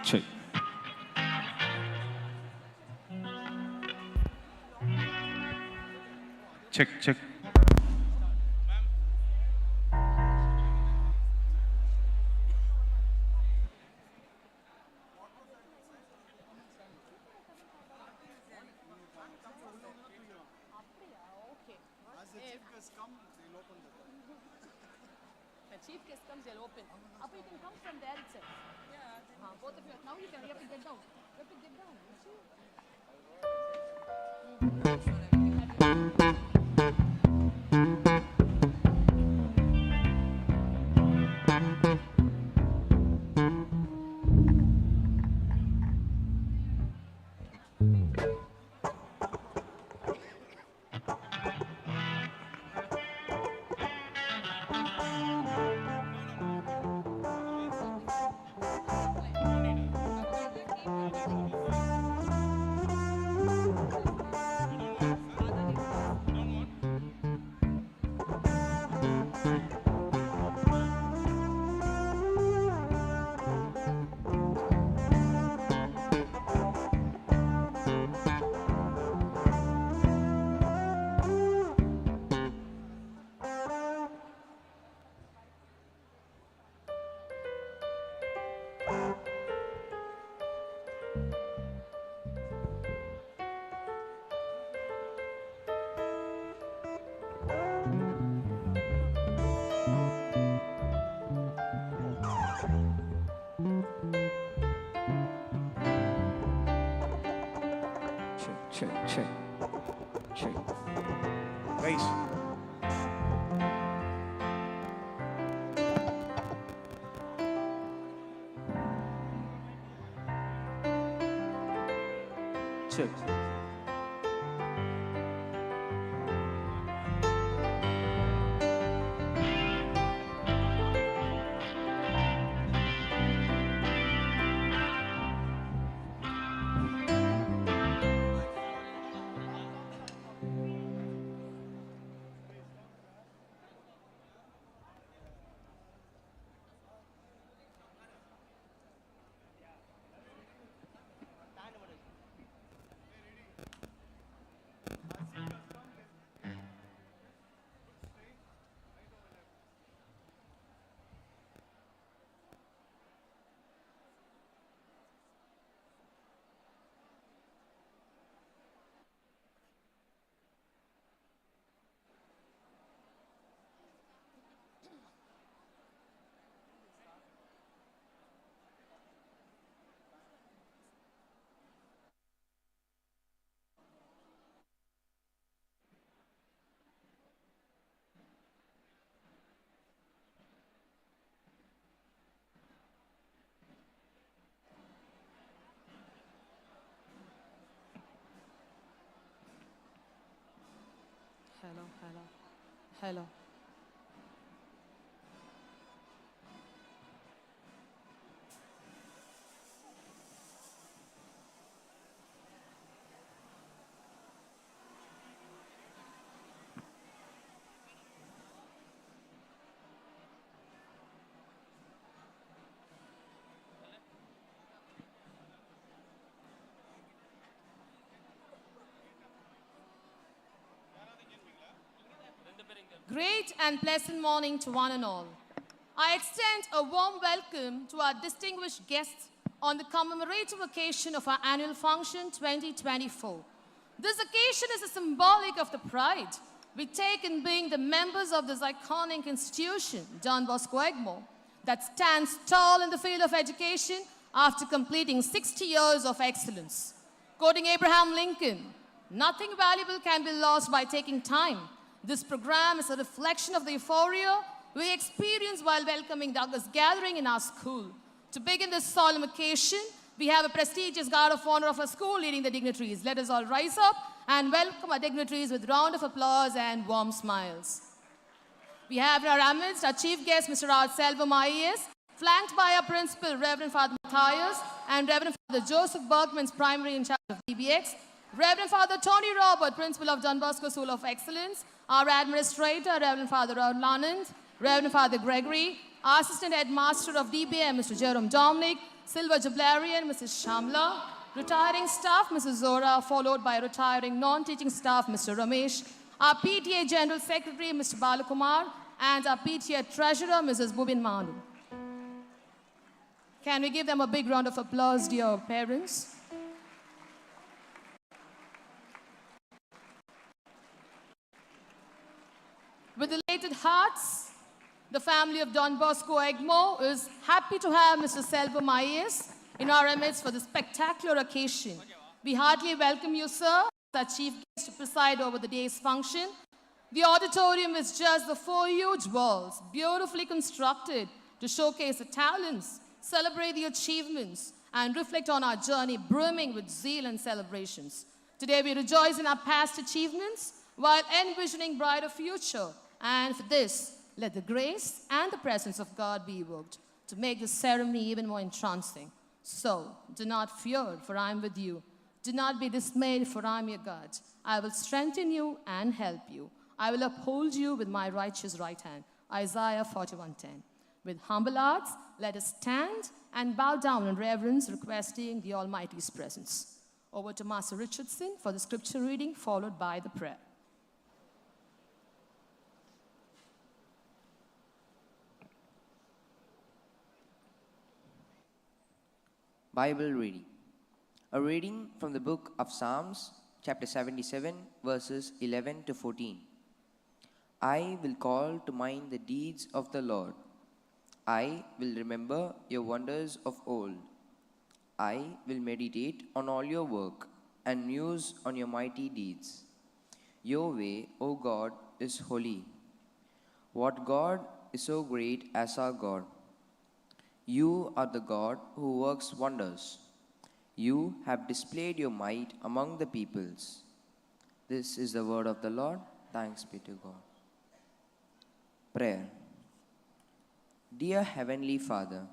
Check. Check, check. Chief guest comes, they'll open. Up, you can come from there itself. Yeah. Both of you. Now you have to get down. You have to get down. Check. Guys. Check. Hello. Great and pleasant morning to one and all. I extend a warm welcome to our distinguished guests on the commemorative occasion of our annual function 2024. This occasion is a symbolic of the pride we take in being the members of this iconic institution, Don Bosco Egmore, that stands tall in the field of education after completing 60 years of excellence. Quoting Abraham Lincoln, "Nothing valuable can be lost by taking time." This program is a reflection of the euphoria we experience while welcoming Douglas gathering in our school. To begin this solemn occasion, we have a prestigious guard of honor of our school leading the dignitaries. Let us all rise up and welcome our dignitaries with a round of applause and warm smiles. We have in our midst our chief guest, Mr. R. Selvam IAS, flanked by our principal, Reverend Father Matthias, and Reverend Father Joseph Bergman's primary in charge of DBX, Reverend Father Tony Robert, principal of Don Bosco School of Excellence, our administrator, Reverend Father Lanand, Reverend Father Gregory, our assistant headmaster of DBM, Mr. Jerome Dominic, Silver Jubilarian, Mrs. Shamla, retiring staff, Mrs. Zora, followed by retiring non-teaching staff, Mr. Ramesh, our PTA General Secretary, Mr. Balakumar, and our PTA Treasurer, Mrs. Bubin Manu. Can we give them a big round of applause, dear parents? With elated hearts, the family of Don Bosco Egmore is happy to have Mr. Selvam IAS in our midst for this spectacular occasion. We heartily welcome you, sir, as our chief guest to preside over the day's function. The auditorium is just the 4 huge walls, beautifully constructed to showcase the talents, celebrate the achievements, and reflect on our journey brimming with zeal and celebrations. Today we rejoice in our past achievements while envisioning brighter future. And for this, let the grace and the presence of God be evoked to make this ceremony even more entrancing. So, do not fear, for I am with you. Do not be dismayed, for I am your God. I will strengthen you and help you. I will uphold you with my righteous right hand. Isaiah 41:10. With humble hearts, let us stand and bow down in reverence, requesting the Almighty's presence. Over to Master Richardson for the scripture reading, followed by the prayer. Bible reading. A reading from the book of Psalms, chapter 77, verses 11 to 14. I will call to mind the deeds of the Lord. I will remember your wonders of old. I will meditate on all your work and muse on your mighty deeds. Your way, O God, is holy. What God is so great as our God? You are the God who works wonders. You have displayed your might among the peoples. This is the word of the Lord. Thanks be to God. Prayer. Dear Heavenly Father,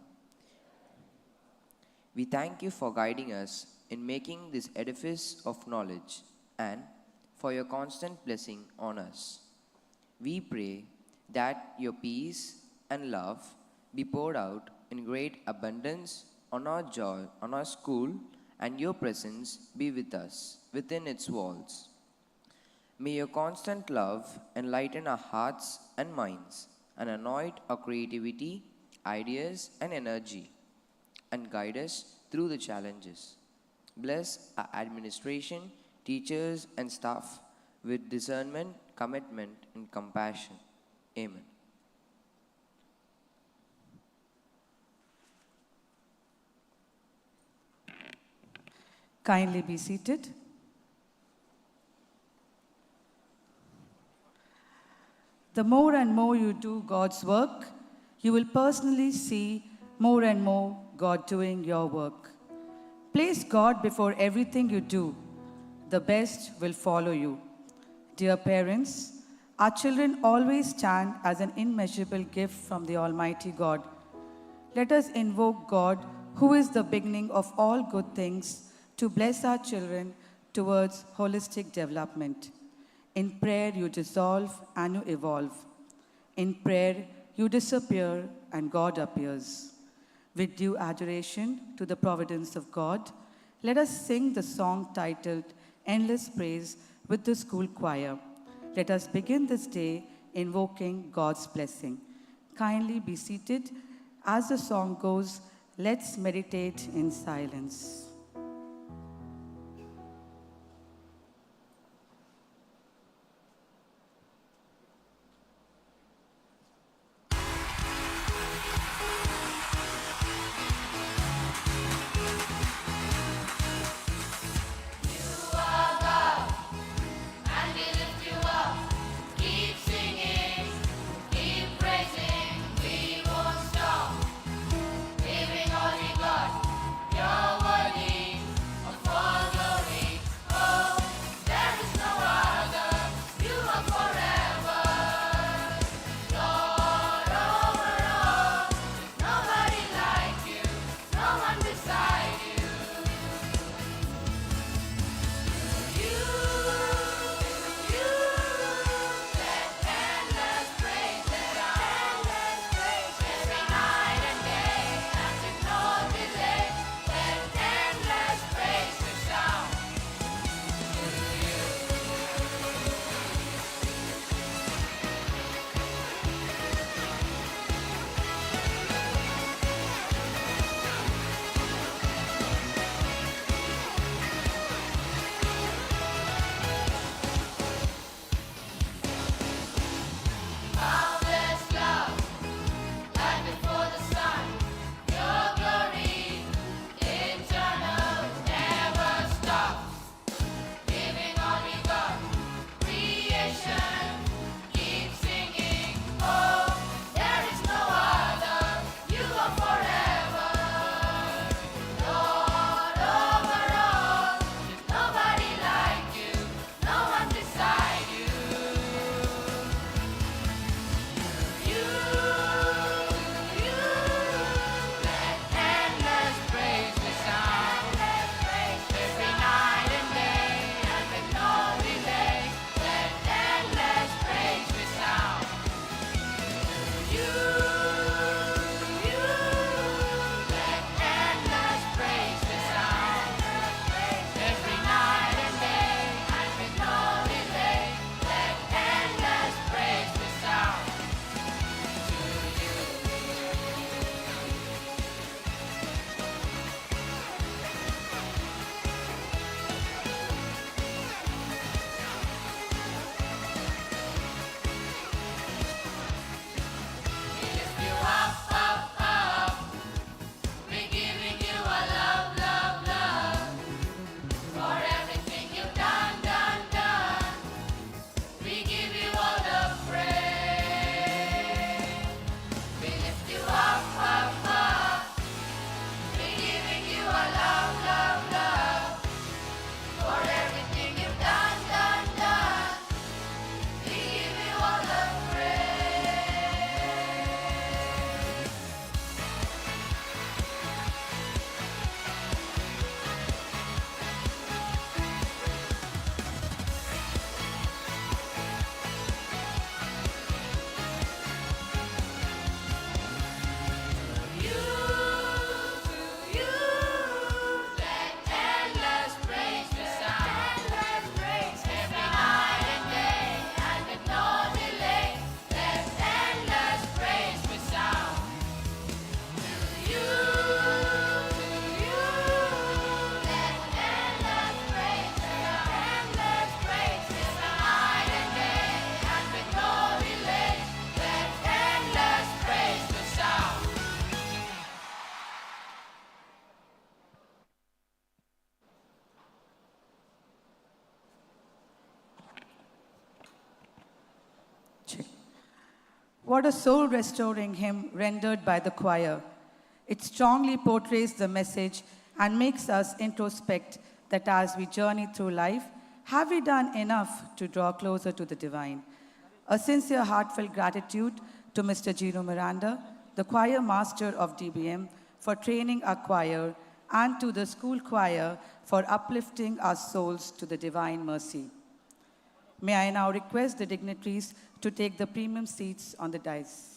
we thank you for guiding us in making this edifice of knowledge and for your constant blessing on us. We pray that your peace and love be poured out in great abundance on our school, and your presence be with us within its walls. May your constant love enlighten our hearts and minds and anoint our creativity, ideas, and energy, and guide us through the challenges. Bless our administration, teachers, and staff with discernment, commitment, and compassion. Amen. Kindly be seated. The more and more you do God's work, you will personally see more and more God doing your work. Place God before everything you do. The best will follow you. Dear parents, our children always stand as an immeasurable gift from the Almighty God. Let us invoke God, who is the beginning of all good things, to bless our children towards holistic development. In prayer, you dissolve and you evolve. In prayer, you disappear and God appears. With due adoration to the providence of God, let us sing the song titled Endless Praise with the school choir. Let us begin this day invoking God's blessing. Kindly be seated. As the song goes, let's meditate in silence. What a soul-restoring hymn rendered by the choir. It strongly portrays the message and makes us introspect that as we journey through life, have we done enough to draw closer to the divine? A sincere, heartfelt gratitude to Mr. Gino Miranda, the choir master of DBM, for training our choir, and to the school choir for uplifting our souls to the divine mercy. May I now request the dignitaries to take the premium seats on the dais.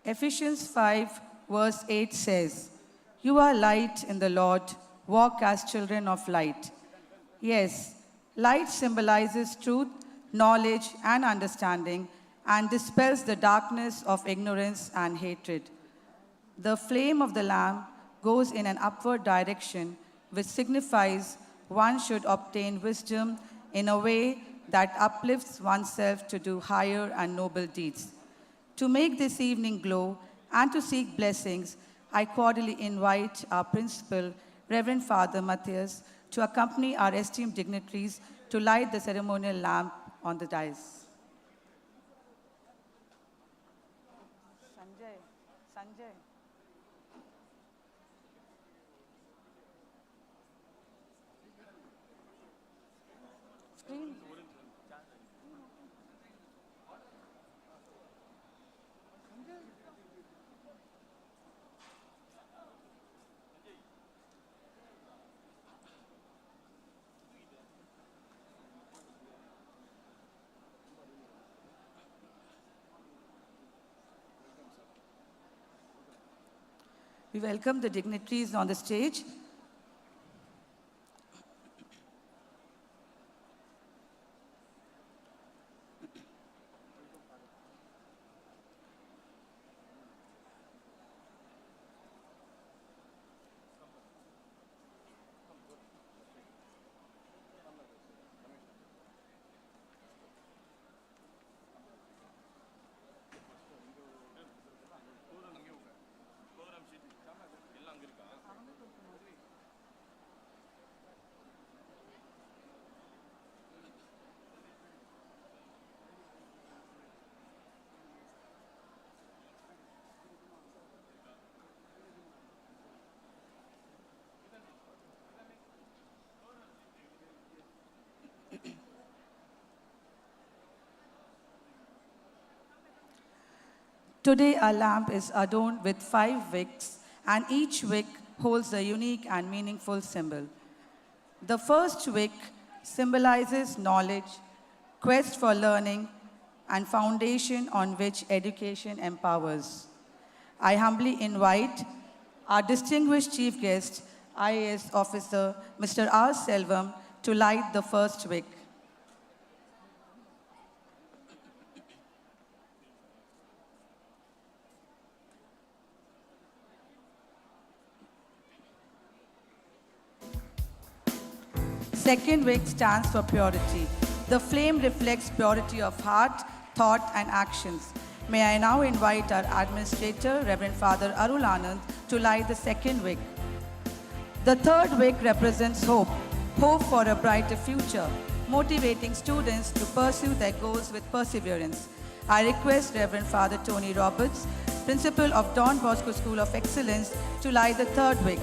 Ephesians 5, verse 8 says, "You are light in the Lord, walk as children of light." Yes, light symbolizes truth, knowledge, and understanding, and dispels the darkness of ignorance and hatred. The flame of the lamp goes in an upward direction, which signifies one should obtain wisdom in a way that uplifts oneself to do higher and noble deeds. To make this evening glow and to seek blessings, I cordially invite our principal, Reverend Father Matthias, to accompany our esteemed dignitaries to light the ceremonial lamp on the dais. Sanjay. Screen. We welcome the dignitaries on the stage. Today, our lamp is adorned with 5 wicks, and each wick holds a unique and meaningful symbol. The first wick symbolizes knowledge, quest for learning, and foundation on which education empowers. I humbly invite our distinguished chief guest, IAS officer, Mr. R. Selvam, to light the first wick. Second wick stands for purity. The flame reflects purity of heart, thought, and actions. May I now invite our administrator, Reverend Father Arul Anand, to light the second wick. The third wick represents hope, hope for a brighter future, motivating students to pursue their goals with perseverance. I request Reverend Father Tony Roberts, Principal of Don Bosco School of Excellence, to light the third wick.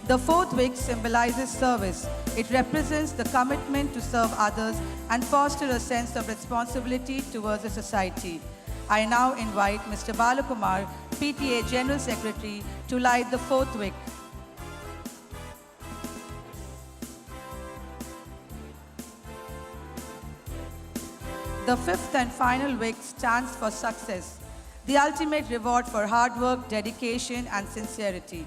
The fourth wick symbolizes service. It represents the commitment to serve others and foster a sense of responsibility towards the society. I now invite Mr. Balakumar, PTA General Secretary, to light the fourth wick. The fifth and final wick stands for success, the ultimate reward for hard work, dedication, and sincerity.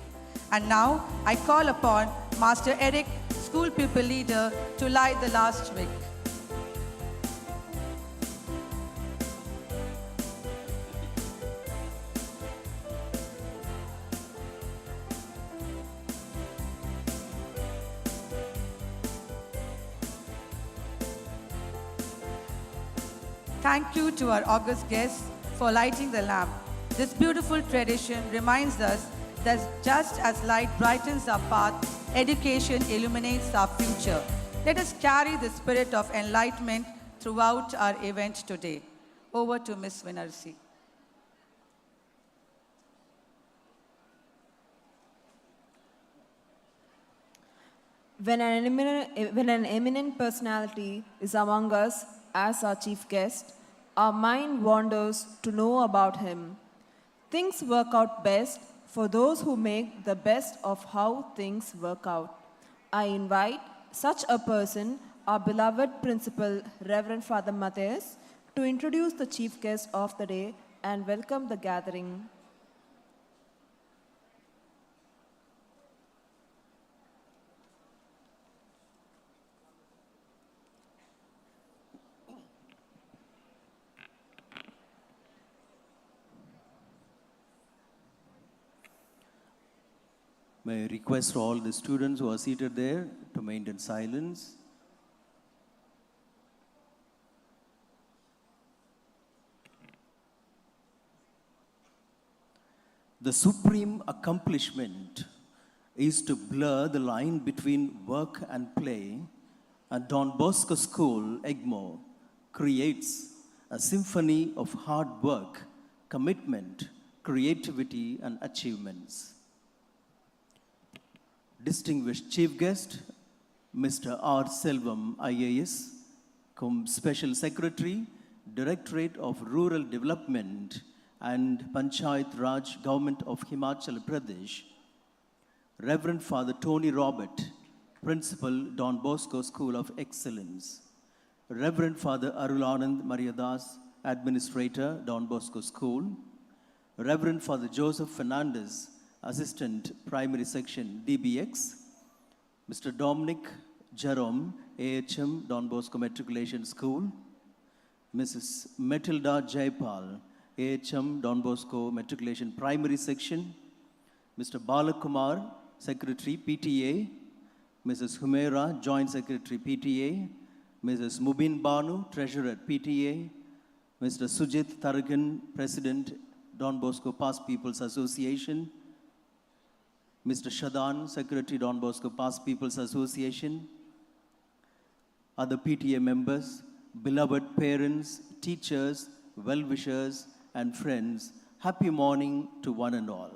And now, I call upon Master Eric, school pupil leader, to light the last wick. Thank you to our august guests for lighting the lamp. This beautiful tradition reminds us that just as light brightens our path, education illuminates our future. Let us carry the spirit of enlightenment throughout our event today. Over to Ms. Vinarsi. When an eminent personality is among us as our chief guest, our mind wanders to know about him. Things work out best for those who make the best of how things work out. I invite such a person our beloved principal, Reverend Father Matthias, to introduce the chief guest of the day and welcome the gathering. May I request all the students who are seated there to maintain silence. The supreme accomplishment is to blur the line between work and play, and Don Bosco School, Egmore, creates a symphony of hard work, commitment, creativity, and achievements. Distinguished Chief Guest, Mr. R. Selvam, IAS, Special Secretary, Directorate of Rural Development and Panchayat Raj, Government of Himachal Pradesh, Reverend Father Tony Robert, Principal, Don Bosco School of Excellence, Reverend Father Arulanand Mariadas, Administrator, Don Bosco School, Reverend Father Joseph Fernandez, Assistant Primary Section, DBX, Mr. Dominic Jerome, AHM, Don Bosco Matriculation School, Mrs. Matilda Jaipal, AHM, Don Bosco Matriculation Primary Section, Mr. Balakumar, Secretary, PTA, Mrs. Humaira, Joint Secretary, PTA, Mrs. Mubin Banu, Treasurer, PTA, Mr. Sujit Taragan, President, Don Bosco Past People's Association, Mr. Shadan, Secretary, Don Bosco Past People's Association, other PTA members, beloved parents, teachers, well-wishers, and friends, happy morning to one and all.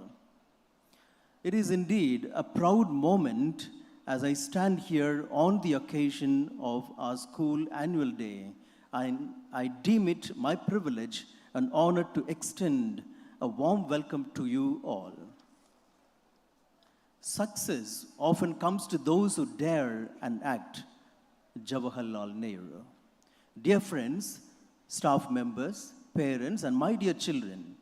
It is indeed a proud moment as I stand here on the occasion of our school annual day. I deem it my privilege and honor to extend a warm welcome to you all. Success often comes to those who dare and act. Jawaharlal Nehru. Dear friends, staff members, parents, and my dear children,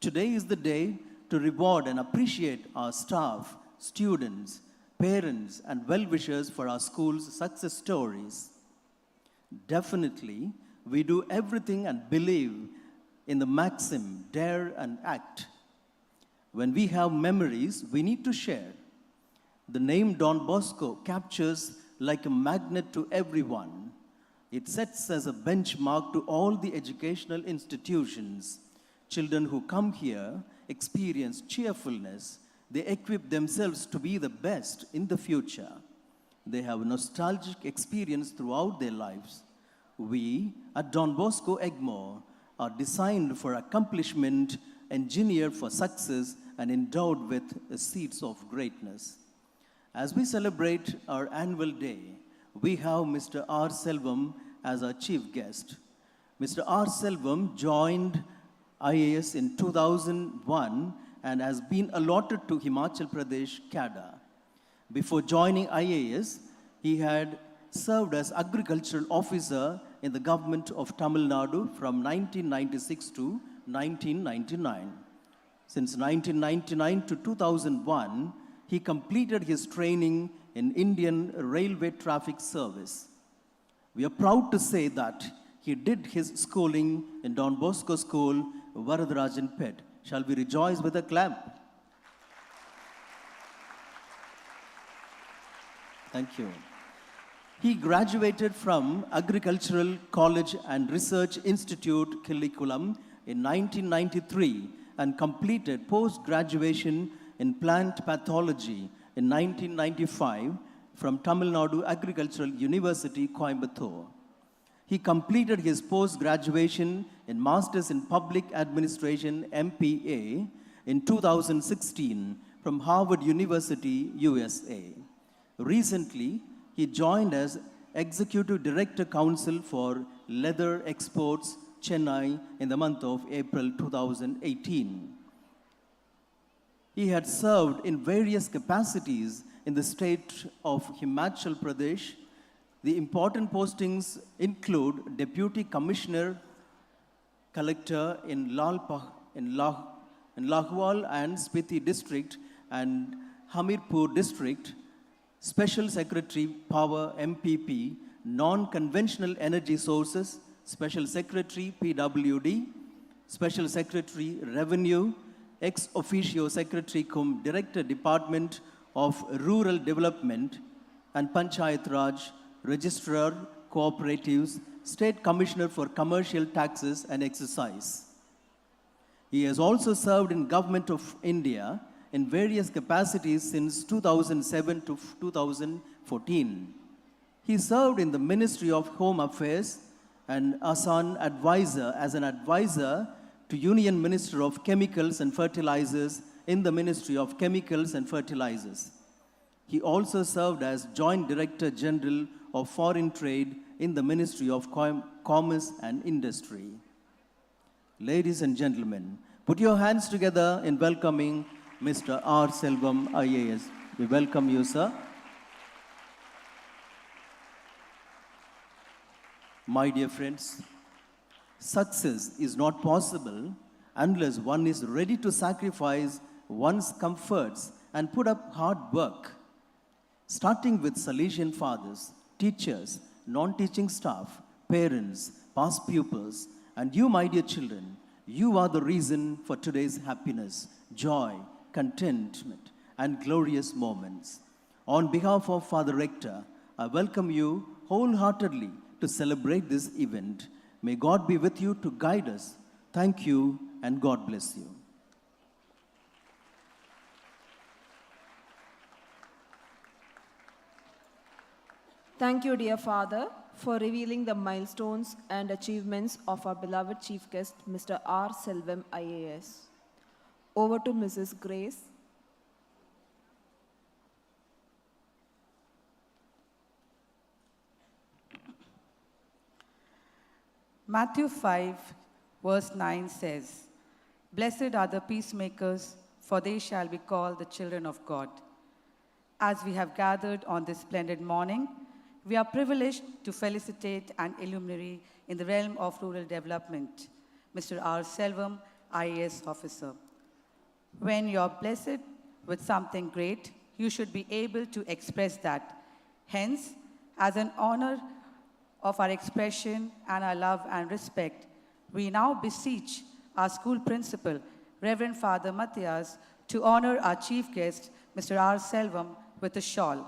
today is the day to reward and appreciate our staff, students, parents, and well-wishers for our school's success stories. Definitely, we do everything and believe in the maxim, dare and act. When we have memories, we need to share. The name Don Bosco captures like a magnet to everyone. It sets as a benchmark to all the educational institutions. Children who come here experience cheerfulness. They equip themselves to be the best in the future. They have a nostalgic experience throughout their lives. We at Don Bosco Egmore are designed for accomplishment, engineered for success, and endowed with the seeds of greatness. As we celebrate our annual day, we have Mr. R. Selvam as our chief guest. Mr. R. Selvam joined IAS in 2001 and has been allotted to Himachal Pradesh cadre. Before joining IAS, he had served as agricultural officer in the government of Tamil Nadu from 1996 to 1999. Since 1999 to 2001, he completed his training in Indian Railway Traffic Service. We are proud to say that he did his schooling in Don Bosco School, Varadarajan Pet. Shall we rejoice with a clap? Thank you. He graduated from Agricultural College and Research Institute, Kilikulam, in 1993 and completed post-graduation in plant pathology in 1995 from Tamil Nadu Agricultural University, Coimbatore. He completed his post-graduation in Masters in Public Administration, MPA, in 2016 from Harvard University, USA. Recently, he joined as Executive Director Council for Leather Exports, Chennai, in the month of April 2018. He had served in various capacities in the state of Himachal Pradesh, The important postings include Deputy Commissioner Collector in Laghwal and Spiti District and Hamirpur District, Special Secretary Power MPP, Non-Conventional Energy Sources, Special Secretary PWD, Special Secretary Revenue, Ex Officio Secretary cum Director Department of Rural Development and Panchayat Raj, Registrar Cooperatives, State Commissioner for Commercial Taxes and Excise. He has also served in Government of India in various capacities since 2007 to 2014. He served in the Ministry of Home Affairs and as an advisor to Union Minister of Chemicals and Fertilizers in the Ministry of Chemicals and Fertilizers. He also served as Joint Director General of Foreign Trade in the Ministry of Commerce and Industry. Ladies and gentlemen, put your hands together in welcoming Mr. R. Selvam, IAS. We welcome you, sir. My dear friends, success is not possible unless one is ready to sacrifice one's comforts and put up hard work. Starting with Salesian fathers, teachers, non-teaching staff, parents, past pupils, and you, my dear children, you are the reason for today's happiness, joy, contentment, and glorious moments. On behalf of Father Rector, I welcome you wholeheartedly to celebrate this event. May God be with you to guide us. Thank you, and God bless you. Thank you, dear Father, for revealing the milestones and achievements of our beloved Chief Guest, Mr. R. Selvam, IAS. Over to Mrs. Grace. Matthew 5, verse 9 says, "Blessed are the peacemakers, for they shall be called the children of God." As we have gathered on this splendid morning, we are privileged to felicitate an illuminary in the realm of rural development, Mr. R. Selvam, IAS officer. When you are blessed with something great, you should be able to express that. Hence, as an honor of our expression and our love and respect, we now beseech our school principal, Reverend Father Matthias, to honor our chief guest, Mr. R. Selvam, with a shawl.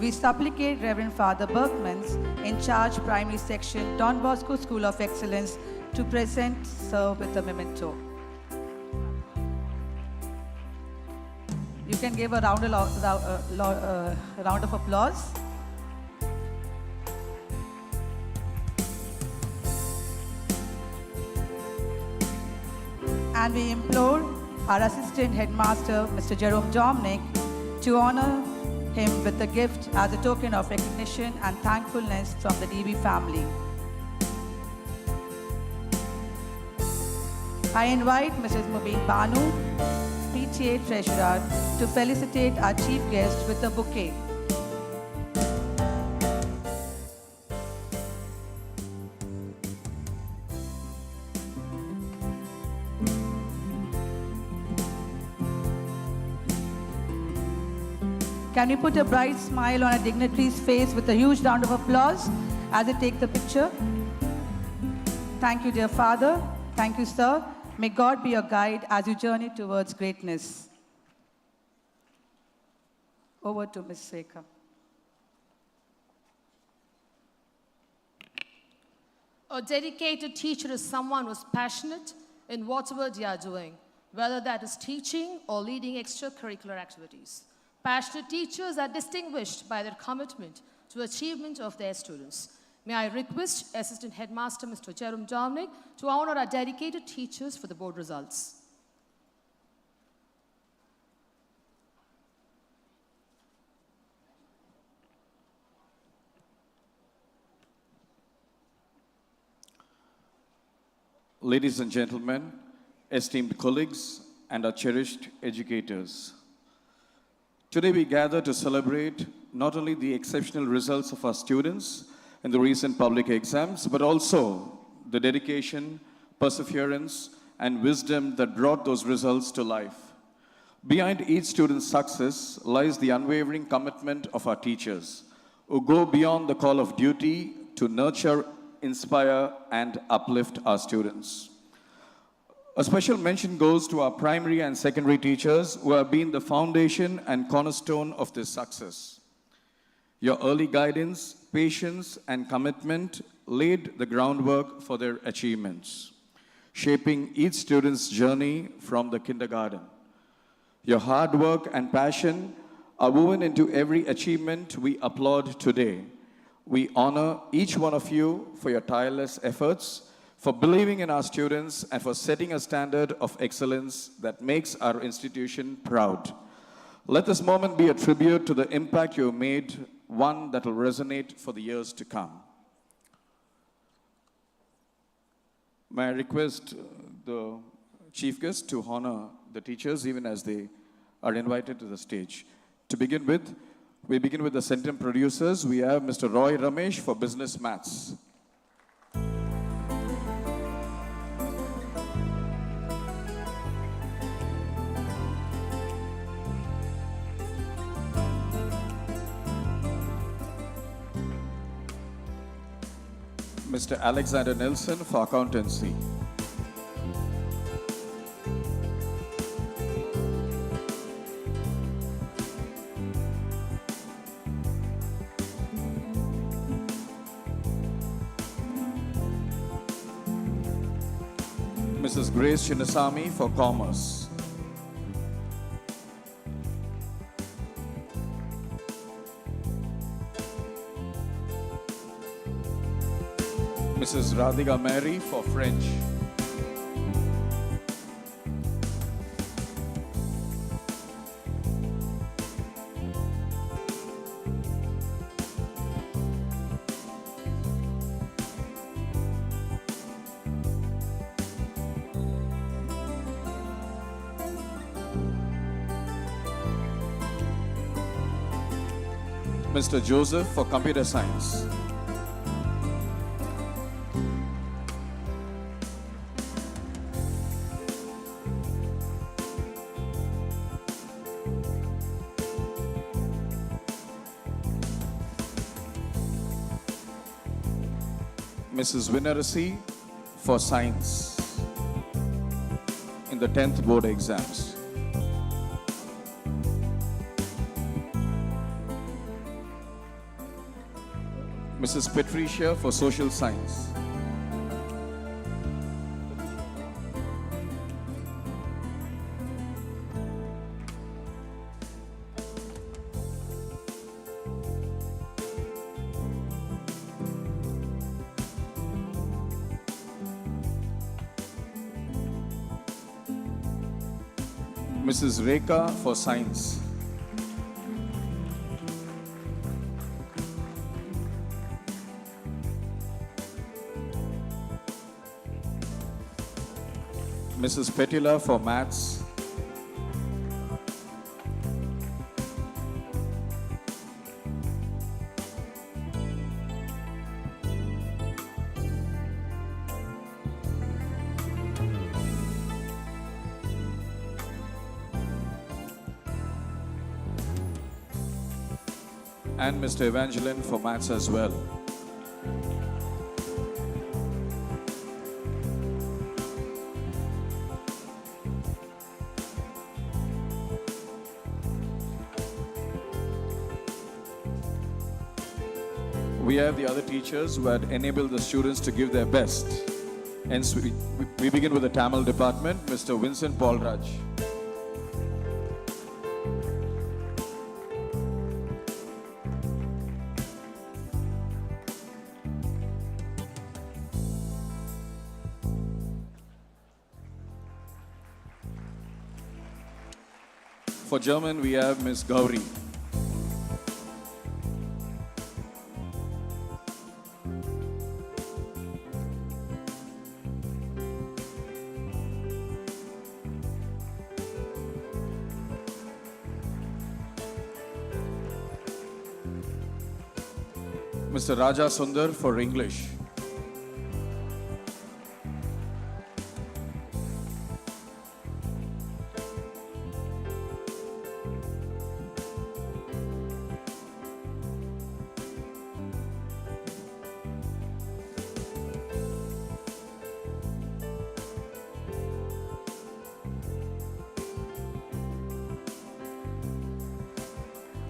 We supplicate Reverend Father Berkmans, in charge primary section, Don Bosco School of Excellence, to present Sir with a memento. You can give a round of applause. And we implore our assistant headmaster, Mr. Jerome Dominic, to honor him with a gift as a token of recognition and thankfulness from the DB family. I invite Mrs. Mubin Banu, PTA Treasurer, to felicitate our chief guest with a bouquet. Can we put a bright smile on a dignitary's face with a huge round of applause as they take the picture? Thank you, dear Father. Thank you, sir. May God be your guide as you journey towards greatness. Over to Ms. Rekha. A dedicated teacher is someone who's passionate in whatever they are doing, whether that is teaching or leading extracurricular activities. Passionate teachers are distinguished by their commitment to achievement of their students. May I request Assistant Headmaster Mr. Jerome Dominic to honor our dedicated teachers for the board results. ladies and gentlemen, esteemed colleagues, and our cherished educators. Today we gather to celebrate not only the exceptional results of our students in the recent public exams, but also the dedication, perseverance, and wisdom that brought those results to life. Behind each student's success lies the unwavering commitment of our teachers, who go beyond the call of duty to nurture, inspire, and uplift our students. A special mention goes to our primary and secondary teachers who have been the foundation and cornerstone of this success. Your early guidance, patience, and commitment laid the groundwork for their achievements, shaping each student's journey from the kindergarten. Your hard work and passion are woven into every achievement we applaud today. We honor each one of you for your tireless efforts, for believing in our students, and for setting a standard of excellence that makes our institution proud. Let this moment be a tribute to the impact you have made, one that will resonate for the years to come. May I request the chief guest to honor the teachers even as they are invited to the stage. To begin with, we begin with the Centum producers. We have Mr. Roy Ramesh for Business Maths. Mr. Alexander Nelson for Accountancy. Mrs. Grace Chinnasamy for Commerce. Mrs. Radhika Mary for French. Mr. Joseph for Computer Science. Mrs. Winarasi for Science in the 10th board exams. Mrs. Patricia for Social Science. Mrs. Rekha for Science. Mrs. Petila for Maths. And Mr. Evangeline for Maths as well. We have the other teachers who had enabled the students to give their best. Hence, we begin with the Tamil department, Mr. Vincent Paul Raj. For German, we have Ms. Gauri. Mr. Raja Sundar for English.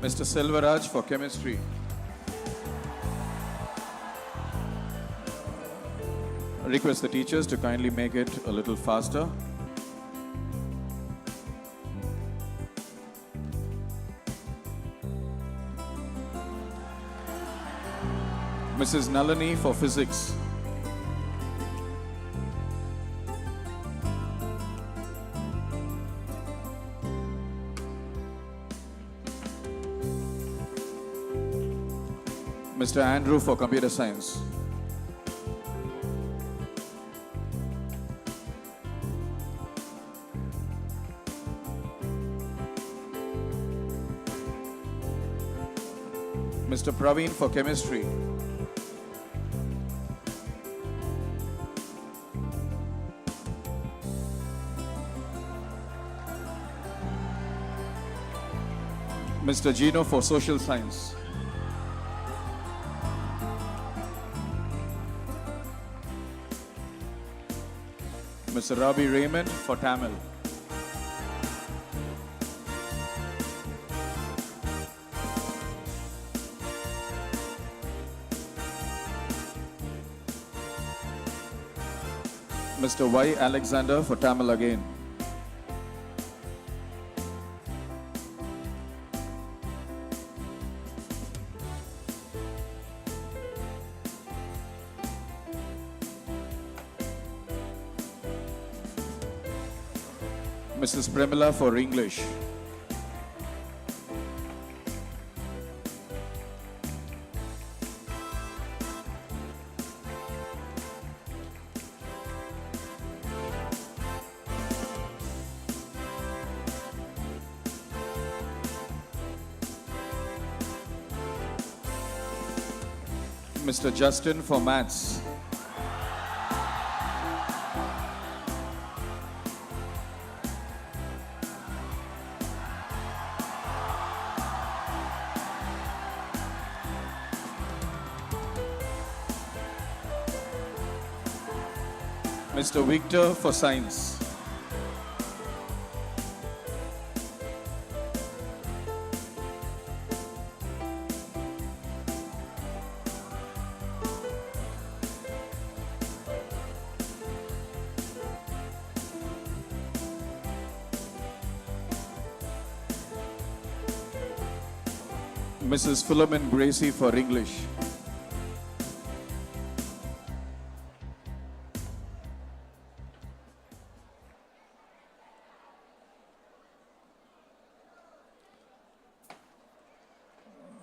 Mr. Selvaraj for chemistry. I request the teachers to kindly make it a little faster. Mrs. Nalini for physics. Mr. Andrew for computer science. Mr. Praveen for chemistry. Mr. Gino for social science. Mr. Rabi Raymond for Tamil. Mr. Y. Alexander for Tamil again. Mrs. Premila for English. Mr. Justin for maths. Mr. Victor for science. Mrs. Philomene Gracie for English.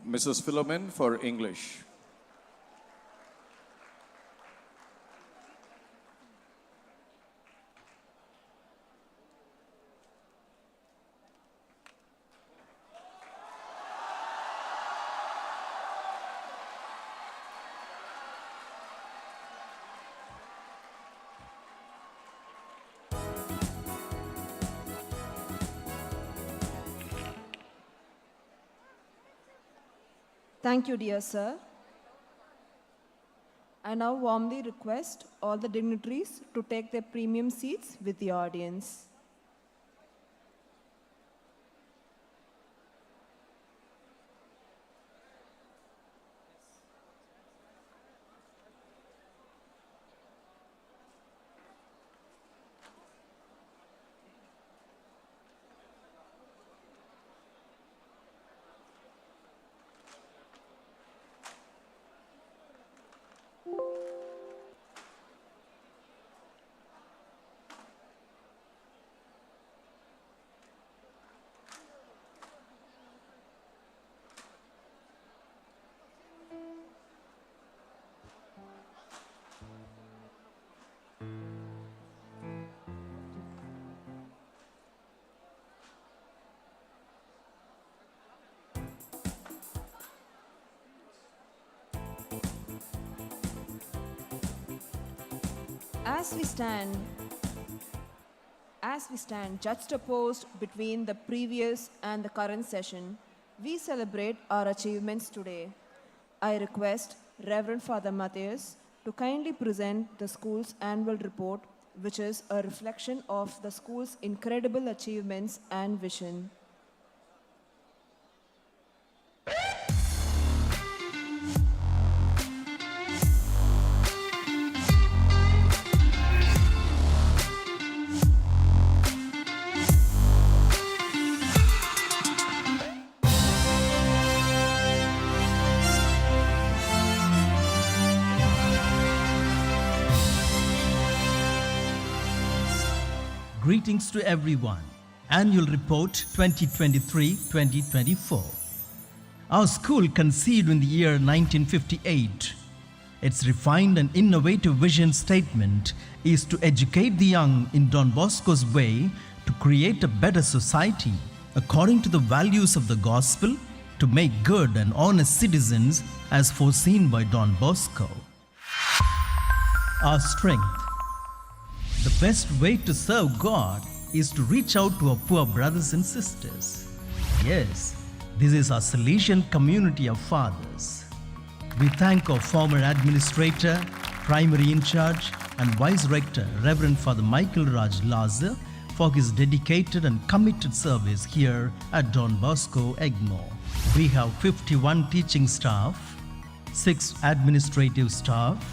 Mrs. Philomene for English. Thank you, dear sir. I now warmly request all the dignitaries to take their premium seats with the audience. As we stand juxtaposed between the previous and the current session, we celebrate our achievements today. I request Reverend Father Matthias to kindly present the school's annual report, which is a reflection of the school's incredible achievements and vision. Greetings to everyone. Annual Report 2023-2024. Our school conceived in the year 1958. Its refined and innovative vision statement is to educate the young in Don Bosco's way to create a better society according to the values of the gospel, to make good and honest citizens as foreseen by Don Bosco. Our strength. The best way to serve God is to reach out to our poor brothers and sisters. Yes, this is our Salesian community of fathers. We thank our former administrator, primary in charge, and vice rector, Reverend Father Michael Raj Lazar, for his dedicated and committed service here at Don Bosco Egmore. We have 51 teaching staff, 6 administrative staff,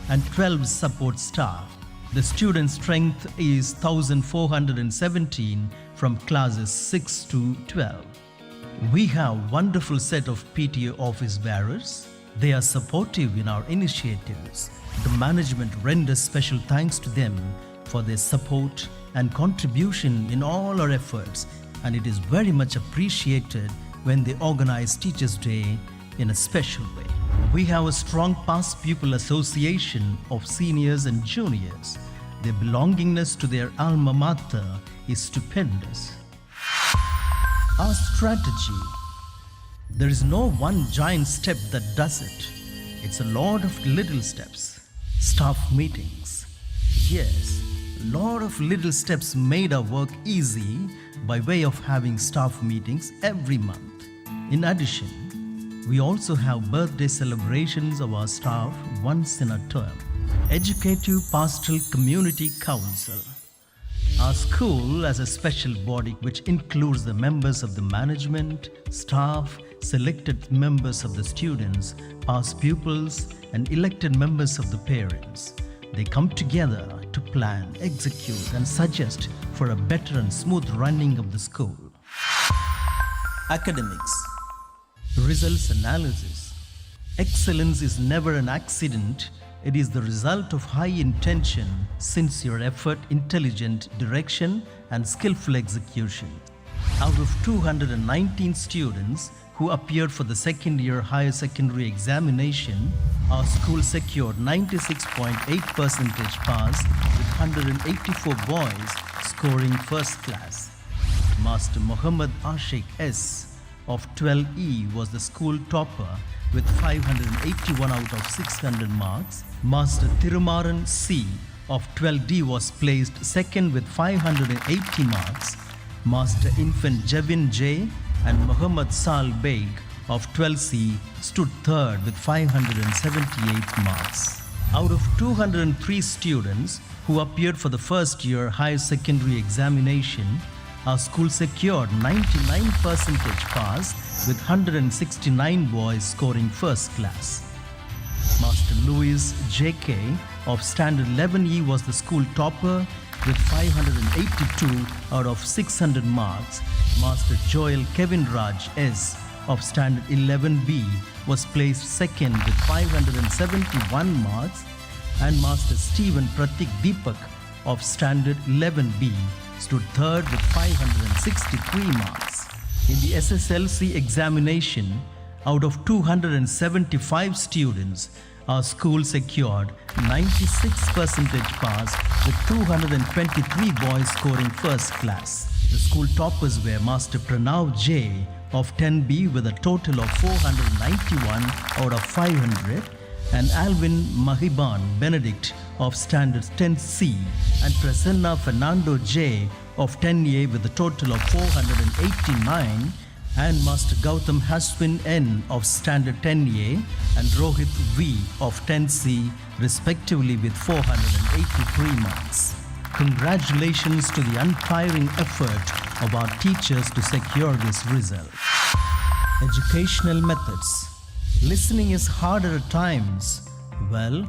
and 12 support staff. The student strength is 1,417 from classes 6 to 12. We have a wonderful set of PTA office bearers. They are supportive in our initiatives. The management renders special thanks to them for their support and contribution in all our efforts, and it is very much appreciated when they organize Teachers' Day in a special way. We have a strong past pupil association of seniors and juniors. Their belongingness to their alma mater is stupendous. Our strategy. There is no one giant step that does it. It's a lot of little steps. Staff meetings. Yes, a lot of little steps made our work easy by way of having staff meetings every month. In addition, we also have birthday celebrations of our staff once in a term. Educative Pastoral Community Council. Our school has a special body which includes the members of the management, staff, selected members of the students, past pupils, and elected members of the parents. They come together to plan, execute, and suggest for a better and smooth running of the school. Academics. Results analysis. Excellence is never an accident. It is the result of high intention, sincere effort, intelligent direction, and skillful execution. Out of 219 students who appeared for the second year higher secondary examination, our school secured 96.8% pass with 184 boys scoring first class. Master Muhammad Ashik S. of 12E was the school topper with 581 out of 600 marks. Master Thirumaran C. of 12D was placed second with 580 marks. Master Infant Jevin J. and Muhammad Sal Beg of 12C stood third with 578 marks. Out of 203 students who appeared for the first year higher secondary examination, our school secured 99% pass with 169 boys scoring first class. Master Louis J.K. of Standard 11E was the school topper with 582 out of 600 marks. Master Joel Kevin Raj S. of Standard 11B was placed second with 571 marks, and Master Stephen Pratik Deepak of Standard 11B stood third with 563 marks. In the SSLC examination, out of 275 students, our school secured 96% pass with 223 boys scoring first class. The school toppers were Master Pranav J. of 10B with a total of 491 out of 500, and Alvin Mahiban Benedict of Standard 10C, and Prasanna Fernando J of 10A with a total of 489, and Master Gautam Haswin N of Standard 10A and Rohit V of 10C respectively with 483 marks. Congratulations to the untiring effort of our teachers to secure this result. Educational methods. Listening is harder at times. Well,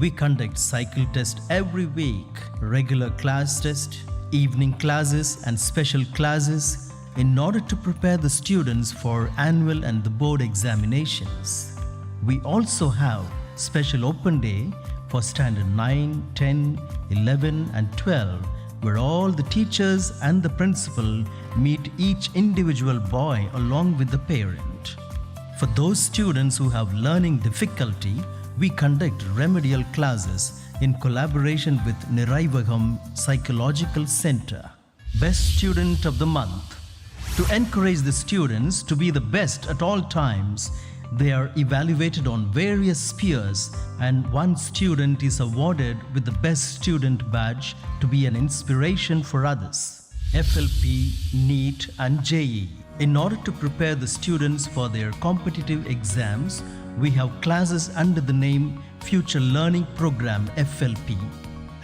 we conduct cycle test every week, regular class test, evening classes and special classes in order to prepare the students for annual and the board examinations. We also have special open day for standard 9, 10, 11 and 12, where all the teachers and the principal meet each individual boy along with the parent. For those students who have learning difficulty, we conduct remedial classes in collaboration with Niraivagam Psychological Center. Best Student of the Month. To encourage the students to be the best at all times, they are evaluated on various spheres, and one student is awarded with the Best Student badge to be an inspiration for others. FLP, NEET and JEE. In order to prepare the students for their competitive exams, we have classes under the name Future Learning Program FLP.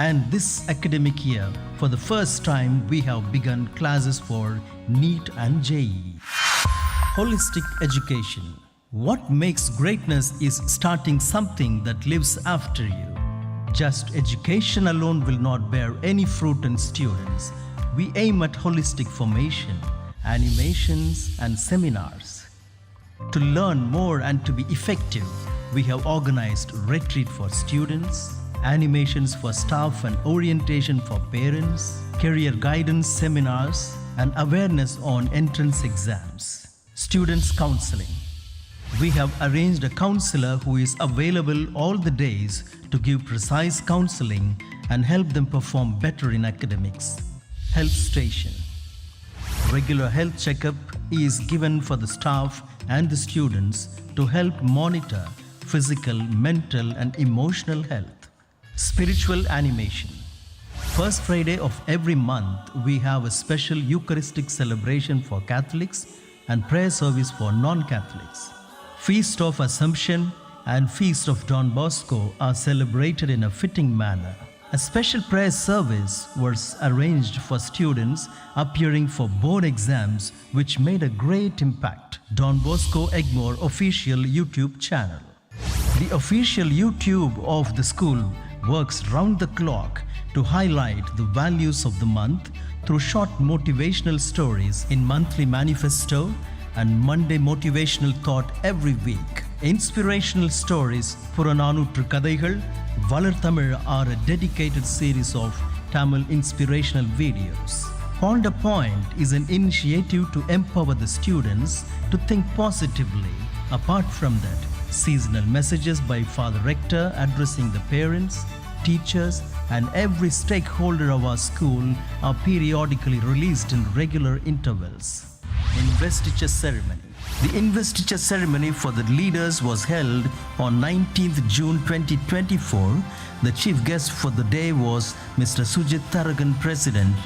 And this academic year, for the first time, we have begun classes for NEET and JEE. Holistic education. What makes greatness is starting something that lives after you. Just education alone will not bear any fruit in students. We aim at holistic formation, animations and seminars. To learn more and to be effective, we have organized retreat for students, animations for staff and orientation for parents, career guidance seminars, and awareness on entrance exams. Students counseling. We have arranged a counselor who is available all the days to give precise counseling and help them perform better in academics. Health station. Regular health checkup is given for the staff and the students to help monitor physical, mental, and emotional health. Spiritual animation. First Friday of every month, we have a special Eucharistic celebration for Catholics and prayer service for non-Catholics. Feast of Assumption and Feast of Don Bosco are celebrated in a fitting manner. A special prayer service was arranged for students appearing for board exams, which made a great impact. Don Bosco Egmore official YouTube channel. The official YouTube of the school works round the clock to highlight the values of the month through short motivational stories in monthly manifesto and Monday motivational thought every week. Inspirational stories, Purananutru Kadaigal, Valar Tamil are a dedicated series of Tamil inspirational videos. Ponder Point is an initiative to empower the students to think positively. Apart from that, seasonal messages by Father Rector addressing the parents, teachers, and every stakeholder of our school are periodically released in regular intervals. Investiture ceremony. The investiture ceremony for the leaders was held on 19th June 2024. The chief guest for the day was Mr. Sujit Taragan, President,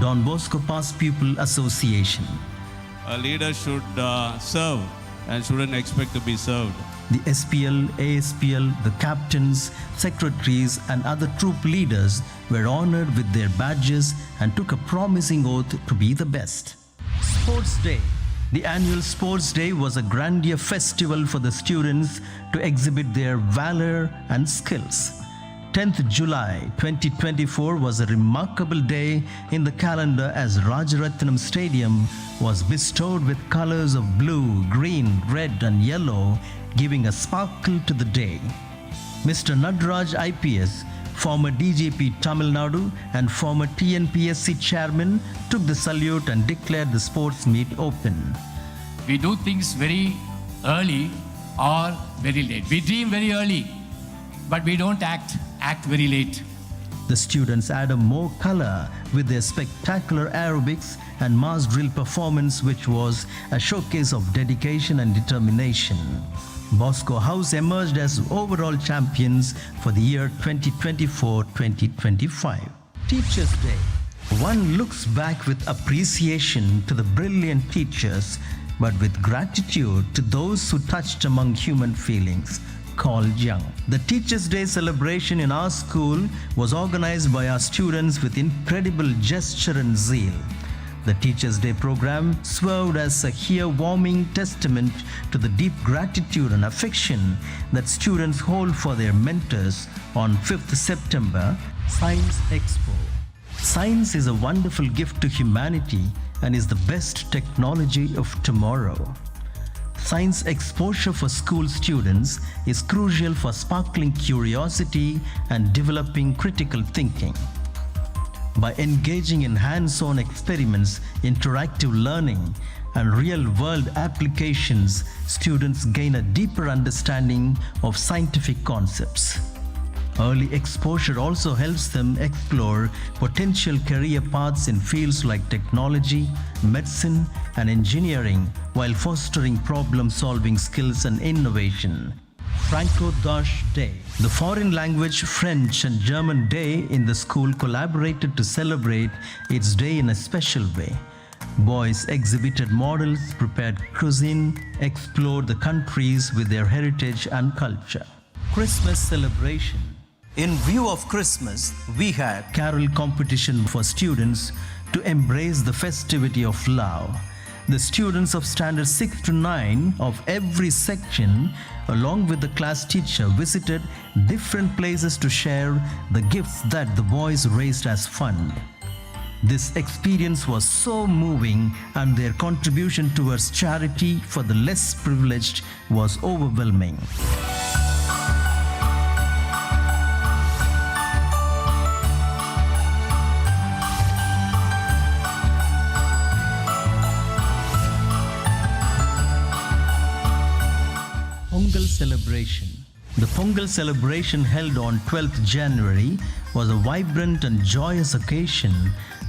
Don Bosco Past Pupil Association. A leader should serve and shouldn't expect to be served. The SPL, ASPL, the captains, secretaries, and other troop leaders were honored with their badges and took a promising oath to be the best. Sports Day. The annual Sports Day was a grandeur festival for the students to exhibit their valor and skills. 10th July 2024 was a remarkable day in the calendar as Rajaratnam Stadium was bestowed with colors of blue, green, red and yellow, giving a sparkle to the day. Mr. Nadraj IPS, former DGP Tamil Nadu and former TNPSC chairman, took the salute and declared the sports meet open. We do things very early or very late. We dream very early, but we don't act very late. The students added more color with their spectacular aerobics and mass drill performance, which was a showcase of dedication and determination. Bosco House emerged as overall champions for the year 2024-2025. Teachers' Day. One looks back with appreciation to the brilliant teachers, but with gratitude to those who touched among human feelings, called young. The Teachers' Day celebration in our school was organized by our students with incredible gesture and zeal. The Teachers' Day program served as a ear-warming testament to the deep gratitude and affection that students hold for their mentors on 5th September, Science Expo. Science is a wonderful gift to humanity and is the best technology of tomorrow. Science exposure for school students is crucial for sparkling curiosity and developing critical thinking. By engaging in hands-on experiments, interactive learning, and real-world applications, students gain a deeper understanding of scientific concepts. Early exposure also helps them explore potential career paths in fields like technology, medicine, and engineering, while fostering problem-solving skills and innovation. Franco-Deutsch Day. The foreign language French and German Day in the school collaborated to celebrate its day in a special way. Boys exhibited models, prepared cuisine, explored the countries with their heritage and culture. Christmas celebration. In view of Christmas, we had carol competition for students to embrace the festivity of love. The students of standard 6 to 9 of every section, along with the class teacher, visited different places to share the gifts that the boys raised as fund. This experience was so moving, and their contribution towards charity for the less privileged was overwhelming. Pongal celebration. The Pongal celebration held on 12th January was a vibrant and joyous occasion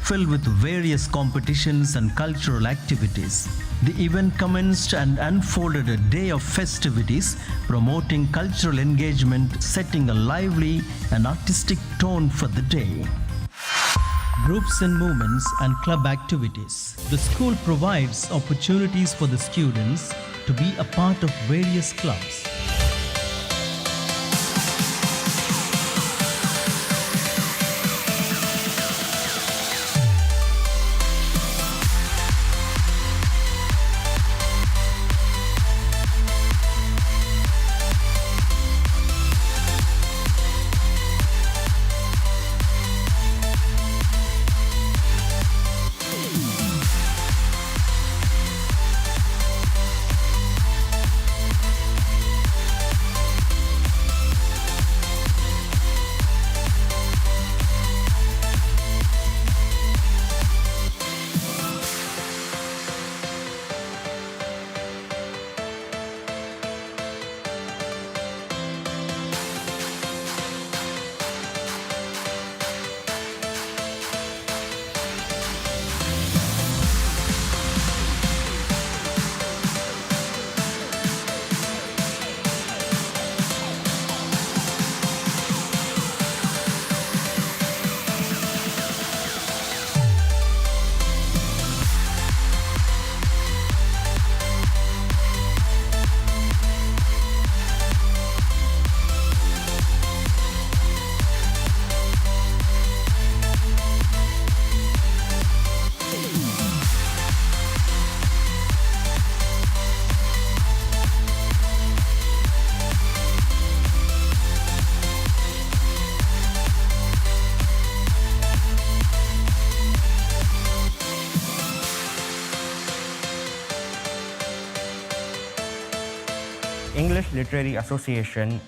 filled with various competitions and cultural activities. The event commenced and unfolded a day of festivities promoting cultural engagement, setting a lively and artistic tone for the day. Groups and movements and club activities. The school provides opportunities for the students to be a part of various clubs. English Literary Association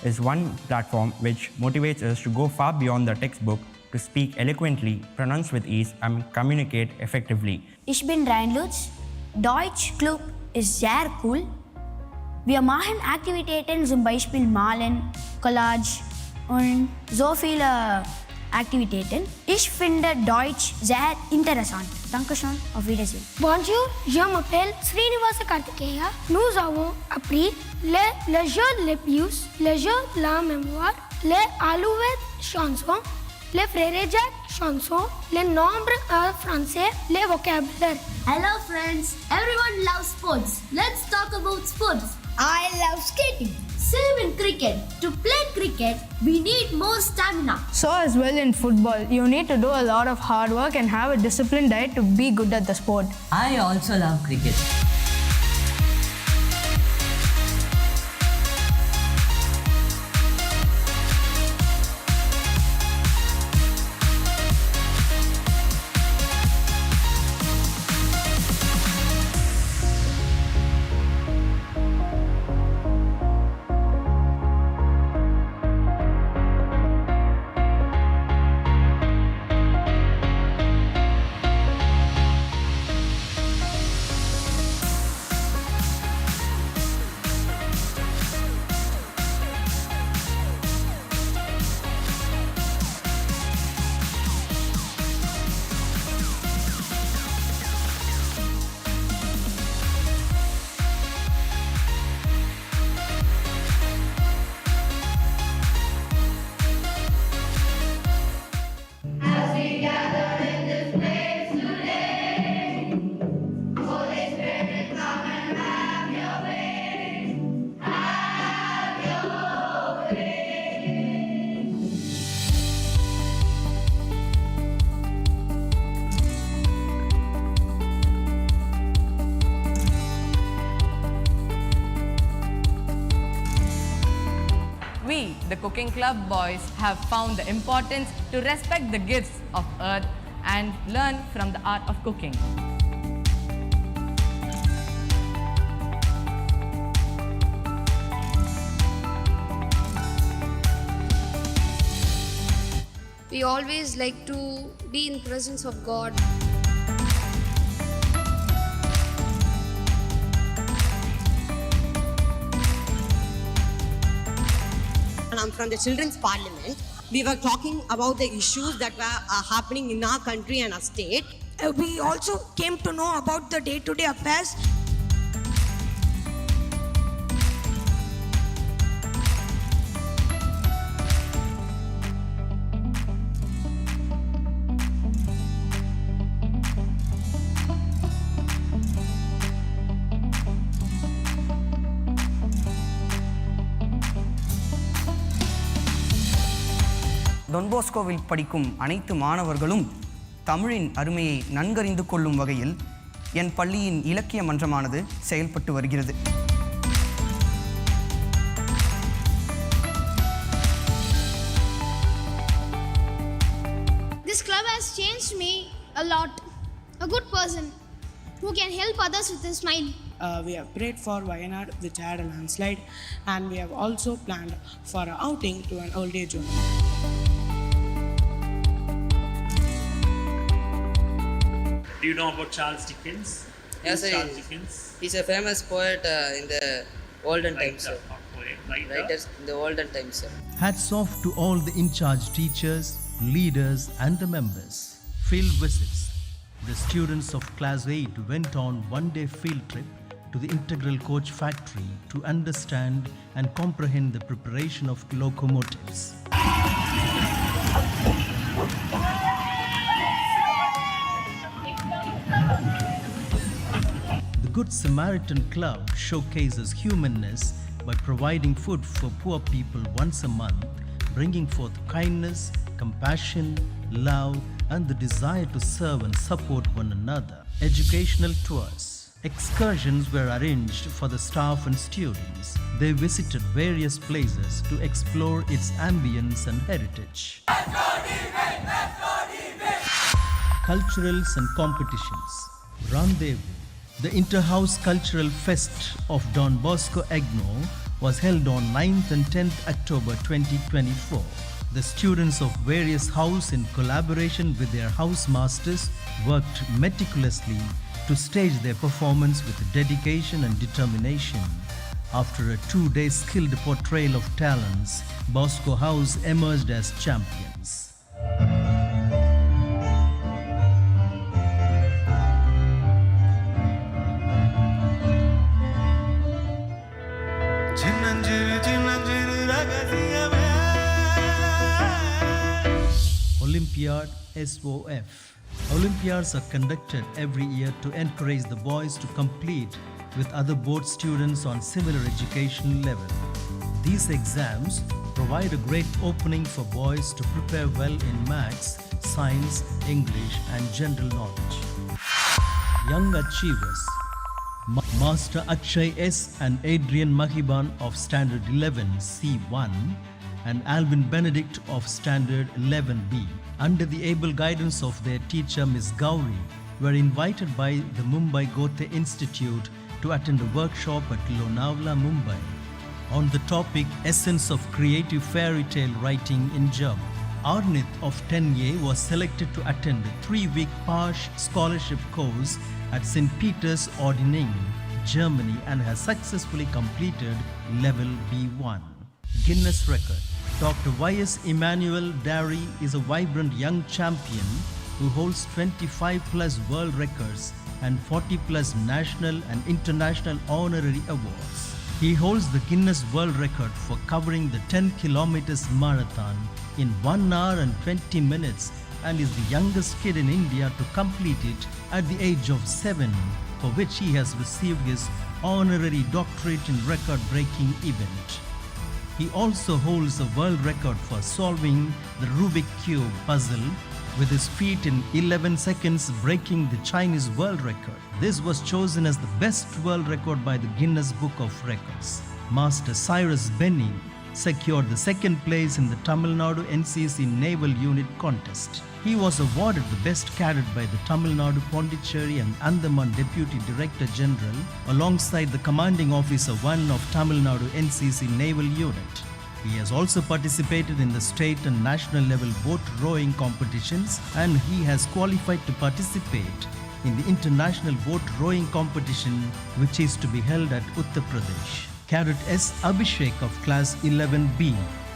is one platform which motivates us to go far beyond the textbook to speak eloquently, pronounce with ease, and communicate effectively. Ich bin Reinlutz. Deutsch Club ist sehr cool. Wir machen Aktivitäten, zum Beispiel Malen, Collage und so viele Aktivitäten. Ich finde Deutsch sehr interessant. Dankeschön, auf Wiedersehen. Bonjour, je m'appelle Srinivasa Kartikeya. Nous avons appris le jeu le plus, le jeu la mémoire, les alouettes chansons, les frères Jacques chansons, les nombres français, les vocabulaire. Hello friends, everyone loves sports. Let's talk about sports. I love skating. Same in cricket. To play cricket, we need more stamina. So as well in football, you need to do a lot of hard work and have a disciplined diet to be good at the sport. I also love cricket. We, the Cooking Club boys, have found the importance to respect the gifts of earth and learn from the art of cooking. We always like to be in presence of God. I'm from the Children's Parliament. We were talking about the issues that were happening in our country and our state. We also came to know about the day-to-day affairs. Don Boscoவில் படிக்கும் அனைத்து மாணவர்களும் தமிழின் அருமையை நன்கறிந்து கொள்ளும் வகையில் என் பள்ளியின் இலக்கிய மன்றமானது செயல்பட்டு வருகிறது. This club has changed me a lot. A good person who can help others with a smile. We have prayed for Wayanad, which had a landslide, and we have also planned for an outing to an old age home. Do you know about Charles Dickens? Yes, sir. Charles Dickens? He's a famous poet in the olden times, sir. Writers in the olden times, sir. Hats off to all the in-charge teachers, leaders and the members. Field visits. The students of Class 8 went on one-day field trip to the Integral Coach Factory to understand and comprehend the preparation of locomotives. The Good Samaritan Club showcases humanness by providing food for poor people once a month, bringing forth kindness, compassion, love, and the desire to serve and support one another. Educational tours. Excursions were arranged for the staff and students. They visited various places to explore its ambience and heritage. Culturals and competitions. Rendezvous. The Inter-House Cultural Fest of Don Bosco Egmore was held on 9th and 10th October 2024. The students of various houses in collaboration with their house masters worked meticulously to stage their performance with dedication and determination. After a 2-day skilled portrayal of talents, Bosco House emerged as champions. Olympiad SOF. Olympiads are conducted every year to encourage the boys to compete with other board students on similar education level. These exams provide a great opening for boys to prepare well in maths, science, English and general knowledge. Young Achievers. Master Akshay S. and Adrian Mahiban of Standard 11 C1 and Alvin Benedict of Standard 11B, under the able guidance of their teacher Miss Gauri, were invited by the Mumbai Goethe Institute to attend a workshop at Lonavala, Mumbai, on the topic Essence of Creative Fairy Tale Writing in German. Arnith of 10A was selected to attend a 3-week PASH scholarship course at St. Peter's Ordning, Germany, and has successfully completed level B1. Guinness record. Dr. Y.S. Emmanuel Dairy is a vibrant young champion who holds 25 plus world records and 40 plus national and international honorary awards. He holds the Guinness World Record for covering the 10 kilometers marathon in 1 hour and 20 minutes and is the youngest kid in India to complete it at the age of 7, for which he has received his honorary doctorate in record-breaking event. He also holds a world record for solving the Rubik Cube puzzle with his feet in 11 seconds, breaking the Chinese world record. This was chosen as the best world record by the Guinness Book of Records. Master Cyrus Benny secured the 2nd place in the Tamil Nadu NCC Naval Unit contest. He was awarded the best cadet by the Tamil Nadu Pondicherry and Andaman Deputy Director General alongside the Commanding Officer 1 of Tamil Nadu NCC Naval Unit. He has also participated in the state and national level boat rowing competitions, and he has qualified to participate in the international boat rowing competition, which is to be held at Uttar Pradesh. Cadet S. Abhishek of Class 11B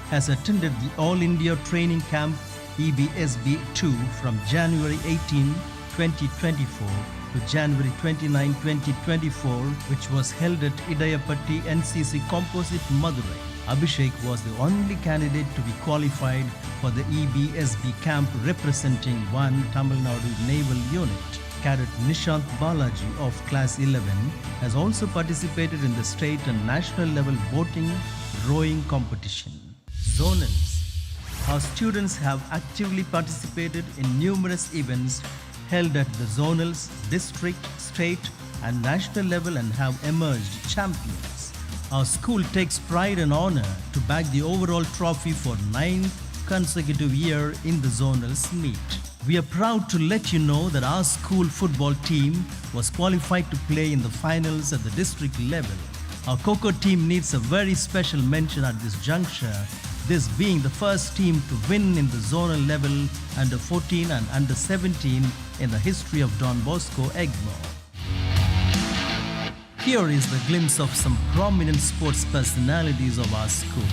has attended the All India Training Camp EBSB 2 from January 18, 2024 to January 29, 2024, which was held at Idayapatti NCC Composite Madurai. Abhishek was the only candidate to be qualified for the EBSB camp representing 1 Tamil Nadu Naval Unit. Cadet Nishant Balaji of Class 11 has also participated in the state and national level boating rowing competition. Zonals. Our students have actively participated in numerous events held at the zonals, district, state and national level and have emerged champions. Our school takes pride and honor to bag the overall trophy for 9th consecutive year in the zonals meet. We are proud to let you know that our school football team was qualified to play in the finals at the district level. Our Coco team needs a very special mention at this juncture, this being the first team to win in the zonal level under 14 and under 17 in the history of Don Bosco Egmore. Here is the glimpse of some prominent sports personalities of our school.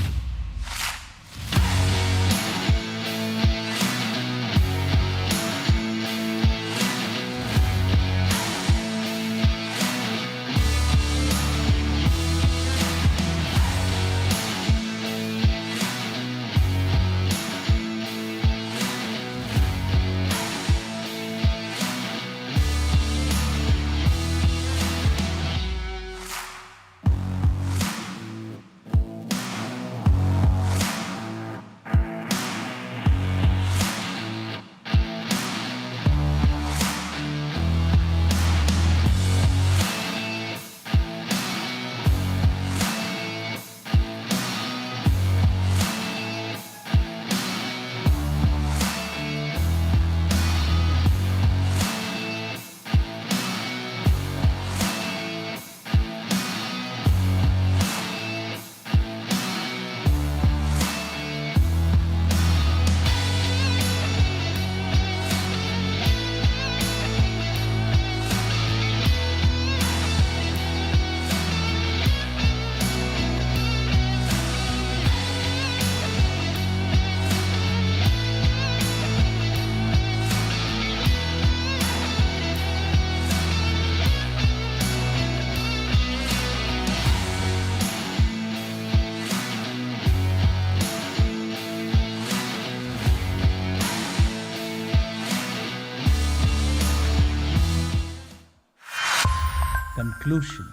Conclusion.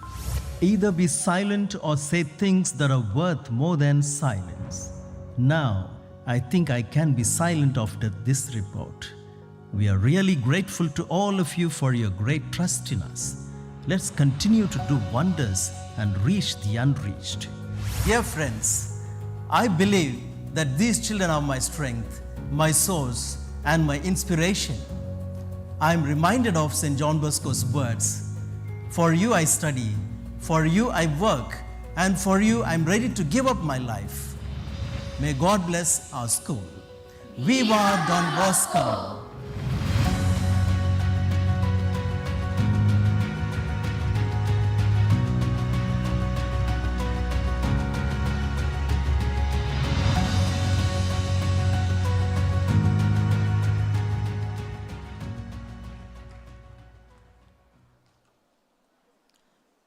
Either be silent or say things that are worth more than silence. Now, I think I can be silent after this report. We are really grateful to all of you for your great trust in us. Let's continue to do wonders and reach the unreached. Dear friends, I believe that these children are my strength, my source, and my inspiration. I am reminded of St. John Bosco's words, "For you I study, for you I work, and for you I am ready to give up my life." May God bless our school. Viva Don Bosco!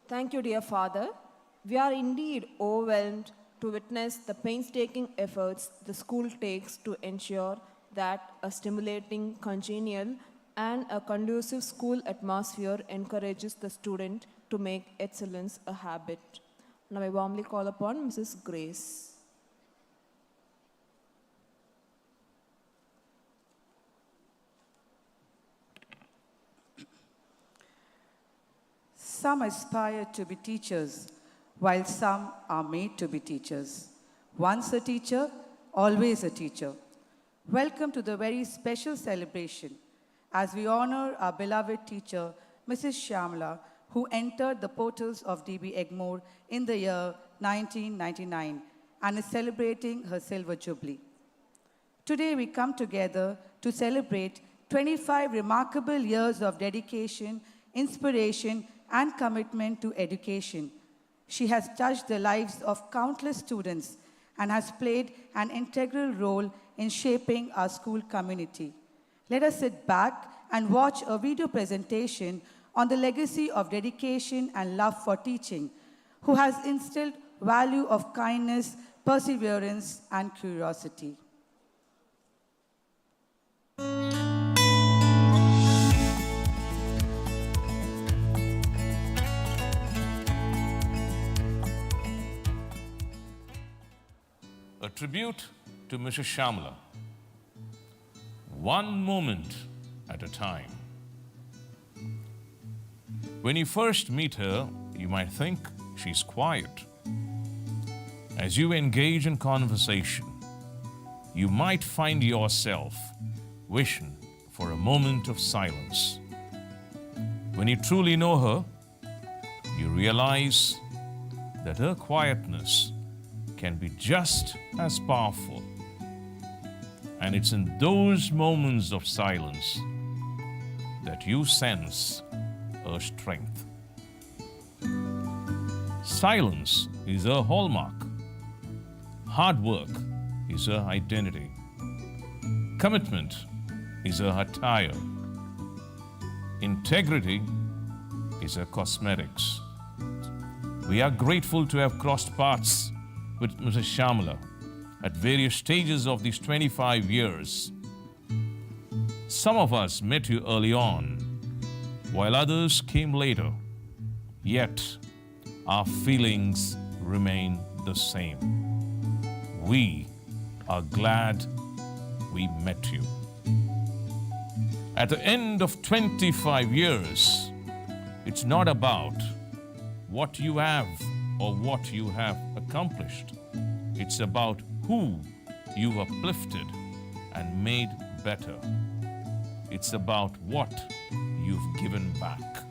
Thank you, dear Father. We are indeed overwhelmed to witness the painstaking efforts the school takes to ensure that a stimulating, congenial, and a conducive school atmosphere encourages the student to make excellence a habit. Now I warmly call upon Mrs. Grace. Some aspire to be teachers, while some are made to be teachers. Once a teacher, always a teacher. Welcome to the very special celebration as we honor our beloved teacher, Mrs. Shyamala, who entered the portals of DB Egmore in the year 1999 and is celebrating her silver jubilee. Today we come together to celebrate 25 remarkable years of dedication, inspiration, and commitment to education. She has touched the lives of countless students and has played an integral role in shaping our school community. Let us sit back and watch a video presentation on the legacy of dedication and love for teaching, who has instilled value of kindness, perseverance, and curiosity. A tribute to Mrs. Shyamala. One moment at a time. When you first meet her, you might think she's quiet. As you engage in conversation, you might find yourself wishing for a moment of silence. When you truly know her, you realize that her quietness can be just as powerful. And it's in those moments of silence that you sense her strength. Silence is her hallmark. Hard work is her identity. Commitment is her attire. Integrity is her cosmetics. We are grateful to have crossed paths with Mrs. Shyamala at various stages of these 25 years. Some of us met you early on, while others came later. Yet, our feelings remain the same. We are glad we met you. At the end of 25 years, it's not about what you have or what you have accomplished. It's about who you've uplifted and made better. It's about what you've given back.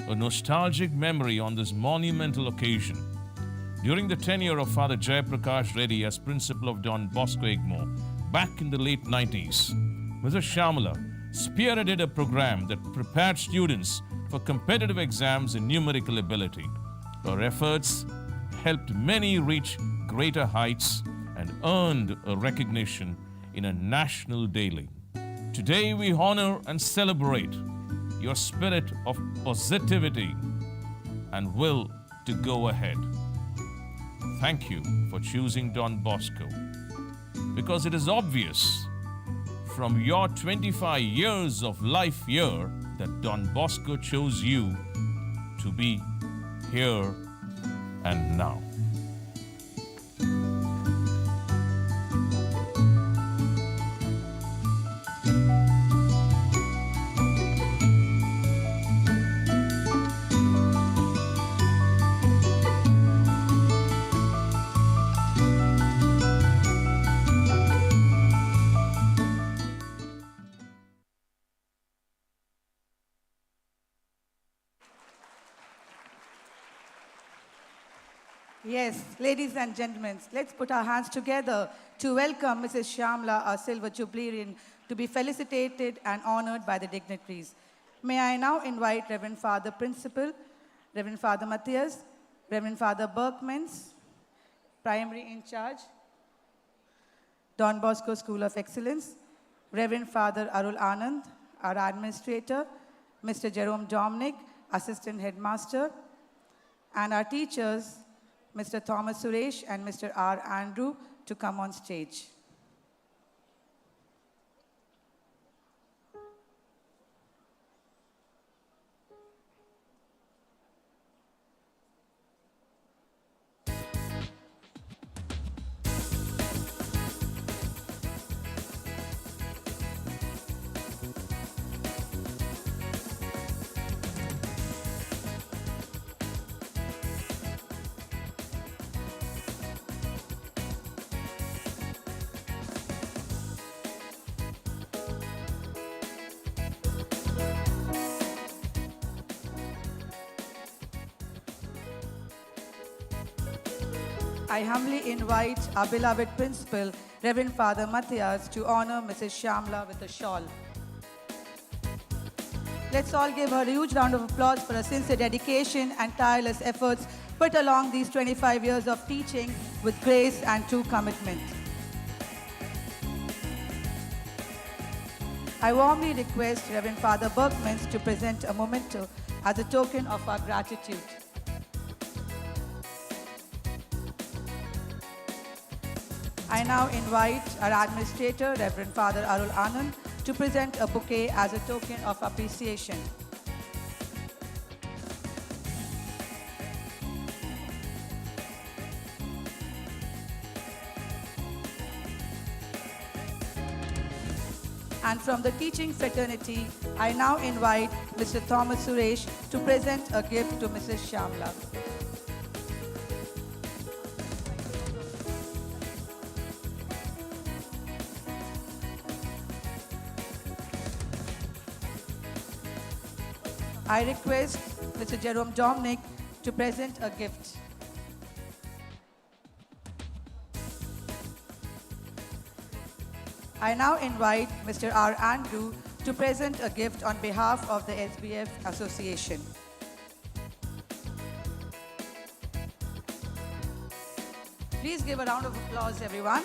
A nostalgic memory on this monumental occasion. During the tenure of Father Jayaprakash Reddy as principal of Don Bosco Egmore back in the late 90s, Mrs. Shyamala spearheaded a program that prepared students for competitive exams in numerical ability. Her efforts helped many reach greater heights and earned a recognition in a national daily. Today we honor and celebrate your spirit of positivity and will to go ahead. Thank you for choosing Don Bosco, because it is obvious from your 25 years of life here that Don Bosco chose you to be here and now. Yes, ladies and gentlemen, let's put our hands together to welcome Mrs. Shyamla, our Silver Jubilean, to be felicitated and honored by the dignitaries. May I now invite Reverend Father Principal, Reverend Father Matthias, Reverend Father Berkmans, Primary in Charge, Don Bosco School of Excellence, Reverend Father Arul Anand, our Administrator, Mr. Jerome Dominic, Assistant Headmaster, and our teachers, Mr. Thomas Suresh and Mr. R. Andrew, to come on stage. I humbly invite our beloved principal, Reverend Father Matthias, to honor Mrs. Shyamla with a shawl. Let's all give her a huge round of applause for her sincere dedication and tireless efforts put along these 25 years of teaching with grace and true commitment. I warmly request Reverend Father Berkmans to present a memento as a token of our gratitude. I now invite our Administrator, Reverend Father Arul Anand, to present a bouquet as a token of appreciation. And from the teaching fraternity, I now invite Mr. Thomas Suresh to present a gift to Mrs. Shyamla. I request Mr. Jerome Dominic to present a gift. I now invite Mr. R. Andrew to present a gift on behalf of the SBF Association. Please give a round of applause, everyone.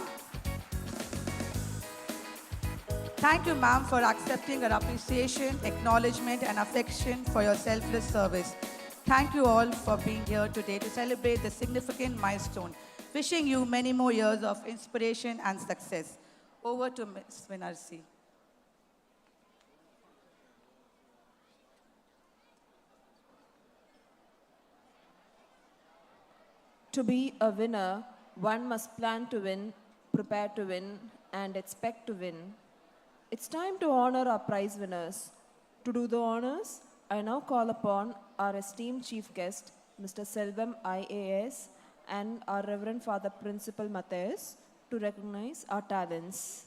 Thank you, ma'am, for accepting our appreciation, acknowledgement, and affection for your selfless service. Thank you all for being here today to celebrate this significant milestone. Wishing you many more years of inspiration and success. Over to Ms. Vinarsi. To be a winner, one must plan to win, prepare to win, and expect to win. It's time to honor our prize winners. To do the honors, I now call upon our esteemed chief guest, Mr. Selvam IAS, and our Reverend Father Principal Matthias, to recognize our talents.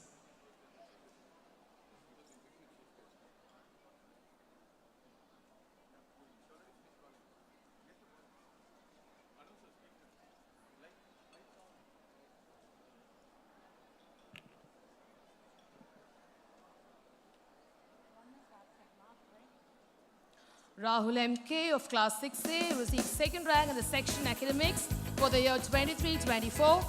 Rahul MK of Class 6A received second rank in the section academics for the year 23-24.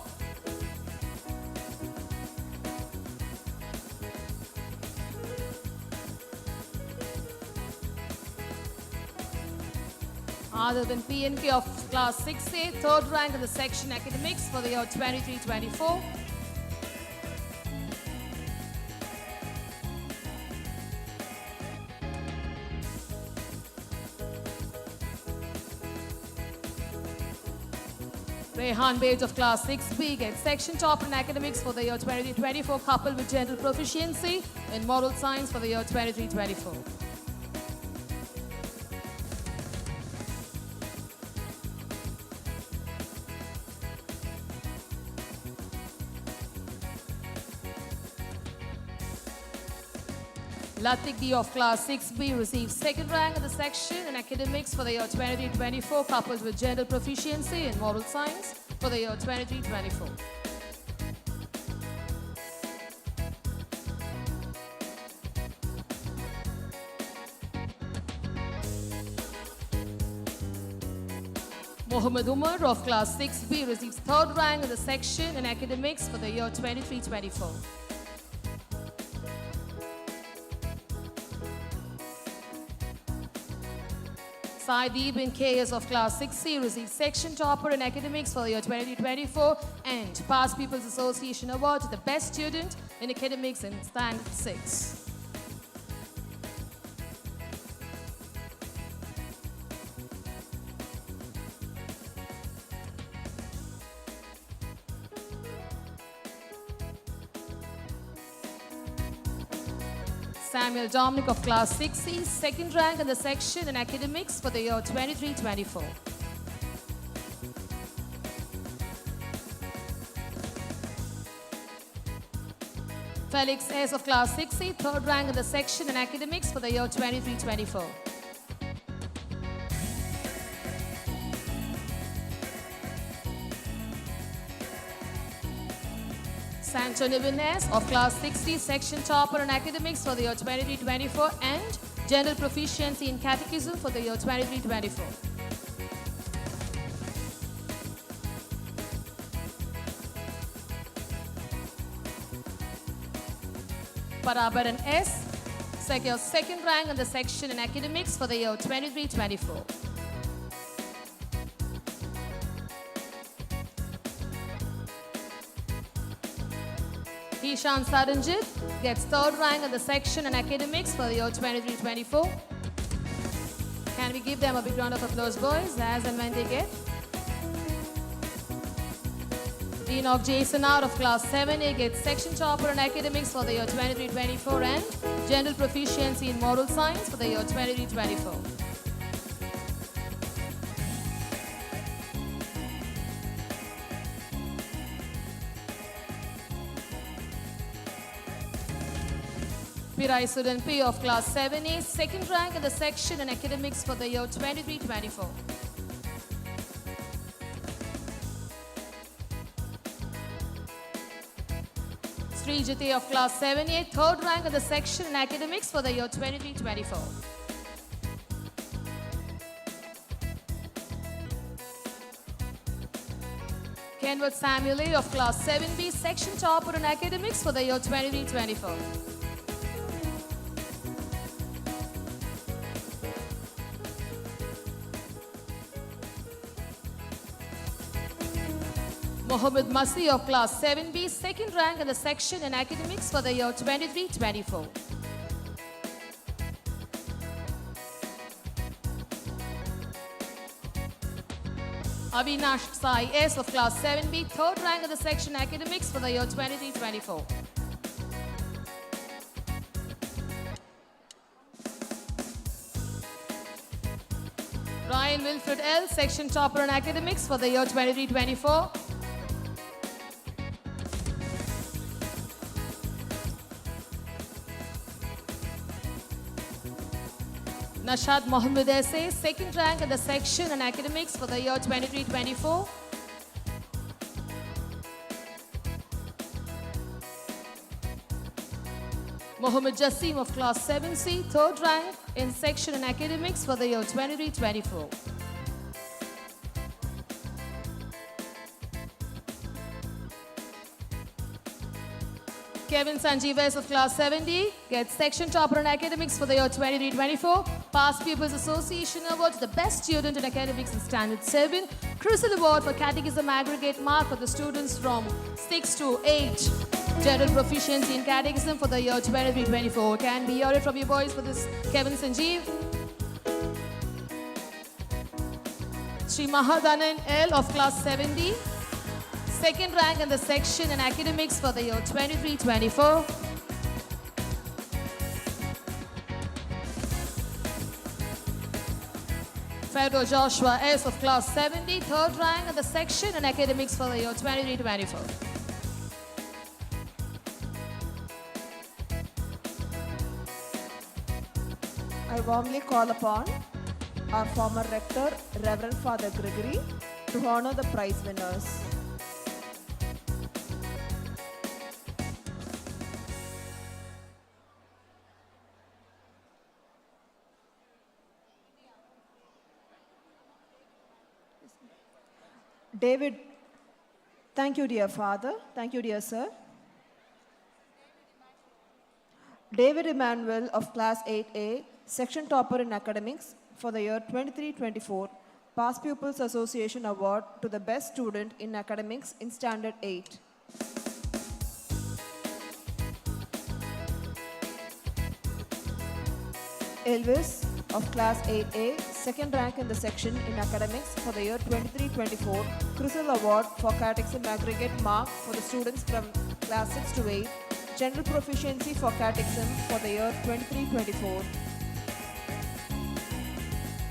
Other than PNK of Class 6A, third rank in the section academics for the year 23-24. Rehan Bage of Class 6B gets section topper in academics for the year 23-24, coupled with general proficiency in moral science for the year 23-24. Latik D of Class 6B receives second rank in the section in academics for the year 23-24, coupled with general proficiency in moral science for the year 23-24. Mohammed Umar of Class 6B receives third rank in the section in academics for the year 23-24. Saidi bin KS of Class 6C receives section topper in academics for the year 2024 and Past People's Association Award to the best student in academics in Standard 6. Samuel Dominic of Class 6C, second rank in the section in academics for the year 23-24. Felix S. of Class 6C, third rank in the section in academics for the year 23-24. Santo Nivines of Class 60, section topper in academics for the year 23-24 and general proficiency in catechism for the year 23-24. Parabaran S secures second rank in the section in academics for the year 23-24. Ishan Saranjit gets third rank in the section in academics for the year 23-24. Can we give them a big round of applause, boys, as and when they get? Enoch Jason out of Class 7A gets section topper in academics for the year 23-24 and general proficiency in moral science for the year 23-24. Pirai Sudan P of Class 7A, second rank in the section in academics for the year 23-24. Srijati of Class 7A, third rank in the section in academics for the year 23-24. Kenwood Samuel A of Class 7B, section topper in academics for the year 23-24. Mohammed Masi of Class 7B, second rank in the section in academics for the year 23-24. Avinash Sai S of Class 7B, third rank in the section academics for the year 23-24. Ryan Wilfred L, section topper in academics for the year 23-24. Nashad Mohammed S.A., second rank in the section in academics for the year 23-24. Mohammed Jassim of Class 7C, third rank in section in academics for the year 23-24. Kevin Sanjeev S of Class 7D gets section topper in academics for the year 23-24. Past People's Association Award to the best student in academics in Standard 7. Crucial Award for Catechism Aggregate Mark for the students from 6 to 8. General Proficiency in Catechism for the year 23-24. Can we hear it from you boys for this, Kevin Sanjeev? Sri Mahadanan L of class 7D, second rank in the section in academics for the year 23-24. Fedor Joshua S of class 7D, third rank in the section in academics for the year 23-24. I warmly call upon our former rector, Reverend Father Gregory, to honor the prize winners. David, thank you, dear Father. Thank you, dear Sir. David Emmanuel of class 8A, section topper in academics for the year 23-24, Past Pupils Association Award to the best student in academics in Standard 8. Elvis of class 8A, second rank in the section in academics for the year 23-24, Crisel Award for Catechism Aggregate Mark for the students from class 6 to 8, General Proficiency for Catechism for the year 23-24.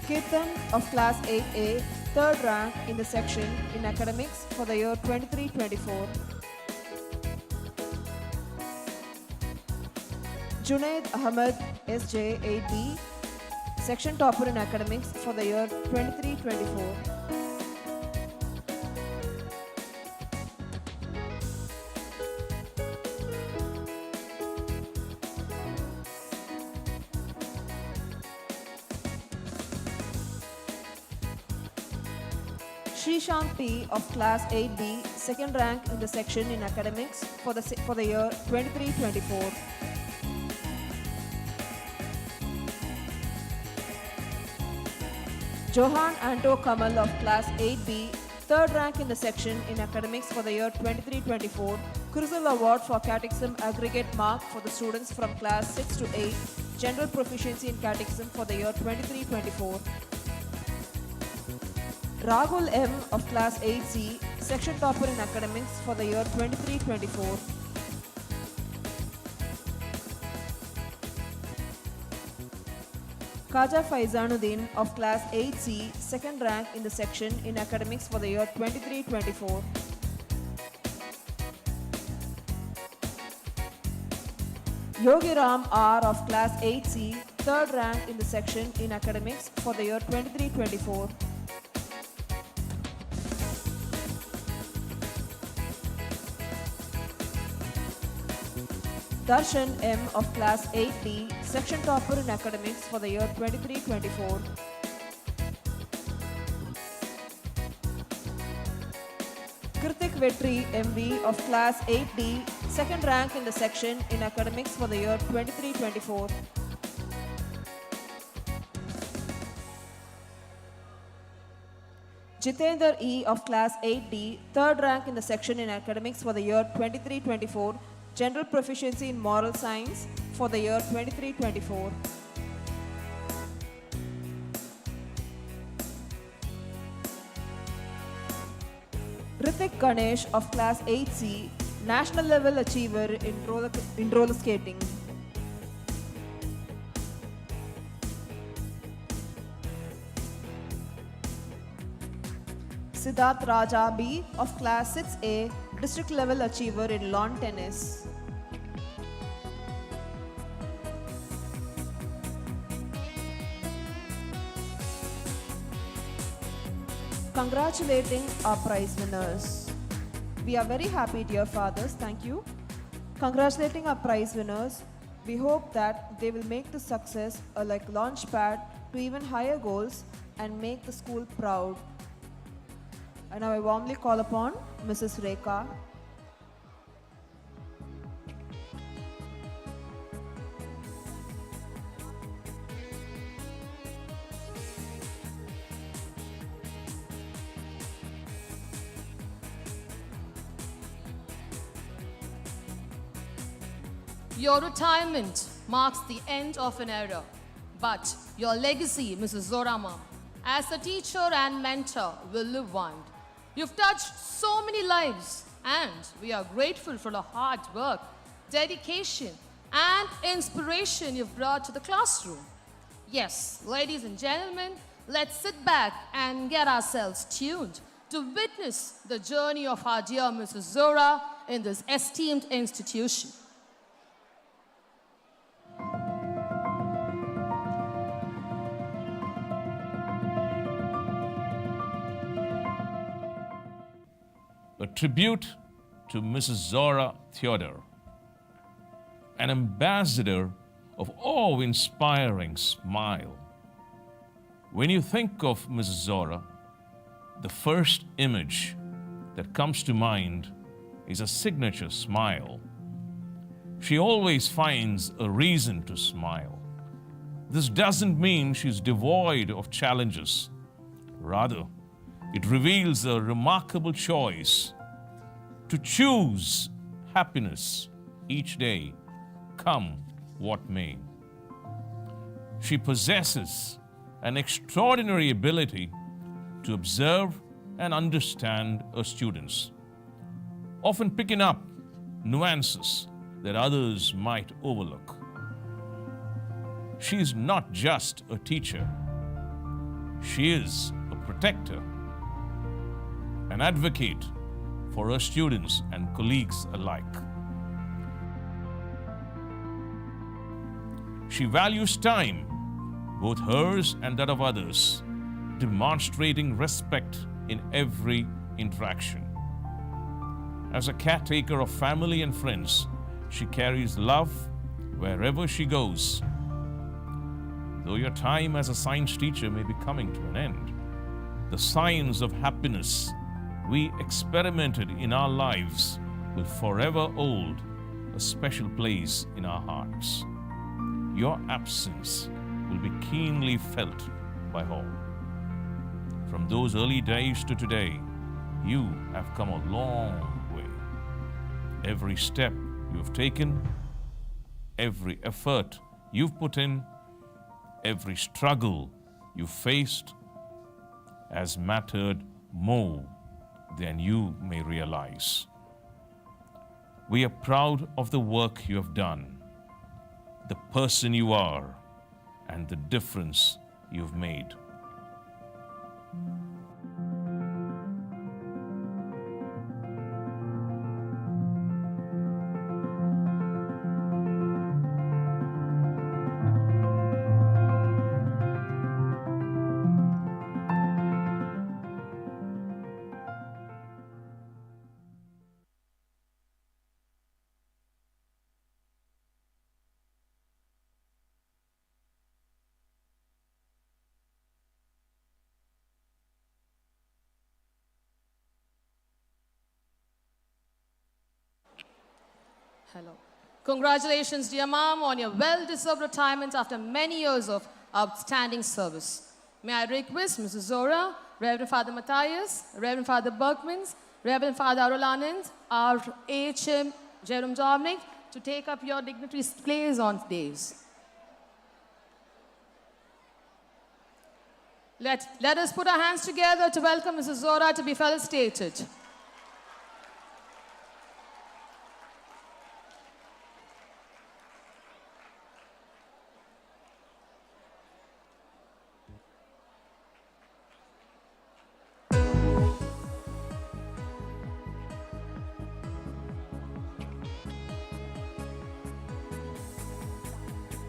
Kirtan of class 8A, third rank in the section in academics for the year 23-24. Junaid Ahmed SJ 8B, section topper in academics for the year 23-24. Srishant P of class 8B, second rank in the section in academics for the year 23-24. Johan Anto Kamal of class 8B, third rank in the section in academics for the year 23-24, Crisel Award for Catechism Aggregate Mark for the students from class 6 to 8, General Proficiency in Catechism for the year 23-24. Rahul M of class 8C, section topper in academics for the year 23-24. Khaja Faizanuddin of class 8C, second rank in the section in academics for the year 23-24. Yogi Ram R of class 8C, third rank in the section in academics for the year 23-24. Darshan M of class 8D, section topper in academics for the year 23-24. Kritik Vetri MV of class 8D, second rank in the section in academics for the year 23-24. Jitendra E of class 8D, third rank in the section in academics for the year 23-24. General Proficiency in Moral Science for the year 23-24. Ritik Ganesh of class 8C, national level achiever in roller skating. Siddharth Raja B of class 6A, district level achiever in lawn tennis. Congratulating our prize winners. We are very happy, dear fathers. Thank you. Congratulating our prize winners. We hope that they will make the success a launch pad to even higher goals and make the school proud. And now I warmly call upon Mrs. Rekha. Your retirement marks the end of an era, but your legacy, Mrs. Zorama, as a teacher and mentor will live on. You've touched so many lives, and we are grateful for the hard work, dedication, and inspiration you've brought to the classroom. Yes, ladies and gentlemen, let's sit back and get ourselves tuned to witness the journey of our dear Mrs. Zora in this esteemed institution. A tribute to Mrs. Zora Theodore, an ambassador of awe-inspiring smile. When you think of Mrs. Zora, the first image that comes to mind is a signature smile. She always finds a reason to smile. This doesn't mean she's devoid of challenges. Rather, it reveals a remarkable choice to choose happiness each day, come what may. She possesses an extraordinary ability to observe and understand her students, often picking up nuances that others might overlook. She is not just a teacher, she is a protector, an advocate for her students and colleagues alike. She values time, both hers and that of others, demonstrating respect in every interaction. As a caretaker of family and friends, she carries love wherever she goes. Though your time as a science teacher may be coming to an end, the science of happiness we experimented in our lives will forever hold a special place in our hearts. Your absence will be keenly felt by all. From those early days to today, you have come a long way. Every step you've taken, every effort you've put in, every struggle you've faced has mattered more than you may realize. We are proud of the work you have done, the person you are, and the difference you've made. Hello. Congratulations, dear mom, on your well-deserved retirement after many years of outstanding service. May I request Mrs. Zora, Reverend Father Matthias, Reverend Father Berkmans, Reverend Father Arolanand, our AHM Jerome Dominic, to take up your dignitary's place on days. Let us put our hands together to welcome Mrs. Zora to be felicitated.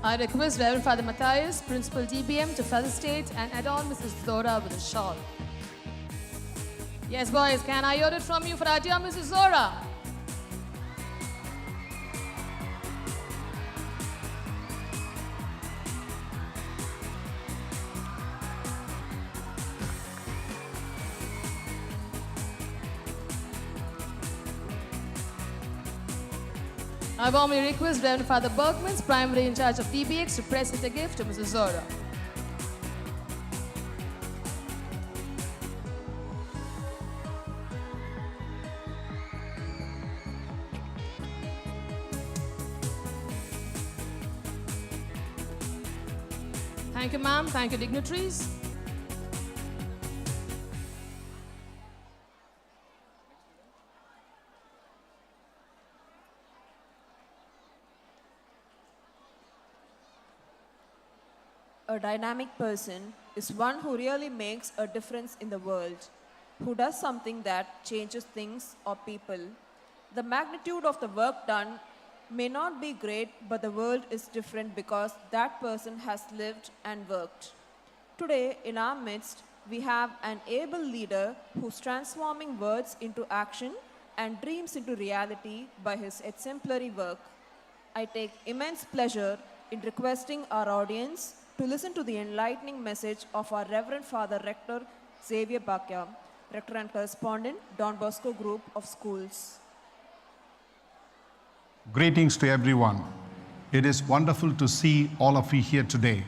I request Reverend Father Matthias, Principal DBM, to felicitate and adorn Mrs. Zora with a shawl. Yes, boys, can I hear it from you for our dear Mrs. Zora? I warmly request Reverend Father Berkmans, primary in charge of DBX, to present a gift to Mrs. Zora. Thank you, ma'am. Thank you, dignitaries. A dynamic person is one who really makes a difference in the world, who does something that changes things or people. The magnitude of the work done may not be great, but the world is different because that person has lived and worked. Today, in our midst, we have an able leader who's transforming words into action and dreams into reality by his exemplary work. I take immense pleasure in requesting our audience to listen to the enlightening message of our Reverend Father Rector Xavier Bakya, Rector and Correspondent, Don Bosco Group of Schools. Greetings to everyone. It is wonderful to see all of you here today.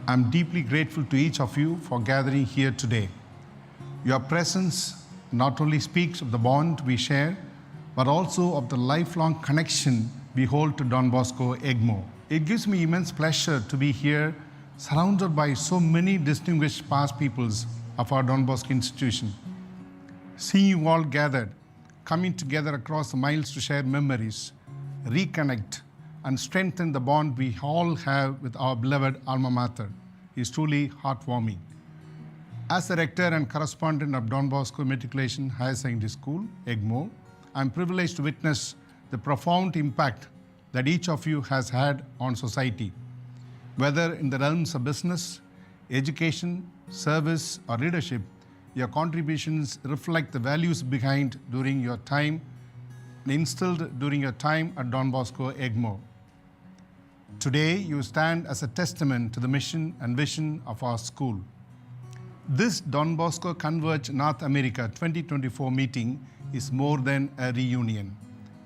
I'm deeply grateful to each of you for gathering here today. Your presence not only speaks of the bond we share, but also of the lifelong connection we hold to Don Bosco Egmore. It gives me immense pleasure to be here, surrounded by so many distinguished past peoples of our Don Bosco institution. Seeing you all gathered, coming together across the miles to share memories, reconnect, and strengthen the bond we all have with our beloved alma mater is truly heartwarming. As the rector and correspondent of Don Bosco Matriculation Higher Secondary School, Egmore, I'm privileged to witness the profound impact that each of you has had on society. Whether in the realms of business, education, service, or leadership, your contributions reflect the values behind during your time, instilled during your time at Don Bosco Egmore. Today, you stand as a testament to the mission and vision of our school. This Don Bosco Converge North America 2024 meeting is more than a reunion.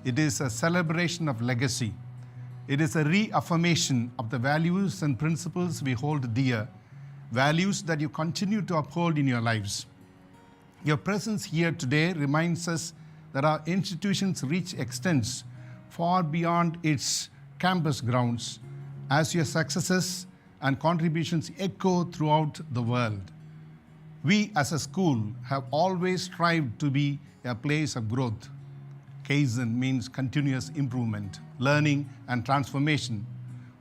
It is a celebration of legacy. It is a reaffirmation of the values and principles we hold dear, values that you continue to uphold in your lives. Your presence here today reminds us that our institution's reach extends far beyond its campus grounds, as your successes and contributions echo throughout the world. We as a school have always strived to be a place of growth. Kaizen means continuous improvement, learning, and transformation.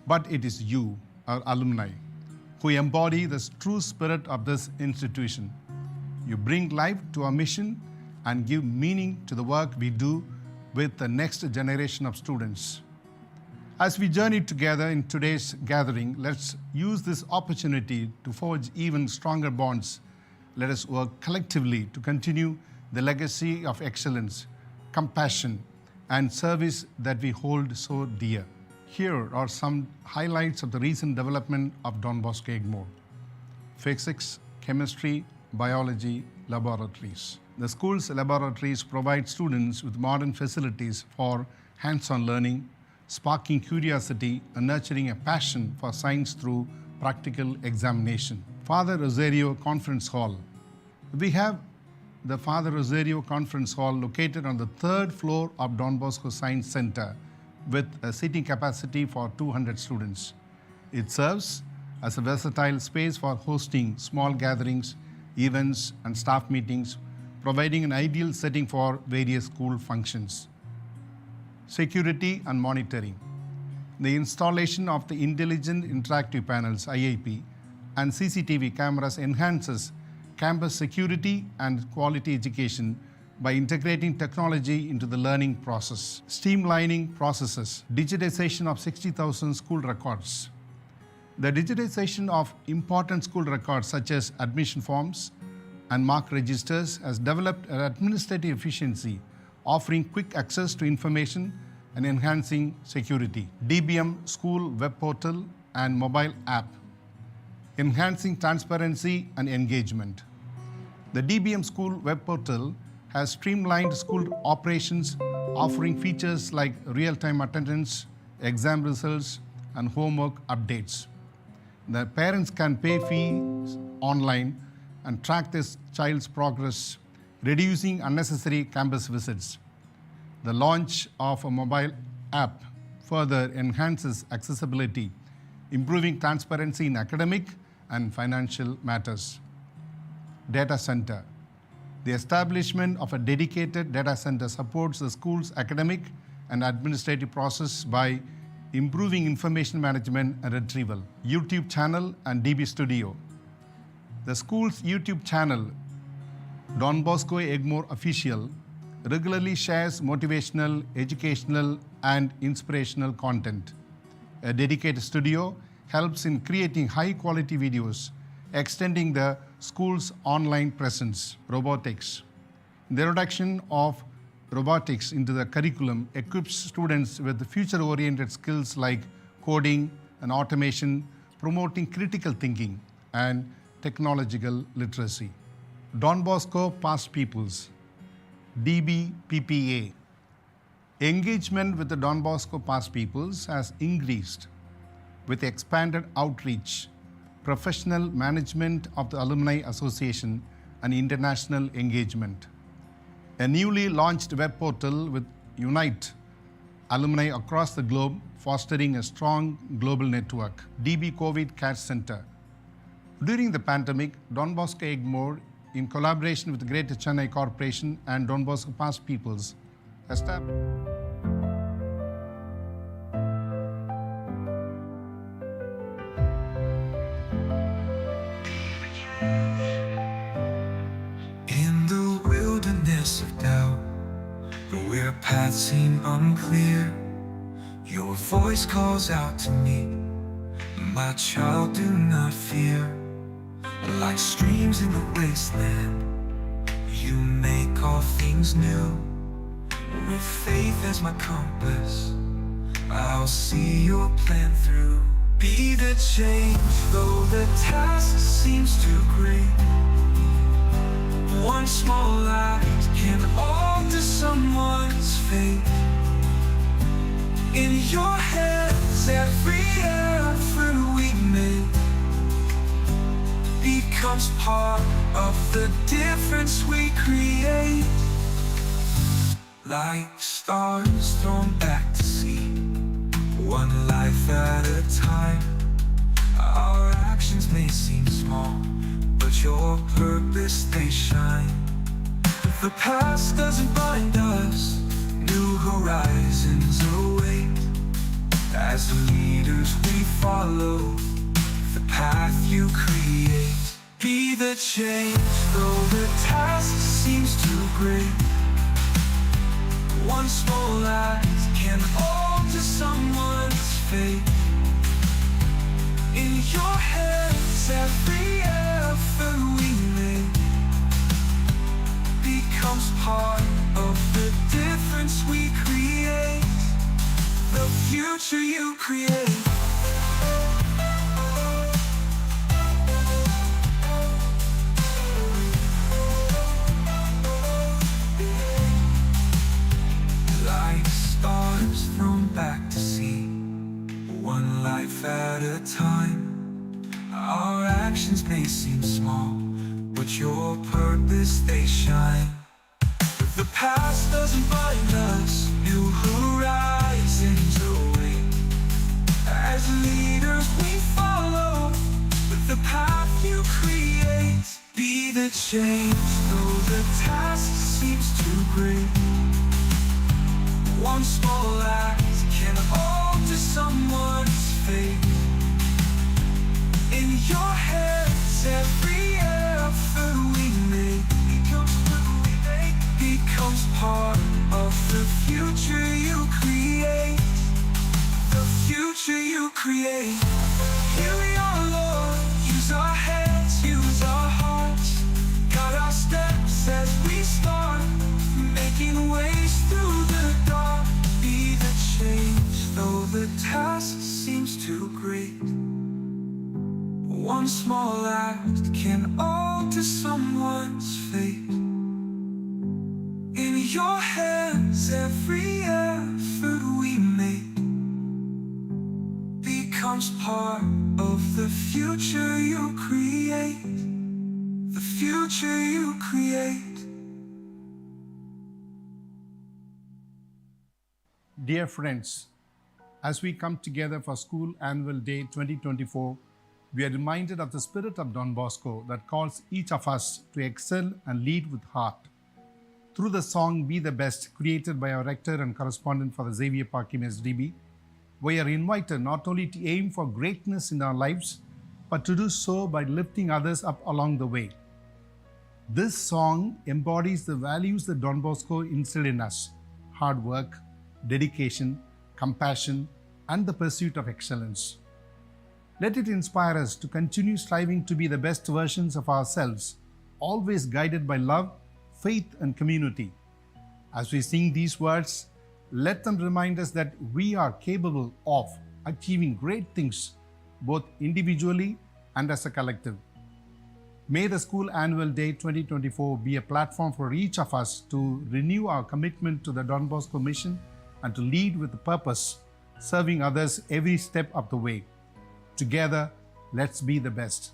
But it is you, our alumni, who embody the true spirit of this institution. You bring life to our mission and give meaning to the work we do with the next generation of students. As we journey together in today's gathering, let's use this opportunity to forge even stronger bonds. Let us work collectively to continue the legacy of excellence, compassion, and service that we hold so dear. Here are some highlights of the recent development of Don Bosco Egmore. Physics, chemistry, biology laboratories. The school's laboratories provide students with modern facilities for hands-on learning, sparking curiosity and nurturing a passion for science through practical examination. Father Rosario Conference Hall. We have the Father Rosario Conference Hall located on the 3rd floor of Don Bosco Science Center with a seating capacity for 200 students. It serves as a versatile space for hosting small gatherings, events, and staff meetings, providing an ideal setting for various school functions. Security and monitoring. The installation of the Intelligent Interactive Panels, IIP, and CCTV cameras enhances campus security and quality education by integrating technology into the learning process. Streamlining processes. Digitization of 60,000 school records. The digitization of important school records such as admission forms and mark registers has developed an administrative efficiency, offering quick access to information and enhancing security. DBM School Web Portal and Mobile App, enhancing transparency and engagement. The DBM School Web Portal has streamlined school operations, offering features like real-time attendance, exam results, and homework updates. The parents can pay fees online and track their child's progress, reducing unnecessary campus visits. The launch of a mobile app further enhances accessibility, improving transparency in academic and financial matters. Data center. The establishment of a dedicated data center supports the school's academic and administrative process by improving information management and retrieval, YouTube channel and DB Studio. The school's YouTube channel, Don Bosco Egmore Official, regularly shares motivational, educational, and inspirational content. A dedicated studio helps in creating high-quality videos, extending the school's online presence. Robotics. The introduction of robotics into the curriculum equips students with future-oriented skills like coding and automation, promoting critical thinking and technological literacy. Don Bosco Past Pupils, DBPPA. Engagement with the Don Bosco Past Pupils has increased with expanded outreach, professional management of the Alumni Association, and international engagement. A newly launched web portal with Unite alumni across the globe, fostering a strong global network. DB COVID Care Center. During the pandemic, Don Bosco Egmore, in collaboration with the Greater Chennai Corporation and Don Bosco Past Pupils, established of doubt, but where paths seem unclear, your voice calls out to me, my child, do not fear. Like streams in the wasteland, you make all things new. With faith as my compass, I'll see your plan through. Be the change, though the task seems too great. One small act can alter someone's fate. In your hands, every effort we make becomes part of the difference we create. Like stars thrown back to sea, one life at a time. Our actions may seem small, but your purpose, they shine. The past doesn't bind us, new horizons await. As leaders we follow the path you create. Be the change, though the task seems too great. One small act can alter someone's fate. In your hands, every effort we make becomes part of the difference we create. The future you create. Like stars thrown back to sea, one life at a time. Our actions may seem small, but your purpose, they shine. The past doesn't bind us, new horizons await. As leaders we follow the path you create. Be the change, though the task seems too great. One small act can alter someone's fate. In your hands, every effort we make becomes part of the future you create. The future you create. Here we are, Lord. Use our hands, use our hearts. Guide our steps as we start, making ways through the dark. Be the change, though the task seems too great. One small act can alter someone's fate. In your hands, every effort we make becomes part of the future you create. The future you create. Dear friends, as we come together for School Annual Day 2024, we are reminded of the spirit of Don Bosco that calls each of us to excel and lead with heart. Through the song Be the Best, created by our rector and correspondent for the Xavier Parkim SDB, We are invited not only to aim for greatness in our lives, but to do so by lifting others up along the way. This song embodies the values that Don Bosco instilled in us: hard work, dedication, compassion, and the pursuit of excellence. Let it inspire us to continue striving to be the best versions of ourselves, always guided by love, faith, and community. As we sing these words, let them remind us that we are capable of achieving great things, both individually and as a collective. May the School Annual Day 2024 be a platform for each of us to renew our commitment to the Don Bosco mission and to lead with a purpose, serving others every step of the way. Together, let's be the best.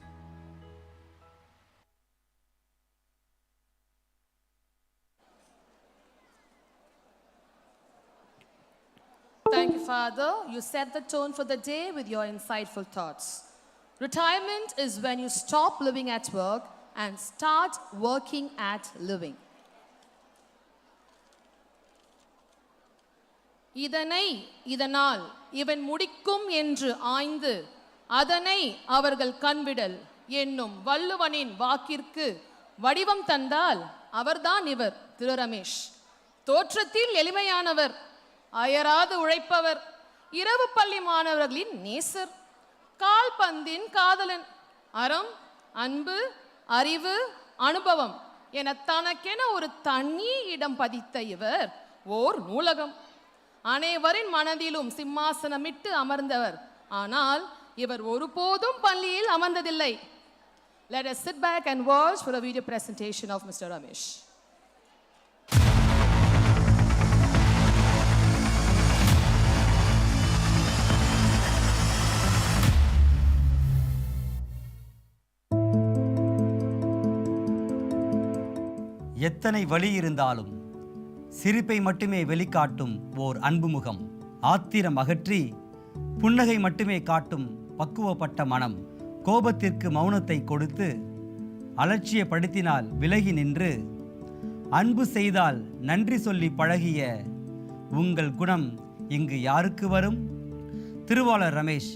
Thank you, Father. You set the tone for the day with your insightful thoughts. Retirement is when you stop living at work and start working at living. இதனால் இவன் முடிக்கும் என்று ஆய்ந்து அதனை அவர்கள் கண்விடல் என்னும் வள்ளுவனின் வாக்கிற்கு வடிவம் தந்தால் அவர்தான் இவர் திரு ரமேஷ். தோற்றத்தில் எளிமையானவர், அயராது உழைப்பவர், இரவு பள்ளி மாணவர்களின் நேசர், கால்பந்தின் காதலன், அறம், அன்பு, அறிவு, அனுபவம் என தனக்கென ஒரு தனி இடம் பதித்த இவர் ஓர் நூலகம். அனைவரின் மனதிலும் சிம்மாசனமிட்டு அமர்ந்தவர். ஆனால் இவர் ஒருபோதும் பள்ளியில் அமர்ந்ததில்லை. Let us sit back and watch for a video presentation of Mr. Ramesh. எத்தனை வலி இருந்தாலும் சிரிப்பை மட்டுமே வெளிக்காட்டும் ஓர் அன்பு முகம், ஆத்திரம் அகற்றி புன்னகை மட்டுமே காட்டும் பக்குவப்பட்ட மனம், கோபத்திற்கு மௌனத்தை கொடுத்து அலட்சியப்படுத்தினால் விலகி நின்று அன்பு செய்தால் நன்றி சொல்லி பழகிய உங்கள் குணம் இங்கு யாருக்கு வரும்? திருவாளர் ரமேஷ்,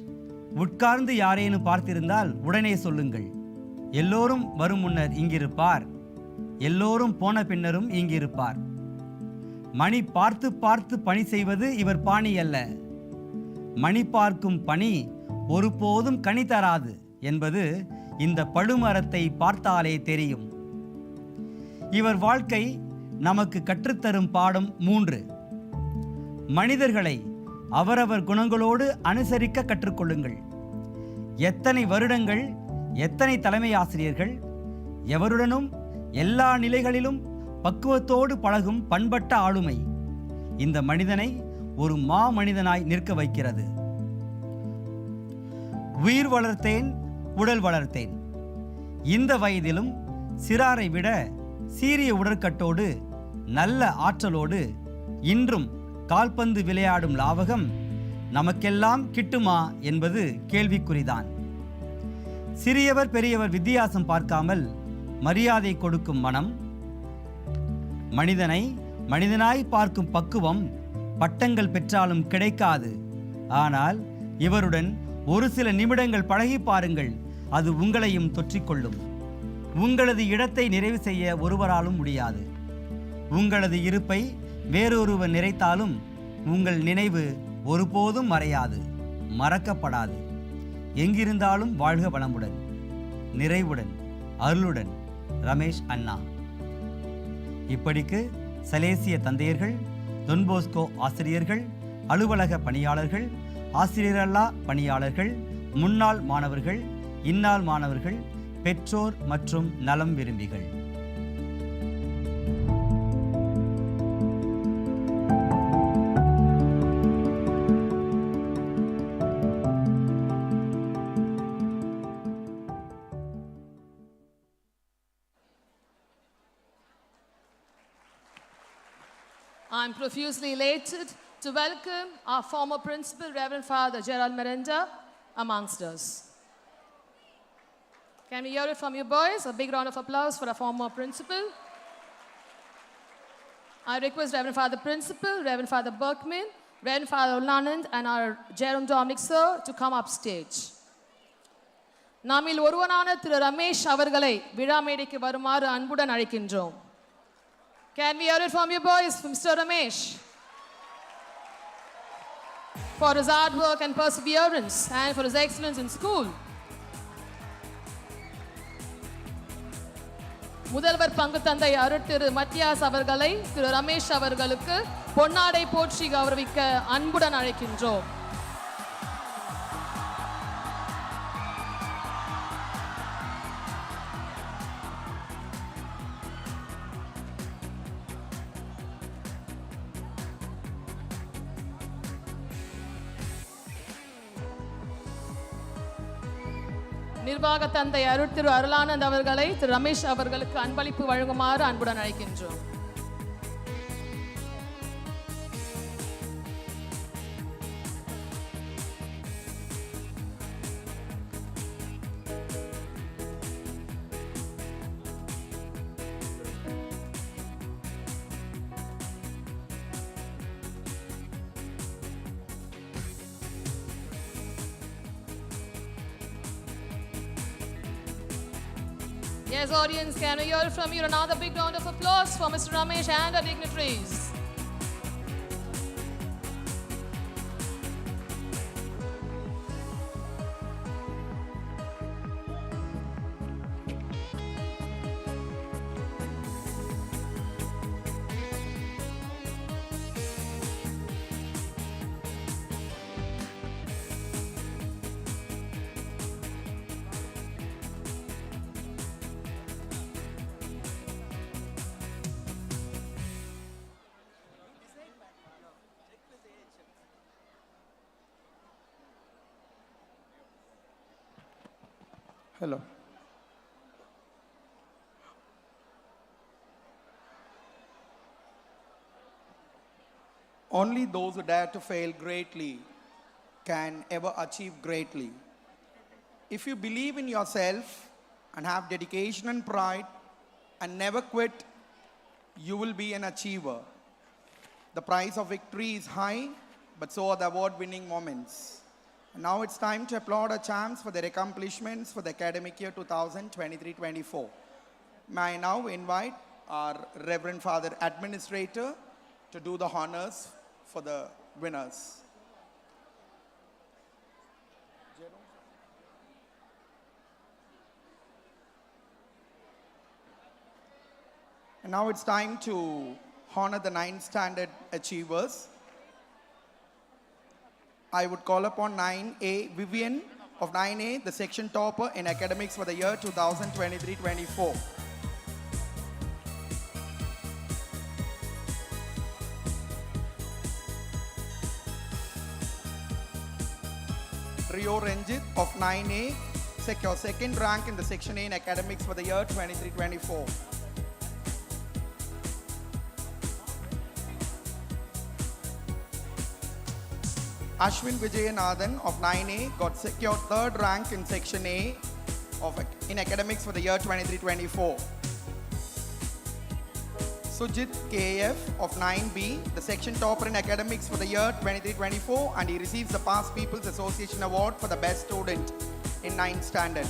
உட்கார்ந்து யாரேனும் பார்த்திருந்தால் உடனே சொல்லுங்கள். எல்லோரும் வரும் முன்னர் இங்கிருப்பார், எல்லோரும் போன பின்னரும் இங்கிருப்பார். மணி பார்த்து பார்த்து பணி செய்வது இவர் பாணி அல்ல. மணி பார்க்கும் பணி ஒருபோதும் கனி தராது என்பது இந்த பழுமரத்தை பார்த்தாலே தெரியும். இவர் வாழ்க்கை நமக்கு கற்றுத்தரும் பாடம் 3. மனிதர்களை அவரவர் குணங்களோடு அனுசரிக்க கற்றுக்கொள்ளுங்கள். எத்தனை வருடங்கள், எத்தனை தலைமை ஆசிரியர்கள், எவருடனும் எல்லா நிலைகளிலும் பக்குவத்தோடு பழகும் பண்பட்ட ஆளுமை இந்த மனிதனை ஒரு மாமனிதனாய் நிற்க வைக்கிறது. உயிர் வளர்த்தேன், உடல் வளர்த்தேன். இந்த வயதிலும் சிறாரை விட சீரிய உடற்கட்டோடு நல்ல ஆற்றலோடு இன்றும் கால்பந்து விளையாடும் லாவகம் நமக்கெல்லாம் கிட்டுமா என்பது கேள்விக்குறிதான். சிறியவர் பெரியவர் வித்தியாசம் பார்க்காமல் மரியாதை கொடுக்கும் மனம், மனிதனை மனிதனாய் பார்க்கும் பக்குவம் பட்டங்கள் பெற்றாலும் கிடைக்காது. ஆனால் இவருடன் ஒரு சில நிமிடங்கள் பழகி பாருங்கள், அது உங்களையும் தொற்றிக்கொள்ளும். உங்களது இடத்தை நிறைவு செய்ய ஒருவராலும் முடியாது. உங்களது இருப்பை வேறொருவர் நிறைத்தாலும் உங்கள் நினைவு ஒருபோதும் மறையாது, மறக்கப்படாது. எங்கிருந்தாலும் வாழ்க வளமுடன், நிறைவுடன், அருளுடன். ரமேஷ் அண்ணா. இப்படிக்கு சலேசிய தந்தையர்கள், தொன் போஸ்கோ ஆசிரியர்கள், அலுவலக பணியாளர்கள், ஆசிரியரல்லா பணியாளர்கள், முன்னாள் மாணவர்கள், இந்நாள் மாணவர்கள், பெற்றோர் மற்றும் நலம் விரும்பிகள். I'm profusely elated to welcome our former principal, Reverend Father Gerald Miranda, amongst us. Can we hear it from you boys? A big round of applause for our former principal. I request Reverend Father Principal, Reverend Father Berkman, Reverend Father Ulanand and our Jerome Dominic sir to come up stage. நம்மில் ஒருவனான திரு ரமேஷ் அவர்களை விழா மேடைக்கு வருமாறு அன்புடன் அழைக்கின்றோம். Can we hear it from you boys, from Mr. Ramesh? For his hard work and perseverance and for his excellence in school. முதல்வர் பங்கு தந்தை அருட்திரு மத்தியாஸ் அவர்களை திரு ரமேஷ் அவர்களுக்கு பொன்னாடை போற்றி கௌரவிக்க அன்புடன் அழைக்கின்றோம். நிர்வாக தந்தை அருட்திரு அருளானந்த் அவர்களை திரு ரமேஷ் அவர்களுக்கு அன்பளிப்பு வழங்குமாறு அன்புடன் அழைக்கின்றோம். Yes, audience, can we hear from you? Another big round of applause for Mr. Ramesh and our dignitaries. Hello. Only those who dare to fail greatly can ever achieve greatly. If you believe in yourself and have dedication and pride and never quit, you will be an achiever. The price of victory is high, but so are the award-winning moments. Now it's time to applaud our champs for their accomplishments for the academic year 2023-24. May I now invite our Reverend Father Administrator to do the honors for the winners. And now it's time to honor the 9th standard achievers. I would call upon 9A Vivian of 9A, the section topper in academics for the year 2023-24. Rio Ranjit of 9A, secure second rank in the section A in academics for the year 23-24. Ashwin Vijayanathan of 9A got secured third rank in section A in academics for the year 23-24. Sujit KF of 9B, the section topper in academics for the year 23-24, and he receives the Past People's Association Award for the best student in 9th standard.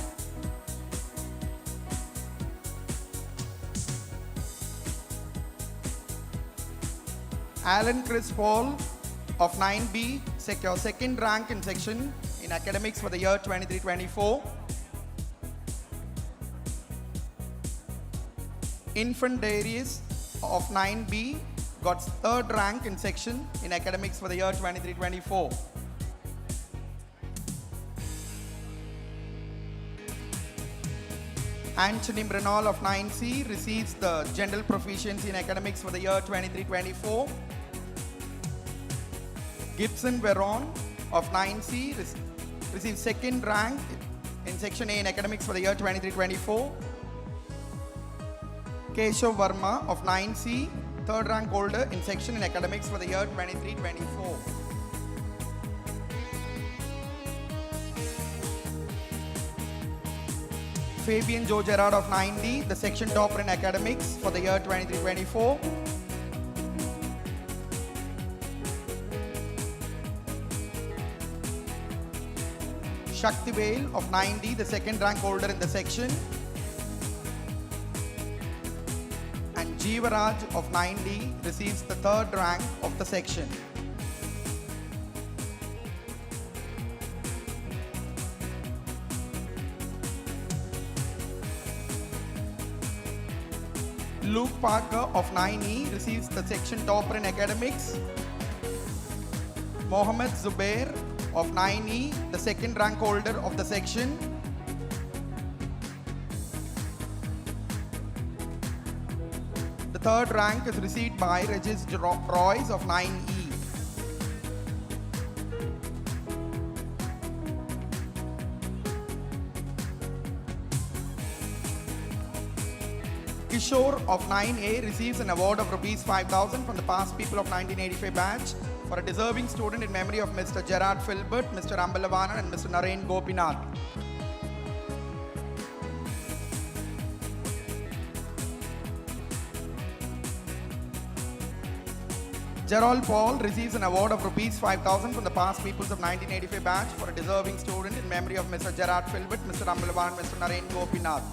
Alan Chris Paul of 9B secure second rank in section in academics for the year 23-24. Infant Darius of 9B got third rank in section in academics for the year 23-24. Anthony Brenall of 9C receives the general proficiency in academics for the year 23-24. Gibson Veron of 9C receives second rank in section A in academics for the year 23-24. Keshav Verma of 9C, third rank holder in section in academics for the year 23-24. Fabian Joe Gerard of 9D, the section topper in academics for the year 23-24. Shaktivel of 9D, the second rank holder in the section. And Jeevaraj of 9D receives the third rank of the section. Luke Parker of 9E receives the section topper in academics. Mohammed Zubair of 9E, the second rank holder of the section. The third rank is received by Regis Royce of 9E. Kishore of 9A receives an award of Rs 5,000 from the past people of 1985 batch for a deserving student in memory of Mr. Gerard Filbert, Mr. Ambalavanan and Mr. Naren Gopinath. Gerald Paul receives an award of Rs 5,000 from the past peoples of 1985 batch for a deserving student in memory of Mr. Gerard Filbert, Mr. Ambalavanan and Mr. Naren Gopinath.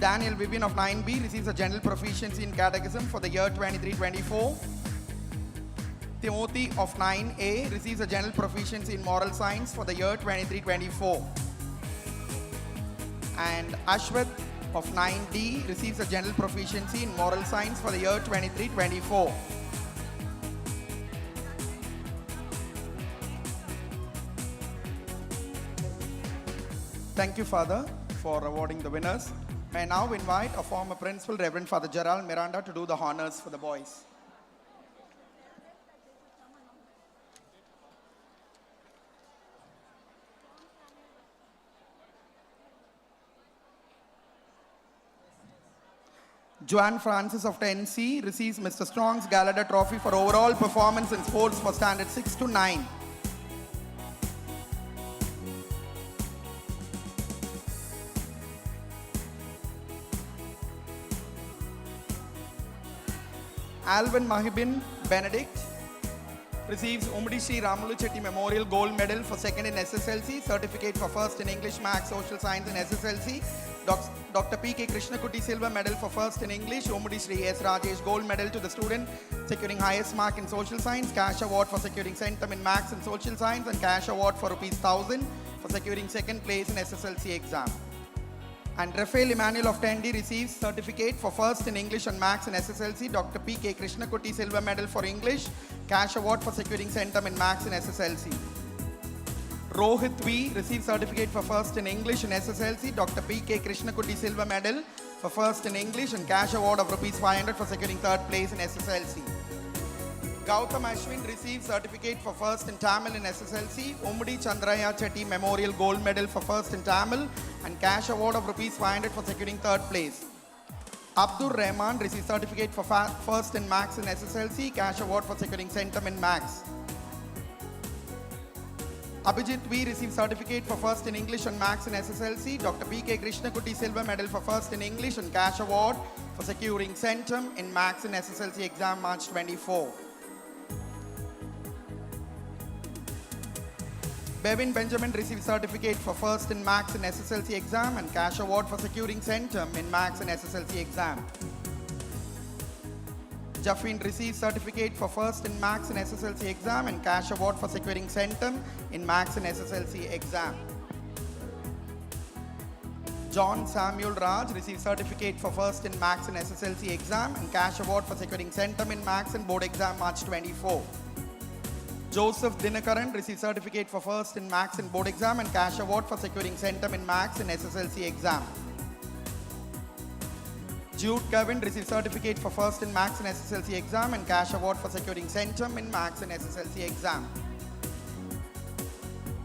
Daniel Vivian of 9B receives a general proficiency in catechism for the year 23-24. Timothy of 9A receives a general proficiency in moral science for the year 23-24. And Ashwath of 9D receives a general proficiency in moral science for the year 23-24. Thank you, Father, for awarding the winners. May I now invite our former principal, Reverend Father Gerald Miranda, to do the honors for the boys. Joan Francis of 10C receives Mr. Strong's Gallagher Trophy for overall performance in sports for standard 6 to 9. Alvin Mahibin Benedict receives Umdi Sri Ramalu Chetty Memorial Gold Medal for second in SSLC, certificate for first in English, Maths, Social Science in SSLC, Dr. P.K. Krishnakutti Silver Medal for first in English, Umdi Sri S. Rajesh Gold Medal to the student securing highest mark in Social Science, Cash Award for securing centum in Maths and Social Science, and Cash Award for Rs 1,000 for securing second place in SSLC exam. And Rafael Emmanuel of 10D receives certificate for first in English and Maths in SSLC, Dr. P.K. Krishnakutti Silver Medal for English, Cash Award for securing centum in Maths in SSLC. Rohit V receives certificate for first in English in SSLC, Dr. P.K. Krishnakutti Silver Medal for first in English and Cash Award of Rs 500 for securing third place in SSLC. Gautam Ashwin receives certificate for first in Tamil in SSLC, Umdi Chandraya Chetty Memorial Gold Medal for first in Tamil and Cash Award of Rs 500 for securing third place. Abdur Rahman receives certificate for first in Maths in SSLC, Cash Award for securing centum in Maths. Abhijit V receives certificate for first in English and Maths in SSLC, Dr. P.K. Krishnakutti Silver Medal for first in English and Cash Award for securing centum in Maths in SSLC exam March 24. Bevin Benjamin receives certificate for first in Maths in SSLC exam and Cash Award for securing centum in Maths in SSLC exam. Jafin receives certificate for first in Maths in SSLC exam and Cash Award for securing centum in Maths in SSLC exam. John Samuel Raj receives certificate for first in Maths in SSLC exam and Cash Award for securing centum in Maths in board exam March 24. Joseph Dinakaran receives certificate for first in Maths in board exam and Cash Award for securing centum in Maths in SSLC exam. Jude Kevin receives certificate for first in Maths in SSLC exam and Cash Award for securing centum in Maths in SSLC exam.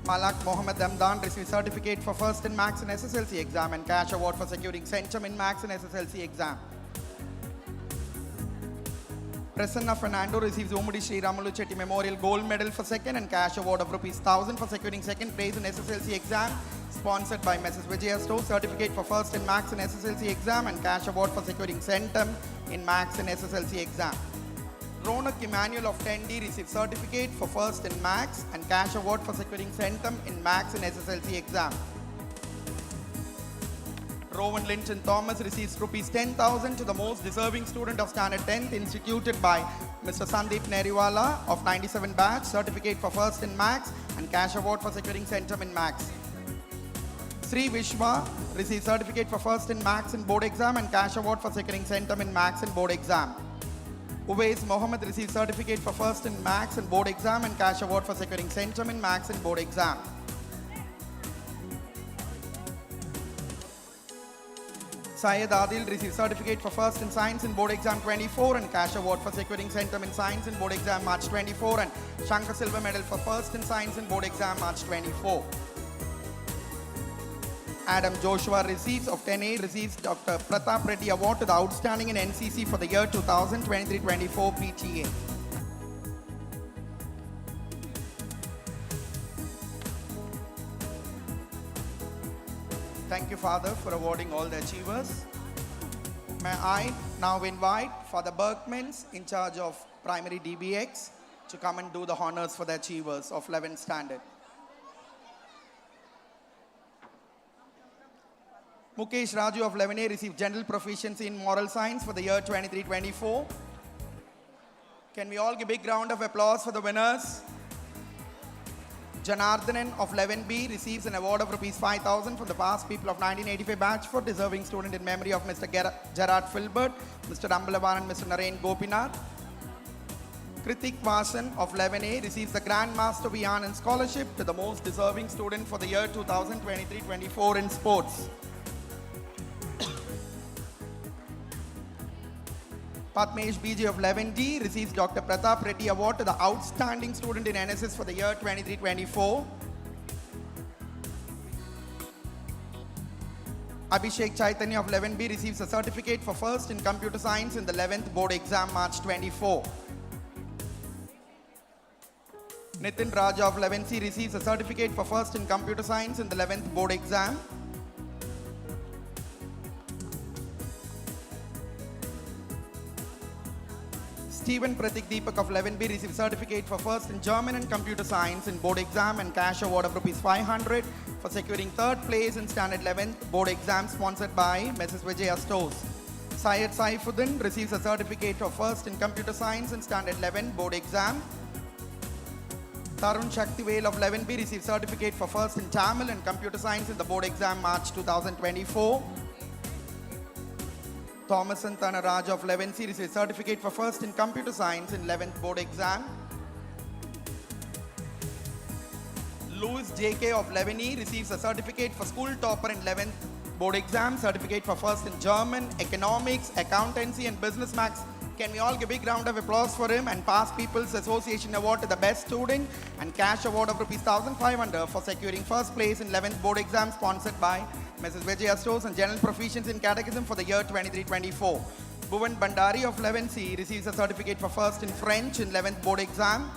Malak Mohammed Damdan receives certificate for first in Maths in SSLC exam and Cash Award for securing centum in Maths in SSLC exam. Prasanna Fernando receives Umdi Sri Ramalu Chetty Memorial Gold Medal for second and Cash Award of Rs 1,000 for securing second place in SSLC exam, sponsored by Mrs. Vijaya Stowe. Certificate for first in Maths in SSLC exam and Cash Award for securing centum in Maths in SSLC exam. Ronak Emmanuel of 10D received certificate for first in Maths and cash award for securing centum in Maths and SSLC exam. Rowan Linton Thomas receives rupees 10,000 to the most deserving student of Standard 10th instituted by Mr. Sandeep Neriwala of 97 batch, certificate for first in Maths and cash award for securing centum in Maths. Sri Vishwa receives certificate for first in Maths in board exam and cash award for securing centum in Maths in board exam. Uwais Mohammed receives certificate for first in Maths in board exam and cash award for securing centum in Maths in board exam. Syed Adil receives certificate for first in Science in board exam 24 and cash award for securing centum in Science in board exam March 24 and Shankar Silver Medal for first in Science in board exam March 24. Adam Joshua receives of 10A receives Dr. Pratap Reddy Award to the Outstanding in NCC for the year 2023-24 PTA. Thank you, Father, for awarding all the achievers. May I now invite Father Berkmans, in charge of primary DBX, to come and do the honors for the achievers of 11th standard. Mukesh Raju of 11A received general proficiency in moral science for the year 23-24. Can we all give a big round of applause for the winners? Janardhanan of 11B receives an award of rupees 5,000 from the past people of 1985 batch for deserving student in memory of Mr. Gerard Filbert, Mr. Ambalavan and Mr. Narain Gopinath. Kritik Vasan of 11A receives the Grand Master Vian Scholarship to the most deserving student for the year 2023-24 in sports. Padmesh BJ of 11D receives Dr. Pratap Reddy Award to the Outstanding Student in NSS for the year 23-24. Abhishek Chaitanya of 11B receives a certificate for first in Computer Science in the 11th board exam March 24. Nitin Raja of 11C receives a certificate for first in Computer Science in the 11th board exam. Stephen Pratik Deepak of 11B receives certificate for first in German and Computer Science in board exam and cash award of rupees 500 for securing third place in Standard 11th board exam sponsored by Mrs. Vijaya Stores. Syed Saifuddin receives a certificate for first in Computer Science in Standard 11 board exam. Tarun Shaktivel of 11B receives certificate for first in Tamil and Computer Science in the board exam March 2024. Thomas and Thanaraj of 11C receives certificate for first in Computer Science in 11th board exam. Louis JK of 11E receives a certificate for school topper in 11th board exam, certificate for first in German, economics, accountancy and business maths. Can we all give a big round of applause for him and pass People's Association Award to the best student and cash award of rupees 1,500 for securing first place in 11th board exam sponsored by Mrs. Vijaya Stores and general proficiency in catechism for the year 23-24. Bhuvan Bandari of 11C receives a certificate for first in French in 11th board exam.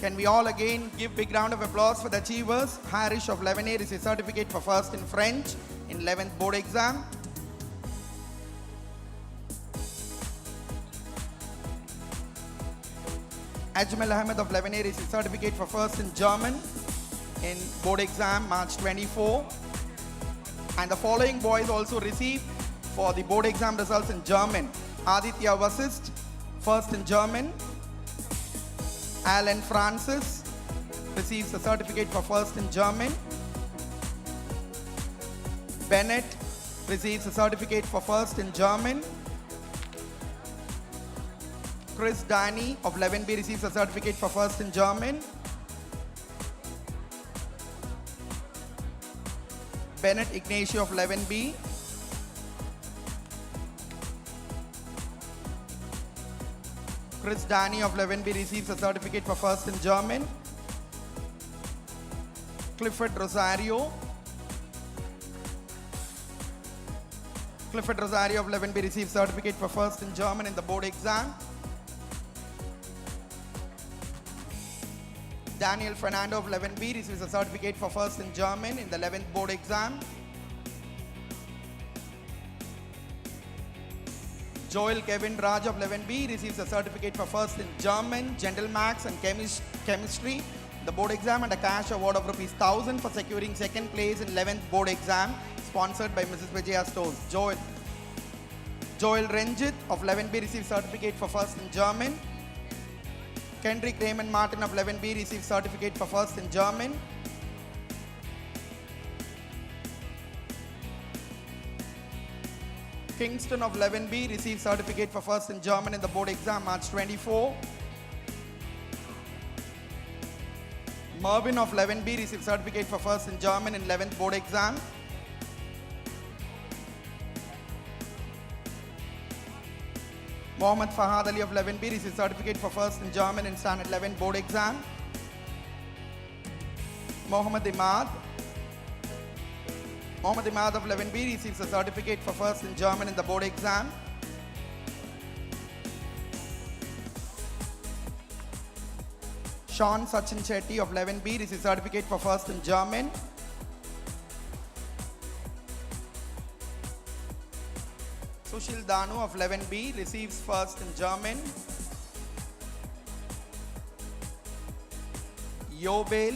Can we all again give big round of applause for the achievers? Harish of 11A receives certificate for first in French in 11th board exam. Ajmal Ahmed of 11A receives certificate for first in German in board exam March 24. And the following boys also received for the board exam results in German. Aditya Vasist, first in German. Alan Francis receives a certificate for first in German. Bennett receives a certificate for first in German. Chris Danny of 11B receives a certificate for first in German. Bennett Ignacio of 11B. Chris Danny of 11B receives a certificate for first in German. Clifford Rosario. Clifford Rosario of 11B receives certificate for first in German in the board exam. Daniel Fernando of 11B receives a certificate for first in German in the 11th board exam. Joel Kevin Raj of 11B receives a certificate for first in German, General Maths and Chemistry, the board exam, and a cash award of ₹1,000 for securing second place in 11th board exam, sponsored by Mrs. Vijaya Stores. Joel Renjit of 11B receives certificate for first in German. Kendrick Raymond Martin of 11B receives certificate for first in German. Kingston of 11B receives certificate for first in German in the board exam March 24. Mervyn of 11B receives certificate for first in German in 11th board exam. Mohammad Fahad Ali of 11B receives certificate for first in German in standard 11 board exam. Mohammad Imad of 11B receives a certificate for first in German in the board exam. Sean Sachin Shetty of 11B receives certificate for first in German. Sushil Danu of 11B receives first in German. Yobel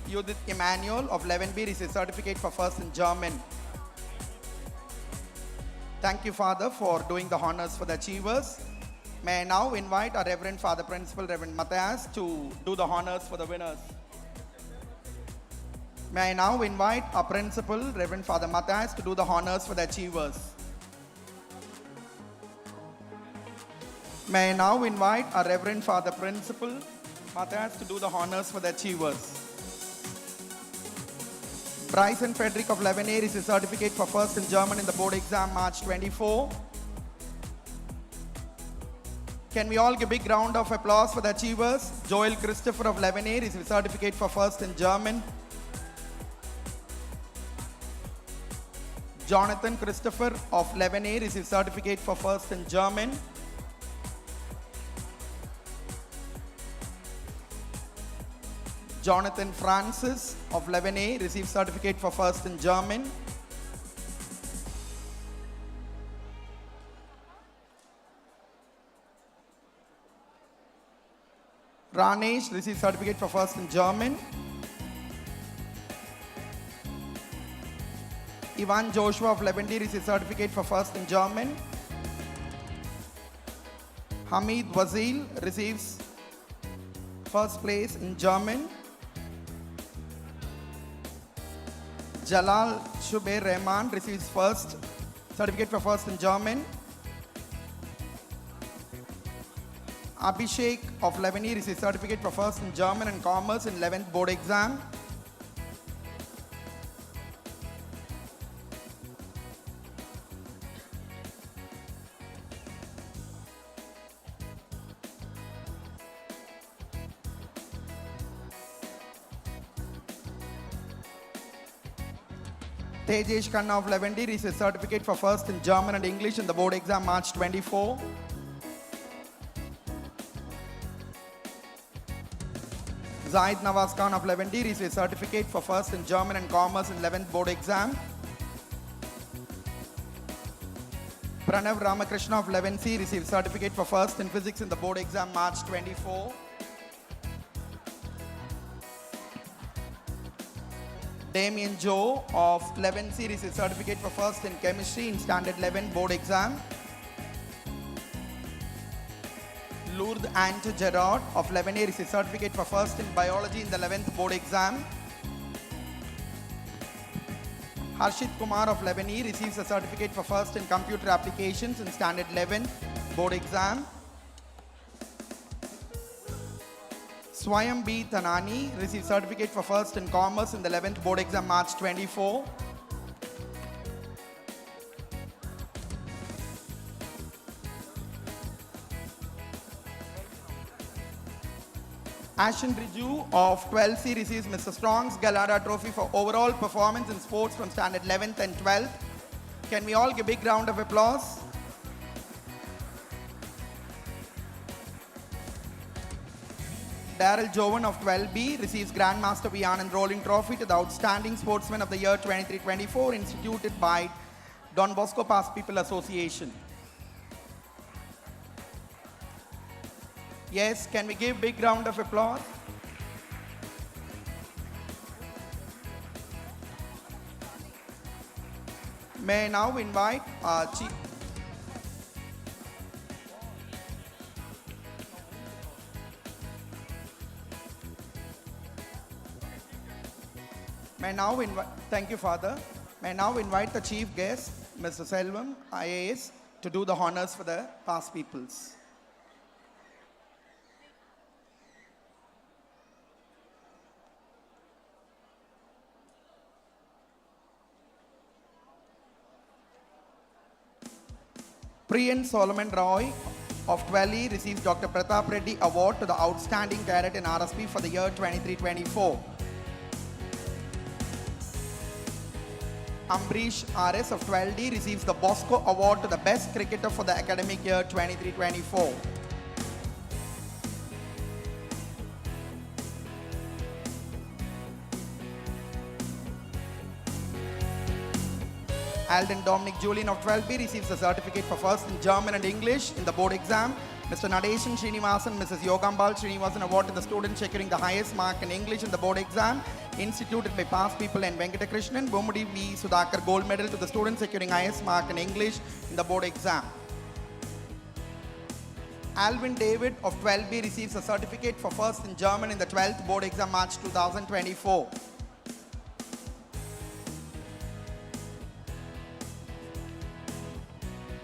Judith Emmanuel of 11B receives certificate for first in German. Thank you, Father, for doing the honors for the achievers. May I now invite our Reverend Father Principal, Reverend Matthias, to do the honors for the winners. May I now invite our Principal, Reverend Father Matthias, to do the honors for the achievers. May I now invite our Reverend Father Principal, Matthias, to do the honors for the achievers. Bryson Frederick of 11A receives certificate for first in German in the board exam March 24. Can we all give a big round of applause for the achievers? Joel Christopher of 11A receives certificate for first in German. Jonathan Christopher of 11A receives certificate for first in German. Jonathan Francis of 11A receives certificate for first in German. Ranesh receives certificate for first in German. Ivan Joshua of 11D receives certificate for first in German. Hamid Wazil receives first place in German. Jalal Shubair Rahman receives first certificate for first in German. Abhishek of 11E receives certificate for first in German and Commerce in 11th board exam. Tejesh Khanna of 11D receives certificate for first in German and English in the board exam March 24. Zaid Nawaz Khan of 11D receives certificate for first in German and Commerce in 11th board exam. Pranav Ramakrishna of 11C receives certificate for first in Physics in the board exam March 24. Damien Joe of 11C receives certificate for first in Chemistry in Standard 11 board exam. Lourdes Ante Gerard of 11A receives certificate for first in Biology in the 11th board exam. Harshit Kumar of 11E receives a certificate for first in Computer Applications in Standard 11 board exam. Swayam B. Thanani receives certificate for first in Commerce in the 11th board exam March 24. Ashen Riju of 12C receives Mr. Strong's Galada Trophy for overall performance in sports from standard 11th and 12th. Can we all give a big round of applause? Daryl Jovan of 12B receives Grandmaster V. Anand Rolling Trophy to the Outstanding Sportsman of the Year 23-24 instituted by Don Bosco Past People Association. Yes, can we give big round of applause? May I now invite our Chief... May I now invite... Thank you, Father. May I now invite the Chief Guest, Mr. Selvam, IAS, to do the honors for the past peoples. Priyan Solomon Roy of Twelly receives Dr. Pratap Reddy Award to the Outstanding Cadet in RSP for the year 23-24. Ambrish RS of 12D receives the Bosco Award to the Best Cricketer for the academic year 23-24. Alden Dominic Julian of 12B receives the certificate for first in German and English in the board exam. Mr. Nadeshan Srinivasan, Mrs. Yogambal Srinivasan award to the student securing the highest mark in English in the board exam, instituted by past people and Venkatakrishnan. Bomudi V. Sudhakar gold medal to the student securing highest mark in English in the board exam. Alvin David of 12B receives a certificate for first in German in the 12th board exam March 2024.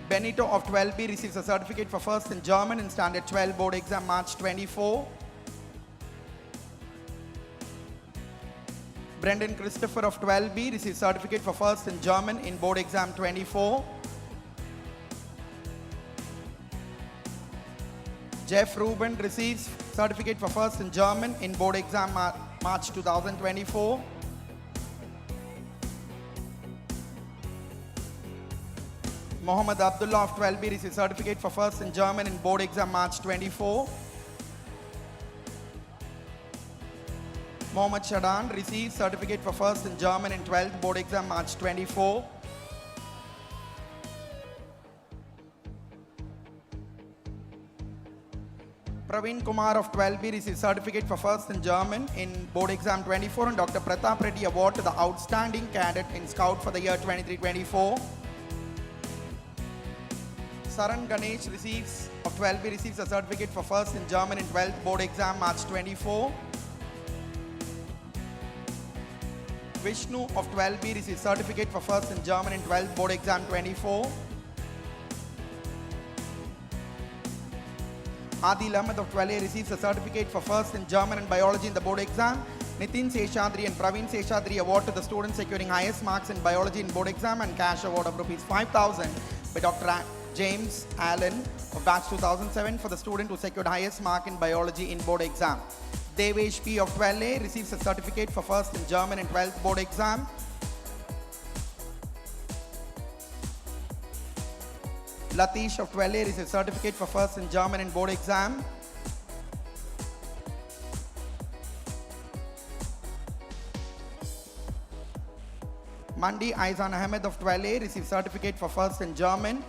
Benito of 12B receives a certificate for first in German in Standard 12 board exam March 24. Brendan Christopher of 12B receives certificate for first in German in board exam 24. Jeff Rubin receives certificate for first in German in board exam March 2024. Mohammed Abdullah of 12B receives certificate for first in German in board exam March 24. Mohammed Shadan receives certificate for first in German in 12th board exam March 24. Praveen Kumar of 12B receives certificate for first in German in board exam 24, and Dr. Pratap Reddy award to the outstanding cadet in Scout for the year 23-24. Saran Ganesh of 12B receives a certificate for first in German in 12th board exam March 24. Vishnu of 12B receives certificate for first in German in 12th board exam 24. Adil Ahmed of 12A receives a certificate for first in German and biology in the board exam. Nitin Seshadri and Praveen Seshadri award to the students securing highest marks in biology in board exam, and cash award of rupees 5,000 by Dr. James Allen of batch 2007 for the student who secured highest mark in biology in board exam. Devesh P of 12A receives a certificate for first in German in 12th board exam. Latish of 12A receives a certificate for first in German in board exam. Mandi Aizan Ahmed of 12A receives certificate for first in German.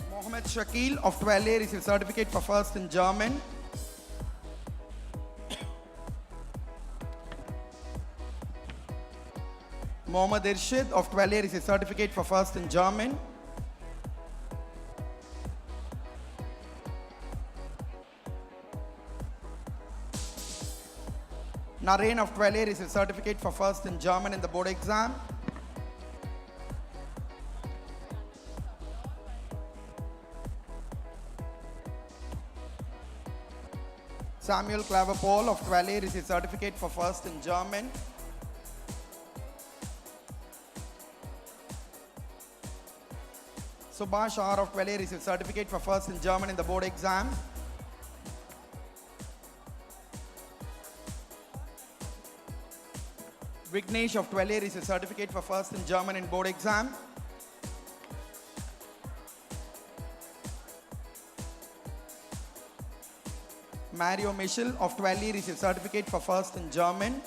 Mohammed Shakil of 12A receives certificate for first in German. Mohammad Irshid of 12A receives certificate for first in German. Naren of 12A receives certificate for first in German in the board exam. Samuel Claver Paul of 12A receives certificate for first in German. Subhash R of 12A receives certificate for first in German in the board exam. Vignesh of 12A receives certificate for first in German in board exam. Mario Michel of 12E receives certificate for first in German.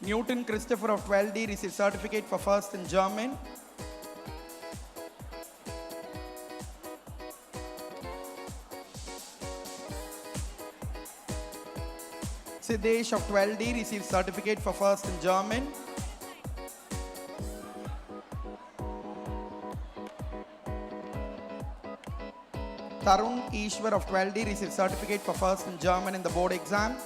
Newton Christopher of 12D received certificate for first in German. Siddesh of 12D received certificate for first in German. Tarun Ishwar of 12D received certificate for first in German in the board exam.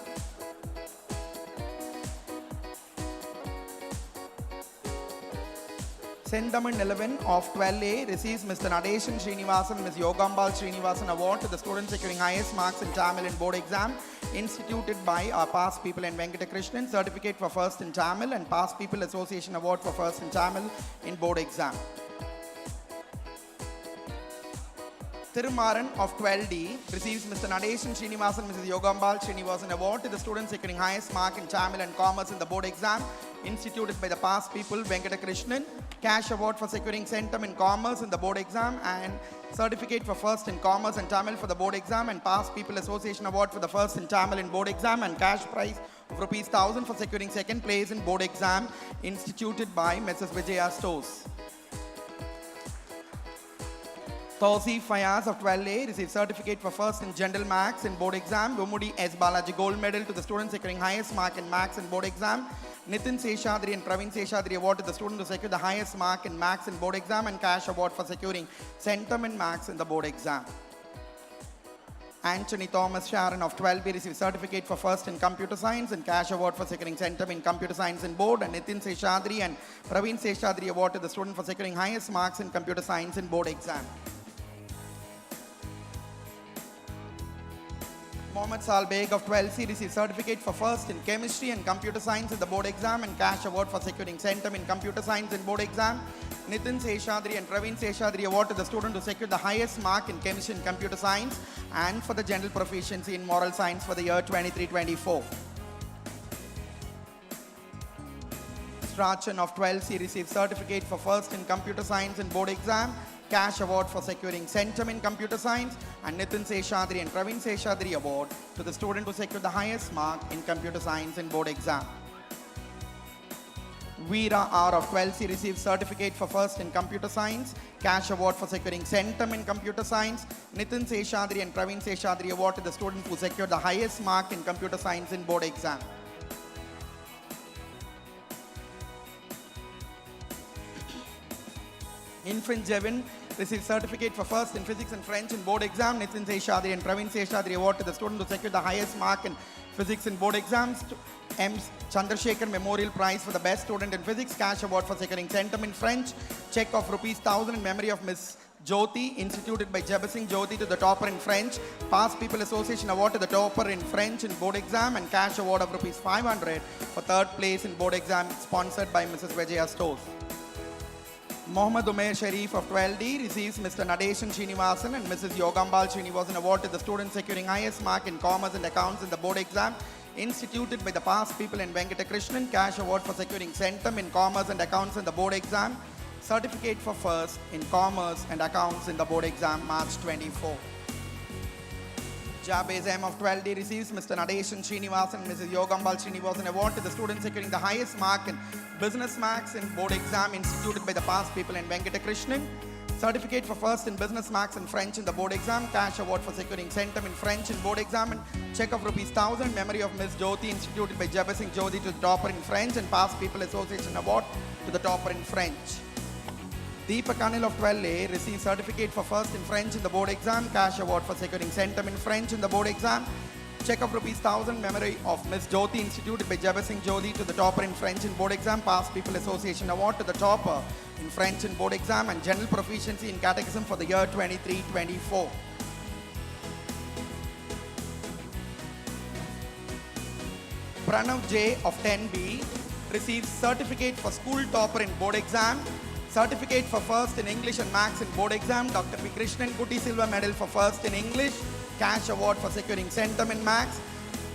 Sendaman 11 of 12A receives Mr. Nadeshan Srinivasan and Ms. Yogambal Srinivasan award to the student securing highest marks in Tamil in board exam instituted by our past people in Venkatakrishnan. Certificate for first in Tamil and Past People Association award for first in Tamil in board exam. Thirumaran of 12D receives Mr. Nadeshan Srinivasan and Mrs. Yogambal Srinivasan award to the student securing highest mark in Tamil and Commerce in the board exam instituted by the past people Venkatakrishnan. Cash award for securing centum in Commerce in the board exam and certificate for first in Commerce and Tamil for the board exam and Past People Association award for the first in Tamil in board exam and cash prize of rupees 1000 for securing second place in board exam instituted by Mrs. Vijaya Stores. Tawseef Fayaz of 12A received certificate for first in General Maths in board exam. Gomudi S. Balaji gold medal to the student securing highest mark in Maths in board exam. Nitin Seshadri and Praveen Seshadri award to the student to secure the highest mark in Maths in board exam and cash award for securing centum in Maths in the board exam. Anthony Thomas Sharon of 12B received certificate for first in Computer Science and cash award for securing centum in Computer Science in board. And Nitin Seshadri and Praveen Seshadri award to the student for securing highest marks in Computer Science in board exam. Mohammad Salbeg of 12C received certificate for first in Chemistry and Computer Science in the board exam and cash award for securing centum in Computer Science in board exam. Nitin Seshadri and Praveen Seshadri award to the student to secure the highest mark in Chemistry and Computer Science and for the general proficiency in Moral Science for the year 23-24. Strachan of 12C received certificate for first in Computer Science in board exam, cash award for securing centum in Computer Science, and Nitin Seshadri and Praveen Seshadri award to the student who secured the highest mark in Computer Science in board exam. Veera R of 12C received certificate for first in Computer Science, cash award for securing centum in Computer Science. Nitin Seshadri and Praveen Seshadri award to the student who secured the highest mark in Computer Science in board exam. Infant Jevin received certificate for first in Physics and French in board exam. Nitin Seshadri and Praveen Seshadri award to the student who secured the highest mark in Physics in board exams. M. Chandrasekhar Memorial Prize for the best student in Physics. Cash award for securing centum in French. Check of rupees 1000 in memory of Miss Jyoti, instituted by Jabasing Jyoti to the topper in French. Past People Association award to the topper in French in board exam and cash award of rupees 500 for third place in board exam sponsored by Mrs. Vijaya Stores. Mohammad Umair Sharif of 12D receives Mr. Nadeshan Srinivasan and Mrs. Yogambal Srinivasan award to the student securing highest mark in Commerce and Accounts in the board exam instituted by the past people in Venkatakrishnan. Cash award for securing centum in Commerce and Accounts in the board exam. Certificate for first in Commerce and Accounts in the board exam March 24. Jabez M of 12D receives Mr. Nadeshan Srinivasan and Mrs. Yogambal Srinivasan award to the student securing the highest mark in Business Maths in board exam instituted by the past people in Venkatakrishnan. Certificate for first in Business Maths and French in the board exam. Cash award for securing centum in French in board exam and check of rupees 1000 memory of Miss Jyoti instituted by Jabasing Jyoti to the topper in French and Past People Association award to the topper in French. Deepak Anil of 12A received certificate for first in French in the board exam. Cash award for securing centum in French in the board exam. Check of rupees 1000 memory of Miss Jyoti instituted by Jabasing Jyoti to the topper in French in board exam. Past People Association award to the topper in French in board exam and general proficiency in catechism for the year 23-24. Pranav J of 10B receives certificate for school topper in board exam. Certificate for first in English and Maths in board exam. Dr. P. Krishnan Kuti silver medal for first in English. Cash award for securing centum in Maths.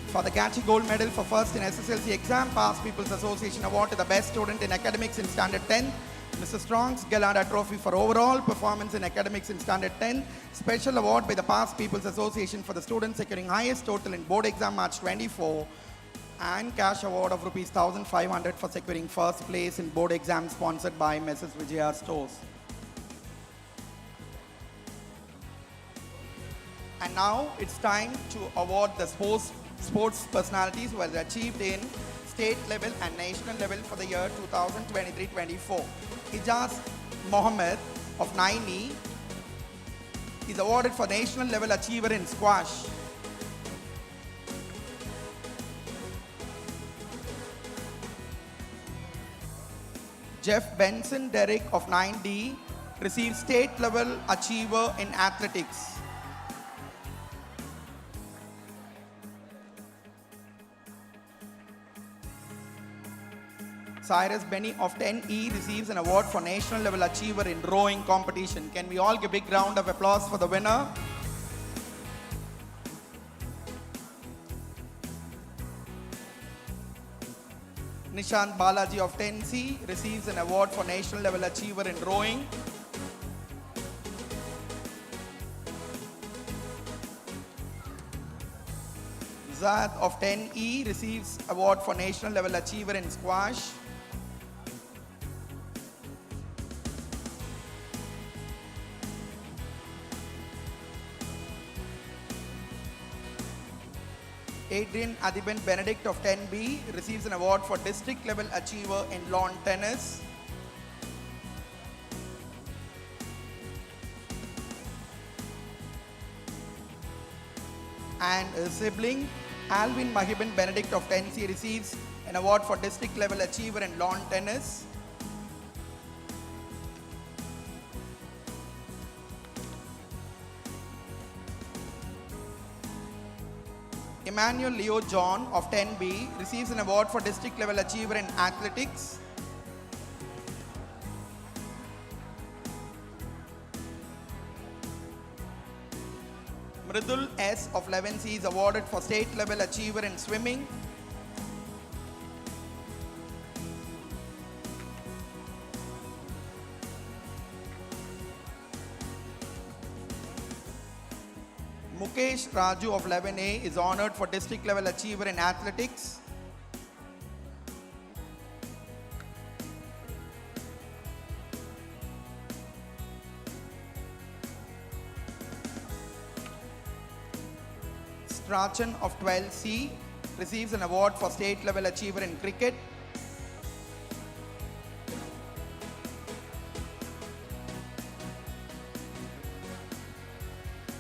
For the Gachi gold medal for first in SSLC exam. Past People's Association award to the best student in academics in standard 10. Mr. Strong's Galada trophy for overall performance in academics in standard 10. Special award by the Past People's Association for the student securing highest total in board exam March 24. And cash award of rupees 1,500 for securing first place in board exam sponsored by Mrs. Vijaya Stores. And now it's time to award the sports personalities who have achieved in state level and national level for the year 2023-24. Ijaz Mohammed of 9E is awarded for national level achiever in squash. Jeff Benson Derrick of 9D received state level achiever in athletics. Cyrus Benny of 10E receives an award for national level achiever in rowing competition. Can we all give a big round of applause for the winner? Nishant Balaji of 10C receives an award for national level achiever in rowing. Zad of 10E receives award for national level achiever in squash. Adrian Adiben Benedict of 10B receives an award for district level achiever in lawn tennis. And a sibling, Alvin Mahiban Benedict of 10C receives an award for district level achiever in lawn tennis. Emmanuel Leo John of 10B receives an award for district level achiever in athletics. Mridul S of 11C is awarded for state level achiever in swimming. Mukesh Raju of 11A is honored for district level achiever in athletics. Strachan of 12C receives an award for state level achiever in cricket.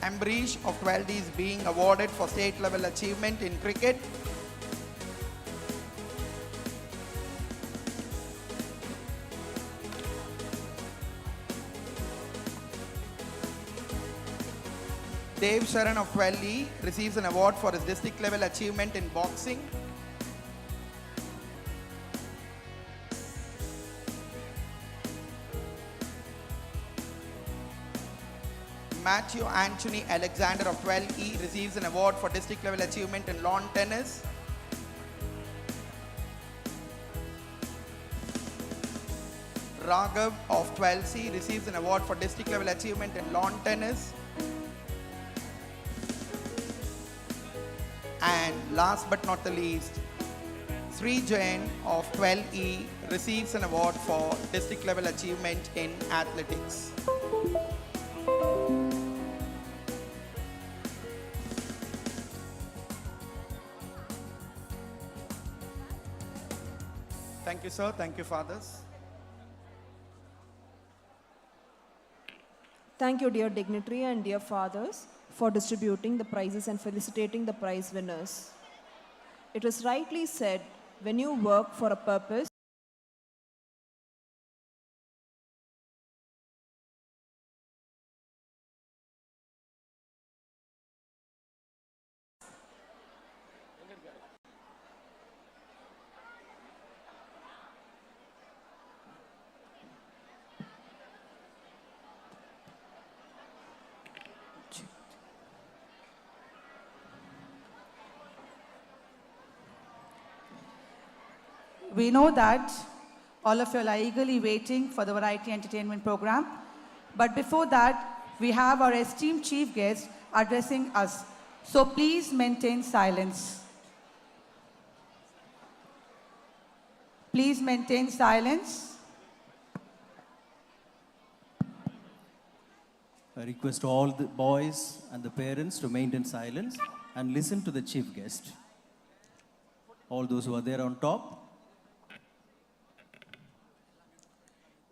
Ambreesh of 12D is being awarded for state level achievement in cricket. Dave Sharan of 12E receives an award for his district level achievement in boxing. Matthew Anthony Alexander of 12E receives an award for district level achievement in lawn tennis. Raghav of 12C receives an award for district level achievement in lawn tennis. And last but not the least, Sri Jain of 12E receives an award for district level achievement in athletics. Thank you, sir. Thank you, fathers. Thank you, dear dignitary and dear fathers, for distributing the prizes and felicitating the prize winners. It was rightly said, when you work for a purpose, we know that all of you are eagerly waiting for the variety entertainment program. But before that, we have our esteemed chief guest addressing us. So please maintain silence. Please maintain silence. I request all the boys and the parents to maintain silence and listen to the chief guest. All those who are there on top.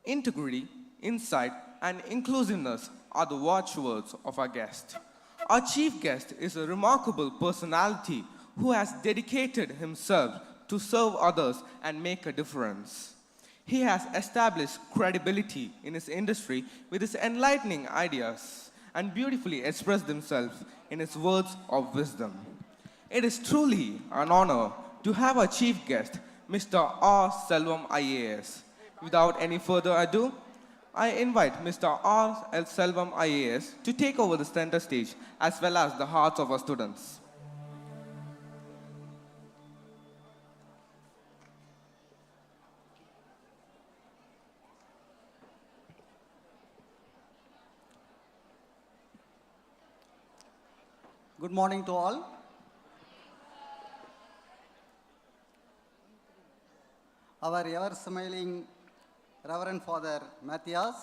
Integrity, insight, and inclusiveness are the watchwords of our guest. Our chief guest is a remarkable personality who has dedicated himself to serve others and make a difference. He has established credibility in his industry with his enlightening ideas and beautifully expressed himself in his words of wisdom. It is truly an honor to have our chief guest, Mr. R. Selvam IAS. Without any further ado, I invite Mr. R. L. Selvam IAS to take over the center stage as well as the hearts of our students. Good morning to all. Our ever-smiling Reverend Father Matthias,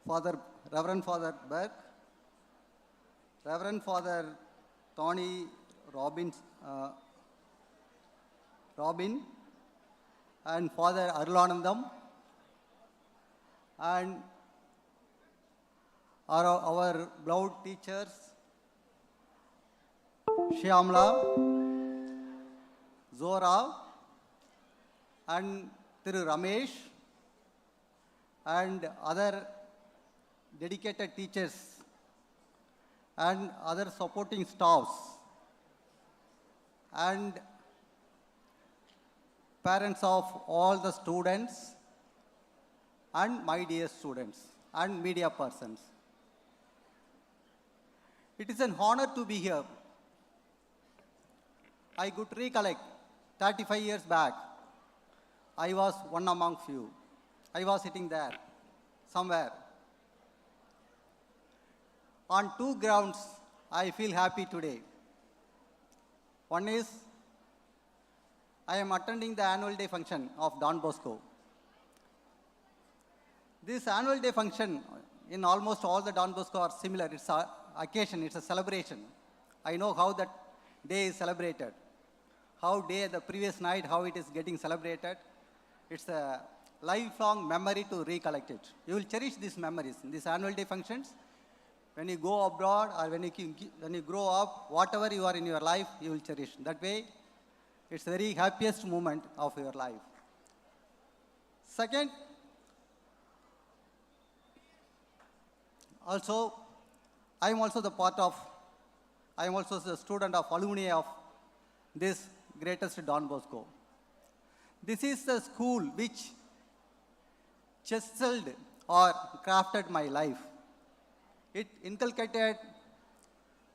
Reverend Father Berg, Reverend Father Tony Robin, and Father Arulanandam, and our beloved teachers, Shyamla, Zora, and Thiru Ramesh, and other dedicated teachers and other supporting staffs, and parents of all the students, and my dear students and media persons. It is an honor to be here. I could recollect 35 years back, I was one among few. I was sitting there, somewhere. On two grounds, I feel happy today. One is, I am attending the annual day function of Don Bosco. This annual day function, in almost all the Don Bosco are similar. It's an occasion, it's a celebration. I know how that day is celebrated. How day, the previous night, how it is getting celebrated. It's a lifelong memory to recollect it. You will cherish these memories. These annual day functions, when you go abroad or when you grow up, whatever you are in your life, you will cherish. That way, it's the very happiest moment of your life. Second, also, I am also the student of alumni of this greatest Don Bosco. This is the school which chiseled or crafted my life. It inculcated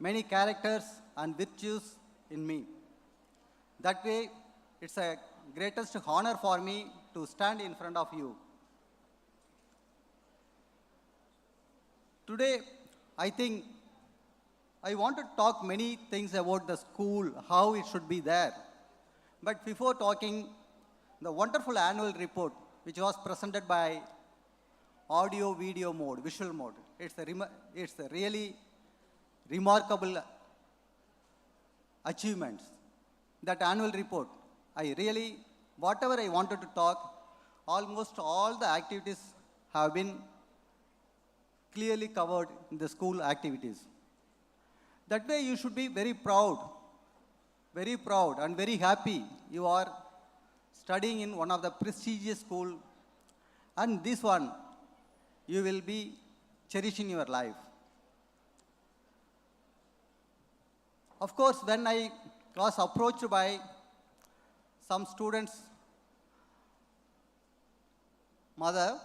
many characters and virtues in me. That way, it's a greatest honor for me to stand in front of you. Today, I think I want to talk many things about the school, how it should be there. But before talking, the wonderful annual report, which was presented by audio, video mode, visual mode. It's a really remarkable achievements. That annual report, whatever I wanted to talk, almost all the activities have been clearly covered in the school activities. That way you should be very proud and very happy. You are studying in one of the prestigious school, and this one you will be cherishing your life. Of course, when I was approached by some students' mother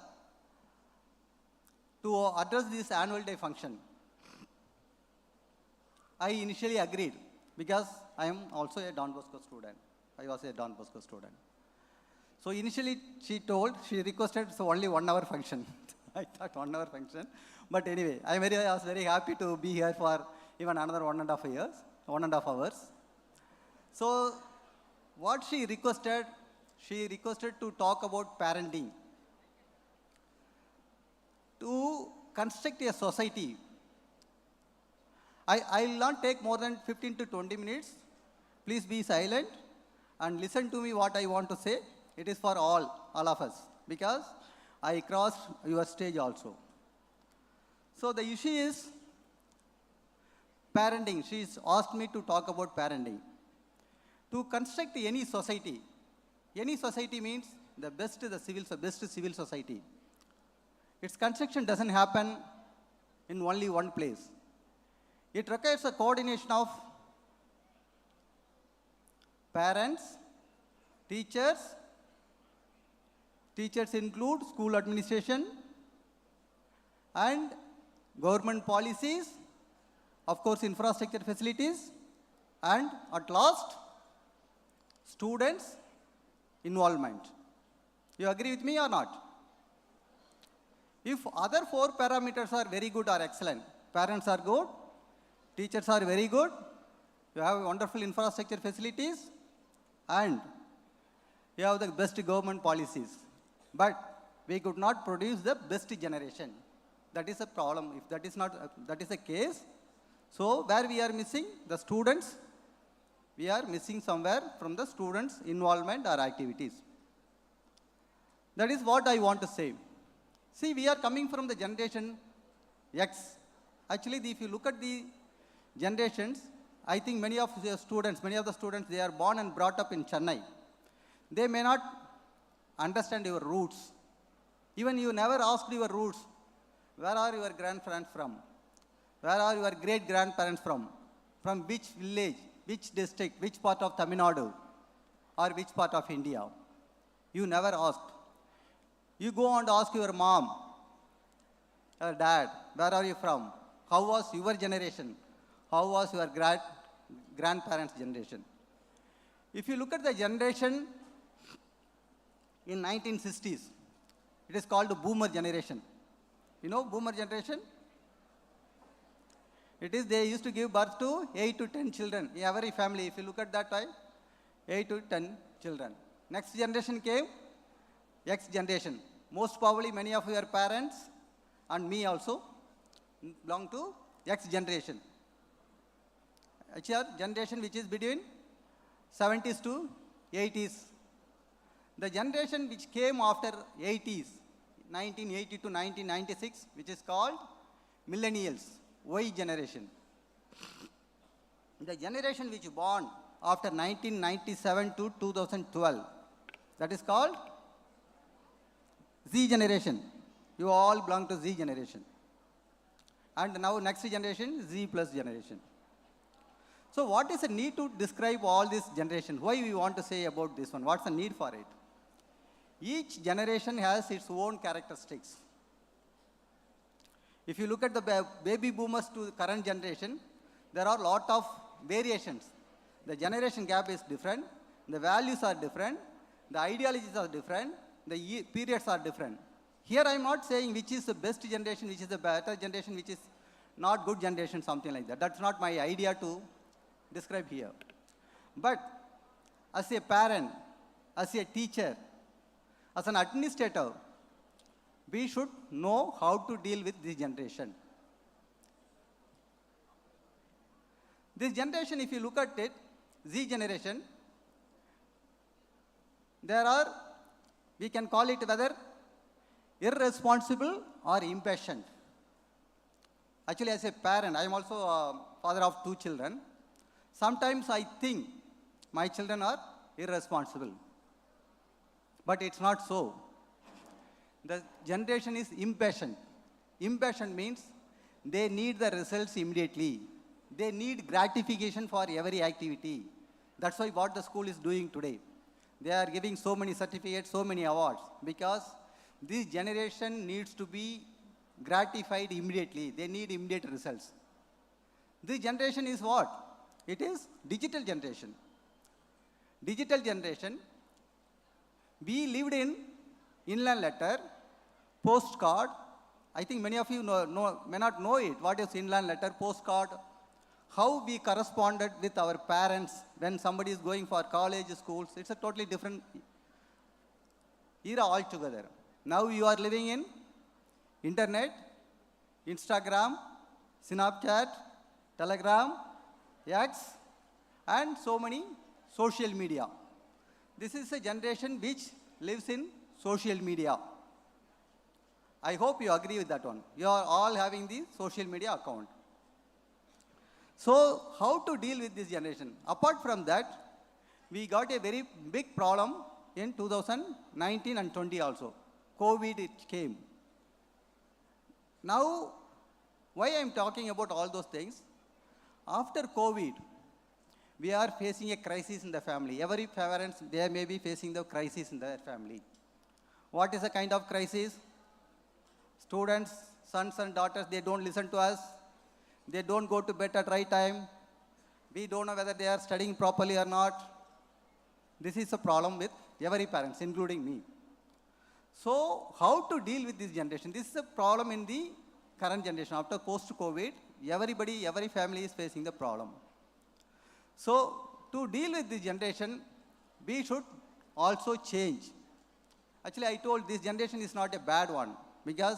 to address this annual day function, I initially agreed because I am also a Don Bosco student. I was a Don Bosco student. So initially she requested only 1 hour function. I thought 1 hour function. But anyway, I was very happy to be here for even another 1.5 hours. So what she requested, she requested to talk about parenting. To construct a society, I will not take more than 15 to 20 minutes. Please be silent and listen to me what I want to say. It is for all of us, because I crossed your stage also. So the issue is parenting. She's asked me to talk about parenting. To construct any society means the best civil society. Its construction doesn't happen in only one place. It requires a coordination of parents, teachers. Teachers include school administration and government policies, of course infrastructure facilities, and at last students' involvement. You agree with me or not? If other four parameters are very good or excellent, parents are good, teachers are very good, you have wonderful infrastructure facilities, and you have the best government policies. But we could not produce the best generation. That is a problem. If that is the case, so where we are missing the students, we are missing somewhere from the students' involvement or activities. That is what I want to say. See, we are coming from the generation X. Actually, if you look at the generations, I think many of the students, they are born and brought up in Chennai. They may not understand your roots. Even you never asked your roots. Where are your grandparents from? Where are your great-grandparents from? From which village, which district, which part of Tamil Nadu, or which part of India? You never asked. You go and ask your mom, your dad, where are you from? How was your generation? How was your grandparents' generation? If you look at the generation in 1960s, it is called the boomer generation. You know boomer generation? It is, they used to give birth to 8 to 10 children in every family. If you look at that time, 8 to 10 children. Next generation came, X generation. Most probably many of your parents and me also belong to X generation. HR generation which is between 70s to 80s. The generation which came after 80s, 1980 to 1996, which is called millennials, Y generation. The generation which born after 1997 to 2012, that is called Z generation. You all belong to Z generation. And now next generation, Z plus generation. So what is the need to describe all these generations? Why we want to say about this one? What's the need for it? Each generation has its own characteristics. If you look at the baby boomers to the current generation, there are a lot of variations. The generation gap is different, the values are different, the ideologies are different, the periods are different. Here I am not saying which is the best generation, which is the better generation, which is not good generation, something like that. That's not my idea to describe here. But as a parent, as a teacher, as an administrator, we should know how to deal with this generation. This generation, if you look at it, Z generation, there are, we can call it whether irresponsible or impatient. Actually, as a parent, I am also a father of 2 children. Sometimes I think my children are irresponsible. But it's not so. The generation is impatient. Impatient means they need the results immediately. They need gratification for every activity. That's why what the school is doing today. They are giving so many certificates, so many awards, because this generation needs to be gratified immediately. They need immediate results. This generation is what? It is digital generation. Digital generation, we lived in inland letter, postcard. I think many of you may not know it. What is inland letter, postcard? How we corresponded with our parents when somebody is going for college, schools. It's a totally different era altogether. Now you are living in internet, Instagram, Snapchat, Telegram, X, and so many social media. This is a generation which lives in social media. I hope you agree with that one. You are all having the social media account. So how to deal with this generation? Apart from that, we got a very big problem in 2019 and 20 also. COVID it came. Now, why I am talking about all those things? After COVID, we are facing a crisis in the family. Every parents, they may be facing the crisis in their family. What is the kind of crisis? Students, sons and daughters, they don't listen to us. They don't go to bed at right time. We don't know whether they are studying properly or not. This is a problem with every parents, including me. So how to deal with this generation? This is a problem in the current generation. After post-COVID, everybody, every family is facing the problem. So to deal with this generation, we should also change. Actually, I told this generation is not a bad one because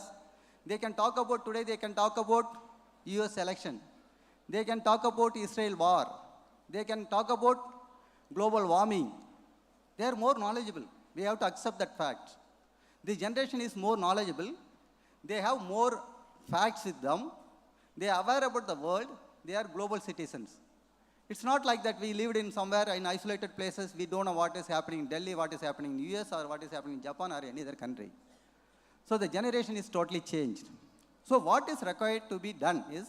they can talk about today, they can talk about US election. They can talk about Israel war. They can talk about global warming. They are more knowledgeable. We have to accept that fact. The generation is more knowledgeable. They have more facts with them. They are aware about the world. They are global citizens. It's not like that we lived in somewhere in isolated places. We don't know what is happening in Delhi, what is happening in US, or what is happening in Japan or any other country. So the generation is totally changed. So what is required to be done is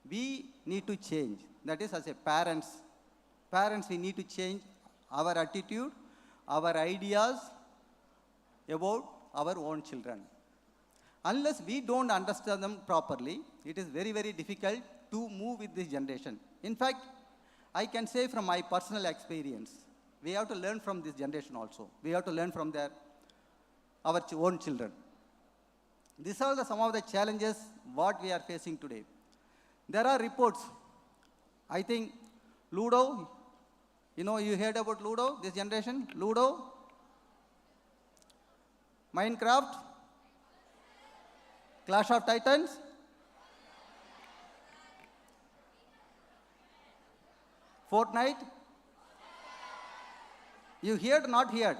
we need to change. That is, as a parents, we need to change our attitude, our ideas about our own children. Unless we don't understand them properly, it is very, very difficult to move with this generation. In fact, I can say from my personal experience, we have to learn from this generation also. We have to learn from our own children. These are some of the challenges what we are facing today. There are reports. I think Ludo, you heard about Ludo, this generation? Ludo? Minecraft? Clash of Titans? Fortnite? You heard or not heard?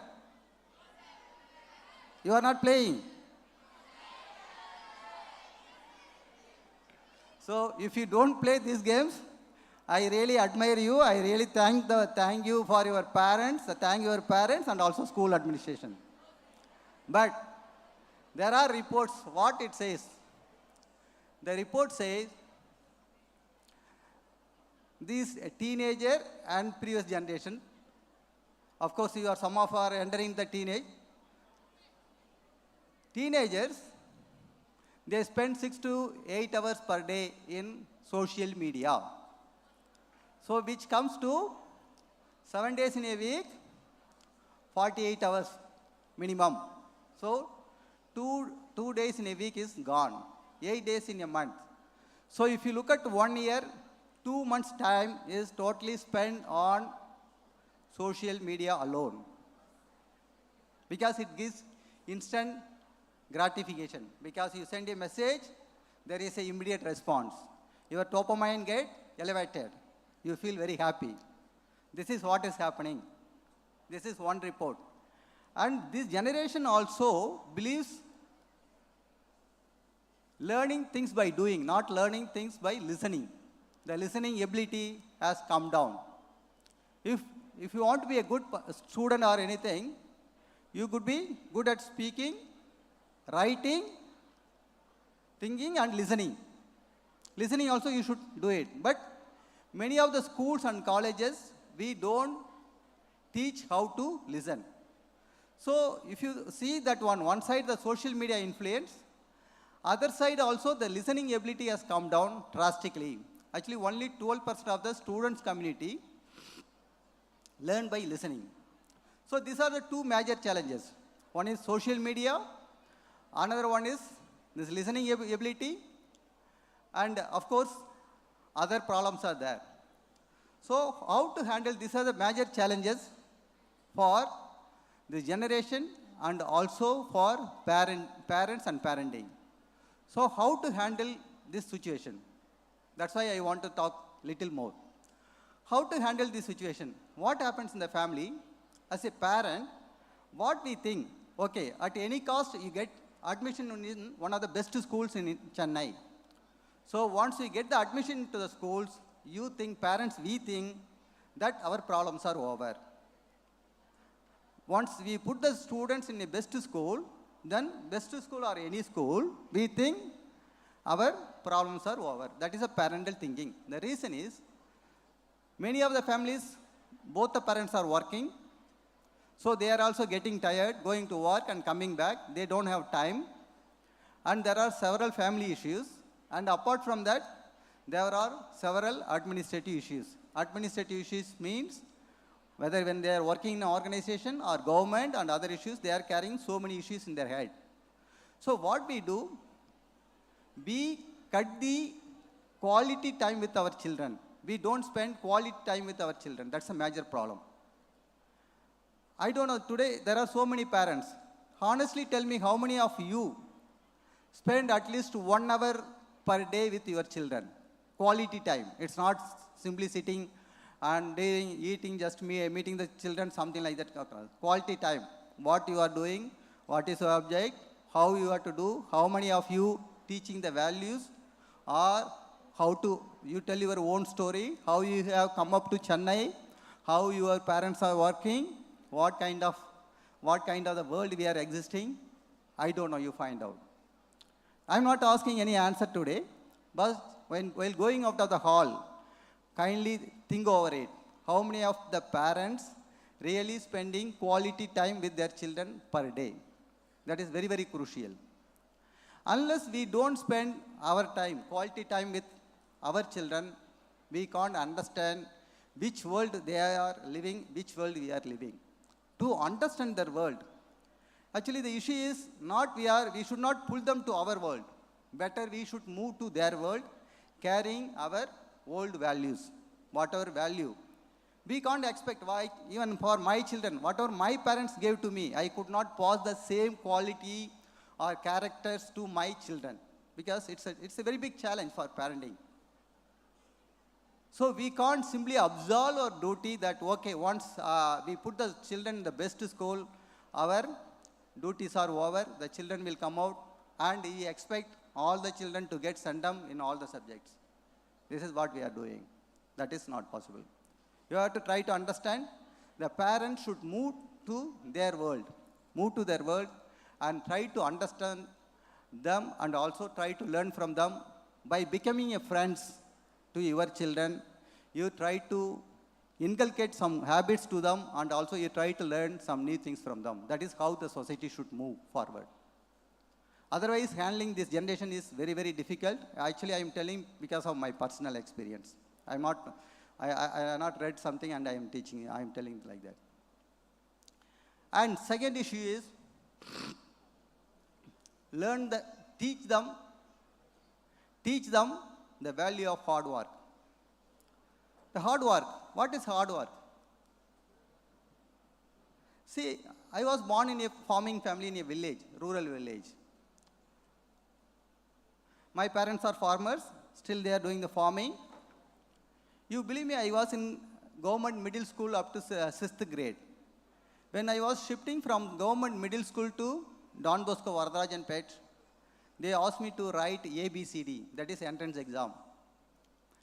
You are not playing. So if you don't play these games, I really admire you. I really thank you for your parents, thank your parents and also school administration. But there are reports, what it says. The report says these teenager and previous generation, of course some of are entering the teenage. Teenagers, they spend 6 to 8 hours per day in social media. So which comes to 7 days in a week, 48 hours minimum. So two days in a week is gone, 8 days in a month. So if you look at 1 year, 2 months time is totally spent on social media alone. Because it gives instant gratification. Because you send a message, there is an immediate response. Your dopamine get elevated. You feel very happy. This is what is happening. This is one report. And this generation also believes learning things by doing, not learning things by listening. The listening ability has come down. If you want to be a good student or anything, you could be good at speaking, writing, thinking and listening. Listening also you should do it. But many of the schools and colleges, we don't teach how to listen. So if you see that one side the social media influence, other side also the listening ability has come down drastically. Actually only 12% of the students community learn by listening. So these are the two major challenges. One is social media, another one is this listening ability, and of course other problems are there. So how to handle these are the major challenges for the generation and also for parents and parenting. So how to handle this situation? That's why I want to talk little more. How to handle this situation? What happens in the family? As a parent, what we think, okay, at any cost you get admission in one of the best schools in Chennai. So once we get the admission to the schools, you think, parents, we think that our problems are over. Once we put the students in a best school, then best school or any school, we think our problems are over. That is a parental thinking. The reason is, many of the families, both the parents are working, so they are also getting tired, going to work and coming back. They don't have time. And there are several family issues. And apart from that, there are several administrative issues. Administrative issues means whether when they are working in an organization or government and other issues, they are carrying so many issues in their head. So what we do, we cut the quality time with our children. We don't spend quality time with our children. That's a major problem. I don't know, today there are so many parents. Honestly tell me, how many of you spend at least 1 hour per day with your children? Quality time. It's not simply sitting and eating, just meeting the children, something like that. Quality time. What you are doing, what is your object, how you have to do, how many of you teaching the values, or how to, you tell your own story, how you have come up to Chennai, how your parents are working, what kind of the world we are existing. I don't know, you find out. I'm not asking any answer today, but while going out of the hall, kindly think over it. How many of the parents really spending quality time with their children per day? That is very, very crucial. Unless we don't spend our time, quality time with our children, we can't understand which world they are living, which world we are living. To understand their world, actually the issue is not we should not pull them to our world. Better we should move to their world, carrying our old values, whatever value. We can't expect, even for my children, whatever my parents gave to me, I could not pass the same quality or characters to my children, because it's a very big challenge for parenting. So we can't simply absolve our duty that, okay, once we put the children in the best school, our duties are over, the children will come out, and we expect all the children to get centum in all the subjects. This is what we are doing. That is not possible. You have to try to understand, the parents should move to their world. Move to their world and try to understand them, and also try to learn from them. By becoming a friends to your children, you try to inculcate some habits to them, and also you try to learn some new things from them. That is how the society should move forward. Otherwise, handling this generation is very, very difficult. Actually, I am telling because of my personal experience. I have not read something and I am teaching, I am telling like that. And second issue is, teach them the value of hard work. The hard work, what is hard work? See, I was born in a farming family in a village, rural village. My parents are farmers, still they are doing the farming. You believe me, I was in government middle school up to 6th grade. When I was shifting from government middle school to Don Bosco Vardarajanpet, they asked me to write ABCD, that is entrance exam.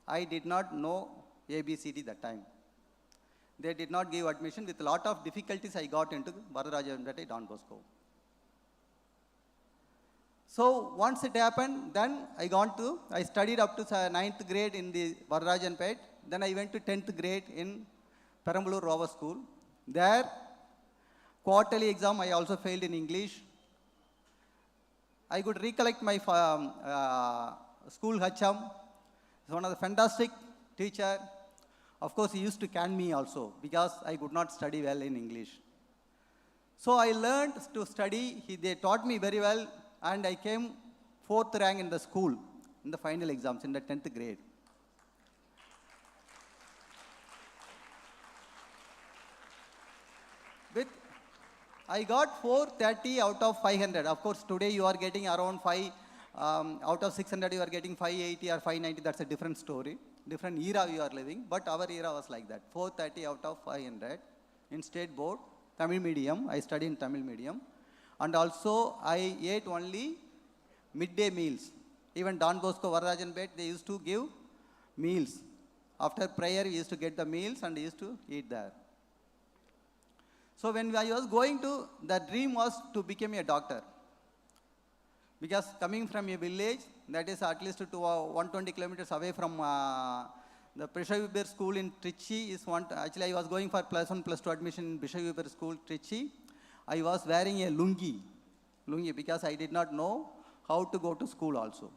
I did not know ABCD that time. They did not give admission. With a lot of difficulties, I got into Vardarajanpet Don Bosco. So once it happened, then I studied up to 9th grade in the Vardarajanpet. Then I went to 10th grade in Perambalur Rover School. There, quarterly exam, I also failed in English. I could recollect my school HM. He's one of the fantastic teacher. Of course, he used to can me also because I could not study well in English. So I learned to study. They taught me very well, and I came 4th rank in the school in the final exams in the 10th grade. I got 430 out of 500. Of course, today you are getting around 5, out of 600 you are getting 580 or 590. That's a different story. Different era you are living. But our era was like that. 430 out of 500 in state board, Tamil medium. I studied in Tamil medium. And also I ate only midday meals. Even Don Bosco, Varadajanpet, they used to give meals. After prayer, we used to get the meals and used to eat there. So when I was going to, the dream was to become a doctor. Because coming from a village, that is at least to 120 kilometers away from the Bishop Weber school in Trichy is one. Actually, I was going for +1, +2 admission in Bishop Weber school, Trichy. I was wearing a lungi because I did not know how to go to school also.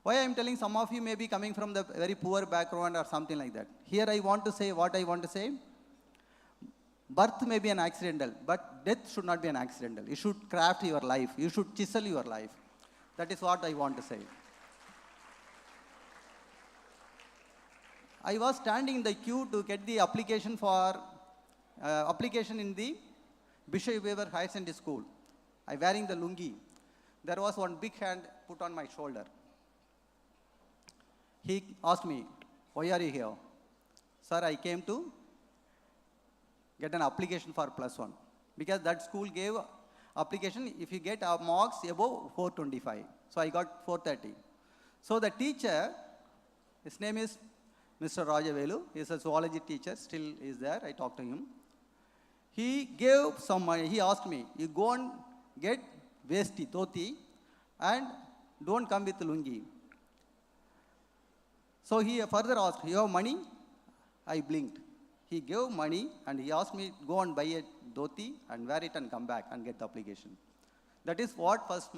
Why I am telling, some of you may be coming from the very poor background or something like that. Here I want to say what I want to say. Birth may be an accidental, but death should not be an accidental. You should craft your life. You should chisel your life. That is what I want to say. I was standing in the queue to get the application for application in the Bishop Weber Higher Secondary School. I wearing the lungi. There was one big hand put on my shoulder. He asked me, "Why are you here?" "Sir, I came to get an application for +1. Because that school gave application if you get marks above 425. So I got 430. So the teacher, his name is Mr. Rajavelu. He is a zoology teacher, still is there. I talked to him. He gave some money. He asked me, "You go and get vesti, dhoti, and don't come with lungi." So he further asked, "You have money?" I blinked. He gave money and he asked me, "Go and buy a dhoti and wear it and come back and get the application." That is what first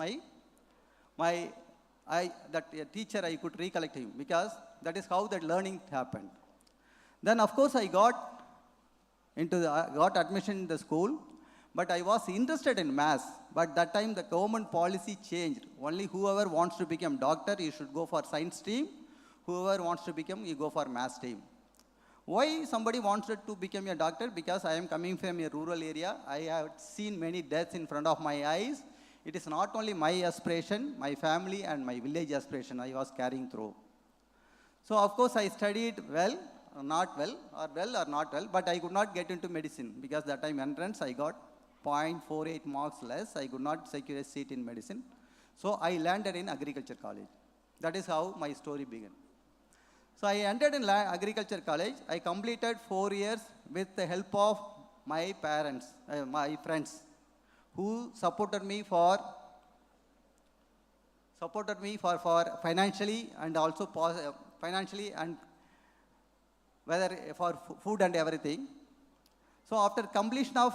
that teacher, I could recollect him, because that is how that learning happened. Then of course I got admission in the school, but I was interested in maths. But that time the government policy changed. Only whoever wants to become doctor, you should go for science stream. Whoever wants to become, you go for maths stream. Why somebody wanted to become a doctor? Because I am coming from a rural area. I have seen many deaths in front of my eyes. It is not only my aspiration, my family and my village aspiration I was carrying through. So of course I studied well, not well, or not well, but I could not get into medicine because that time entrance I got 0.48 marks less. I could not secure a seat in medicine. So I landed in agriculture college. That is how my story began. So I entered in agriculture college. I completed 4 years with the help of my parents, my friends, who supported me for financially and also financially and whether for food and everything. So after completion of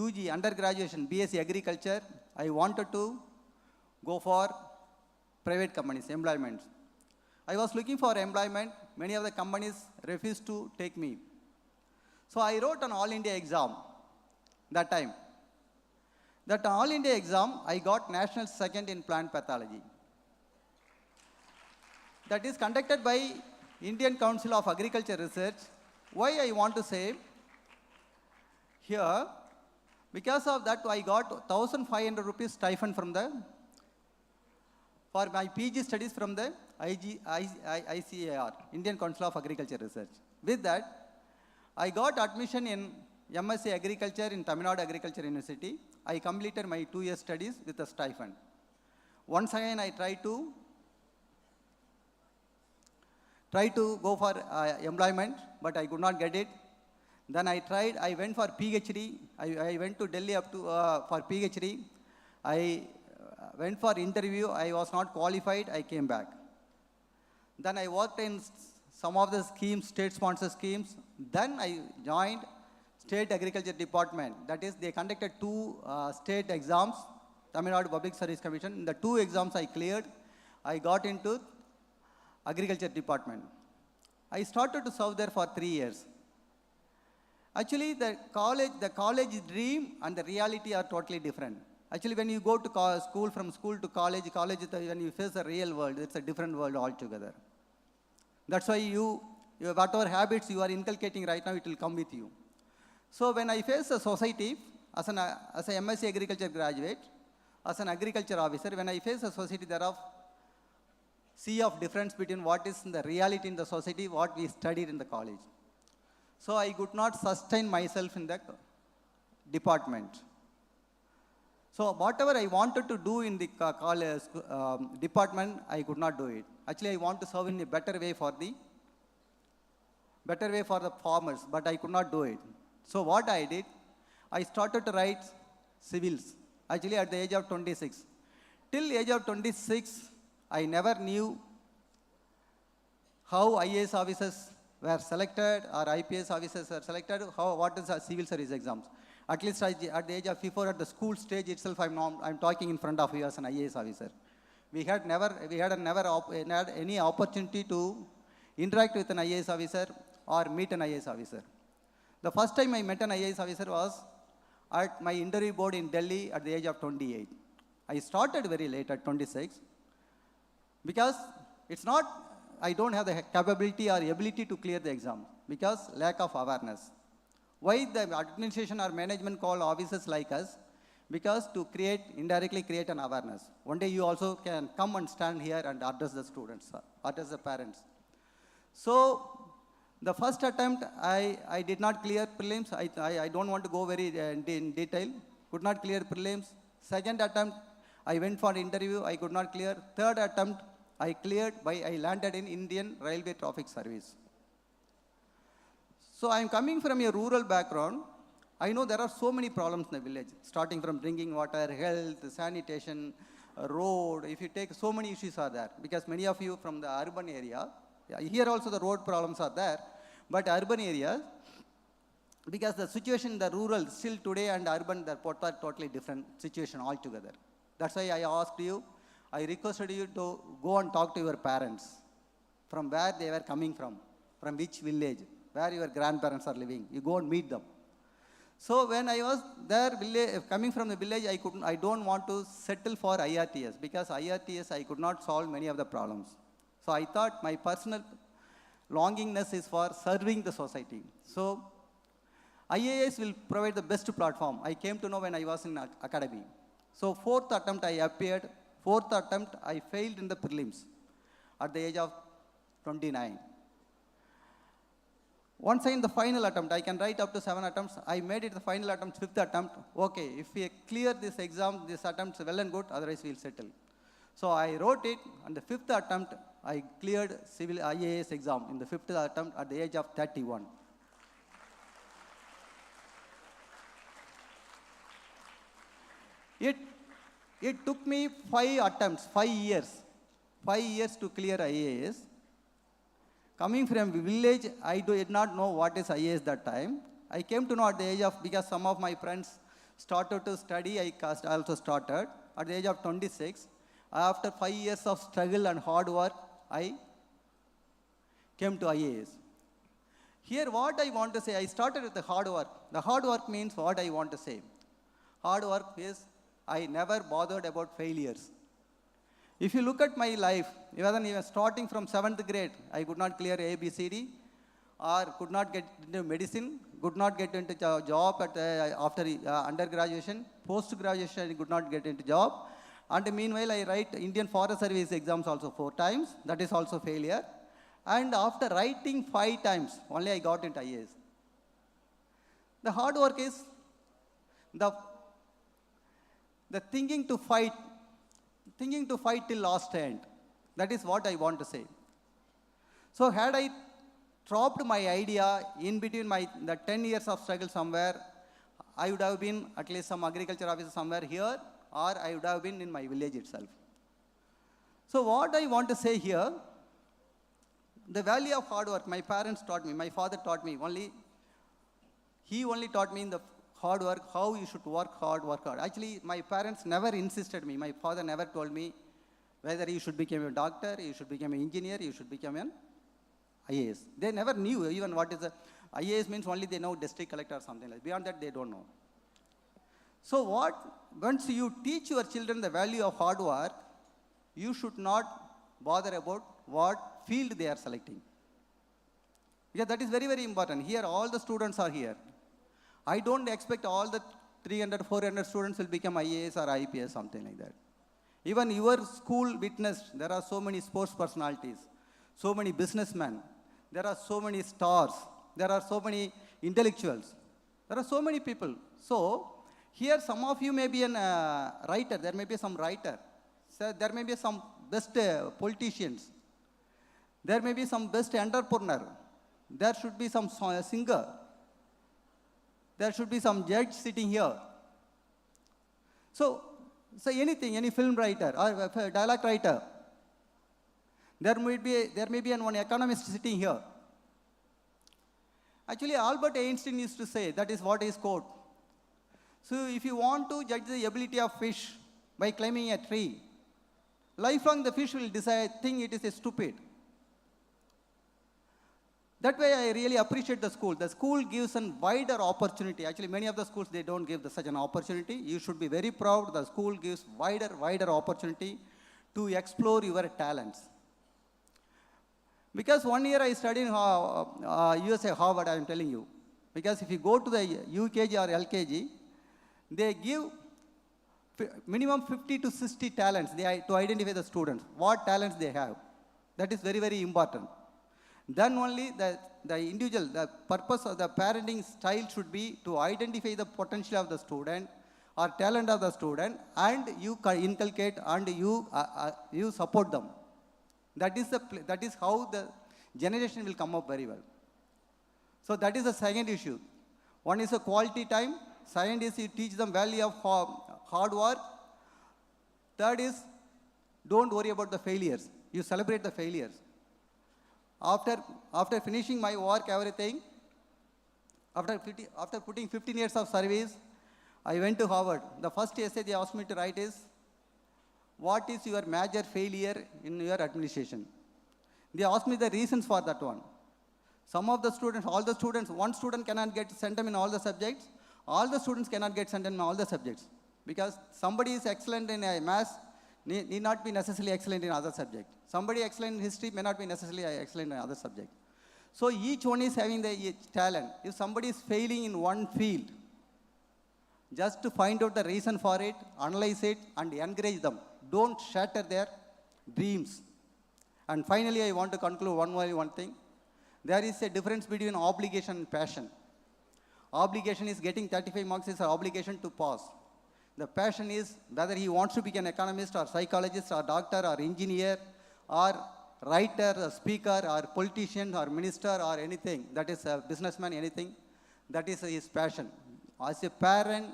UG undergraduation, BSc agriculture, I wanted to go for private companies, employment. I was looking for employment. Many of the companies refused to take me. So I wrote an All India exam that time. That All India exam, I got national second in plant pathology. That is conducted by Indian Council of Agriculture Research. Why I want to say here, because of that I got 1,500 rupees stipend for my PG studies from the ICAR, Indian Council of Agriculture Research. With that, I got admission in MSc Agriculture in Tamil Nadu Agriculture University. I completed my 2-year studies with a stipend. Once again, I tried to go for employment, but I could not get it. Then I went for PhD. I went to Delhi for PhD. I went for interview. I was not qualified. I came back. Then I worked in some of the schemes, state-sponsored schemes. Then I joined State Agriculture Department. That is, they conducted 2 state exams, Tamil Nadu Public Service Commission. In the 2 exams I cleared, I got into Agriculture Department. I started to serve there for 3 years. Actually, the college dream and the reality are totally different. Actually, when you go to school, from school to college, when you face the real world, it's a different world altogether. That's why whatever habits you are inculcating right now, it will come with you. So when I face the society, as an MSc Agriculture graduate, as an agriculture officer, when I face a society, there are sea of difference between what is the reality in the society, what we studied in the college. So I could not sustain myself in the department. So whatever I wanted to do in the college department, I could not do it. Actually, I want to serve in a better way for the farmers, but I could not do it. So what I did, I started to write civils, actually at the age of 26. Till age of 26, I never knew how IAS officers were selected or IPS officers were selected, what is a civil service exams. At least at the age of 54, at the school stage itself, I'm talking in front of you as an IAS officer. We had never had any opportunity to interact with an IAS officer or meet an IAS officer. The first time I met an IAS officer was at my interview board in Delhi at the age of 28. I started very late at 26 because it's not, I don't have the capability or ability to clear the exam because lack of awareness. Why the administration or management call officers like us? Because to indirectly create an awareness. One day you also can come and stand here and address the students, address the parents. So the first attempt, I did not clear prelims. I don't want to go very in detail. Could not clear prelims. Second attempt, I went for interview. I could not clear. Third attempt, I cleared I landed in Indian Railway Traffic Service. So I am coming from a rural background. I know there are so many problems in the village, starting from drinking water, health, sanitation, road. If you take, so many issues are there because many of you from the urban area, here also the road problems are there, but urban areas, because the situation in the rural still today and urban, they're totally different situation altogether. That's why I asked you, I requested you to go and talk to your parents, from where they were coming from which village, where your grandparents are living. You go and meet them. So when I was there, coming from the village, I don't want to settle for IRTS because IRTS I could not solve many of the problems. So I thought my personal longingness is for serving the society. So IAS will provide the best platform. I came to know when I was in academy. So fourth attempt I appeared. Fourth attempt I failed in the prelims at the age of 29. Once in the final attempt, I can write up to 7 attempts. I made it the final attempt, 5th attempt. Okay, if we clear this exam, this attempt is well and good, otherwise we'll settle. So I wrote it, and the 5th attempt, I cleared civil IAS exam in the 5th attempt at the age of 31. It took me 5 attempts, 5 years to clear IAS. Coming from a village, I did not know what is IAS that time. I came to know at the age of, because some of my friends started to study, I also started. At the age of 26, after 5 years of struggle and hard work, I came to IAS. Here what I want to say, I started with the hard work. The hard work means what I want to say. Hard work is, I never bothered about failures. If you look at my life, even starting from 7th grade, I could not clear A, B, C, D, or could not get into medicine, could not get into job after undergraduation, post-graduation I could not get into job. And meanwhile, I write Indian Forest Service exams also 4 times, that is also failure. And after writing 5 times, only I got into IAS. The hard work is the thinking to fight till last end. That is what I want to say. So had I dropped my idea in between the 10 years of struggle somewhere, I would have been at least some agriculture officer somewhere here, or I would have been in my village itself. So what I want to say here, the value of hard work, my parents taught me, my father taught me, he only taught me in the hard work, how you should work hard. Actually, my parents never insisted me. My father never told me whether you should become a doctor, you should become an engineer, you should become an IAS. They never knew even what is a IAS means. Only they know district collector or something like that. Beyond that, they don't know. So once you teach your children the value of hard work, you should not bother about what field they are selecting. Because that is very, very important. Here, all the students are here. I don't expect all the 300, 400 students will become IAS or IPS, something like that. Even your school witnessed, there are so many sports personalities, so many businessmen, there are so many stars, there are so many intellectuals, there are so many people. So, here some of you may be a writer, there may be some writer, so there may be some best politicians, there may be some best entrepreneur, there should be some singer, there should be some judge sitting here. So anything, any film writer or dialogue writer, there may be one economist sitting here. Actually, Albert Einstein used to say, that is what is quote. So if you want to judge the ability of fish by climbing a tree, lifelong the fish will think it is stupid. That way I really appreciate the school. The school gives a wider opportunity. Actually, many of the schools, they don't give such an opportunity. You should be very proud. The school gives wider opportunity to explore your talents. Because 1 year I studied in USA, Harvard, I am telling you. Because if you go to the UKG or LKG, they give minimum 50 to 60 talents to identify the students, what talents they have. That is very, very important. Then only the individual, the purpose of the parenting style should be to identify the potential of the student or talent of the student, and you inculcate and you support them. That is how the generation will come up very well. So that is the second issue. One is a quality time. Second is you teach them value of hard work. Third is don't worry about the failures. You celebrate the failures. After finishing my work, everything, after putting 15 years of service, I went to Harvard. The first essay they asked me to write is, what is your major failure in your administration? They asked me the reasons for that one. Some of the students, all the students, one student cannot get centum in all the subjects. All the students cannot get centum in all the subjects. Because somebody is excellent in maths, need not be necessarily excellent in other subject. Somebody excellent in history may not be necessarily excellent in other subject. So each one is having the talent. If somebody is failing in one field, just to find out the reason for it, analyze it, and encourage them. Don't shatter their dreams. And finally, I want to conclude one thing. There is a difference between obligation and passion. Obligation is getting 35 marks is an obligation to pass. The passion is whether he wants to be an economist or psychologist or doctor or engineer or writer or speaker or politician or minister or anything, that is a businessman, anything, that is his passion. As a parent,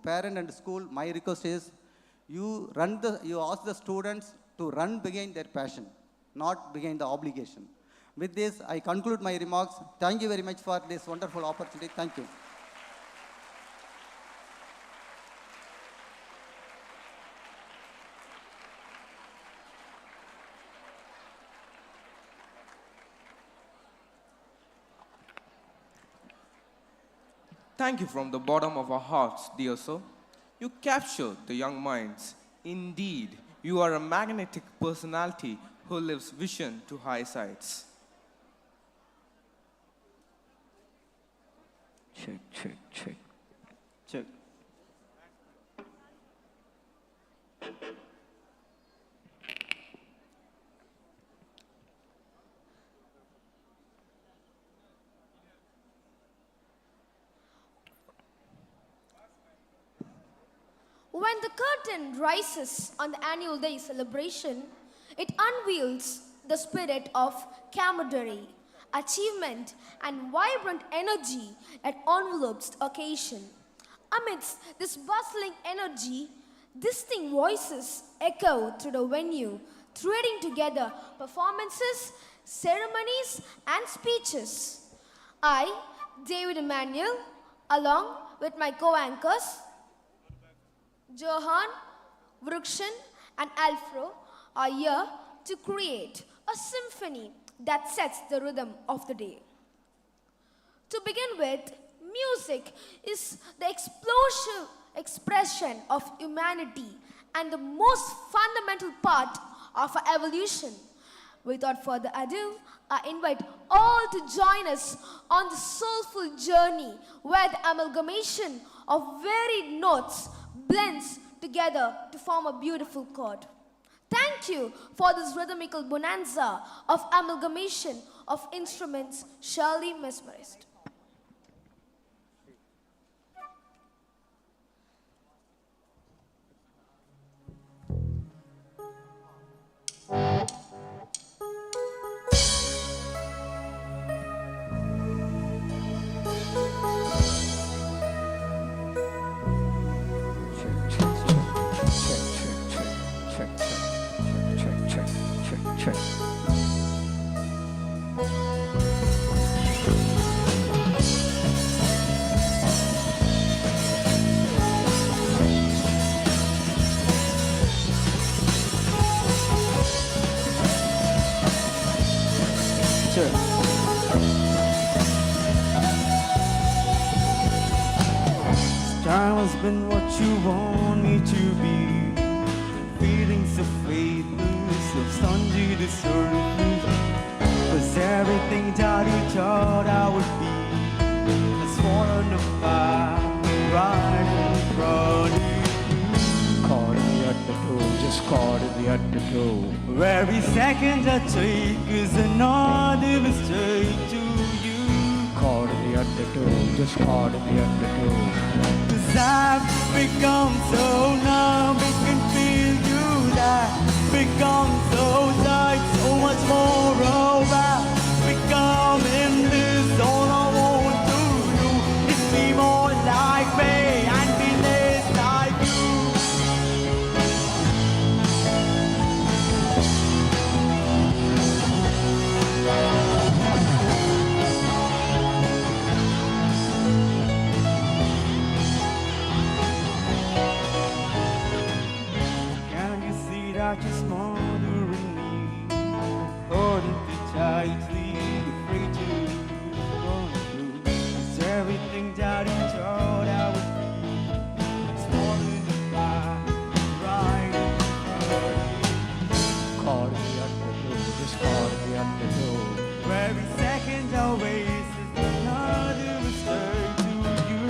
parent and school, my request is you ask the students to run behind their passion, not behind the obligation. With this, I conclude my remarks. Thank you very much for this wonderful opportunity. Thank you. Thank you from the bottom of our hearts, dear sir. You capture the young minds. Indeed, you are a magnetic personality who lives vision to high sights. Check. When the curtain rises on the annual day celebration, it unveils the spirit of camaraderie, achievement, and vibrant energy that envelopes the occasion. Amidst this bustling energy, distinct voices echo through the venue, threading together performances, ceremonies, and speeches. I, David Emmanuel, along with my co-anchors, Johan, Vrukshan, and Alfro, are here to create a symphony that sets the rhythm of the day. To begin with, music is the explosive expression of humanity and the most fundamental part of our evolution. Without further ado, I invite all to join us on the soulful journey where the amalgamation of varied notes blends together to form a beautiful chord. Thank you for this rhythmical bonanza of amalgamation of instruments surely mesmerized. Time has been what you want me to be. Feeling so faithless, so stingy to surface. Was everything that you thought I would be? Has fallen apart right in front of you. Caught in the undertow, just caught in the undertow. Every second I take is another mistake to you. Caught in the undertow, just caught in the undertow. I've become so numb, it can feel you that become so tight, so much more over. Becoming this, all I want to do is be more like me and be less like you. That you're smothering me, holding me tightly, afraid to go through. It's everything that you thought I would be. It's falling apart, right in front of you. Caught in the undertow, just caught in the undertow. Every second I waste is another mistake to you.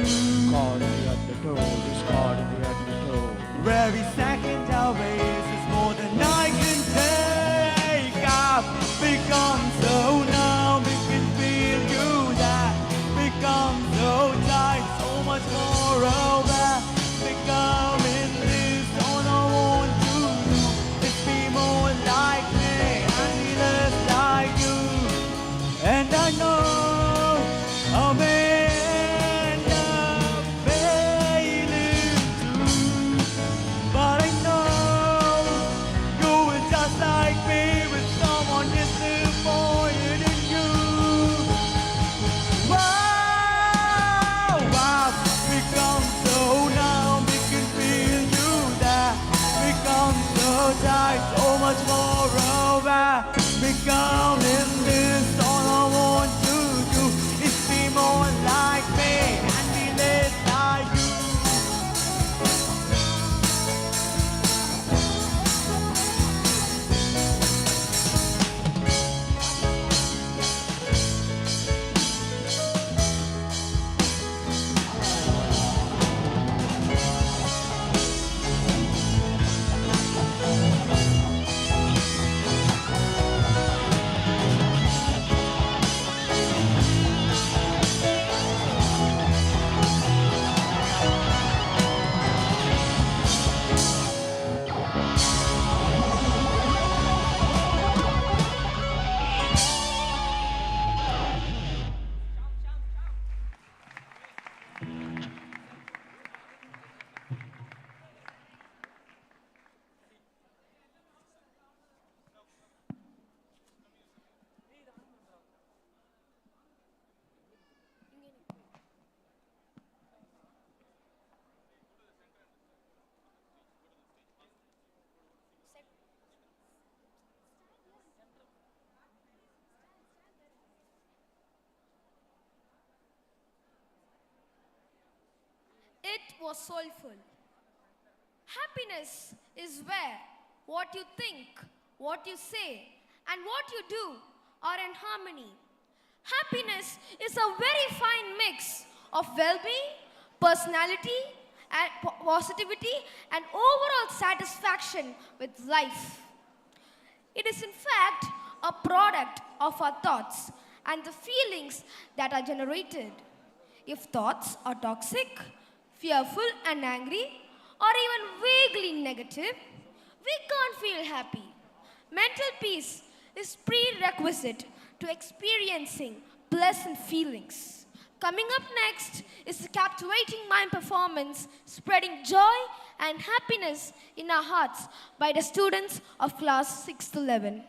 Caught in the undertow, just caught in the undertow. Every second I waste more than I can take. I've become so numb, it can feel you that become so tight, so much more over. Becoming this, all I want to do is be more like me and be less like you. And I know I'll end up failing too, but I know just like me with someone disappointed in you. Wow, I've become so numb, it can feel you that become so tight, so much more over. Becoming this, all I want to do is be more like me and be less like you. It was soulful. Happiness is where what you think, what you say, and what you do are in harmony. Happiness is a very fine mix of well-being, personality, and positivity, and overall satisfaction with life. It is in fact a product of our thoughts and the feelings that are generated. If thoughts are toxic, fearful and angry, or even vaguely negative, we can't feel happy. Mental peace is prerequisite to experiencing pleasant feelings. Coming up next is a captivating mime performance spreading joy and happiness in our hearts by the students of class 6 to 11.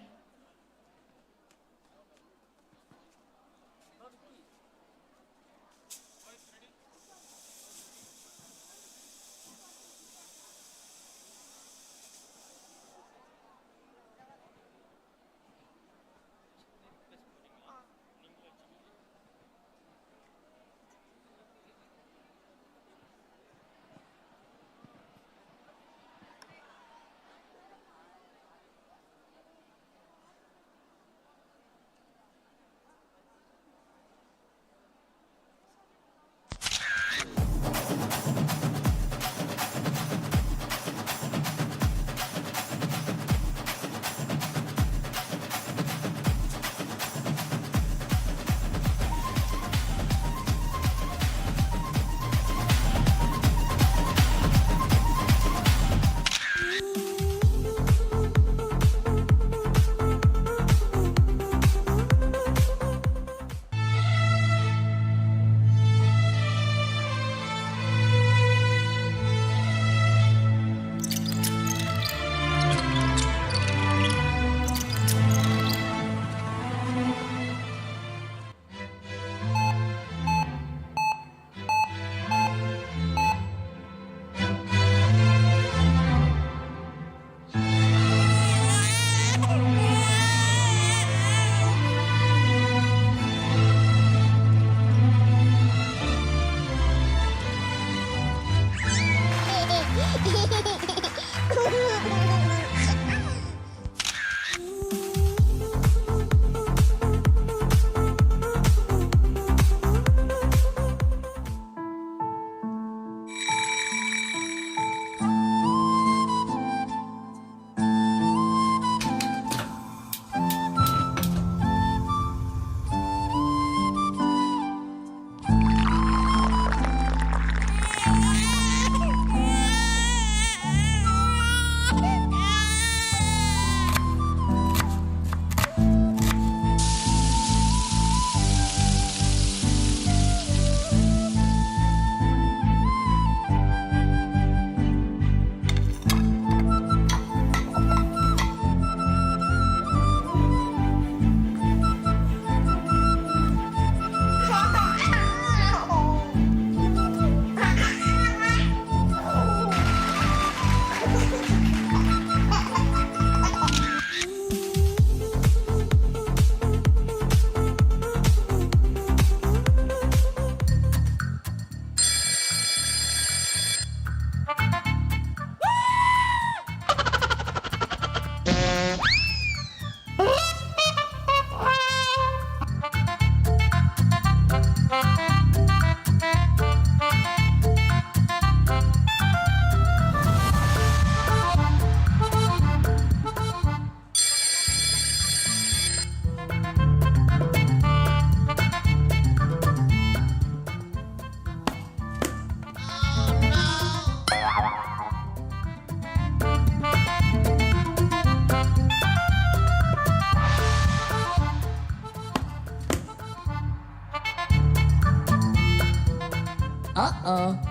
Uh-oh.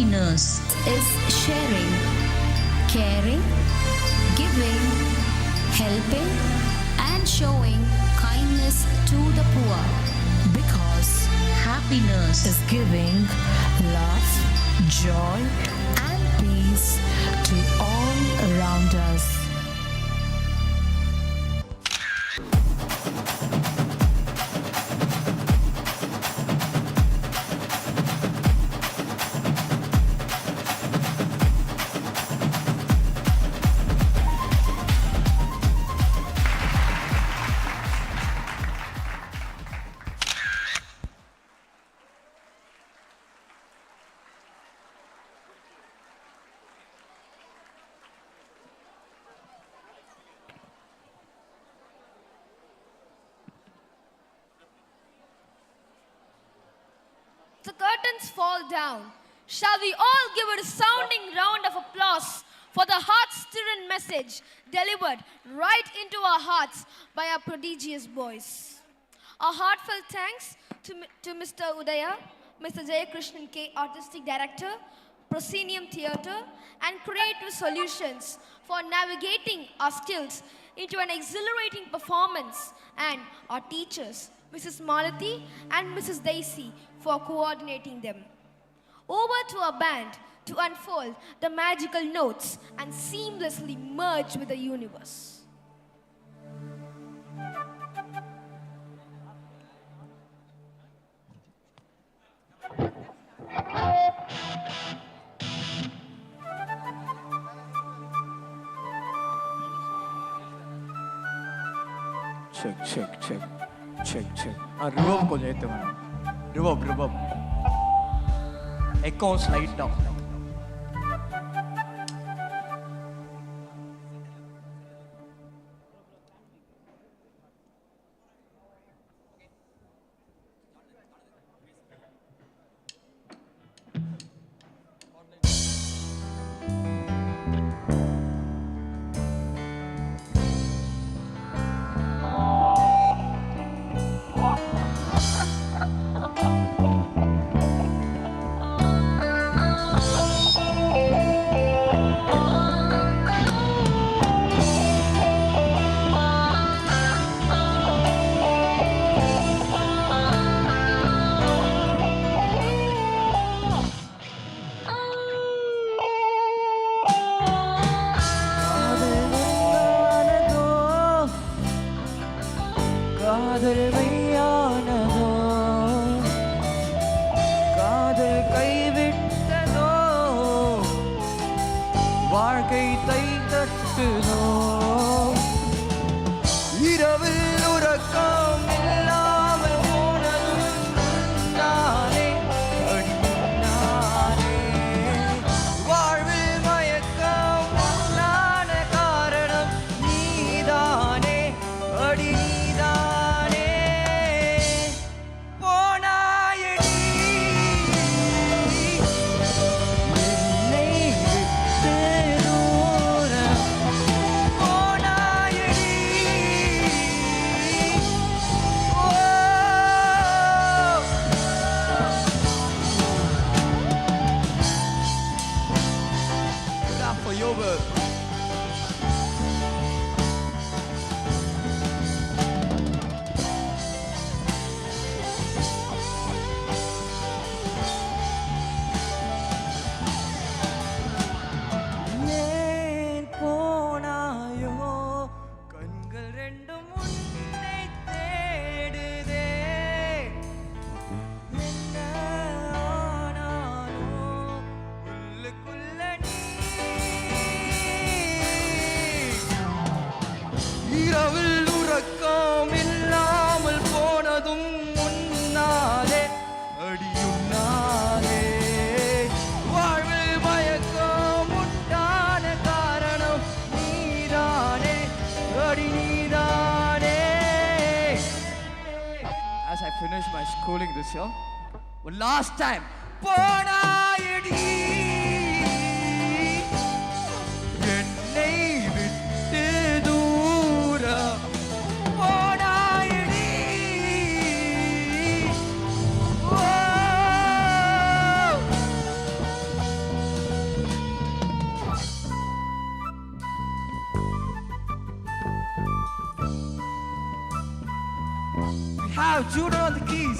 happiness is sharing, caring, giving, helping, and showing kindness to the poor. Because happiness is giving love, joy, and peace to all around us. The curtains fall down. Shall we all give it a sounding round of applause for the heart-stirring message delivered right into our hearts by our prodigious voice? Our heartfelt thanks to Mr. Udaya, Mr. Jayakrishnan K, Artistic Director, Proscenium Theatre, and Creative Solutions for navigating our skills into an exhilarating performance, and our teachers, Mrs. Malati and Mrs. Daisy, for coordinating them. Over to our band to unfold the magical notes and seamlessly merge with the universe. Check. Reverb கொஞ்சம் ஏத்துங்க. Reverb. Echo slide down. this year. One last time. போனாயடி என்னை விட்டு தூர போனாயடி have children on the keys.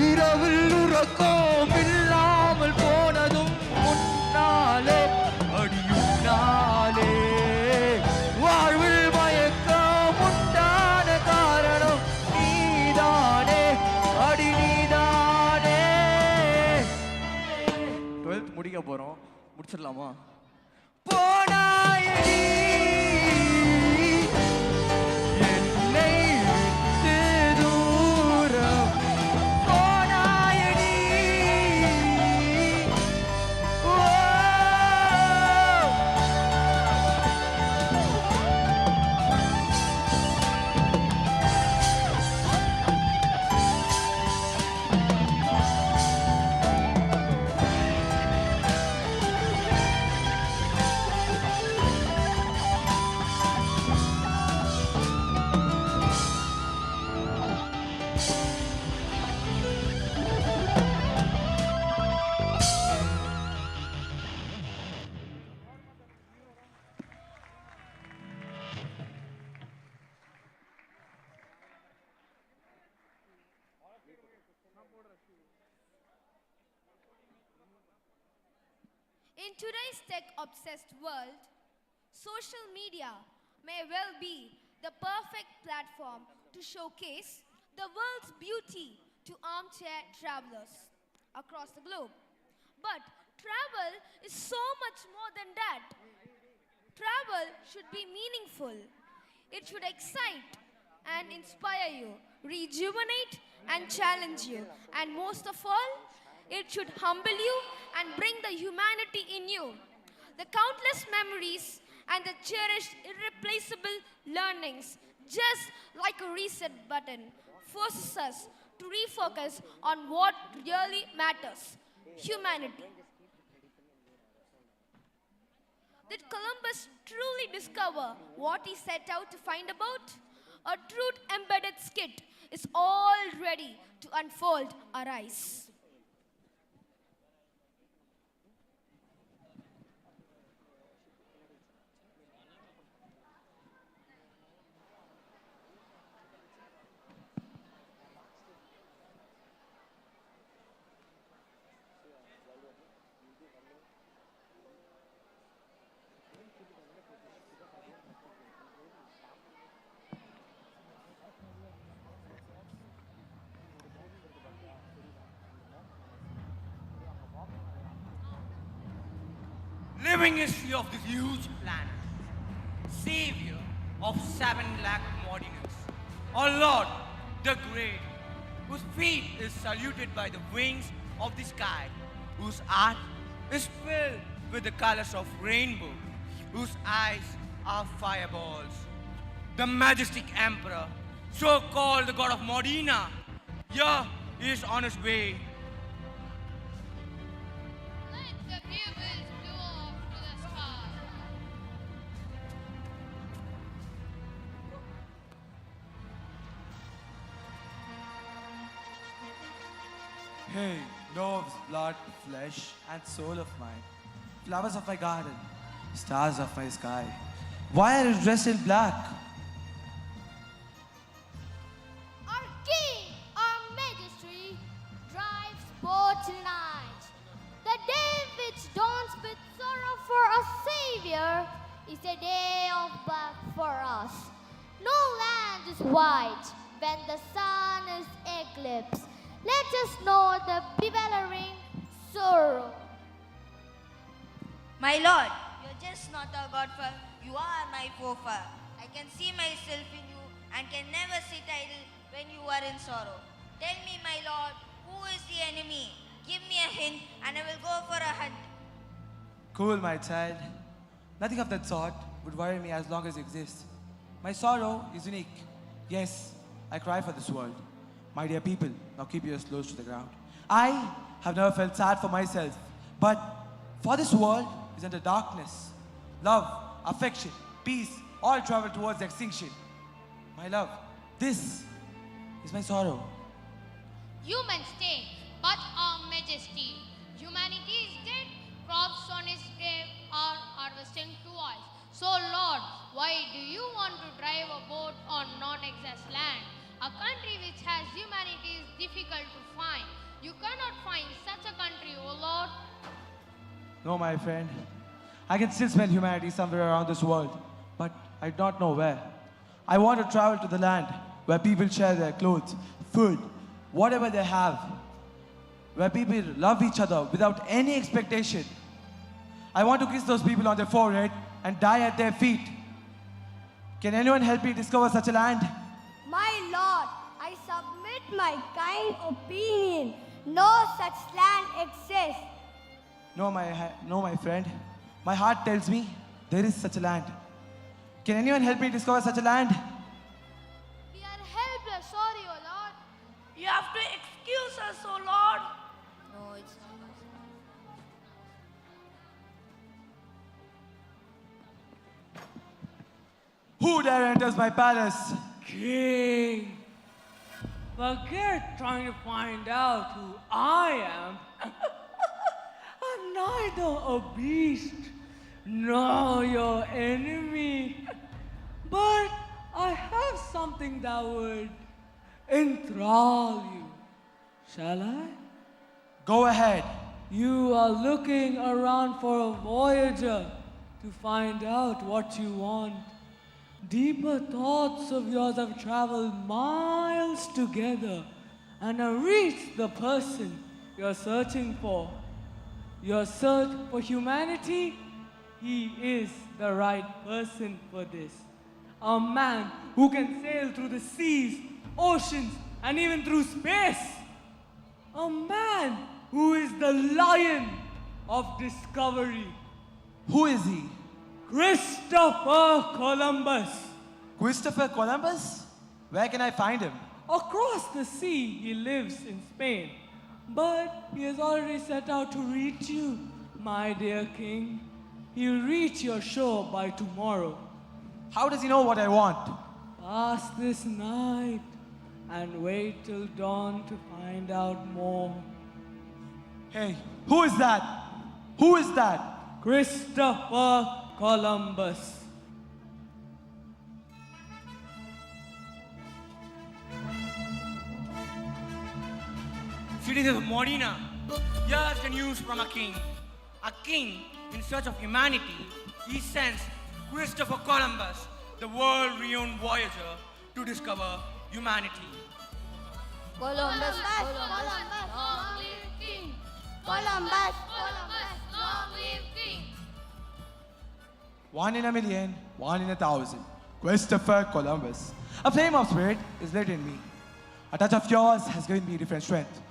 இரவில் உறக்கம் இல்லாமல் போனதும் முன்னாலே அடியுன்னாலே வாழ்வில் மயக்கம் உண்டான காரணம் நீதானே அடி நீதானே. 12th முடிக்க போறோம், முடிச்சிடலாமா? போனாயடி என்னை விட்டு தூரம் In today's tech-obsessed world, social media may well be the perfect platform to showcase the world's beauty to armchair travelers across the globe. But travel is so much more than that. Travel should be meaningful. It should excite and inspire you, rejuvenate and challenge you, and most of all, it should humble you and bring the humanity in you. The countless memories and the cherished irreplaceable learnings, just like a reset button, forces us to refocus on what really matters, humanity. Did Columbus truly discover what he set out to find about? A truth-embedded skit is all ready to unfold our eyes. Living history of this huge planet, savior of 7 lakh monuments, our Lord the Great, whose feet is saluted by the wings of the sky, whose art is filled with the colors of rainbow, whose eyes are fireballs. The majestic emperor, so called the god of Modena, here is on his way. Hey, nerves, blood, flesh, and soul of mine, flowers of my garden, stars of my sky, why are you dressed in black? Our king, our majesty, drives forth tonight. The day which dawns with sorrow for a savior is a day of birth for us. No land is white when the sun is a eclipse. Let us know the bewildering sorrow. My Lord, you're just not a God, for you are my forefather. I can see myself in you and can never sit idle when you are in sorrow. Tell me, my Lord, who is the enemy? Give me a hint and I will go for a hunt. Cool, my child. Nothing of that sort would worry me as long as you exist. My sorrow is unique. Yes, I cry for this world. My dear people, now keep yours close to the ground. I have never felt sad for myself, but for this world is under darkness. Love, affection, peace, all travel towards extinction. My love, this is my sorrow. Human state, but our majesty. Humanity is dead, crops on its grave are harvesting twice. So Lord, why do you want to drive a boat on non-exist land? A country which has humanity is difficult to find. You cannot find such a country, O Lord. No, my friend. I can still smell humanity somewhere around this world, but I do not know where. I want to travel to the land where people share their clothes, food, whatever they have, where people love each other without any expectation. I want to kiss those people on their forehead and die at their feet. Can anyone help me discover such a land? My Lord, I submit my kind opinion. No such land exists. No, my friend. My heart tells me there is such a land. Can anyone help me discover such a land? We are helpless, sorry, O Lord. You have to excuse us, O Lord. No, it's not. Who dare enters my palace? King, forget trying to find out who I am. I'm neither a beast nor your enemy, but I have something that would enthrall you. Shall I? Go ahead. You are looking around for a voyager to find out what you want. Deeper thoughts of yours have traveled miles together and have reached the person you're searching for. Your search for humanity, he is the right person for this. A man who can sail through the seas, oceans, and even through space. A man who is the lion of discovery. Who is he? Christopher Columbus. Christopher Columbus? Where can I find him? Across the sea, he lives in Spain. But he has already set out to reach you, my dear king. He'll reach your shore by tomorrow. How does he know what I want? Pass this night and wait till dawn to find out more. Hey, who is that? Who is that? Christopher Columbus. Citizens of Modena, here's the news from a king. A king in search of humanity, he sends Christopher Columbus, the world-renowned voyager, to discover humanity. Columbus, Columbus, long live King. Columbus, Columbus, long live King. 1 in a million, 1 in 1,000. Christopher Columbus. A flame of spirit is lit in me. A touch of yours has given me different strength.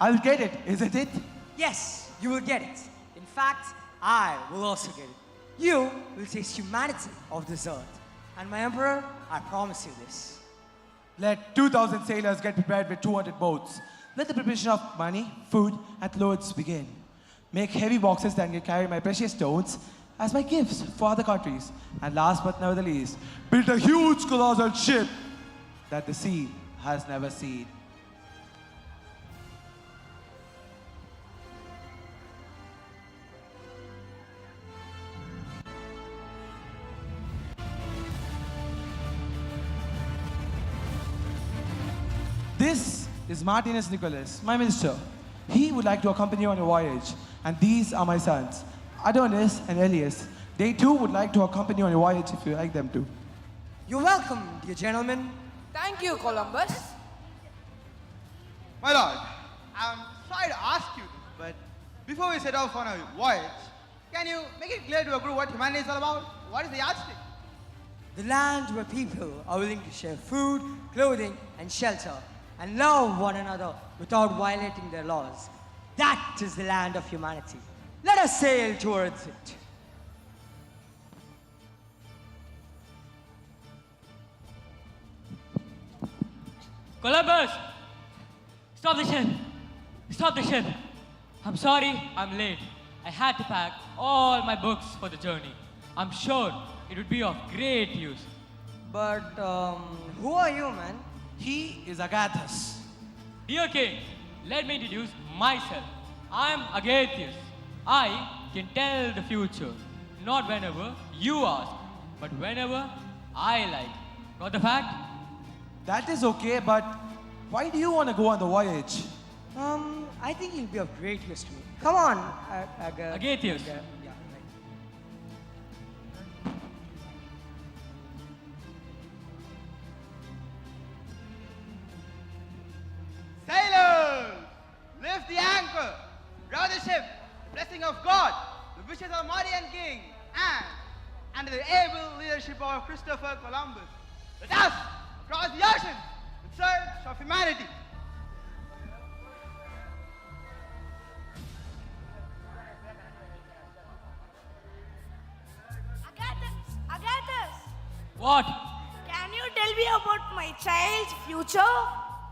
I'll get it, isn't it? Yes, you will get it. In fact, I will also get it. You will taste humanity of this earth. And my emperor, I promise you this. Let 2,000 sailors get prepared with 200 boats. Let the preparation of money, food, and clothes begin. Make heavy boxes that can carry my precious stones as my gifts for other countries. And last but not the least, build a huge colossal ship that the sea has never seen. This is Martinus Nicholas, my minister. He would like to accompany you on a voyage. And these are my sons, Adonis and Elias. They too would like to accompany you on a voyage if you like them to. You're welcome, dear gentlemen. Thank you, Columbus. My lord, I'm sorry to ask you this, but before we set off on a voyage, can you make it clear to a group what humanity is all about? What is the yardstick? The land where people are willing to share food, clothing, and shelter, and love one another without violating their laws. That is the land of humanity. Let us sail towards it. Columbus! Stop the ship! Stop the ship! I'm sorry, I'm late. I had to pack all my books for the journey. I'm sure it would be of great use. But, who are you, man? He is Agathos. Dear King, let me introduce myself. I'm Agathos. I can tell the future, not whenever you ask, but whenever I like. Got the fact? That is okay, but why do you want to go on the voyage? I think he'll be of great use to me. Come on, Agathos. Yeah, right. Sailors! Lift the anchor! Row the ship! The blessing of God, the wishes of Marian King, and under the able leadership of Christopher Columbus, let us cross the ocean in search of humanity. Agathos, What? can you tell me about my child's future?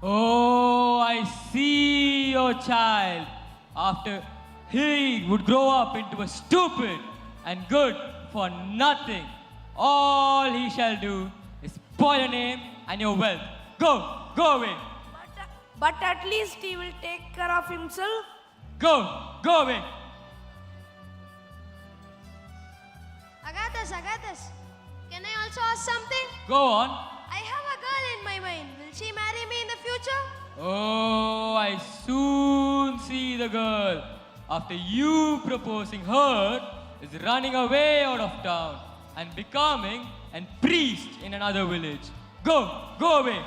Oh, I see your child. After he would grow up into a stupid and good for nothing, all he shall do is spoil your name and your wealth. Go away. But at least he will take care of himself. Go away. Agathos, can I also ask something? Go on. I have a girl in my mind. Will she marry me in the future? Oh, I soon see the girl. After you proposing her is running away out of town and becoming a priest in another village. Go away.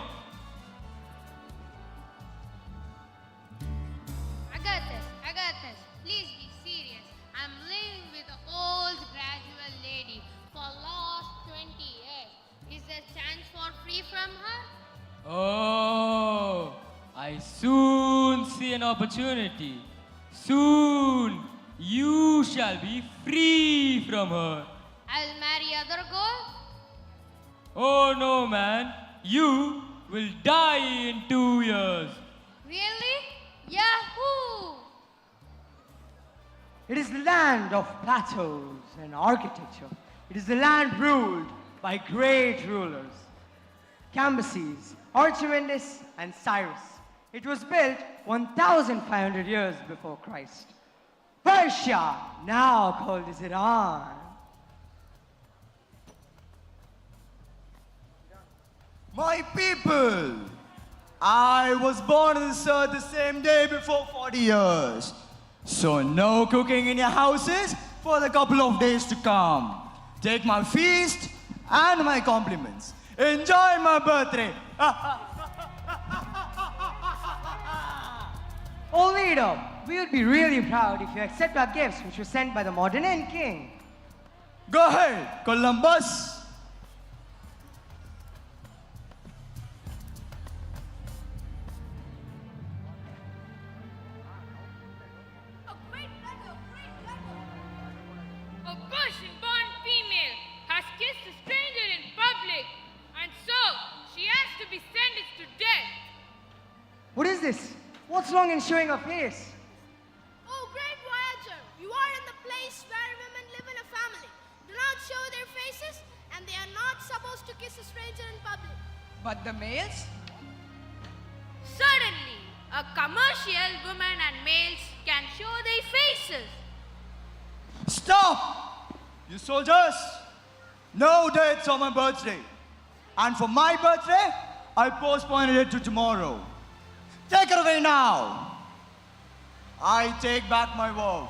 Agathos, please be serious. I'm living with an old graduate lady for last 20 years. Is there a chance for free from her? Oh, I soon see an opportunity. Soon you shall be free from her. I'll marry other girl. Oh no, man. You will die in 2 years. Really? Yahoo! It is the land of plateaus and architecture. It is the land ruled by great rulers. Cambyses, Archimedes, and Cyrus. It was built 1,500 years before Christ. Persia, now called as Iran. My people, I was born on this earth the same day before 40 years. So no cooking in your houses for the couple of days to come. Take my feast and my compliments. Enjoy my birthday. Oh, leader, we would be really proud if you accept our gifts which were sent by the modern king. Go ahead, Columbus. A Persian-born female has kissed a stranger in public, and so she has to be sentenced to death. What is this? What's wrong in showing a face? Oh, great voyager, you are in the place where women live in a family. Do not show their faces, and they are not supposed to kiss a stranger in public. But the males? Certainly, a commercial women and males can show their faces. Stop! You soldiers! No dates on my birthday. And for my birthday, I postponed it to tomorrow. Take it away now. I take back my vow.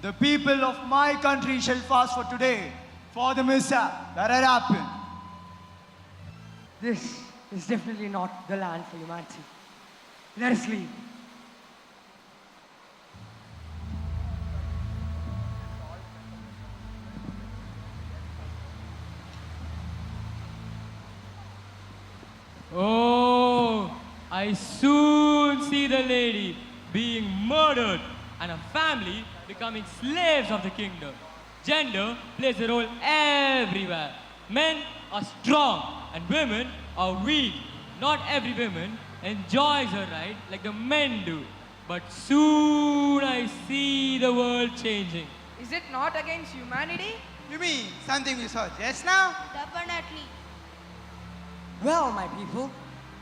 The people of my country shall fast for today, for the mishap that had happened. This is definitely not the land for humanity. Let us leave. Oh, I soon see the lady being murdered and a family becoming slaves of the kingdom. Gender plays a role everywhere. Men are strong and women are weak. Not every woman enjoys her right like the men do. But soon I see the world changing. Is it not against humanity? You mean something we saw just now? Definitely. Well, my people,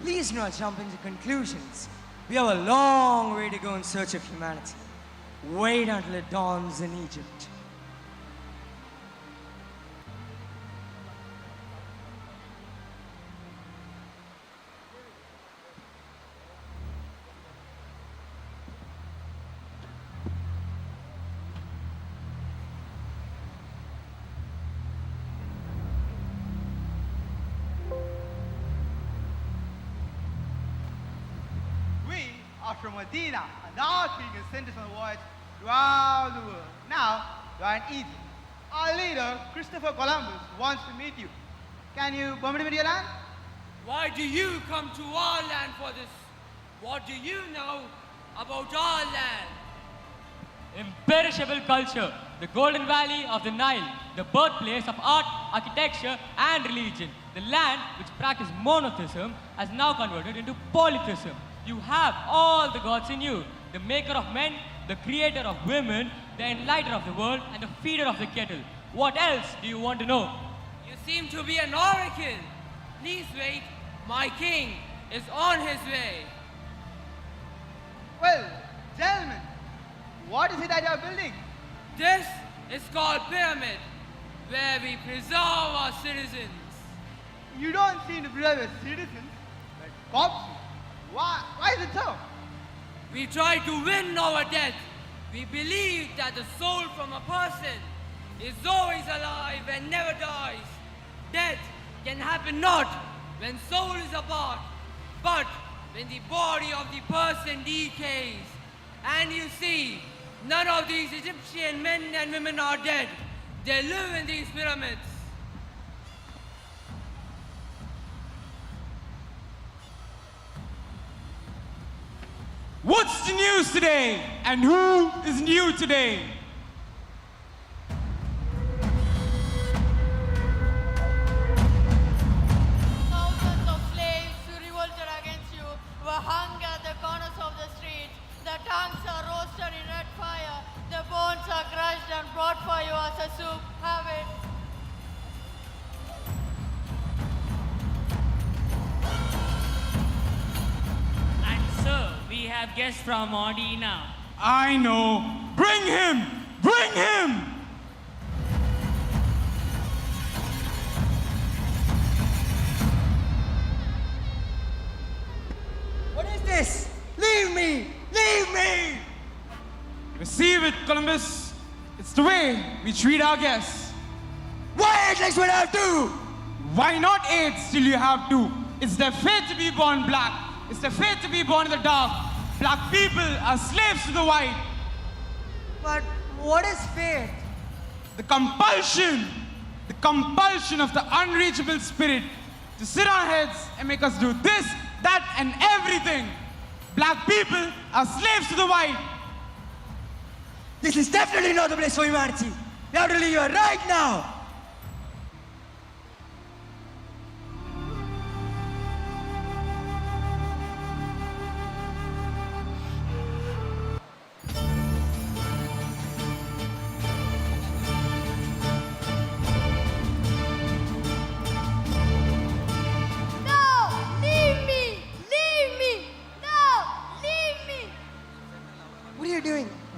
please do not jump into conclusions. We have a long way to go in search of humanity. Wait until it dawns in Egypt. From Medina, and our king has sent us on a voyage throughout the world. Now, you are in Egypt. Our leader, Christopher Columbus, wants to meet you. Can you permit me to your land? Why do you come to our land for this? What do you know about our land? Imperishable culture, the Golden Valley of the Nile, the birthplace of art, architecture, and religion. The land which practiced monotheism has now converted into polytheism. You have all the gods in you, the maker of men, the creator of women, the enlightener of the world, and the feeder of the kettle. What else do you want to know? You seem to be an oracle. Please wait, my king is on his way. Well, gentlemen, what is it that you are building? This is called pyramid, where we preserve our citizens. You don't seem to preserve your citizens, but corpses. Why is it so? We try to win over death. We believe that the soul from a person is always alive and never dies. Death can happen not when soul is apart, but when the body of the person decays. And you see, none of these Egyptian men and women are dead. They live in these pyramids. What's the news today? And who is new today? Thousands of slaves who revolted against you were hung at the corners of the streets. The tongues are roasted in red fire. The bones are crushed and brought for you as a soup. Have it. Sir, we have guests from Modena. I know. Bring him! Bring him! What is this? Leave me! Leave me! Receive it, Columbus. It's the way we treat our guests. Why age like when I have to? Why not age till you have to? It's their fate to be born black. It's their fate to be born in the dark. Black people are slaves to the white. But what is fate? The compulsion of the unreachable spirit to sit on our heads and make us do this, that, and everything. Black people are slaves to the white. This is definitely not the place for humanity. We have to leave here right now.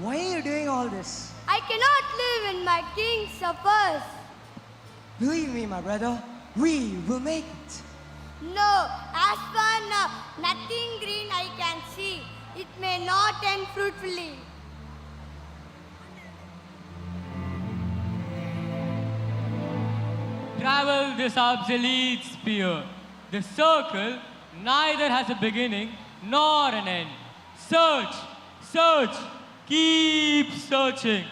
Why are you doing all this? I cannot live in my king's suppers. Believe me, my brother, we will make it. No, as for now, nothing green I can see. It may not end fruitfully. Travel this obsolete spear. The circle neither has a beginning not an end. Search, search, keep searching.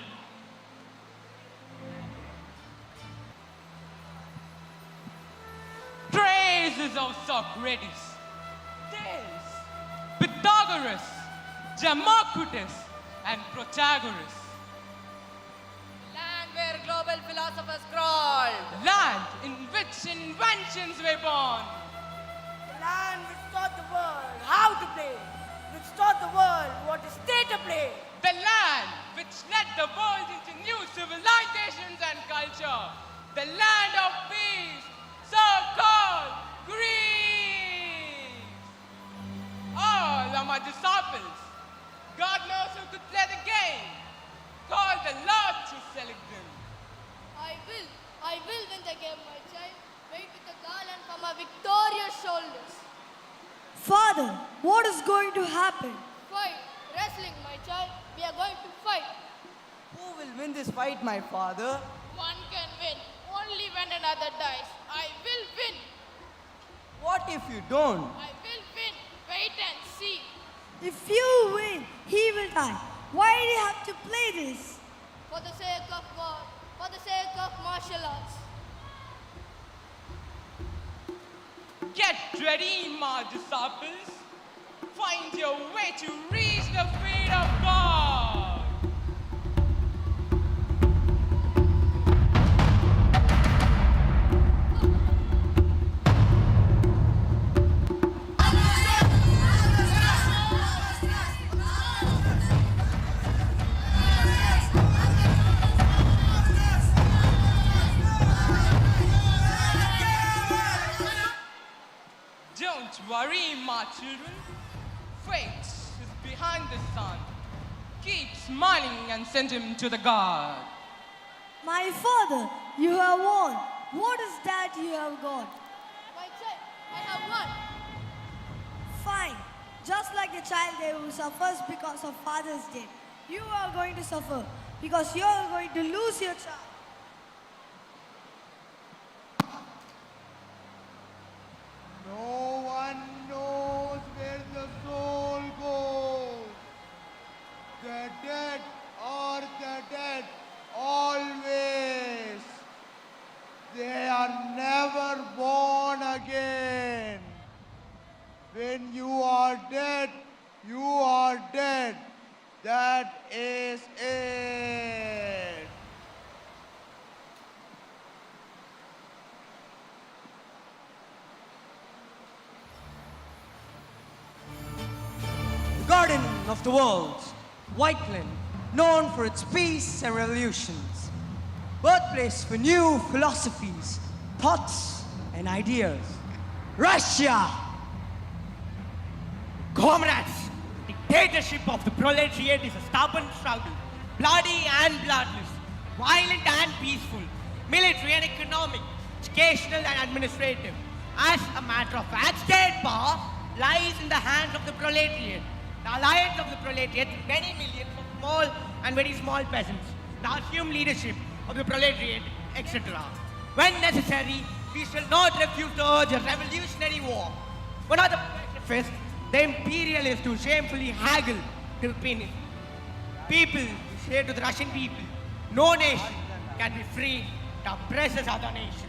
Traces of Socrates, Thales, Pythagoras, Democritus, and Protagoras. Land where global philosophers crawled. Land in which inventions were born. The land which taught the world how to play, which taught the world what is theatre play. The land which led the world into new civilizations and culture. The land of peace, so-called Greece. All are my disciples. God knows who could play the game. Call the Lord to select them. I will win the game, my child. Wait with the garland from my victorious shoulders. Father, what is going to happen? Fight, wrestling, my child. We are going to fight. Who will win this fight, my father? One can win only when another dies. I will win. What if you don't? I will win. Wait and see. If you win, he will die. Why do you have to play this? For the sake of God, for the sake of martial arts. Get ready, my disciples. Find your way to reach the feet of God. Don't worry, my children. Fate is behind the sun. Keep smiling and send him to the God. My father, you have won. What is that you have got? My child, I have won. Fine. Just like the child there who suffers because of father's death, you are going to suffer because you are going to lose your child. No one knows where the soul goes. The dead are the dead always. They are never born again. When you are dead, you are dead. That is it. The garden of the world, Whiteland, known for its peace and revolutions. Birthplace for new philosophies, thoughts, and ideas. Russia! Comrades, the dictatorship of the proletariat is a stubborn struggle, bloody and bloodless, violent and peaceful, military and economic, educational and administrative. As a matter of fact, state power lies in the hands of the proletariat. The alliance of the proletariat, many millions of small and very small peasants, the assumed leadership of the proletariat, etc. When necessary, we shall not refuse to urge a revolutionary war. One of the pacifist, the imperialists who shamefully haggle to the penny. People who say to the Russian people, no nation can be free to oppress other nations.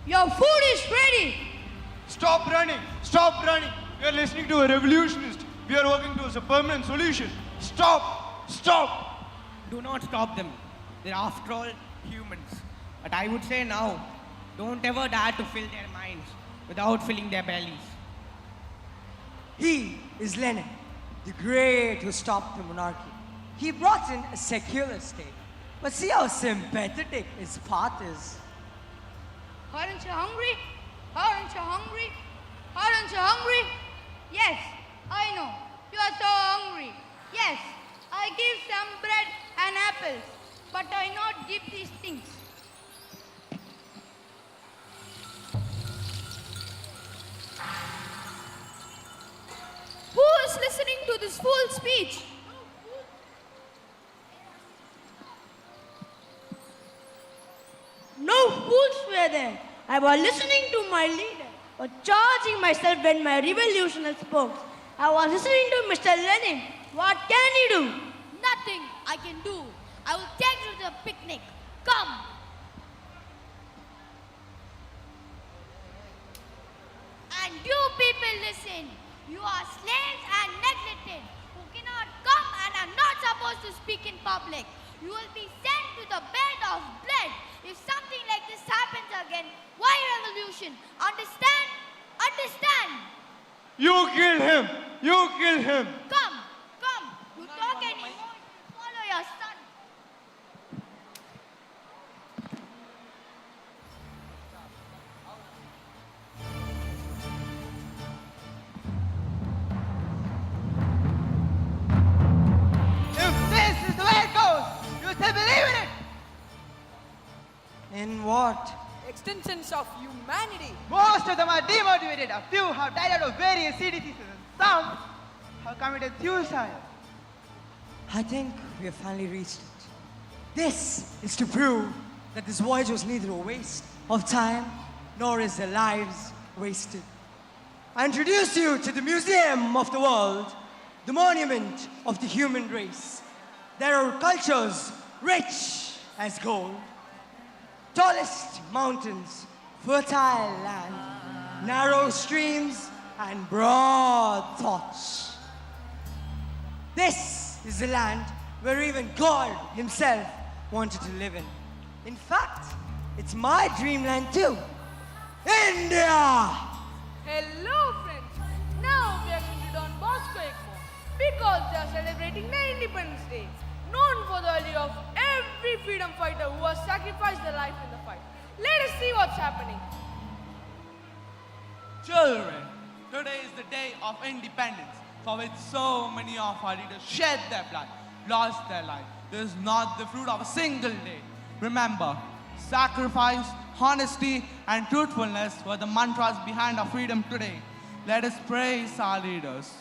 Your food is ready. Stop running! Stop running! We are listening to a revolutionist. We are working towards a permanent solution. Stop! Stop! Do not stop them. They're after all humans. But I would say now, don't ever dare to fill their minds without filling their bellies. He is Lenin, the great who stopped the monarchy. He brought in a secular state. But see how sympathetic his path is. Aren't you hungry? Aren't you hungry? Aren't you hungry? Yes, I know. You are so hungry. Yes, I give some bread and apples, but I not give these things. Who is listening to this fool speech? there. I was listening to my leader, or charging myself when my revolutionary spoke. I was listening to Mr. Lenin. What can you do? Nothing I can do. I will take you to the picnic. Come. And you people listen. You are slaves and neglected, who cannot come and are not supposed to speak in public. You will be sent to the bed of blood. If something like this happens again, why revolution? Understand? Understand? You kill him! You kill him! Come, come. You talk anymore, follow your son. If this is the way it goes, you still believe in it? In what? Extensions of humanity. Most of them are demotivated. A few have died out of various CDCs and some have committed suicide. I think we have finally reached it. This is to prove that this voyage was neither a waste of time nor is their lives wasted. I introduce you to the Museum of the World, the monument of the human race. There are cultures rich as gold, tallest mountains, fertile land, narrow streams, and broad thoughts. This is the land where even God himself wanted to live in. In fact, it's my dreamland too. India! Hello, friends. Now we are going to Don Bosco Egmore because they are celebrating the Independence Day, known for the value of every freedom fighter who has sacrificed their life in the fight. Let us see what's happening. Children, today is the day of independence, for which so many of our leaders shed their blood, lost their life. This is not the fruit of a single day. Remember, sacrifice, honesty, and truthfulness were the mantras behind our freedom today. Let us praise our leaders.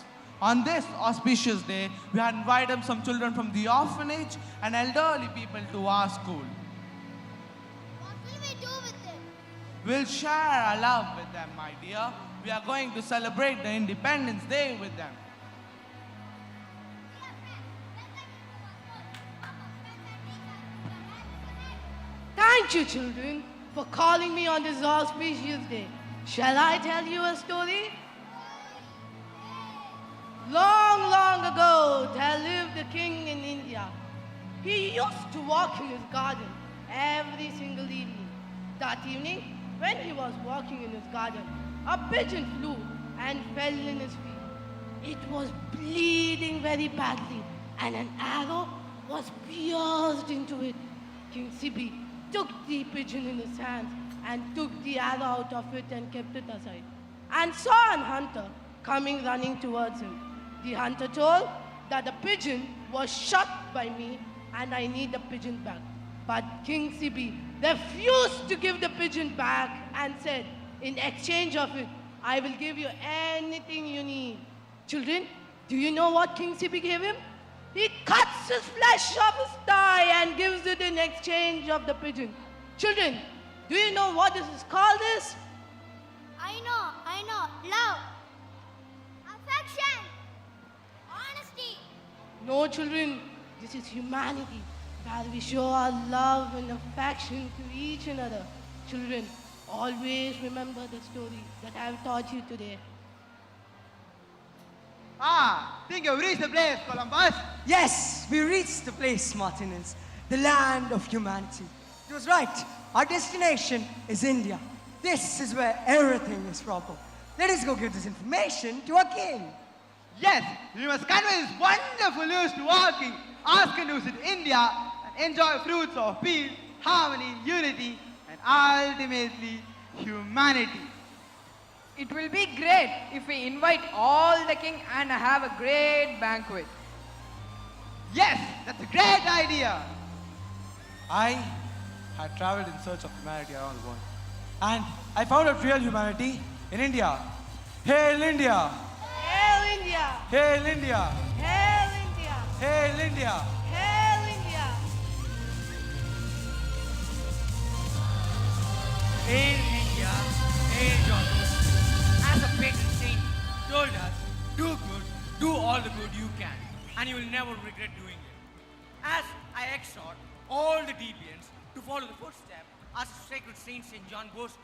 On this auspicious day, we have invited some children from the orphanage and elderly people to our school. What will we do with them? We'll share our love with them, my dear. We are going to celebrate the Independence Day with them. Thank you, children, for calling me on this auspicious day. Shall I tell you a story? Long, long ago, there lived a king in India. He used to walk in his garden every single evening. That evening, when he was walking in his garden, a pigeon flew and fell in his feet. It was bleeding very badly, and an arrow was pierced into it. King Sibi took the pigeon in his hands and took the arrow out of it and kept it aside, and saw an hunter coming running towards him. The hunter told that the pigeon was shot by me and I need the pigeon back. But King Sibi refused to give the pigeon back and said, in exchange of it, I will give you anything you need. Children, do you know what King Sibi gave him? He cuts his flesh off his thigh and gives it in exchange of the pigeon. Children, do you know what this is called? I know. Love. Affection. Honesty. No, children, this is humanity, where we show our love and affection to each another. Children, always remember the story that I have taught you today. Think you've reached the place, Columbus. Yes, we reached the place, Martinez, the land of humanity. It was right. Our destination is India. This is where everything is proper. Let us go give this information to our king. Yes, we must convey this wonderful news to our king. Ask him to visit India and enjoy fruits of peace, harmony, unity, and ultimately humanity. It will be great if we invite all the king and have a great banquet. Yes, that's a great idea. I had traveled in search of humanity around the world. And I found out real humanity in India. Hail India! Hail India! Hail India! Hail India! Hail India! Hail India! all the good you can, and you will never regret doing it. As I exhort all the deviants to follow the footsteps as sacred Saint St. John Bosco.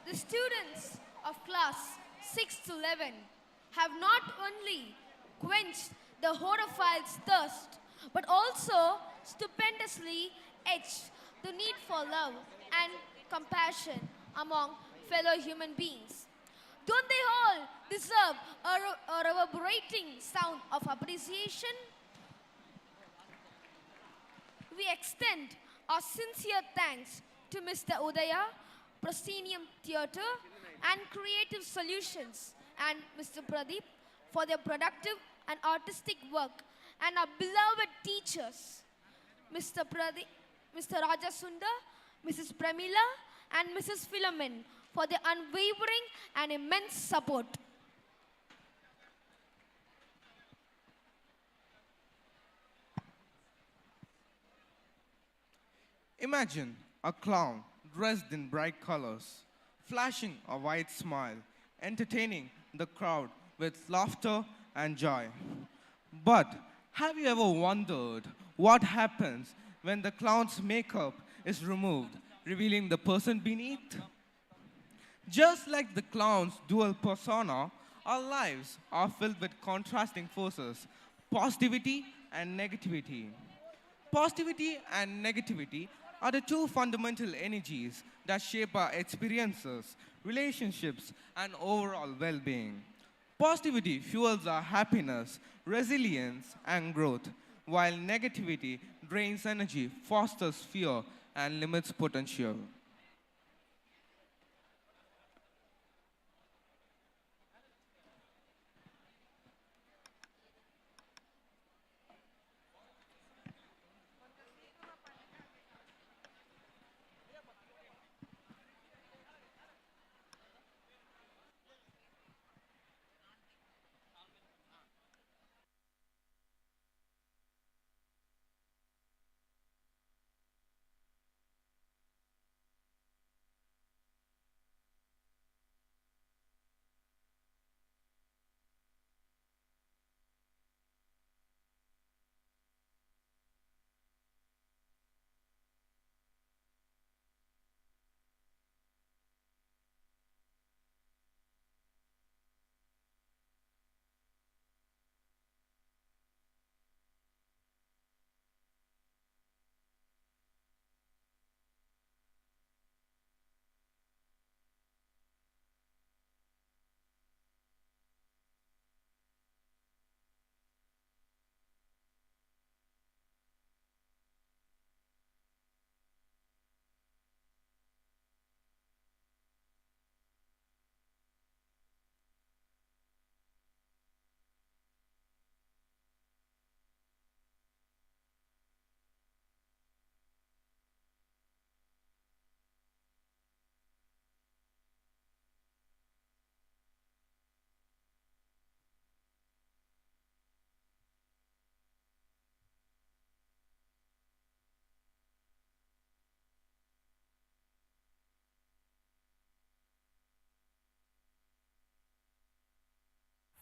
The students of class 6 to 11 have not only quenched the horaphile's thirst, but also stupendously etched the need for love and compassion among fellow human beings. Don't they all deserve a reverberating sound of appreciation? We extend our sincere thanks to Mr. Udaya, Proscenium Theatre and Creative Solutions, and Mr. Pradeep for their productive and artistic work, and our beloved teachers, Mr. Pradeep, Mr. Rajasundar, Mrs. Pramila, and Mrs. Philomen for their unwavering and immense support. Imagine a clown dressed in bright colors, flashing a wide smile, entertaining the crowd with laughter and joy. But have you ever wondered what happens when the clown's makeup is removed, revealing the person beneath? Just like the clown's dual persona, our lives are filled with contrasting forces, positivity and negativity. Positivity and negativity are the two fundamental energies that shape our experiences, relationships, and overall well-being. Positivity fuels our happiness, resilience, and growth, while negativity drains energy, fosters fear, and limits potential.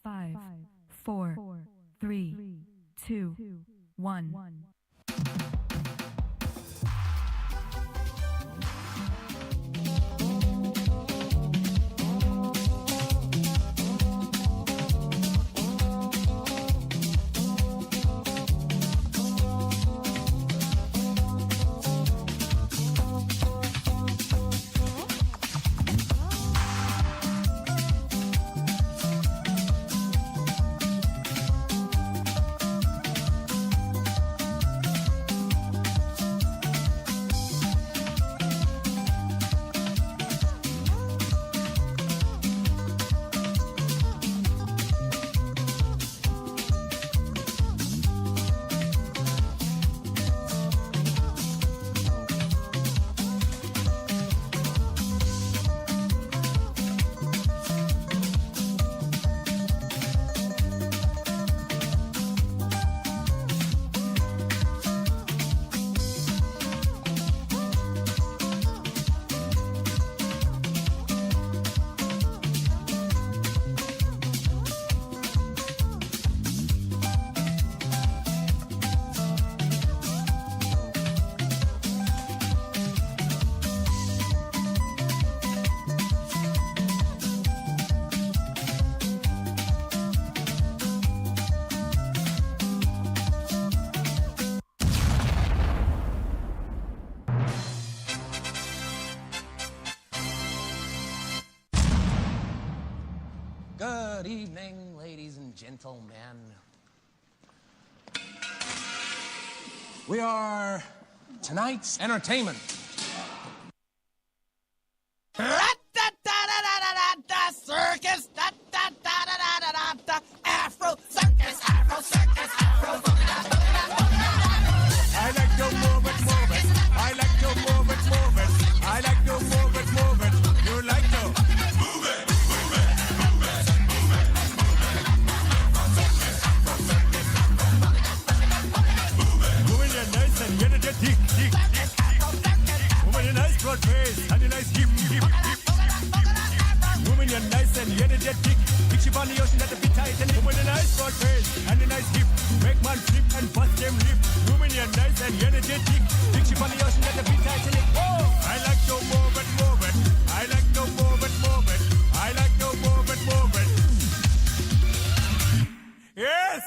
Five, four, three, two, one. Good evening, ladies and gentlemen. We are tonight's entertainment. Circus, Afro circus, Afro circus, Afro. I like to move it, move it. I like to move it, move it. I like to move it, move it. You like to move it, move it, move it, move it. Moving your nice and energetic, tick, tick. Moving your nice broad face and your nice hip, hip, hip. Moving your nice and energetic. Big ship on the ocean that the bit tight and moving a nice broad face and a nice hip. Make man flip and bust them lip. Moving your nice and energetic. Big ship on the ocean that the bit tight and it. Oh, I like to move it, move it. I like to move it, move it. I like to move it, move it. Yes.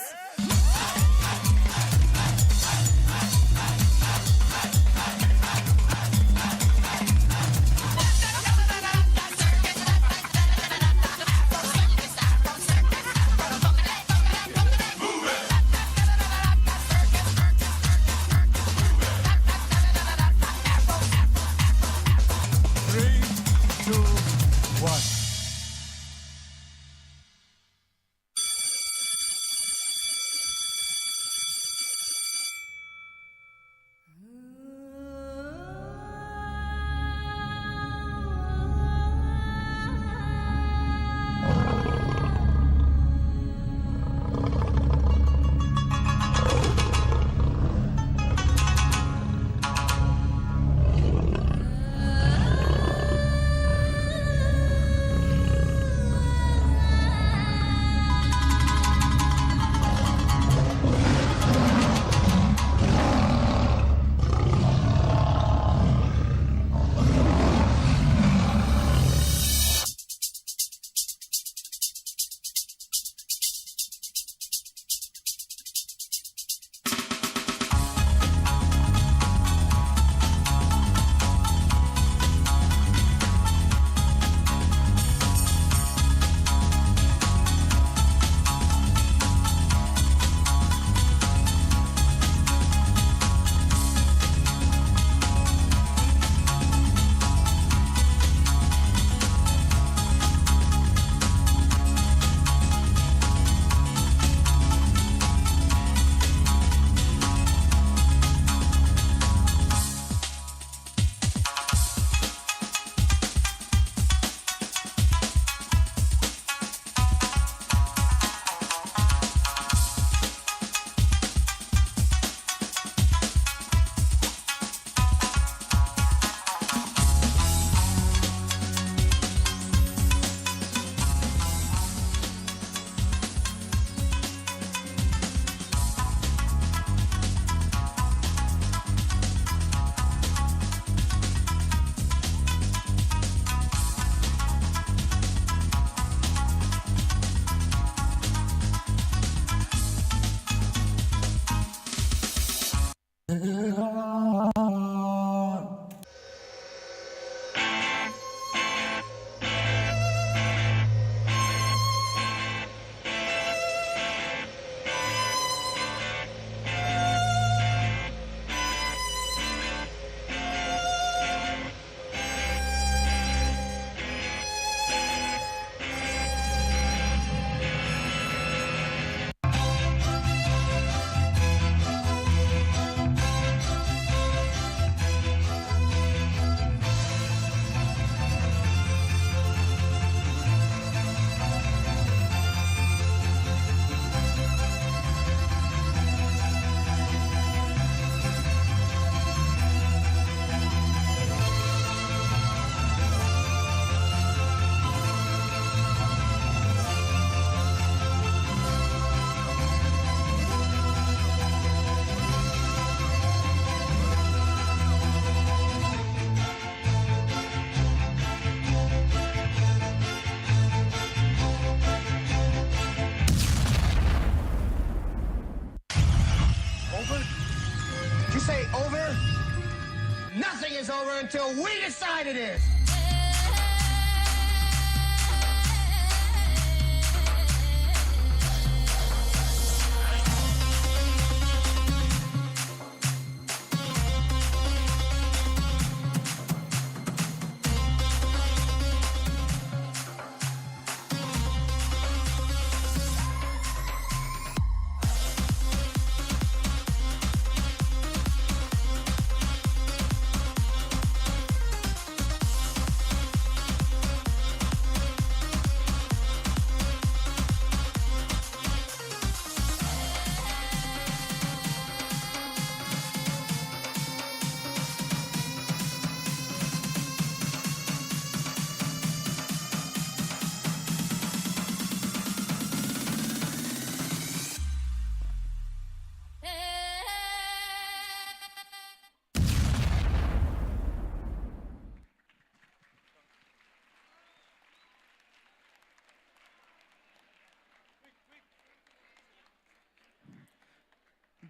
is over until we decide it is.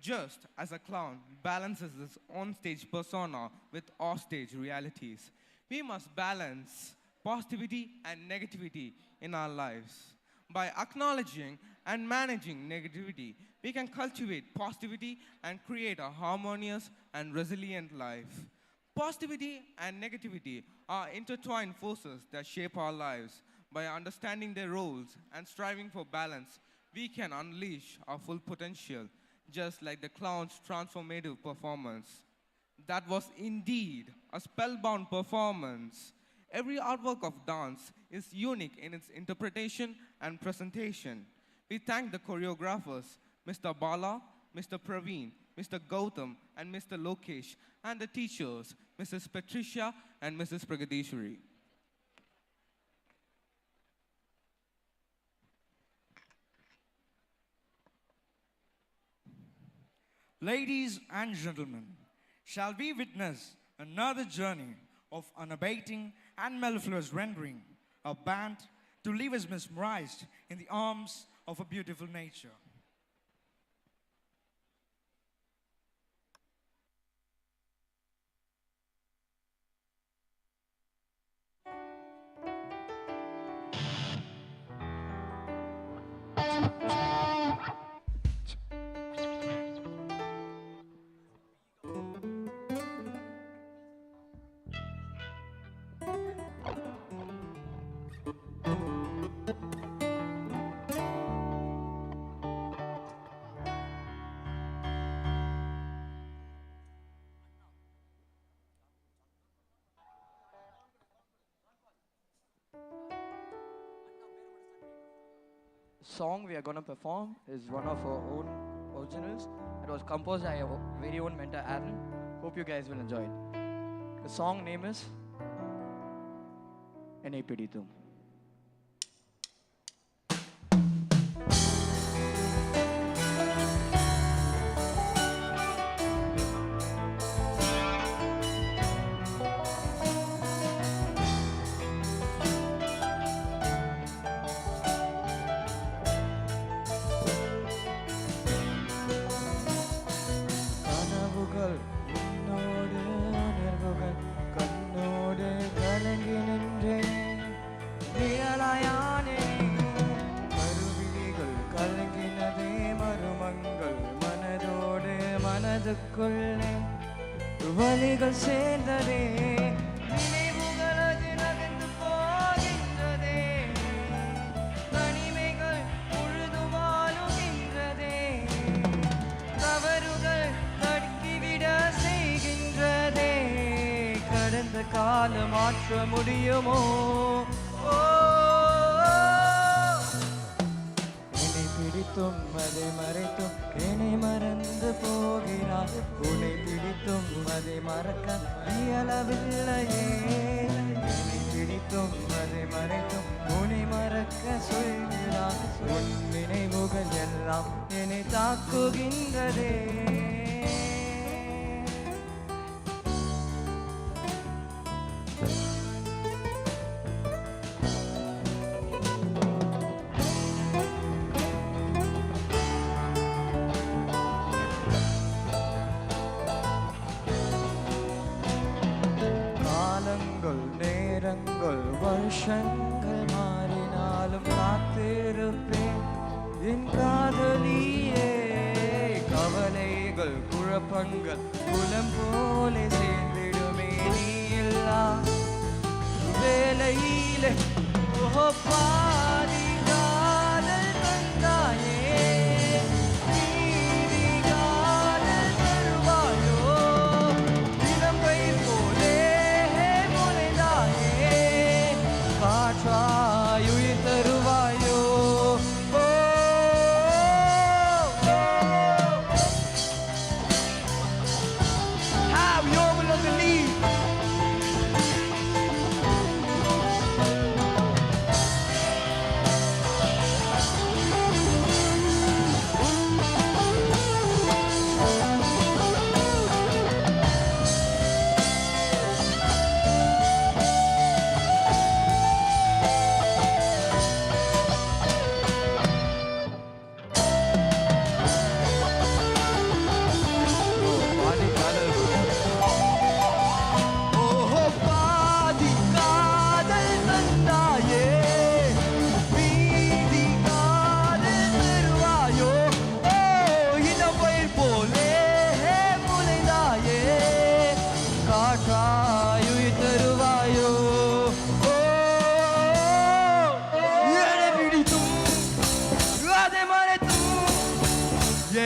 Just as a clown balances his on-stage persona with off-stage realities, we must balance positivity and negativity in our lives. By acknowledging and managing negativity, we can cultivate positivity and create a harmonious and resilient life. Positivity and negativity are intertwined forces that shape our lives. By understanding their roles and striving for balance, we can unleash our full potential, just like the clown's transformative performance. That was indeed a spellbound performance. Every artwork of dance is unique in its interpretation and presentation. We thank the choreographers, Mr. Bala, Mr. Praveen, Mr. Gautam, and Mr. Lokesh, and the teachers, Mrs. Patricia and Mrs. Pragadishwari. Ladies and gentlemen, shall we witness another journey of unabating and mellifluous rendering, a band to leave us mesmerized in the arms of a beautiful nature. Song we are going to perform is one of our own originals. It was composed by our very own mentor Aaron. Hope you guys will enjoy it. The song name is Ene Piditum. வலிகள் சேர்ந்ததே நினைவுகள் அது நகர்ந்து போகின்றதே தனிமைகள் முழுதுவாழுகின்றதே தவறுகள் தடுக்கிவிட செய்கின்றதே கடந்த காலம் மாற்ற முடியுமோ பிடித்தும் அதை மறைத்தும் என்னை மறந்து போகிறார் உன்னை பிடித்தும் அதை மறக்க இயலவில்லையே என்னை பிடித்தும் அதை மறைத்தும் உன்னை மறக்க சொல்கிறார் உன் நினைவுகள் எல்லாம் என்னை தாக்குகின்றதே நேரங்கள் வருஷங்கள் மாறினாலும் காத்திருப்பேன் என் காதலியே கவலைகள் குழப்பங்கள் குலம் போல சேர்ந்திடுமே நீ இல்லா வேலையிலே ஓ பாதி காதல் தந்தாயே நீதி காதல் தருவாயோ தினம் கை போலே காற்றாயுயிர் தருவாயோ Have you overlooked the lead?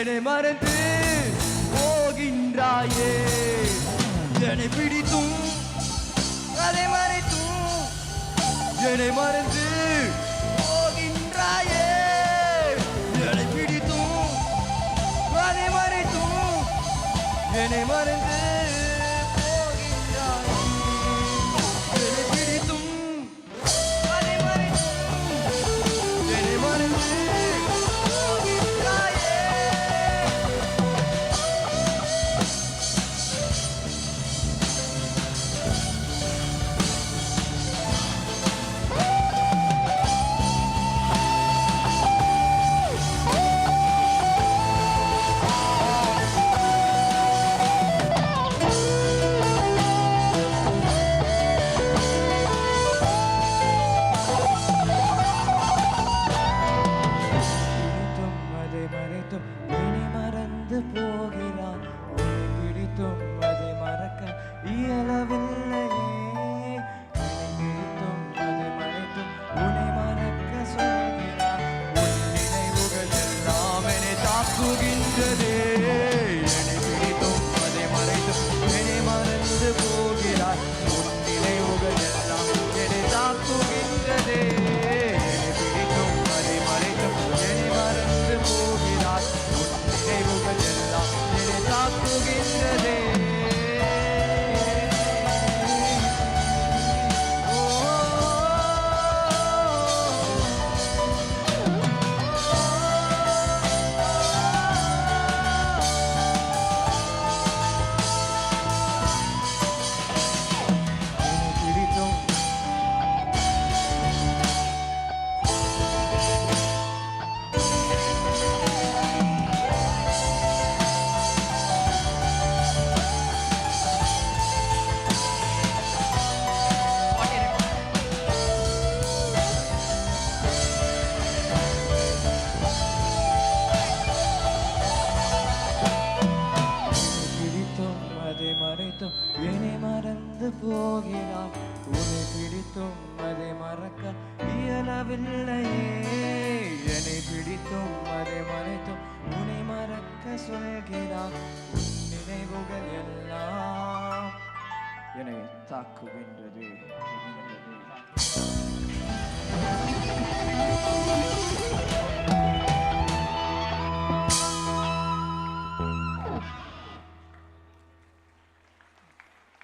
என்னை மறந்து போகின்றாயே என்னை பிடித்தும் அதை மறைத்தும் என்னை மறந்து போகின்றாயே என்னை பிடித்தும் அதை மறைத்தும் என்னை மறந்து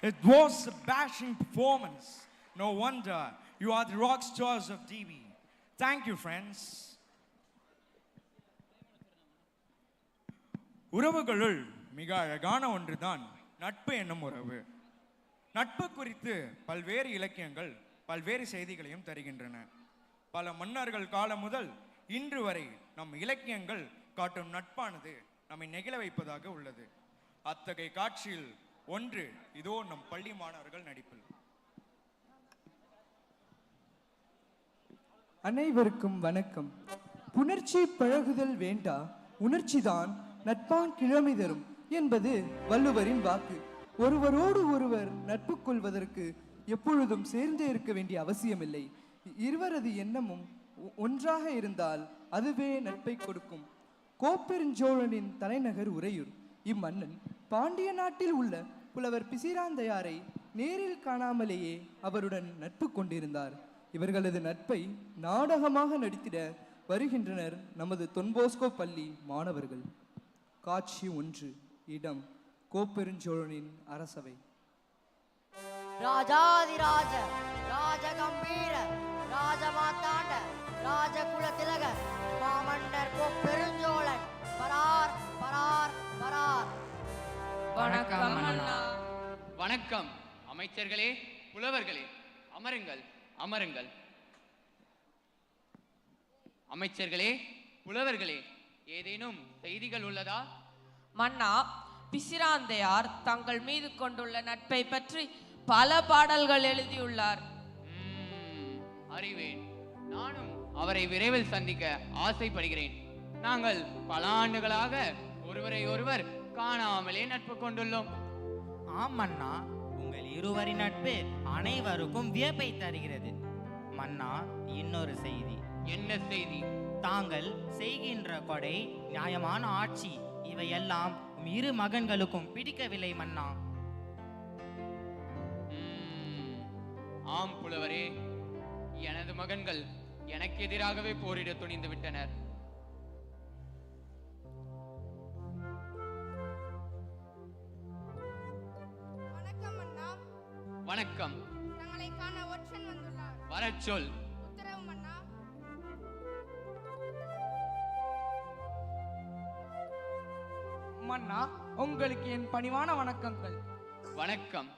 It was a bashing performance. No wonder you are the rock stars of DB. Thank you, friends. உறவுகளுள் மிக அழகான ஒன்றுதான் நட்பு என்னும் உறவு. நட்பு குறித்து பல்வேறு இலக்கியங்கள் பல்வேறு செய்திகளையும் தருகின்றன. பல மன்னர்கள் காலம் முதல் இன்று வரை நம் இலக்கியங்கள் காட்டும் நட்பானது நம்மை நெகிழ வைப்பதாக உள்ளது. அத்தகைய காட்சியில் ஒன்று இதோ நம் பள்ளி மாணவர்கள் நடிப்பில். அனைவருக்கும் வணக்கம். புணர்ச்சி பழகுதல் வேண்டா, உணர்ச்சிதான் நட்பான் கிழமை தரும் என்பது வள்ளுவரின் வாக்கு. ஒருவரோடு ஒருவர் நட்பு கொள்வதற்கு எப்பொழுதும் சேர்ந்தே இருக்க வேண்டிய அவசியமில்லை. இருவரது எண்ணமும் ஒன்றாக இருந்தால் அதுவே நட்பை கொடுக்கும். கோப்பெருஞ்சோழனின் தலைநகர் உறையூர். இம்மன்னன் பாண்டிய நாட்டில் உள்ள புலவர் பிசிராந்தையாரை நேரில் காணாமலேயே அவருடன் நட்பு கொண்டிருந்தார். இவர்களது நட்பை நாடகமாக நடித்திட வருகின்றனர் நமது தொன்போஸ்கோ பள்ளி மாணவர்கள். காட்சி 1. இடம் கோப்பெருஞ்சோழனின் அரசவை. ராஜாதிராஜ ராஜகம்பீர ராஜமாத்தாண்ட ராஜகுல திலக மாமன்னர் கோப்பெருஞ்சோழன் பரார் பரார் பரார். வணக்கம் அண்ணா. வணக்கம் அமைச்சர்களே, புலவர்களே, அமருங்கள் அமருங்கள். அமைச்சர்களே, புலவர்களே, ஏதேனும் செய்திகள் உள்ளதா? மன்னா, பிசிராந்தையார் தங்கள் மீது கொண்டுள்ள நட்பை பற்றி பல பாடல்கள் எழுதியுள்ளார். அறிவேன். நானும் அவரை விரைவில் சந்திக்க ஆசைப்படுகிறேன். நாங்கள் பல ஆண்டுகளாக ஒருவரை ஒருவர் காணாமலே நட்பு கொண்டுள்ளோம். ஆம் மன்னா, உங்கள் இருவரின் நட்பு அனைவருக்கும் வியப்பை தருகிறது. மன்னா, இன்னொரு செய்தி. என்ன செய்தி? தாங்கள் செய்கின்ற கொடை நியாயமான ஆட்சி இவையெல்லாம் உம் இரு மகன்களுக்கும் பிடிக்கவில்லை மன்னா. ஆம் புலவரே, எனது மகன்கள் எனக்கு எதிராகவே போரிட துணிந்து விட்டனர். வணக்கம் அண்ணா. வணக்கம். தங்களை காண ஒற்றன் வந்துள்ளார். வரச் சொல். உத்தரவு மன்னா. மன்னா, உங்களுக்கு என் பணிவான வணக்கங்கள். வணக்கம்.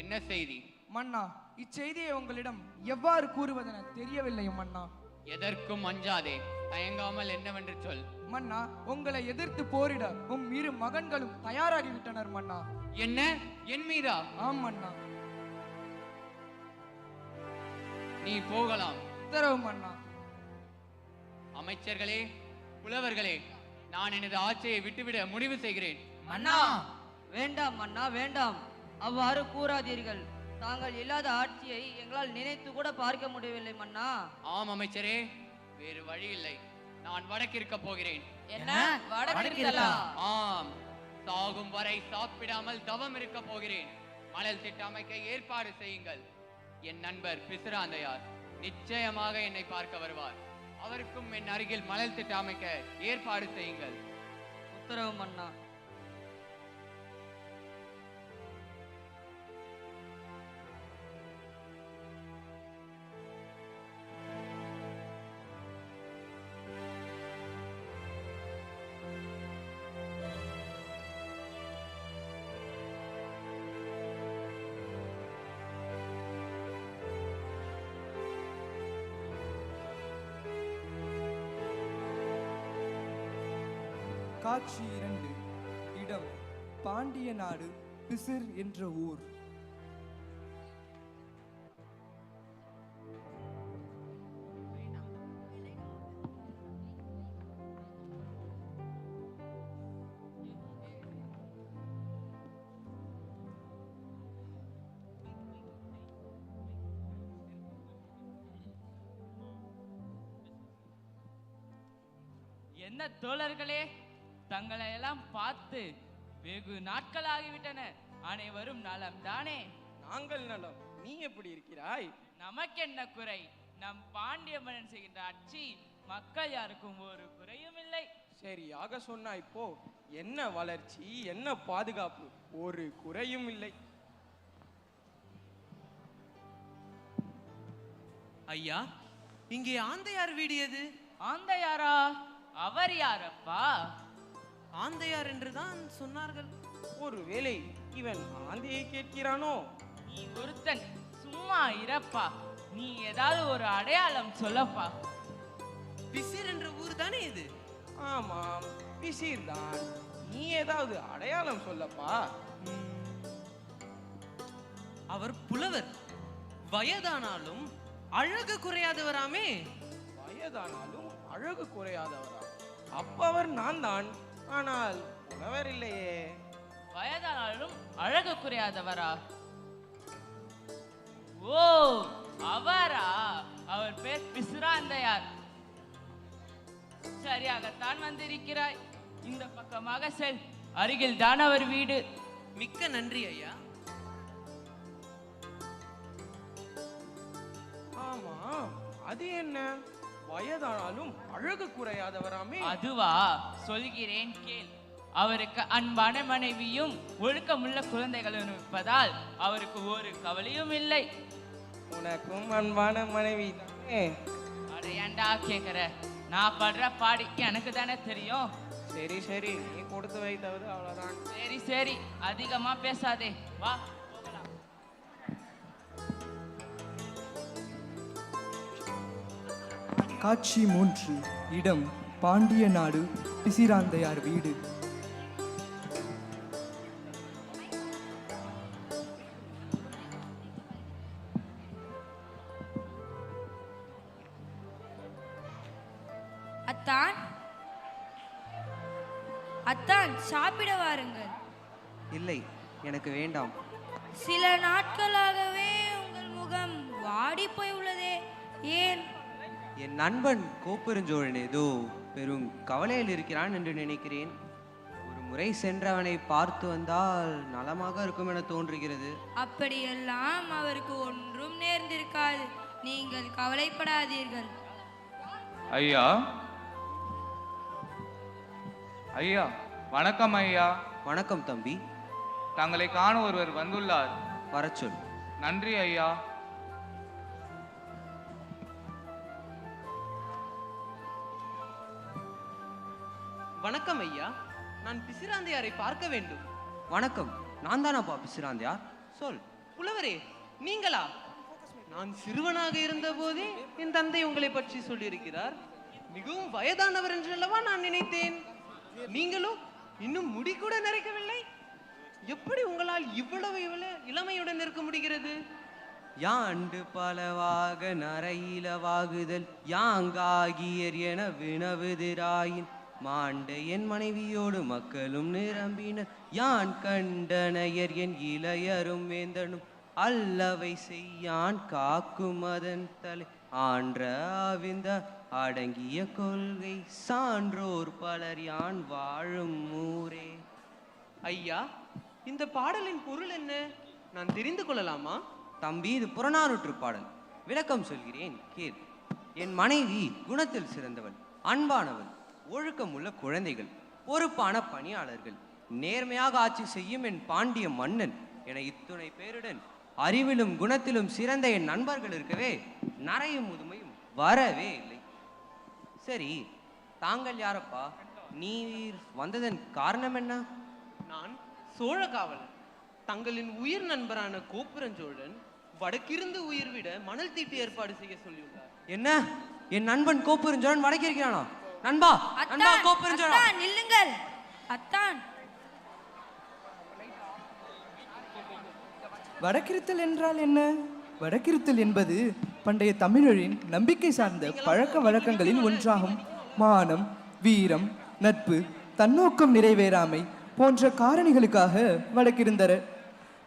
என்ன செய்தி? மன்னா, இச்செய்தியை உங்களிடம் எவ்வாறு கூறுவதென தெரியவில்லை மன்னா. எதற்கும் அஞ்சாதே, தயங்காமல் என்னவென்று சொல். மன்னா, உங்களை எதிர்த்து போரிட இரு மகன்களும் தயாராகிவிட்டனர் மன்னா. என்ன? என் மீதா? ஆம் மன்னா. நீ போகலாம். உத்தரவு மன்னா. அமைச்சர்களே, புலவர்களே, நான் எனது ஆட்சியை விட்டுவிட முடிவு செய்கிறேன். மன்னா, வேண்டாம் மன்னா, வேண்டாம். அவ்வாறு கூறாதீர்கள். தாங்கள் இல்லாத ஆட்சியை எங்களால் நினைத்து கூட பார்க்க முடியவில்லை மன்னா. ஆம் அமைச்சரே, வேறு வழி இல்லை. நான் வடக்கிருக்க போகிறேன். என்ன? வடக்கிருக்கலா? ஆம், சாகும் வரை சாப்பிடாமல் தவம் இருக்க போகிறேன். மணல் திட்ட அமைக்க ஏற்பாடு செய்யுங்கள். என் நண்பர் பிசிராந்தையார் நிச்சயமாக என்னை பார்க்க வருவார். அவருக்கும் என் அருகில் மணல் திட்ட அமைக்க ஏற்பாடு செய்யுங்கள். உத்தரவு மன்னா. காட்சி 2. இடம் பாண்டிய நாடு, பிசிர் என்ற ஊர். என்ன தோழர்களே, தங்களை எல்லாம் பார்த்து வெகு நாட்கள் ஆகிவிட்டன. அனைவரும் நலம் தானே? நாங்கள் நலம். நீ எப்படி இருக்கிறாய்? நமக்கென்ன குறை? நம் பாண்டிய மன்னன் செய்கின்ற ஆட்சி மக்கள் யாருக்கும் ஒரு குறையும் இல்லை. சரியாக சொன்னாய். போ. என்ன வளர்ச்சி, என்ன பாதுகாப்பு, ஒரு குறையும் இல்லை. ஐயா, இங்கே ஆந்தையார் வீடு எது? ஆந்தையாரா? அவர் யாரப்பா? ஆந்தையார் என்றுதான் சொன்னார்கள். ஒருவேளை இவன் ஆந்தையை கேட்கிறானோ? நீ ஒருத்தன் சும்மா இரப்பா. நீ ஏதாவது ஒரு அடையாளம் சொல்லப்பா. பிசிர் என்ற ஊர் தானே இது? ஆமாம், பிசிர் தான். நீ ஏதாவது அடையாளம் சொல்லப்பா. அவர் புலவர், வயதானாலும் அழகு குறையாதவராமே. வயதானாலும் அழகு குறையாதவரா? அப்பவர் நான் தான், ஆனால் புலவர் இல்லையே. வயதானாலும் அழகு குறையாதவரா? ஓ, அவரா? அவர் பேர் பிசிராந்தையார். சரியாகத்தான் வந்திருக்கிறாய். இந்த பக்கமாக செல், அருகில் தான் அவர் வீடு. மிக்க நன்றி ஐயா. ஆமா, அது என்ன? வயதானாலும் அழகு குறையாதவராமே. அதுவா? சொல்கிறேன் கேள். அவருக்கு அன்பான மனைவியும் ஒழுக்கமுள்ள குழந்தைகளும் இருப்பதால் அவருக்கு ஒரு கவலையும் இல்லை. உனக்கும் அன்பான மனைவி தானே? அட ஏன்டா கேக்குற? நான் படுற பாடி எனக்கு தானே தெரியும். சரி சரி, நீ கொடுத்து வைத்தவது அவ்வளவுதான். சரி சரி, அதிகமா பேசாதே, வா. காட்சி 3. இடம் பாண்டிய நாடு, பிசிராந்தையார் வீடு. அத்தான், அத்தான், சாப்பிட வாருங்கள். இல்லை, எனக்கு வேண்டாம். சில நாட்களாகவே உங்கள் முகம் வாடி போய் உள்ளதே, ஏன்? என் நண்பன் கோப்பெருஞ்சோழன் ஏதோ பெரும் கவலையில் இருக்கிறான் என்று நினைக்கிறேன். முறை சென்றவனை பார்த்து வந்தால் நலமாக இருக்கும் என தோன்றுகிறது. அப்படியெல்லாம் அவருக்கு ஒன்றும் நேர்ந்திருக்காது. நீங்கள் கவலைப்படாதீர்கள். ஐயா, ஐயா, வணக்கம் ஐயா. வணக்கம் தம்பி. தங்களை காண ஒருவர் வந்துள்ளார். வரச்சொல். நன்றி ஐயா. வணக்கம் ஐயா, நான் பிசிராந்தையாரை பார்க்க வேண்டும். வணக்கம், நான் தானப்பா பிசிராந்தையார். சொல். புலவரே, நீங்களா? நான் சிறுவனாக இருந்த போதே என் தந்தை உங்களை பற்றி சொல்லியிருக்கிறார். மிகவும் வயதானவர் என்றல்லவா நான் நினைத்தேன். நீங்களோ இன்னும் முடி கூட நரைக்கவில்லை. எப்படி உங்களால் இவ்வளவு இளமையுடன் இருக்க முடிகிறது? யாண்டு பலவாக நரையிலவாகுதல் யாங்காகியர் என வினவுதிராயின் மாண்ட என் மனைவியோடு மக்களும் நிரம்பினர். யான் கண்டனையர் என் இளையரும் வேந்தனும் அல்லவை செய்யான் காக்கும் அதன் தலை ஆன்ற அவிந்த அடங்கிய கொள்கை சான்றோர் பலர் யான் வாழும் ஊரே. ஐயா, இந்த பாடலின் பொருள் என்ன? நான் தெரிந்து கொள்ளலாமா? தம்பி, இது புறநானூற்று பாடல். விளக்கம் சொல்கிறேன் கேள். என் மனைவி குணத்தில் சிறந்தவள், அன்பானவள், ஒழுக்கம் உள்ள குழந்தைகள், பொறுப்பான பணியாளர்கள், நேர்மையாக ஆட்சி செய்யும் என் பாண்டிய மன்னன் என இத்துணை பேருடன் அறிவிலும் குணத்திலும் சிறந்த என் நண்பர்கள் இருக்கவே நரையும் முதுமையும் வரவே இல்லை. சரி, தாங்கள் யாரப்பா? நீர் வந்ததன் காரணம் என்ன? நான் சோழ காவலன். தங்களின் உயிர் நண்பரான கோப்புரஞ்சோழன் வடக்கிருந்து உயிர் விட மணல் தீட்டு ஏற்பாடு செய்ய சொல்லியுள்ளார். என்ன? என் நண்பன் கோப்புரஞ்சோழன் வடக்கு இருக்கிறானா? நண்பா, நண்பா, கோப்புரஞ்சோழன் நில்லுங்கள். அத்தான், வடக்கிருத்தல் என்றால் என்ன? வடக்கிருத்தல் என்பது பண்டைய தமிழரின் நம்பிக்கை சார்ந்த பழக்க வழக்கங்களின் ஒன்றாகும். மானம், வீரம், நட்பு, தன்னோக்கம் நிறைவேறாமை போன்ற காரணிகளுக்காக வடக்கிருந்தனர்.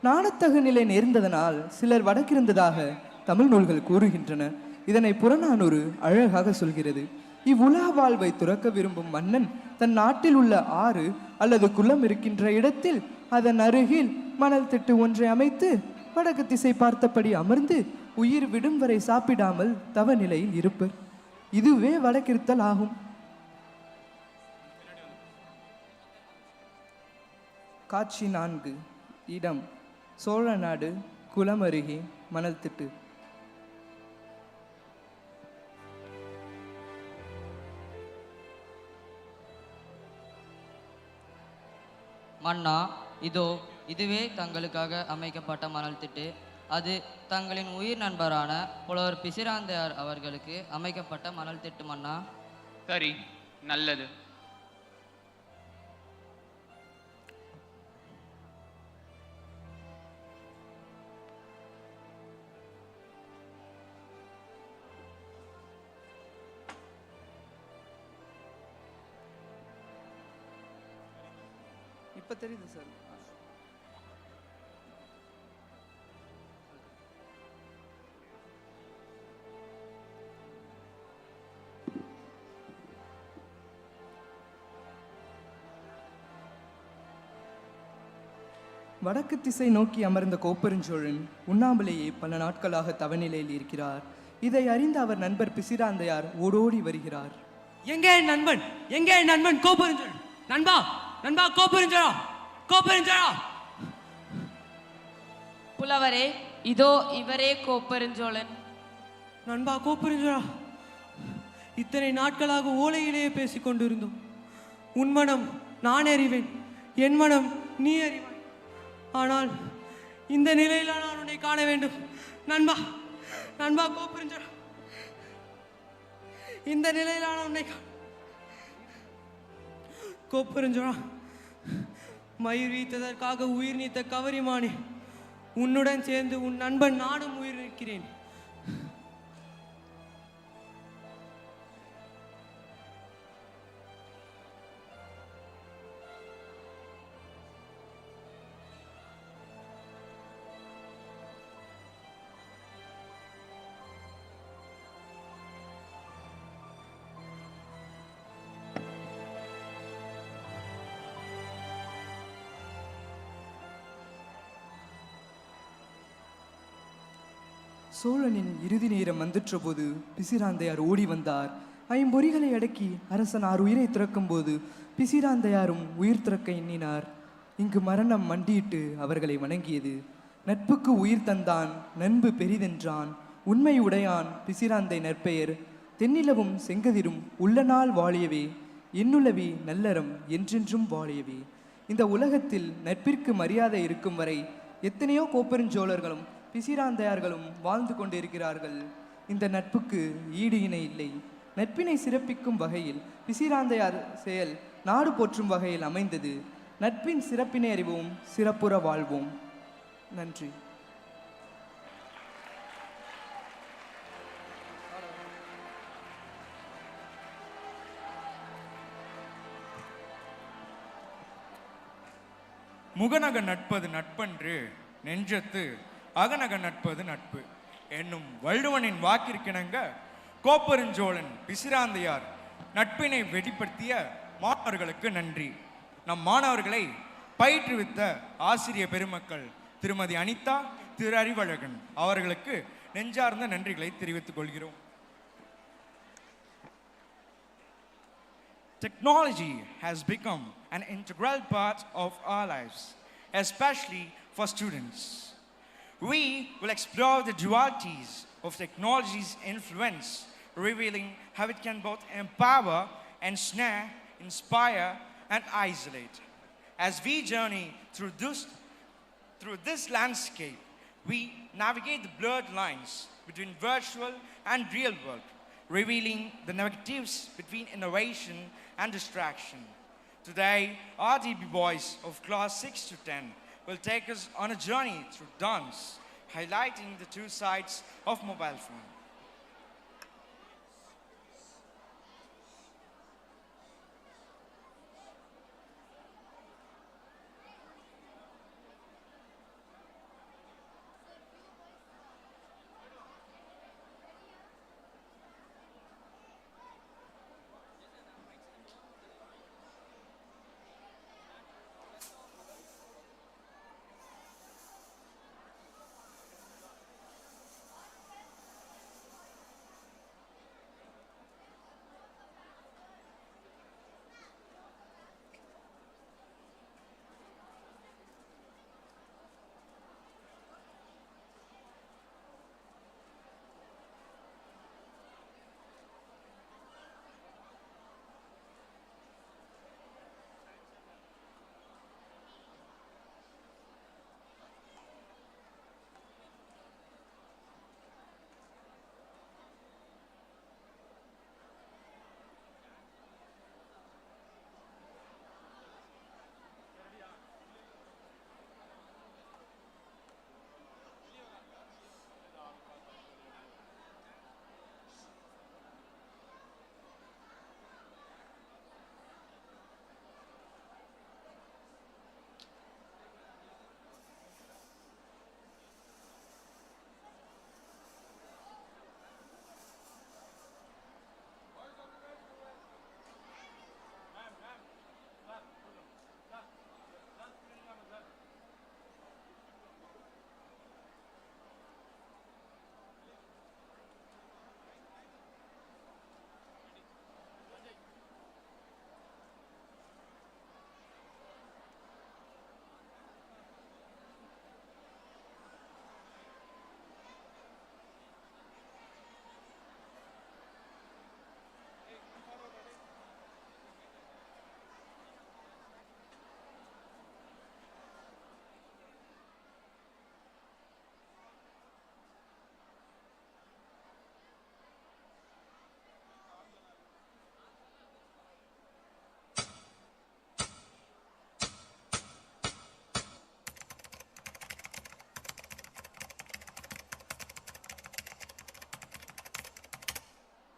நாணத்தகு நிலை நேர்ந்ததனால் சிலர் வடக்கிருந்ததாக தமிழ் நூல்கள் கூறுகின்றன. இதனை புறநானூறு அழகாக சொல்கிறது. இவ்வுலக வாழ்வை துறக்க விரும்பும் மன்னன் தன் நாட்டில் உள்ள ஆறு அல்லது குளம் இருக்கின்ற இடத்தில் அதன் அருகில் மணல் திட்டு ஒன்றை அமைத்து வடக்கு திசை பார்த்தபடி அமர்ந்து உயிர் விடும் வரை சாப்பிடாமல் தவ நிலையில் இருப்பர். இதுவே வடக்கிருத்தல் ஆகும். காட்சி 4. இடம் சோழ நாடு, குளம் அருகே மணல் திட்டு. மன்னா, இதுவே தங்களுக்காக அமைக்கப்பட்ட மணல் திட்டு. அது தங்களின் உயிர் நண்பரான புலவர் பிசிராந்தையார் அவர்களுக்கு அமைக்கப்பட்ட மணல் திட்டு மன்னா. சரி, நல்லது. இப்ப தெரியுது சார். வடக்கு திசை நோக்கி அமர்ந்த கோப்பெருஞ்சோழன் உண்ணாமலேயே பல நாட்களாக தவநிலையில் இருக்கிறார். இதை அறிந்த அவர் நண்பர் பிசிராந்தையார் ஓடோடி வருகிறார். எங்கே என் நண்பன்? எங்கே என் நண்பன் கோப்பெருஞ்சோழன்? நண்பா, நண்பா, கோப்பெருஞ்சோழா, கோப்பெருஞ்சோழா! புலவரே, இதோ இவரே கோப்பெருஞ்சோழன். நண்பா கோப்பெருஞ்சோழா, இத்தனை நாட்களாக ஓலையிலேயே பேசிக் கொண்டிருந்தோம். உன் மனம் நான் அறிவேன், என் மனம் நீ அறிவாய். ஆனால் இந்த நிலையில் நான் உன்னை காண வேண்டும். நண்பா, நண்பா கோப்பெருஞ்சோழா, இந்த நிலையில் நான் உன்னை கோப்பெருஞ்சோழா, மயிர் வீத்ததற்காக உயிர் நீத்த கவரிமானே, உன்னுடன் சேர்ந்து உன் நண்பன் நானும் உயிர் நிற்கிறேன். சோழனின் இறுதி நேரம் வந்துற்ற போது பிசிராந்தையார் ஓடி வந்தார். ஐம்பொறிகளை அடக்கி அரசனார் உயிரை துறக்கும்போது பிசிராந்தையாரும் உயிர் துறக்க எண்ணினார். இங்கு மரணம் மண்டியிட்டு அவர்களை வணங்கியது. நட்புக்கு உயிர் தந்தான், நண்பு பெரிதென்றான், உண்மை உடையான் பிசிராந்தை நற்பெயர். தென்னிலவும் செங்கதிரும் உள்ள நாள் வாழியவே, என்னுளவி நல்லறம் என்றென்றும் வாழியவே. இந்த உலகத்தில் நட்பிற்கு மரியாதை இருக்கும் வரை எத்தனையோ கோப்பெருஞ்சோழர்களும் பிசிராந்தையார்களும் வாழ்ந்து கொண்டிருக்கிறார்கள். இந்த நட்புக்கு ஈடு இணை இல்லை. நட்பினை சிறப்பிக்கும் வகையில் பிசிராந்தையார் செயல் நாடு போற்றும் வகையில் அமைந்தது. நட்பின் சிறப்பினை அறிவோம், சிறப்புற வாழ்வோம். நன்றி. முகநக நட்பது நட்பன்று நெஞ்சத்து அகநக நட்பது நட்பு என்னும் வள்ளுவனின் வாக்கிற்கிணங்க கோப்பெருஞ்சோழன் பிசிராந்தையார் நட்பினை வெளிப்படுத்திய மாணவர்களுக்கு நன்றி. நம் மாணவர்களை பயிற்றுவித்த ஆசிரிய பெருமக்கள் திருமதி அனிதா, திரு அறிவழகன் அவர்களுக்கு நெஞ்சார்ந்த நன்றிகளை தெரிவித்துக் கொள்கிறோம். Technology has become an integral part of our lives, especially for students. We will explore the dualities of technology's influence, revealing how it can both empower, ensnare, inspire, and isolate. As we journey through this landscape, we navigate the blurred lines between virtual and real world, revealing the negatives between innovation and distraction. Today, our DB boys of class 6 to 10 will take us on a journey through dance, highlighting the two sides of mobile phone.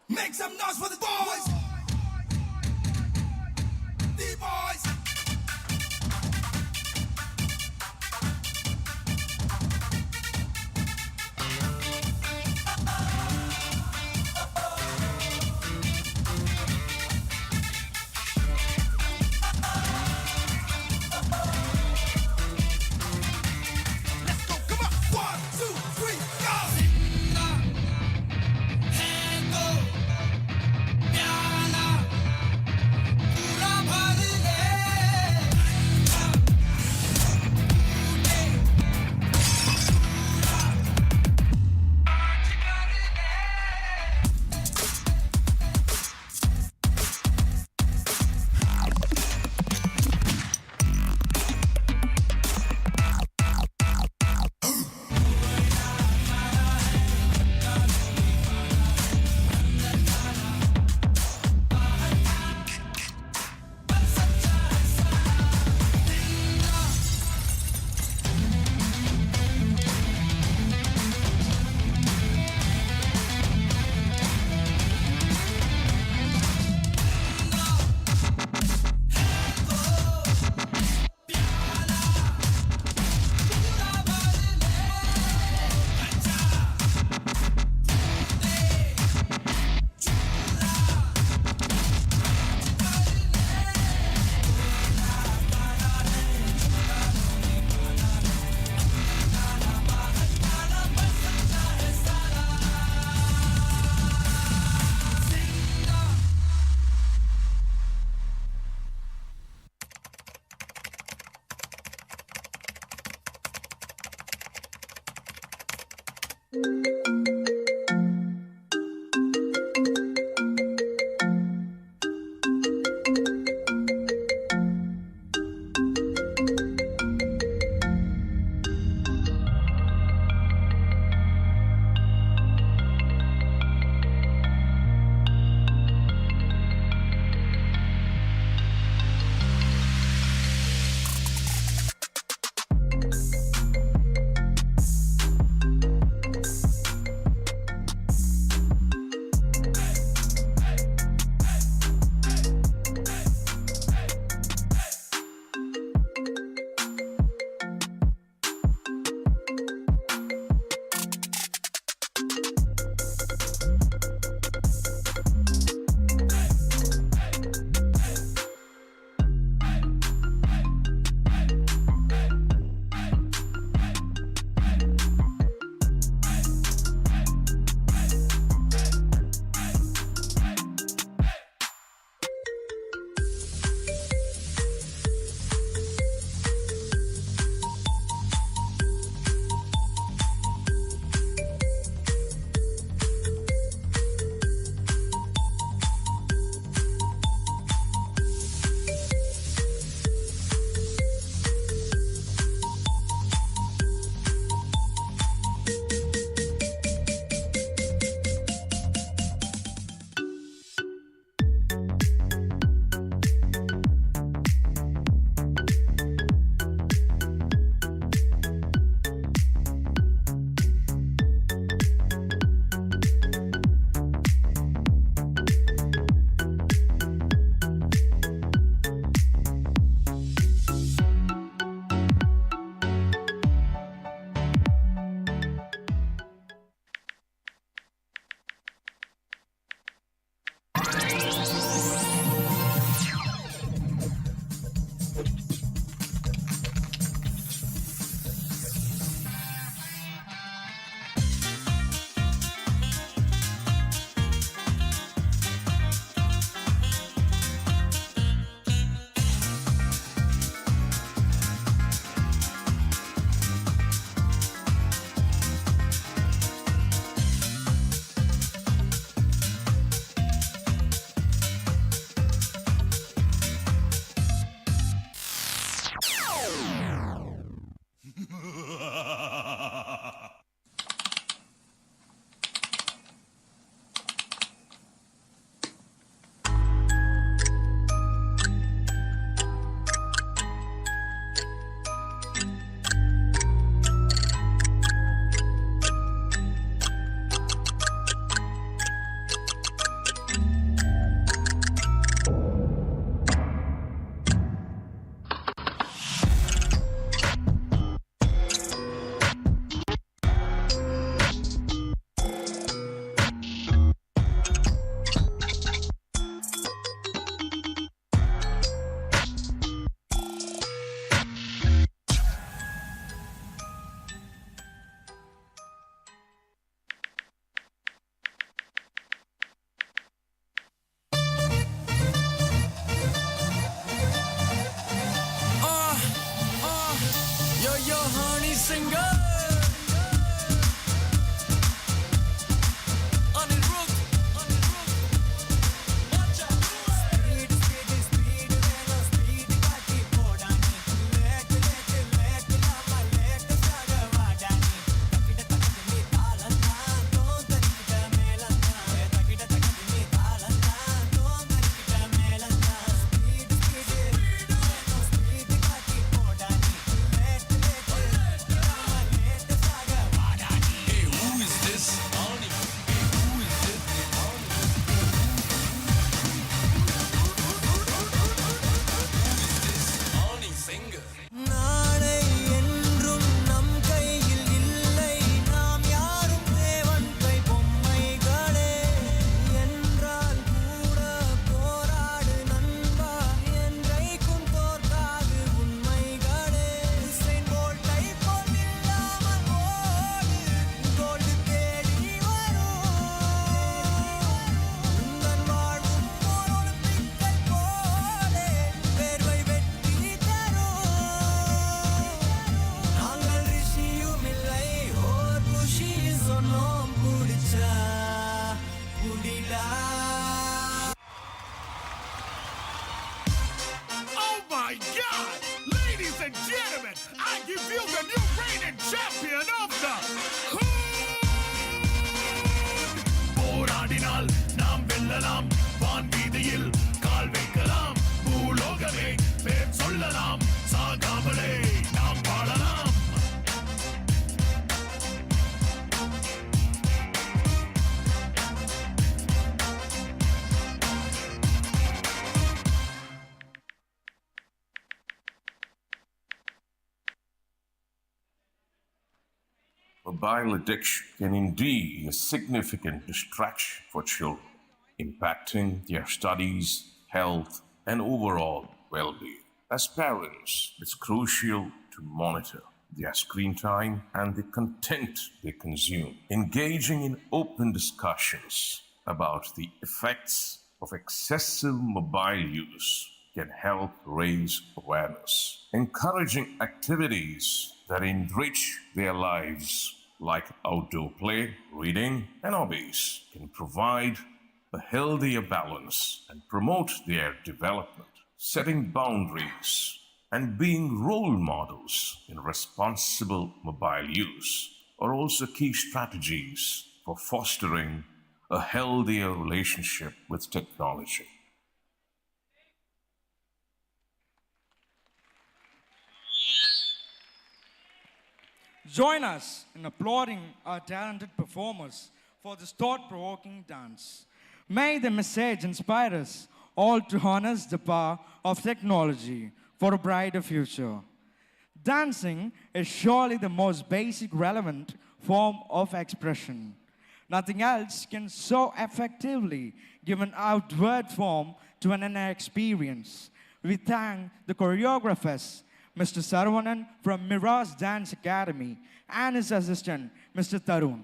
Make some noise for the boys. The boys. Let's go, come on. 1, 2, 3, go. singer. Oh my God! Ladies and gentlemen, I give you the new reigning champion of the போராடினால் நாம் வெல்லலாம் வான்வீதியில் கால் வைக்கலாம் பூலோகமே பேர் சொல்லலாம் சாகாமலே நாம் வாழலாம் Mobile addiction can indeed be a significant distraction for children, impacting their studies, health, and overall well-being. As parents, it's crucial to monitor their screen time and the content they consume. Engaging in open discussions about the effects of excessive mobile use can help raise awareness. Encouraging activities that enrich their lives, like outdoor play, reading, and hobbies, can provide a healthier balance and promote their development. Setting boundaries and being role models in responsible mobile use are also key strategies for fostering a healthier relationship with technology. Join us in applauding our talented performers for this thought-provoking dance. May the message inspire us all to harness the power of technology for a brighter future. Dancing is surely the most basic relevant form of expression. Nothing else can so effectively give an outward form to an inner experience. We thank the choreographers, Mr. Saravanan from Mirage Dance Academy and his assistant, Mr. Tarun,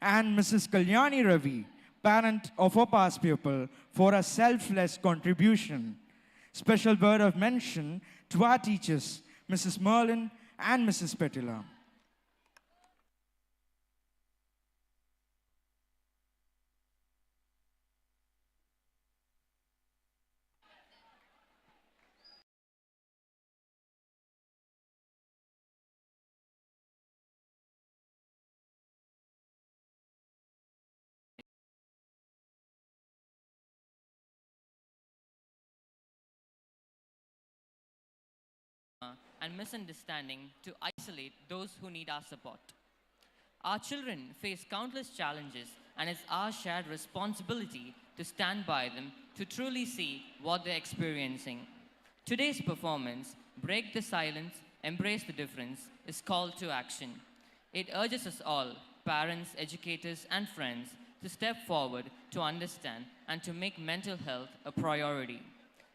and Mrs. Kalyani Ravi, parent of our past pupil, for a selfless contribution. Special word of mention to our teachers, Mrs. Merlin and Mrs. Petila. And misunderstanding to isolate those who need our support. Our children face countless challenges, and it's our shared responsibility to stand by them to truly see what they're experiencing. Today's performance, Break the Silence, Embrace the Difference, is called to action. It urges us all, parents, educators, and friends, to step forward to understand and to make mental health a priority.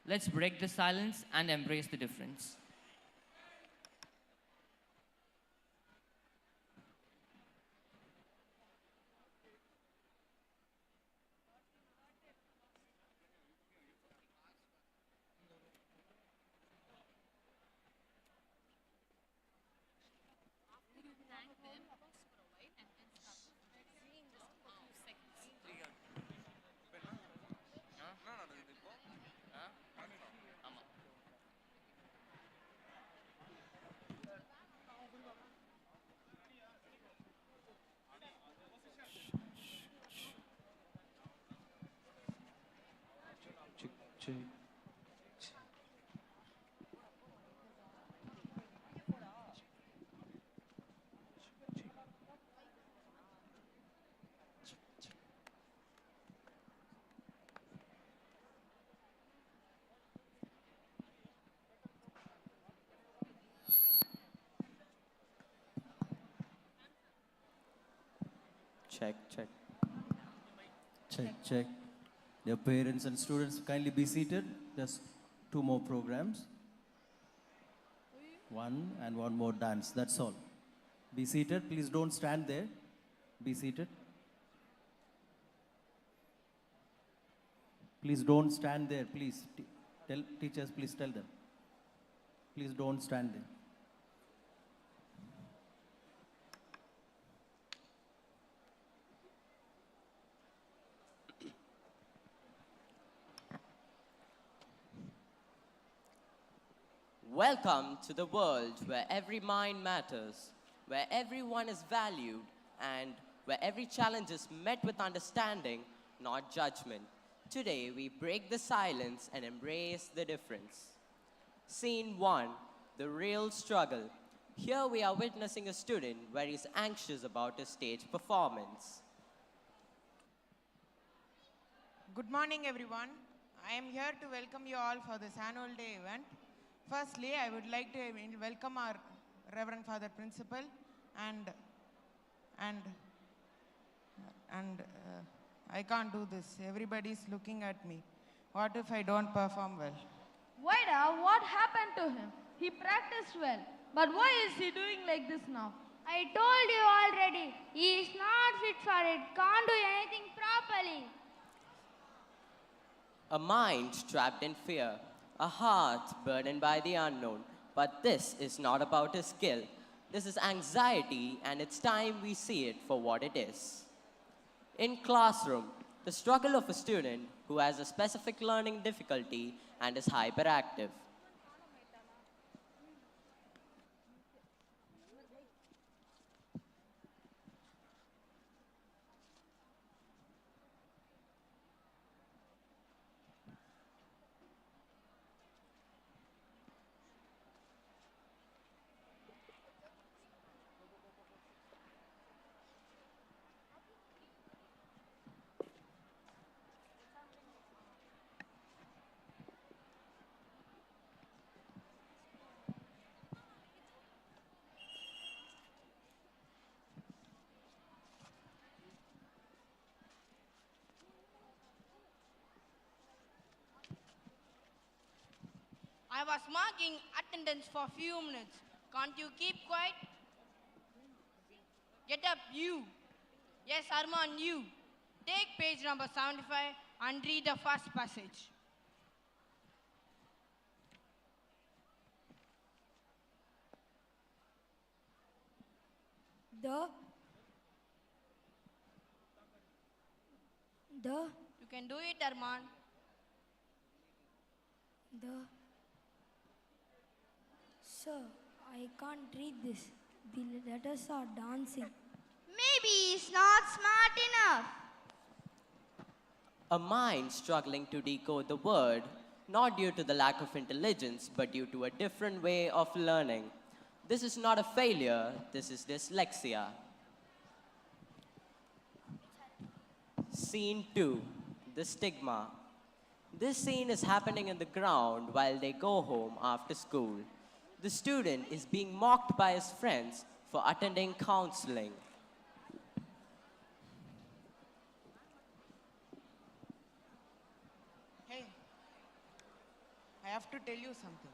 Let's break the silence and embrace the difference. Check, check. Check, check. Dear parents and students, kindly be seated. Just 2 more programs. One and one more dance, that's all. Be seated, please don't stand there. Be seated. Please don't stand there, please. Tell teachers, please tell them. Please don't stand there. Welcome to the world where every mind matters, where everyone is valued, and where every challenge is met with understanding, not judgment. Today, we break the silence and embrace the difference. Scene 1, the real struggle. Here we are witnessing a student where he's anxious about his stage performance. Good morning, everyone. I am here to welcome you all for this annual day event. Firstly, I would like to welcome our Reverend Father Principal and I can't do this. Everybody's looking at me. What if I don't perform well? Vida, what happened to him? He practiced well. But why is he doing like this now? I told you already. He is not fit for it. Can't do anything properly. A mind trapped in fear, a heart burdened by the unknown. But this is not about his skill. This is anxiety, and it's time we see it for what it is. In classroom, the struggle of a student who has a specific learning difficulty and is hyperactive. I was marking attendance for a few minutes. Can't you keep quiet? Get up, you. Yes, Arman, you. Take page number 75 and read the first passage. The You can do it, Arman. Sir, I can't read this. The letters are dancing. Maybe he's not smart enough. A mind struggling to decode the word, not due to the lack of intelligence, but due to a different way of learning. This is not a failure, this is dyslexia. Scene 2, the stigma. This scene is happening in the ground while they go home after school. The student is being mocked by his friends for attending counseling. Hey, I have to tell you something.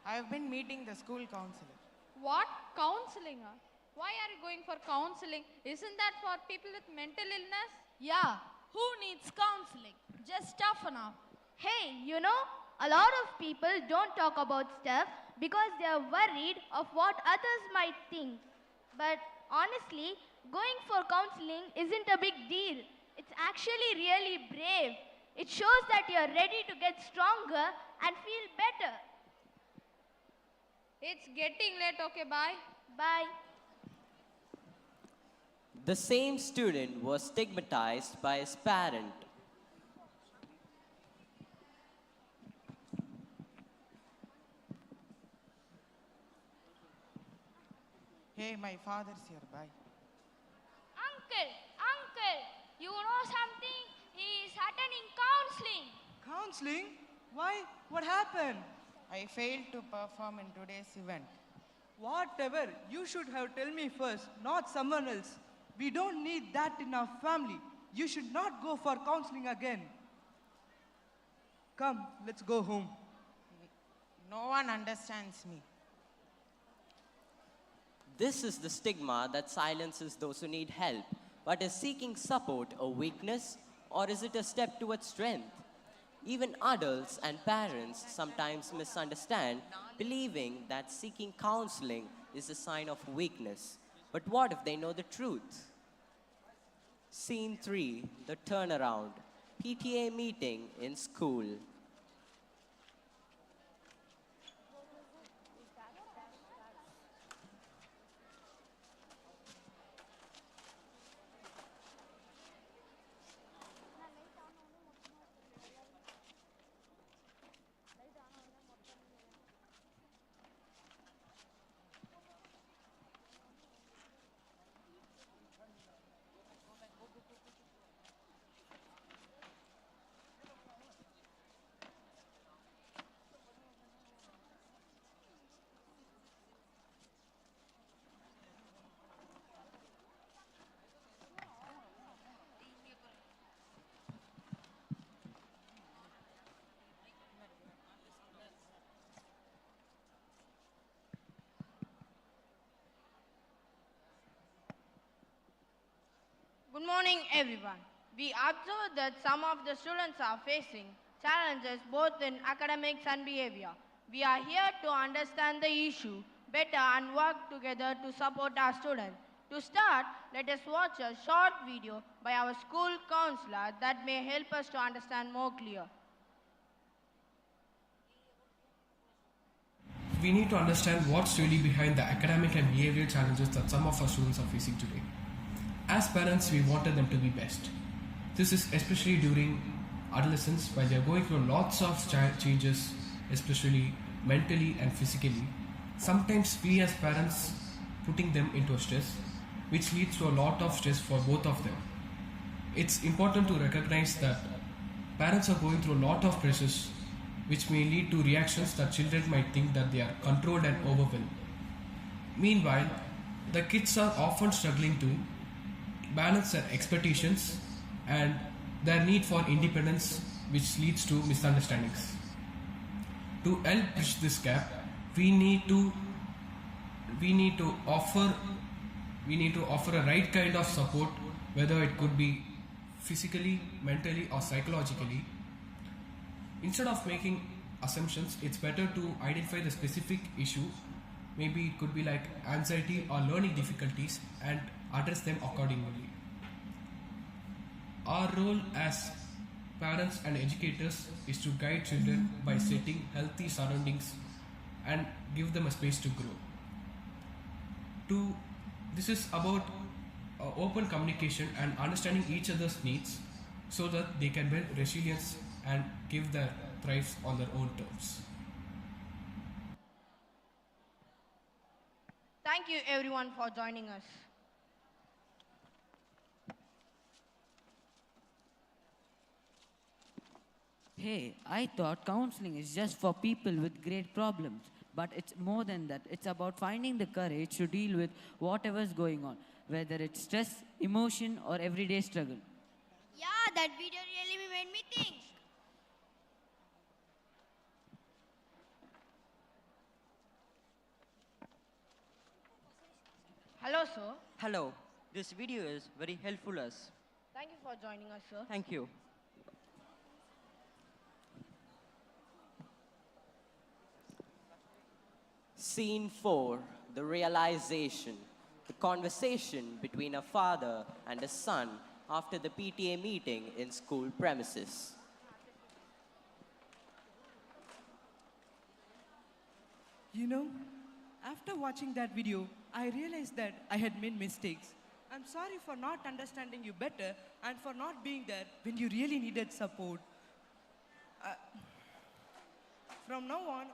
I have been meeting the school counselor. What? Counseling? Why are you going for counseling? Isn't that for people with mental illness? Yeah. Who needs counseling? Just toughen up. Hey, you know, a lot of people don't talk about stuff because they are worried of what others might think. But honestly, going for counseling isn't a big deal. It's actually really brave. It shows that you're ready to get stronger and feel better. It's getting late, okay, bye. Bye. The same student was stigmatized by his parent. Hey, my father's here. Bye. Uncle, you know something? He is attending counseling. Counseling? Why? What happened? I failed to perform in today's event. Whatever. You should have told me first, not someone else. We don't need that in our family. You should not go for counseling again. Come, let's go home. No one understands me. This is the stigma that silences those who need help. But is seeking support a weakness, or is it a step towards strength? Even adults and parents sometimes misunderstand, believing that seeking counseling is a sign of weakness. But what if they know the truth? Scene 3, the turnaround. PTA meeting in school. Good morning, everyone. We observe that some of the students are facing challenges both in academics and behavior. We are here to understand the issue better and work together to support our students. To start, let us watch a short video by our school counselor that may help us to understand more clear. We need to understand what's really behind the academic and behavioral challenges that some of our students are facing today. As parents, we wanted them to be best. This is especially during adolescence, while they are going through lots of changes, especially mentally and physically. Sometimes we as parents putting them into a stress, which leads to a lot of stress for both of them. It's important to recognize that parents are going through a lot of pressures, which may lead to reactions that children might think that they are controlled and overwhelmed. Meanwhile, the kids are often struggling to balance their expectations and their need for independence, which leads to misunderstandings. To help bridge this gap, we need to offer a right kind of support, whether it could be physically, mentally, or psychologically. Instead of making assumptions, it's better to identify the specific issue. Maybe it could be like anxiety or learning difficulties, and address them accordingly. Our role as parents and educators is to guide children by setting healthy surroundings and give them a space to grow. This is about open communication and understanding each other's needs so that they can build resilience and give their thrives on their own terms. Thank you everyone for joining us. Hey, I thought counseling is just for people with great problems. But it's more than that. It's about finding the courage to deal with whatever's going on, whether it's stress, emotion, or everyday struggle. Yeah, that video really made me think. Hello, sir. Hello. This video is very helpful us. Thank you for joining us, sir. Thank you. Scene 4, the realization. The conversation between a father and a son after the PTA meeting in school premises. You know, after watching that video, I realized that I had made mistakes. I'm sorry for not understanding you better and for not being there when you really needed support. From now on,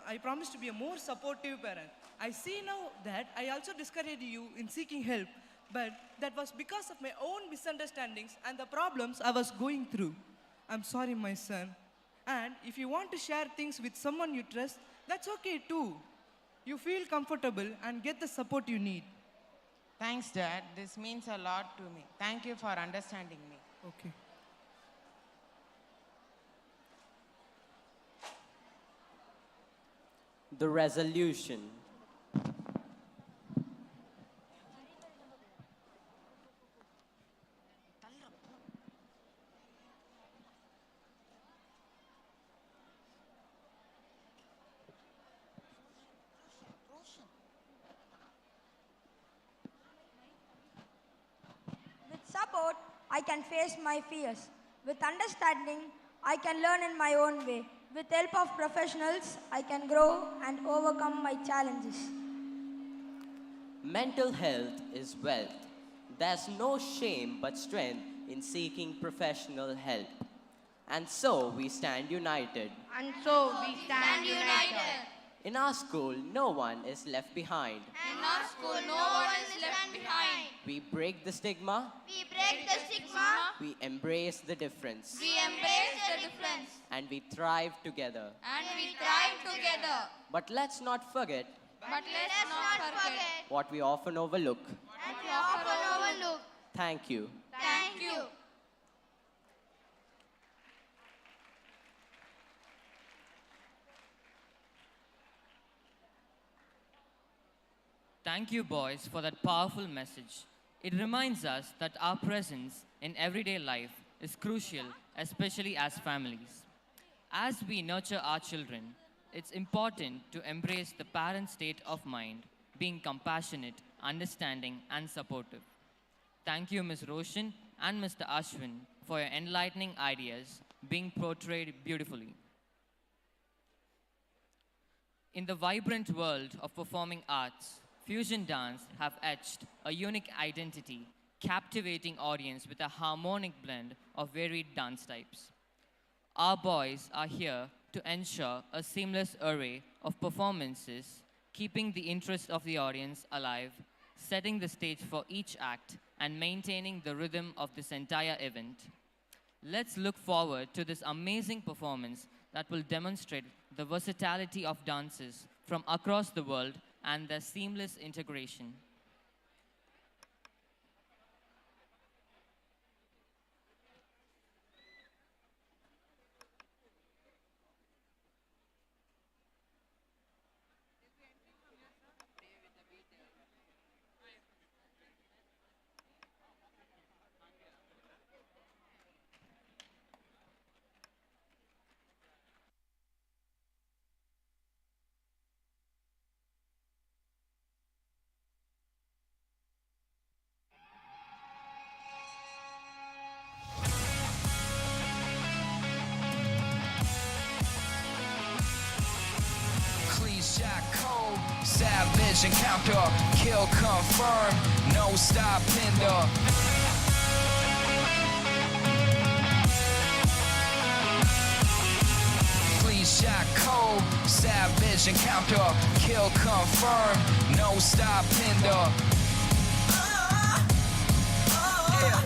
I promise to be a more supportive parent. I see now that I also discouraged you in seeking help, but that was because of my own misunderstandings and the problems I was going through. I'm sorry, my son. And if you want to share things with someone you trust, that's okay too. You feel comfortable and get the support you need. Thanks, Dad. This means a lot to me. Thank you for understanding me. Okay. The resolution. With support, I can face my fears. With understanding, I can learn in my own way. With help of professionals, I can grow and overcome my challenges. Mental health is wealth. There's no shame but strength in seeking professional help. And so we stand united. And so we stand united. In our school, no one is left behind. In our school, no one is left behind. We break the stigma. We break the stigma. We embrace the difference. We embrace the difference. And we thrive together. And we thrive together. But let's not forget But let's not forget what we often overlook. what we often overlook. Thank you. Thank you. Thank you, boys, for that powerful message. It reminds us that our presence in everyday life is crucial, especially as families. As we nurture our children, it's important to embrace the parent state of mind, being compassionate, understanding, and supportive. Thank you, Ms. Roshan and Mr. Ashwin, for your enlightening ideas being portrayed beautifully. In the vibrant world of performing arts, fusion dance have etched a unique identity, captivating audience with a harmonic blend of varied dance types. Our boys are here to ensure a seamless array of performances, keeping the interest of the audience alive, setting the stage for each act, and maintaining the rhythm of this entire event. Let's look forward to this amazing performance that will demonstrate the versatility of dances from across the world and their seamless integration. Shot cold, savage encounter, kill confirmed, no stop hinder. Please shot cold, savage encounter, kill confirmed, no stop hinder. Yeah,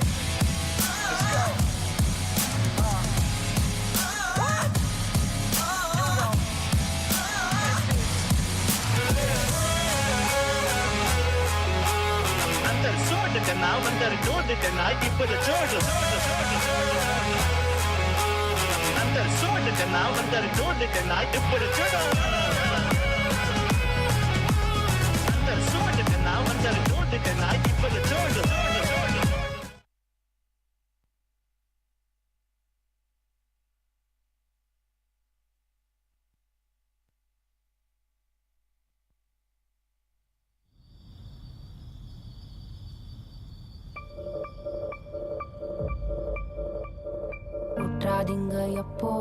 let's go. Now under Dodikana, people the Jordan. Under Sodikana, under Dodikana, people the Jordan. Under Sodikana, under Dodikana, people the Jordan. உற்றாதீங்க எப்போ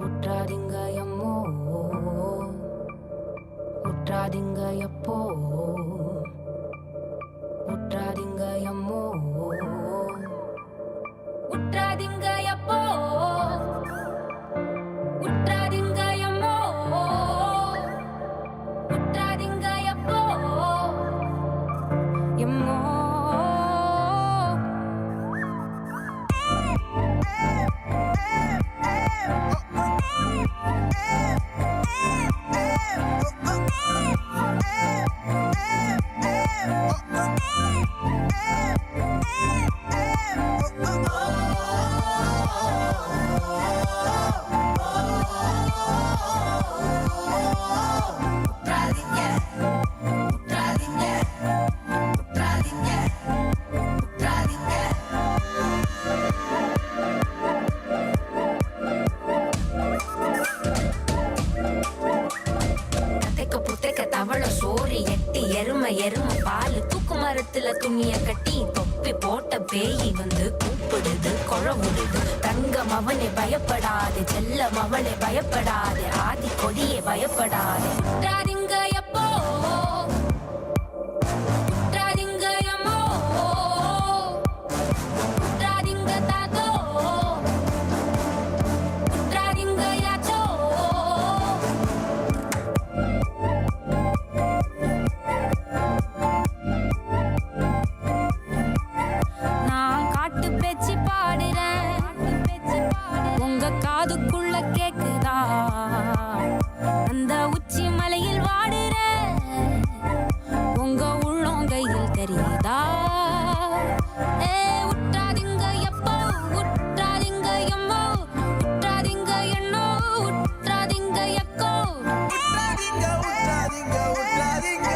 உற்றாதீங்க எம்மோ உற்றாதீங்க எப்போ உற்றாதீங்க எம்மோ உற்றாதீங்க எப்போ எரும பால் தூக்கு மரத்துல துணிய கட்டி தொப்பி போட்ட பேய் வந்து கூப்பிடுது குழவுடுது தங்கம் அவனை பயப்படாது செல்லம் அவளை பயப்படாது ஆதி கொடியை பயப்படாது உற்றாதீங்க எப்போ உற்றாதீங்க எம்மோ உற்றாதீங்க தாத்தோ உற்றாதீங்க யாச்சோ நான் காட்டு பேச்சு பாடுறேன் உங்க காதுக்குள்ள கேக்குதா அந்த உச்சி மலையில் வாடுற உங்க உள்ளங்கையில் தெரியுதா ஏ உற்றாதீங்க எப்போ உற்றாதீங்க எம்மோ உற்றாதீங்க எண்ணோ உற்றாதீங்க எக்கோ உற்றாதீங்க உற்றாதீங்க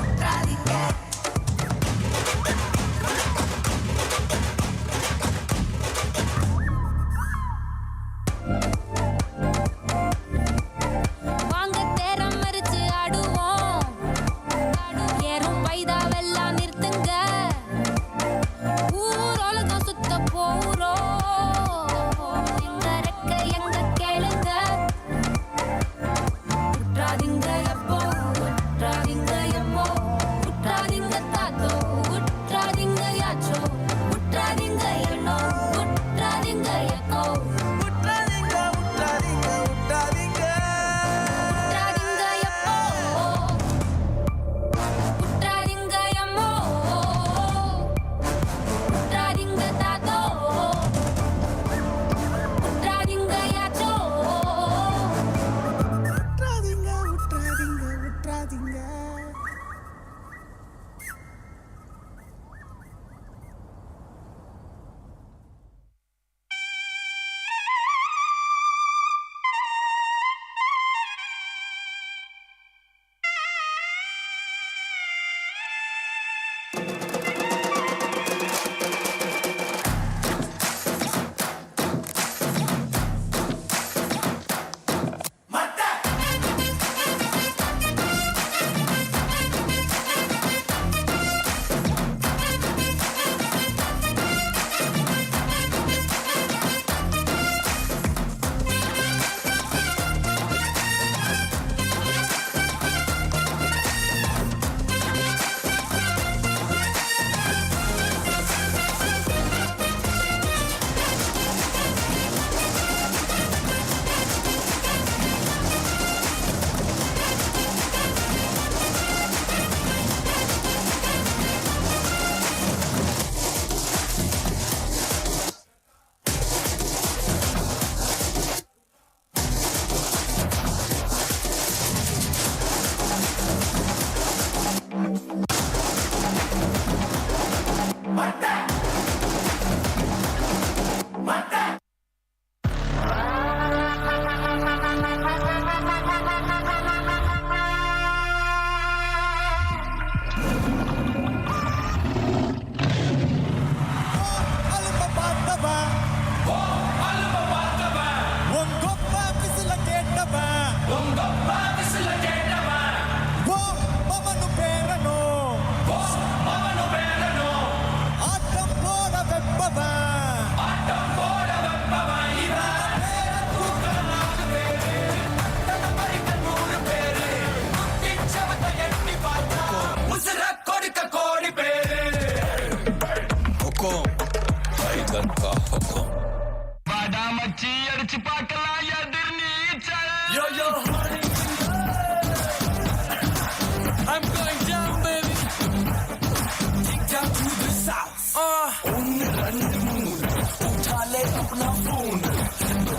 உற்றாதீங்க வாங்க தேரம் மறிச்சு ஆடுவோம் ஏறும் பைதாவெல்லாம் நிறுத்துங்க ஊர் உலகம் சுத்த போறோம் எங்க ரெக்க எங்க கேளுங்க உற்றாதீங்க எப்போ உற்றாதீங்க எம்மோ உற்றாதீங்க தாத்தோ உற்றாதீங்க யாச்சோ உற்றாதீங்க எண்ணோ உற்றாதீங்க எக்கோ உற்றாதீங்க உற்றாதீங்க உற்றாதீங்க உற்றாதீங்க எப்போ உற்றாதீங்க எம்மோ உற்றாதீங்க தாத்தோ உற்றாதீங்க யாச்சோ உற்றாதீங்க உற்றாதீங்க உற்றாதீங்க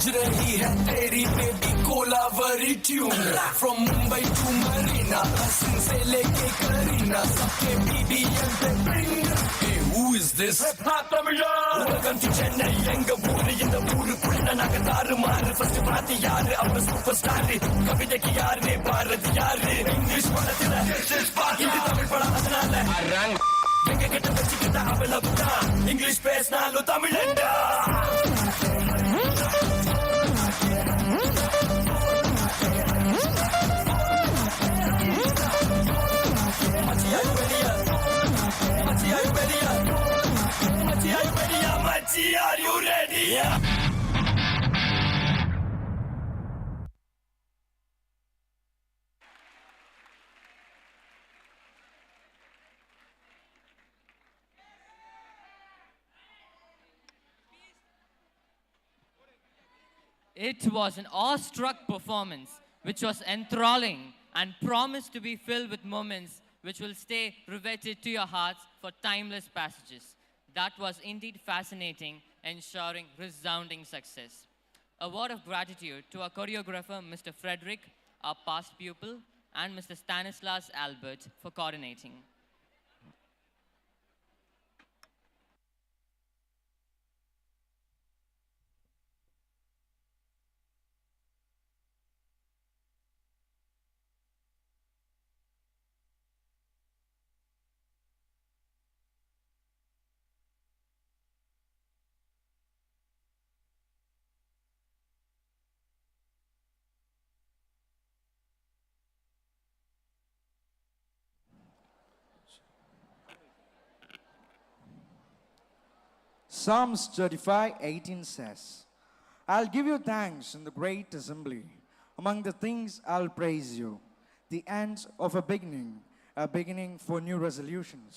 रही है तेरी baby Kolaveri tune from Mumbai to Marina Hasan से लेके करीना सबके BBM पे bring hey who is this welcome to Chennai எங்க ஊரு இந்த ஊருக்குள்ள நாங்க தாறுமாறு ஃபர்ஸ்ட் பாத்தி யாரு அவன் சூப்பர் ஸ்டார் கவிதைக்கு யாரு பாரதி யாரு இங்கிலீஷ் படத்துல இது தமிழ் படம் அதனால எங்க கிட்ட வச்சுக்கிட்ட அவ்வளவுதான் இங்கிலீஷ் பேசினாலும் தமிழண்டா Are you ready? It was an awestruck performance which was enthralling and promised to be filled with moments which will stay riveted to your hearts for timeless passages. That was indeed fascinating, ensuring resounding success. A word of gratitude to our choreographer, Mr. Frederick, our past pupil, and Mr. Stanislas Albert for coordinating. Psalms 35:18 says, I'll give you thanks in the great assembly. Among the things I'll praise you. The end of a beginning for new resolutions.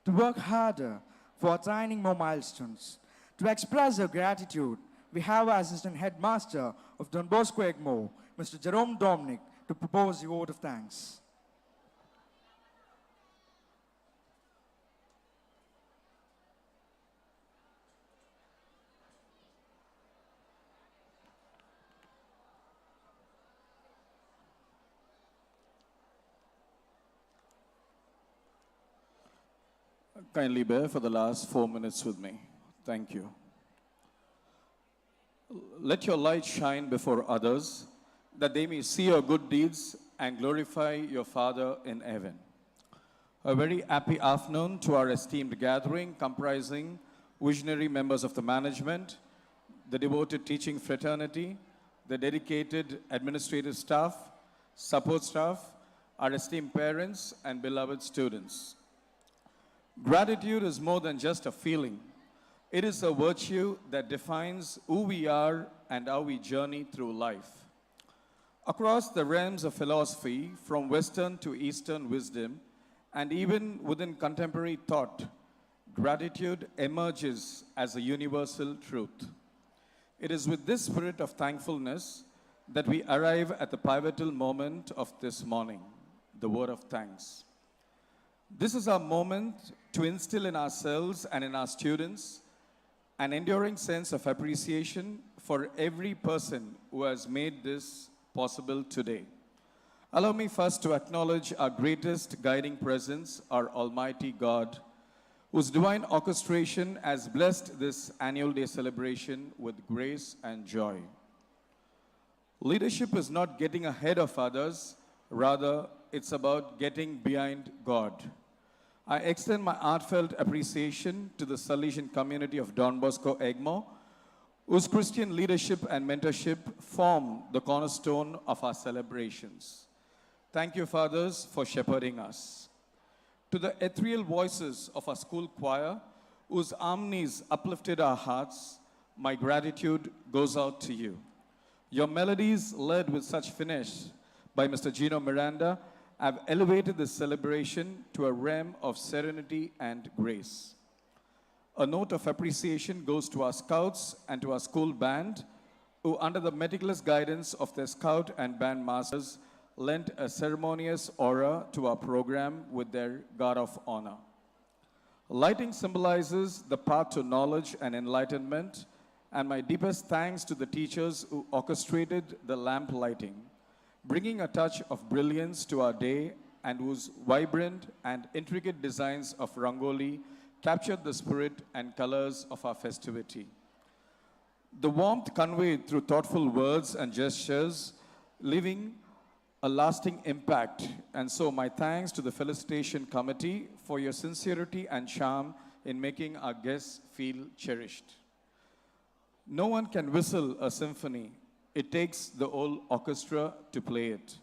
To work harder for attaining more milestones. To express our gratitude, we have our Assistant Headmaster of Don Bosco Egmore, Mr. Jerome Dominic, to propose the vote of thanks. Kindly bear for the last 4 minutes with me. Thank you. Let your light shine before others, that they may see your good deeds and glorify your Father in heaven. A very happy afternoon to our esteemed gathering comprising visionary members of the management, the devoted teaching fraternity, the dedicated administrative staff, support staff, our esteemed parents and beloved students. Gratitude is more than just a feeling. It is a virtue that defines who we are and how we journey through life. Across the realms of philosophy, from Western to Eastern wisdom, and even within contemporary thought, gratitude emerges as a universal truth. It is with this spirit of thankfulness that we arrive at the pivotal moment of this morning, the word of thanks. This is our moment to instill in ourselves and in our students an enduring sense of appreciation for every person who has made this possible today. Allow me first to acknowledge our greatest guiding presence, our Almighty God, whose divine orchestration has blessed this annual day celebration with grace and joy. Leadership is not getting ahead of others, rather, it's about getting behind God. I extend my heartfelt appreciation to the Salesian community of Don Bosco Egmore, whose Christian leadership and mentorship form the cornerstone of our celebrations. Thank you, fathers, for shepherding us. To the ethereal voices of our school choir, whose harmonies uplifted our hearts, my gratitude goes out to you. Your melodies, led with such finish by Mr. Gino Miranda, have elevated this celebration to a realm of serenity and grace. A note of appreciation goes to our scouts and to our school band, who under the meticulous guidance of their scout and band masters, lent a ceremonious aura to our program with their guard of honor. Lighting symbolizes the path to knowledge and enlightenment, and my deepest thanks to the teachers who orchestrated the lamp lighting, bringing a touch of brilliance to our day and whose vibrant and intricate designs of Rangoli captured the spirit and colors of our festivity. The warmth conveyed through thoughtful words and gestures, leaving a lasting impact. And so my thanks to the Felicitation Committee for your sincerity and charm in making our guests feel cherished. No one can whistle a symphony. It takes the whole orchestra to play it.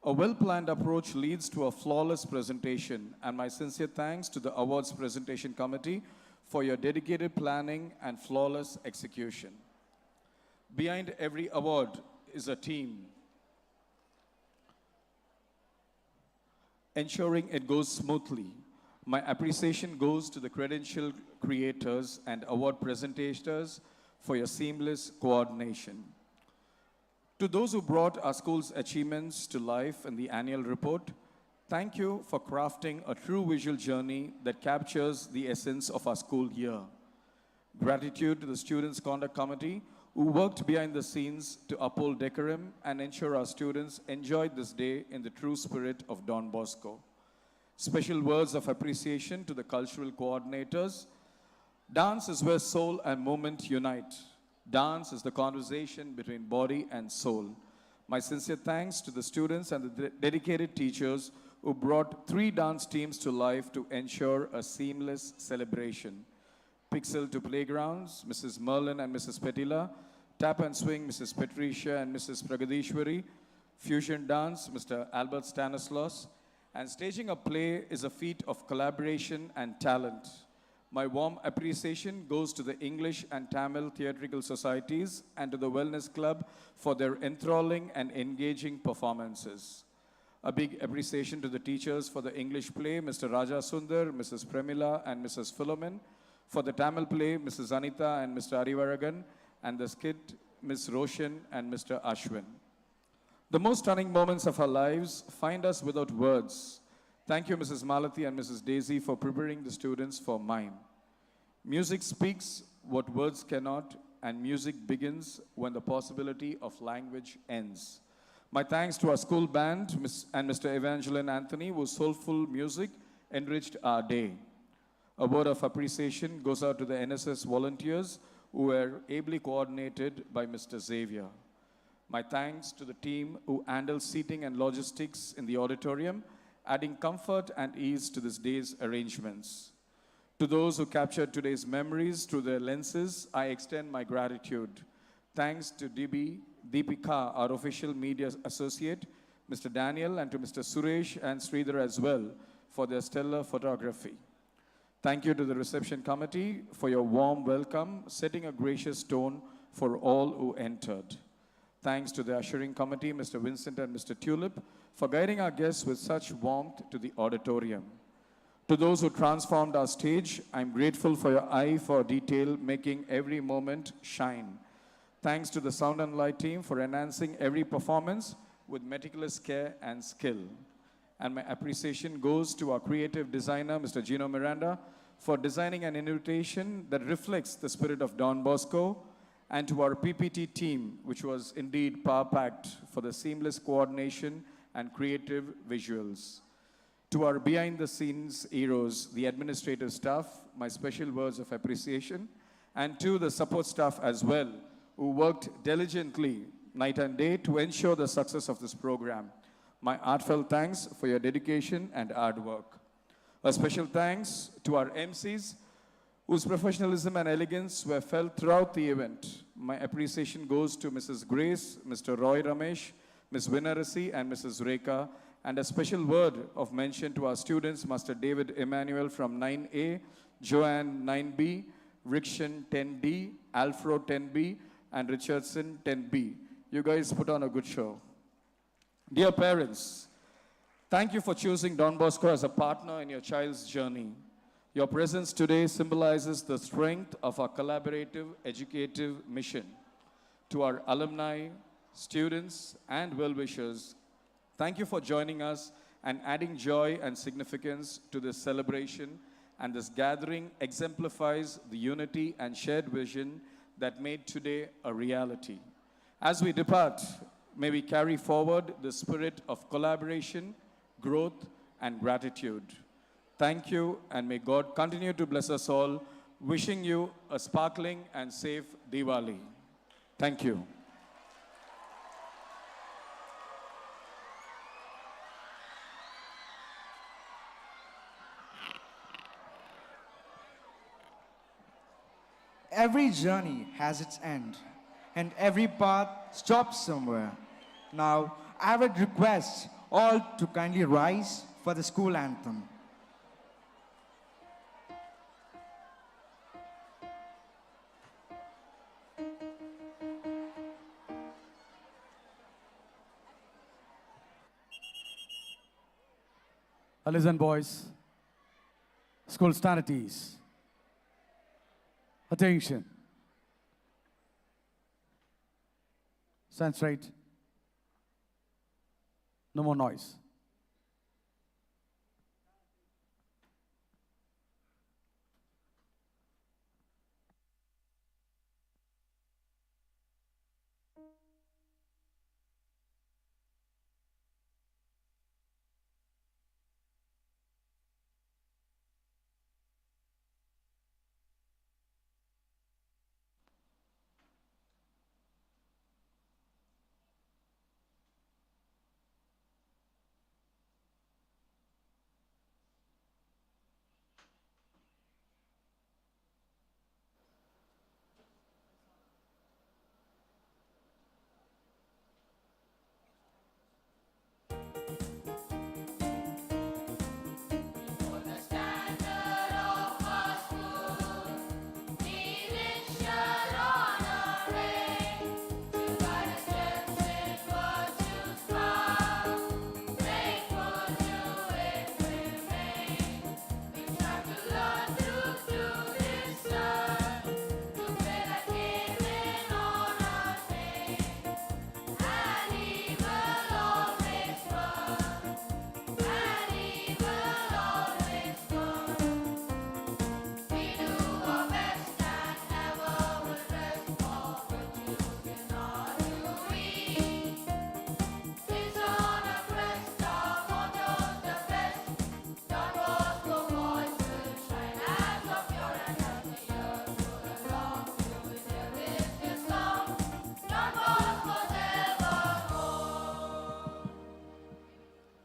A well-planned approach leads to a flawless presentation, and my sincere thanks to the awards presentation committee for your dedicated planning and flawless execution. Behind every award is a team, ensuring it goes smoothly. My appreciation goes to the credential creators and award presentators for your seamless coordination. To those who brought our school's achievements to life in the annual report, thank you for crafting a true visual journey that captures the essence of our school year. Gratitude to the Students' Conduct Committee who worked behind the scenes to uphold decorum and ensure our students enjoyed this day in the true spirit of Don Bosco. Special words of appreciation to the cultural coordinators. Dance is where soul and movement unite. Dance is the conversation between body and soul. My sincere thanks to the students and the dedicated teachers who brought 3 dance teams to life to ensure a seamless celebration. Pixel to Playgrounds, Mrs. Merlin and Mrs. Petila. Tap and Swing, Mrs. Patricia and Mrs. Pragadishwari. Fusion Dance, Mr. Albert Stanislaus. And staging a play is a feat of collaboration and talent. My warm appreciation goes to the English and Tamil Theatrical Societies and to the Wellness Club for their enthralling and engaging performances. A big appreciation to the teachers for the English play, Mr. Raja Sundar, Mrs. Premila, and Mrs. Philomen. For the Tamil play, Mrs. Anita and Mr. Arivaragan, and the skit, Ms. Roshan and Mr. Ashwin. The most stunning moments of our lives find us without words. Thank you, Mrs. Malati and Mrs. Daisy, for preparing the students for mime. Music speaks what words cannot, and music begins when the possibility of language ends. My thanks to our school band and Mr. Evangeline Anthony, whose soulful music enriched our day. A word of appreciation goes out to the NSS volunteers who were ably coordinated by Mr. Xavier. My thanks to the team who handled seating and logistics in the auditorium, adding comfort and ease to this day's arrangements. To those who captured today's memories through their lenses, I extend my gratitude. Thanks to Deepika, our official media associate, Mr. Daniel, and to Mr. Suresh and Sridhar as well for their stellar photography. Thank you to the reception committee for your warm welcome, setting a gracious tone for all who entered. Thanks to the ushering committee, Mr. Vincent and Mr. Tulip, for guiding our guests with such warmth to the auditorium. To those who transformed our stage, I'm grateful for your eye for detail, making every moment shine. Thanks to the sound and light team for enhancing every performance with meticulous care and skill. And my appreciation goes to our creative designer, Mr. Gino Miranda, for designing an invitation that reflects the spirit of Don Bosco, and to our PPT team, which was indeed power-packed for the seamless coordination and creative visuals. To our behind-the-scenes heroes, the administrative staff, my special words of appreciation, and to the support staff as well, who worked diligently night and day to ensure the success of this program. My heartfelt thanks for your dedication and hard work. A special thanks to our MCs, whose professionalism and elegance were felt throughout the event. My appreciation goes to Mrs. Grace, Mr. Roy Ramesh, Ms. Vinarasi, and Mrs. Rekha, and a special word of mention to our students, Master David Emmanuel from 9A, Joanne 9B, Rikshan 10D, Alfro 10B, and Richardson 10B. You guys put on a good show. Dear parents, thank you for choosing Don Bosco as a partner in your child's journey. Your presence today symbolizes the strength of our collaborative educative mission. To our alumni, students, and well-wishers, thank you for joining us and adding joy and significance to this celebration, and this gathering exemplifies the unity and shared vision that made today a reality. As we depart, may we carry forward the spirit of collaboration, growth, and gratitude. Thank you, and may God continue to bless us all, wishing you a sparkling and safe Diwali. Thank you. Every journey has its end, and every path stops somewhere. Now, I would request all to kindly rise for the school anthem. Listen, boys. School stand at ease. Attention. Stand straight. No more noise.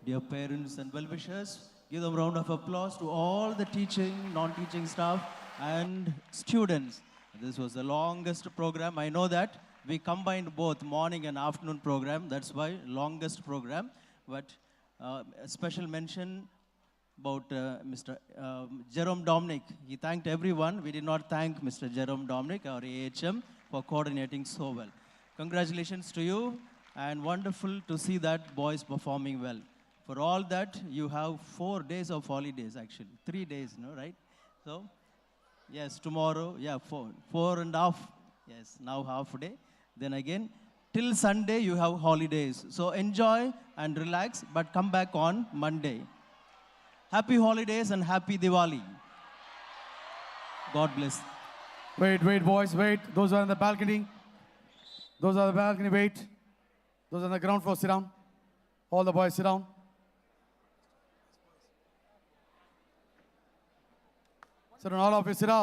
Dear parents and well-wishers, give them a round of applause to all the teaching, non-teaching staff and students. This was the longest program. I know that. We combined both morning and afternoon program. That's why longest program. But a special mention about Mr. Jerome Dominic. He thanked everyone. We did not thank Mr. Jerome Dominic, our AHM, for coordinating so well. Congratulations to you, and wonderful to see that boys performing well. For all that, you have 4 days of holidays, actually. 3 days, no, right? So, yes, tomorrow, yeah, 4.5. Yes, now half day. Then again, till Sunday, you have holidays. So enjoy and relax, but come back on Monday. Happy holidays and happy Diwali. God bless. Wait, boys, wait. Those are on the balcony. Those are the balcony, wait. Those on the ground floor, sit down. All the boys, sit down. Sit down, all of you, sit down.